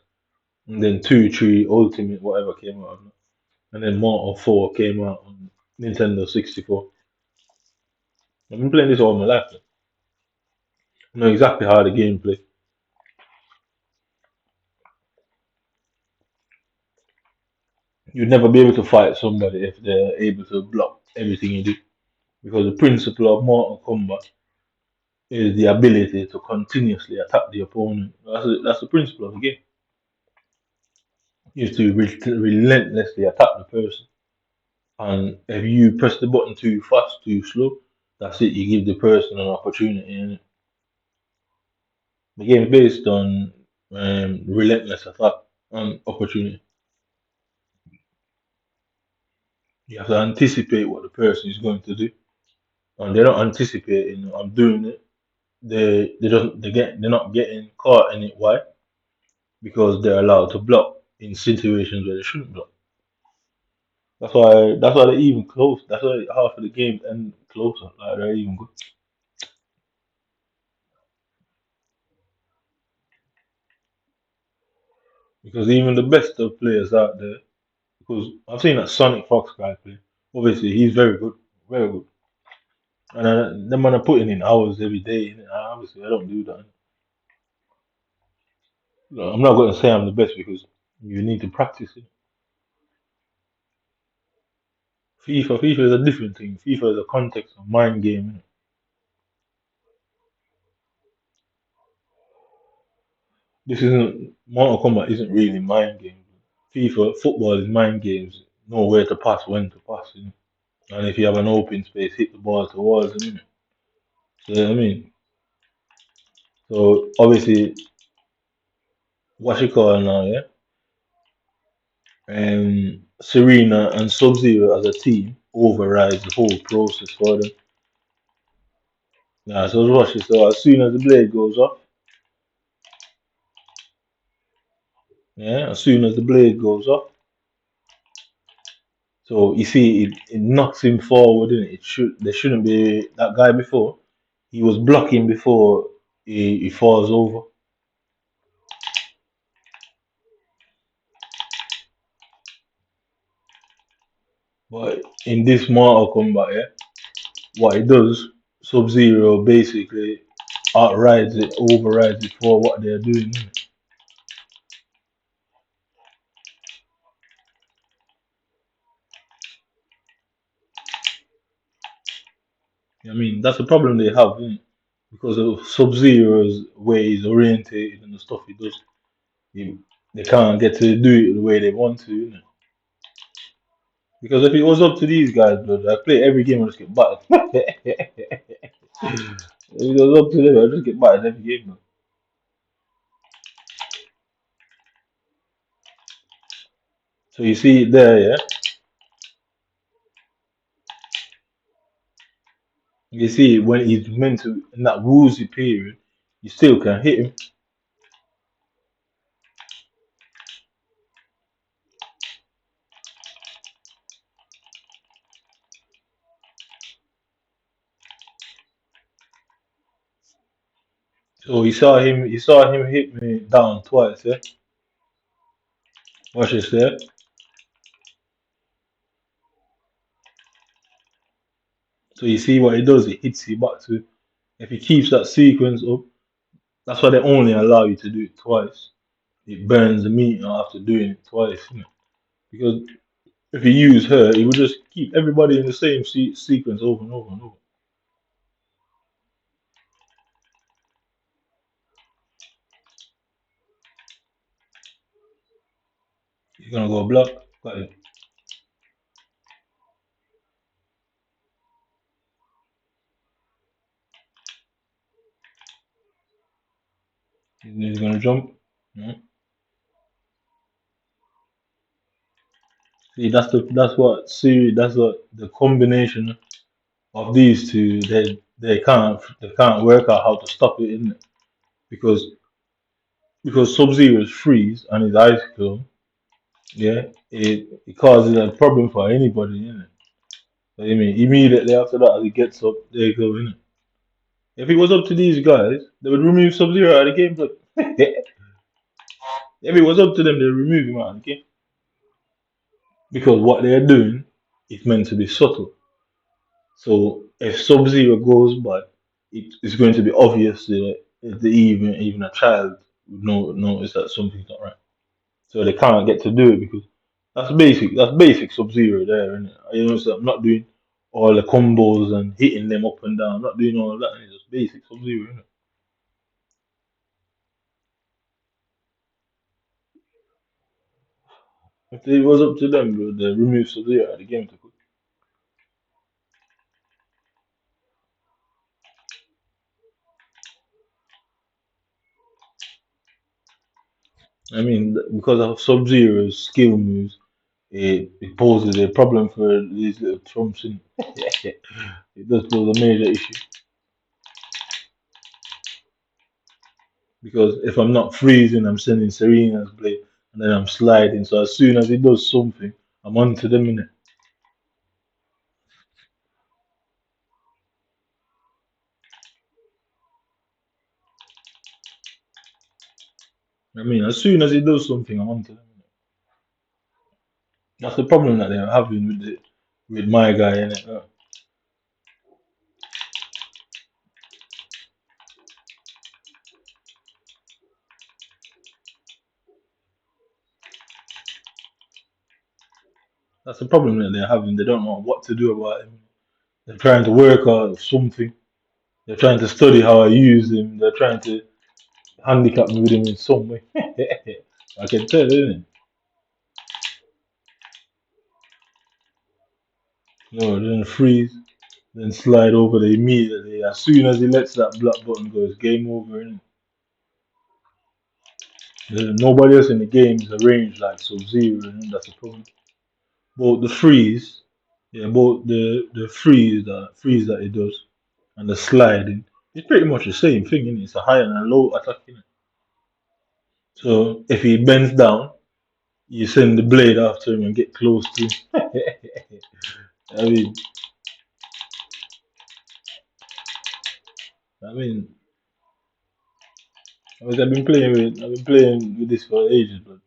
and then two, three, Ultimate, whatever came out, and then Mortal Four came out on Nintendo 64. I've been playing this all my life. I know exactly how the game plays. You'd never be able to fight somebody if they're able to block everything you do. Because the principle of Mortal Kombat is the ability to continuously attack the opponent. That's the principle of the game. Is to relentlessly attack the person. And if you press the button too fast, too slow, that's it. You give the person an opportunity. And the game is based on relentless attack and opportunity. You have to anticipate what the person is going to do, and they're not anticipating. I'm doing it. They're not getting caught in it. Why? Because they're allowed to block in situations where they shouldn't block. That's why they're even close. That's why half of the games end closer. Like they're even good. Because even the best of players out there, because I've seen that Sonic Fox guy play. Obviously, he's very good. And them man are putting in hours every day. And obviously, I don't do that. No, I'm not going to say I'm the best because you need to practice it. FIFA is a different thing. FIFA is a context of mind game. Innit? This isn't Mortal Kombat. Isn't really mind games. FIFA football is mind games. Know where to pass, when to pass. Innit? And if you have an open space, hit the ball towards them. Innit? So I mean, so obviously, what you call now, yeah. Serena and Sub Zero as a team overrides the whole process for them. Yeah, so watch it. So as soon as the blade goes off, yeah, as soon as the blade goes off, so you see it knocks him forward, and there shouldn't be that guy before. He was blocking before he falls over. But in this Mortal Kombat, yeah, what it does, Sub Zero basically overrides it for what they're doing. Innit? I mean, that's the problem they have, innit? Because of Sub Zero's way he's orientated and the stuff he does. They can't get to do it the way they want to, innit? Because if it was up to these guys, blood, I play every game and just get battered. If it was up to them, I just get battered every game, man. So you see it there, yeah? You see when he's meant to, in that woozy period, you still can hit him. So you saw him hit me down twice, yeah? Watch this, yeah? So you see what he does, he hits you back to. If he keeps that sequence up, that's why they only allow you to do it twice. It burns the meter after doing it twice, innit? Because if you use her, it would just keep everybody in the same sequence over and over and over. You're gonna go block, got it. He's gonna jump. Yeah. See, that's what the combination of these two. They can't work out how to stop it, isn't it? Because Sub Zero is freeze and his ice cold. Yeah, it causes a problem for anybody, innit? So, I mean, immediately after that, as he gets up, there you go, innit? If it was up to these guys, they would remove Sub Zero out of the game. But if it was up to them, they'd remove him out of the game. Because what they're doing is meant to be subtle. So if Sub Zero goes by, it's going to be obvious that even a child would notice that something's not right. So they can't get to do it because that's basic Sub Zero there, isn't it? You know, so I'm not doing all the combos and hitting them up and down. I'm not doing all of that. I'm just just basic Sub-Zero, innit? If it was up to them, bro, they remove Sub-Zero out of the game to put. I mean, because of Sub-Zero's skill moves, it poses a problem for these little Trumps, innit? It does pose a major issue. Because if I'm not freezing, I'm sending Serena's blade, and then I'm sliding. So as soon as he does something, I'm onto them, innit? I mean, as soon as he does something, I'm onto them. That's the problem that they're having with my guy, innit? That's the problem that they're having. They don't know what to do about him. They're trying to work out something. They're trying to study how I use him. They're trying to handicap me with him in some way. I can tell, innit? No, then freeze, then slide over the immediately. As soon as he lets that block button go, it's game over, innit? Nobody else in the game is arranged like Sub-Zero, and that's the problem. Both the freeze, yeah, both the freeze that it does and the sliding, it's pretty much the same thing, innit? It's a high and a low attack, innit? So if he bends down, you send the blade after him and get close to him. I mean, I mean, I've been playing with this for ages, but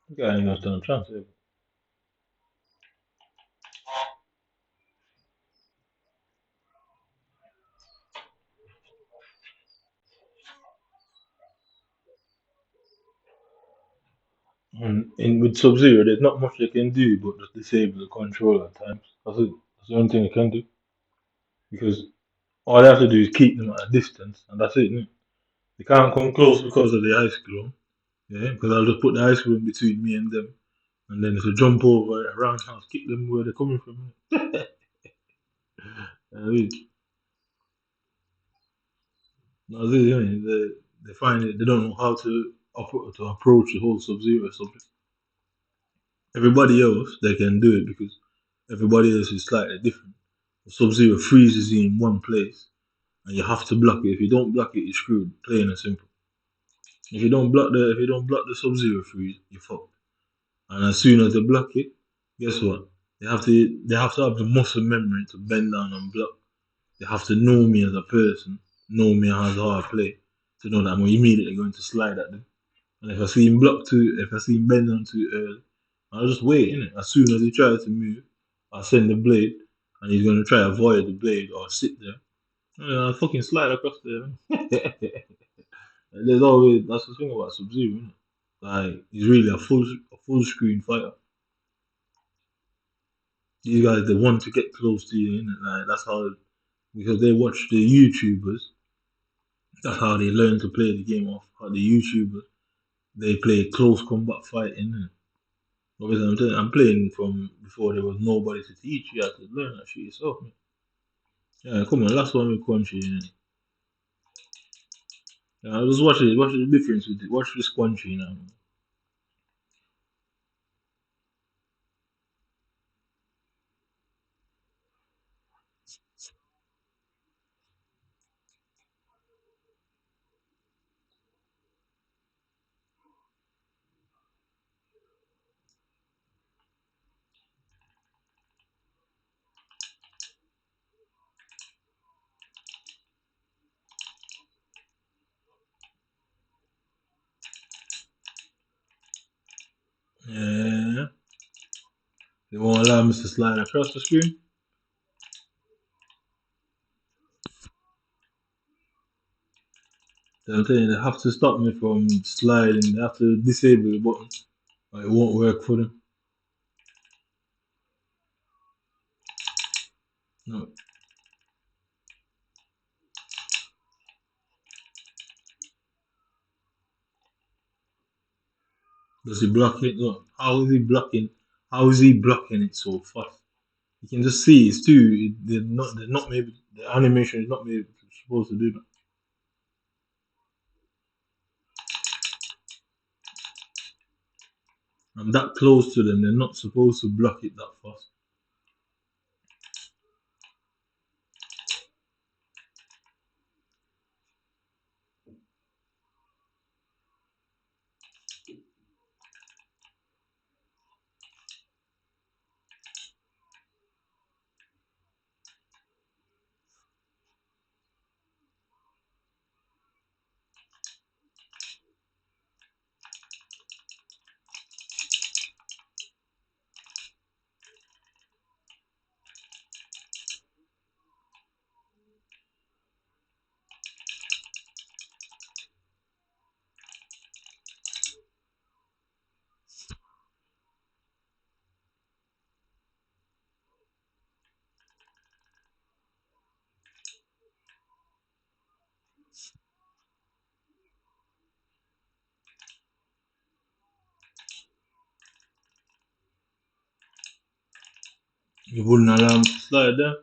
the guy ain't gonna stand a chance. And with Sub Zero, there's not much they can do but just disable the control at times. That's the only thing they can do. Because all they have to do is keep them at a distance, and that's it. Innit? They can't come close because of the ice cream. Yeah, because I'll just put the ice cream between me and them, and then if they jump over around house, kick them where they're coming from. I mean, no, they find it. They don't know how to approach the whole Sub Zero subject. Everybody else they can do it because everybody else is slightly different. Sub Zero freezes you in one place, and you have to block it. If you don't block it, you're screwed. Plain and simple. If you don't block the Sub Zero freeze, you're fucked. And as soon as they block it, guess what? They have to have the muscle memory to bend down and block. They have to know me as a person, know me as how I play, to know that I'm immediately going to slide at them. And if I see him bend down too early, I'll just wait, innit? As soon as he tries to move, I'll send the blade, and he's gonna try to avoid the blade or sit there. And I'll fucking slide across there. There's always that's the thing about Sub Zero, innit? Like he's really a full screen fighter. These guys they want to get close to you, innit? Like that's how because they watch the YouTubers. That's how they learn to play the game off. How the YouTubers they play close combat fighting. Innit? Obviously, I'm playing from before there was nobody to teach. You had to learn that shit yourself, man. Yeah, come on, last one with country. Yeah, I just watch the difference with it. Watch this country now. Yeah, they won't allow me to slide across the screen. So I'm telling you, they have to stop me from sliding. They have to disable the button, or it won't work for them. No. Does he block it? No. How is he blocking? How is he blocking it so fast? You can just see it's too. They're not. They're not maybe. The animation is not maybe supposed to do that. I'm that close to them. They're not supposed to block it that fast. You wouldn't allow me to slide there.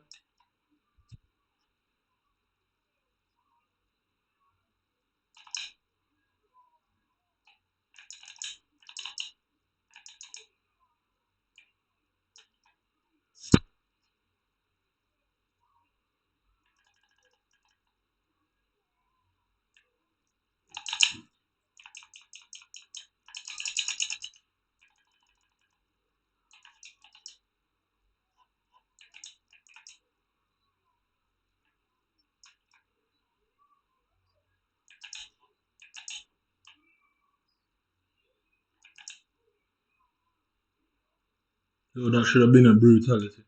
So that should have been a brutality.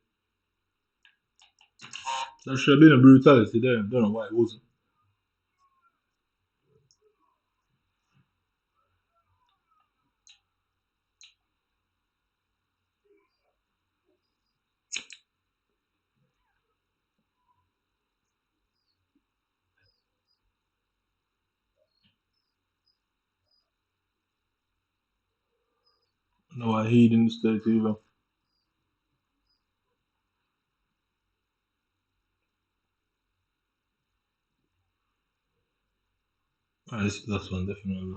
That should have been a brutality there. I don't know why it wasn't. No, I he didn't stay too long. Alright, this last one definitely.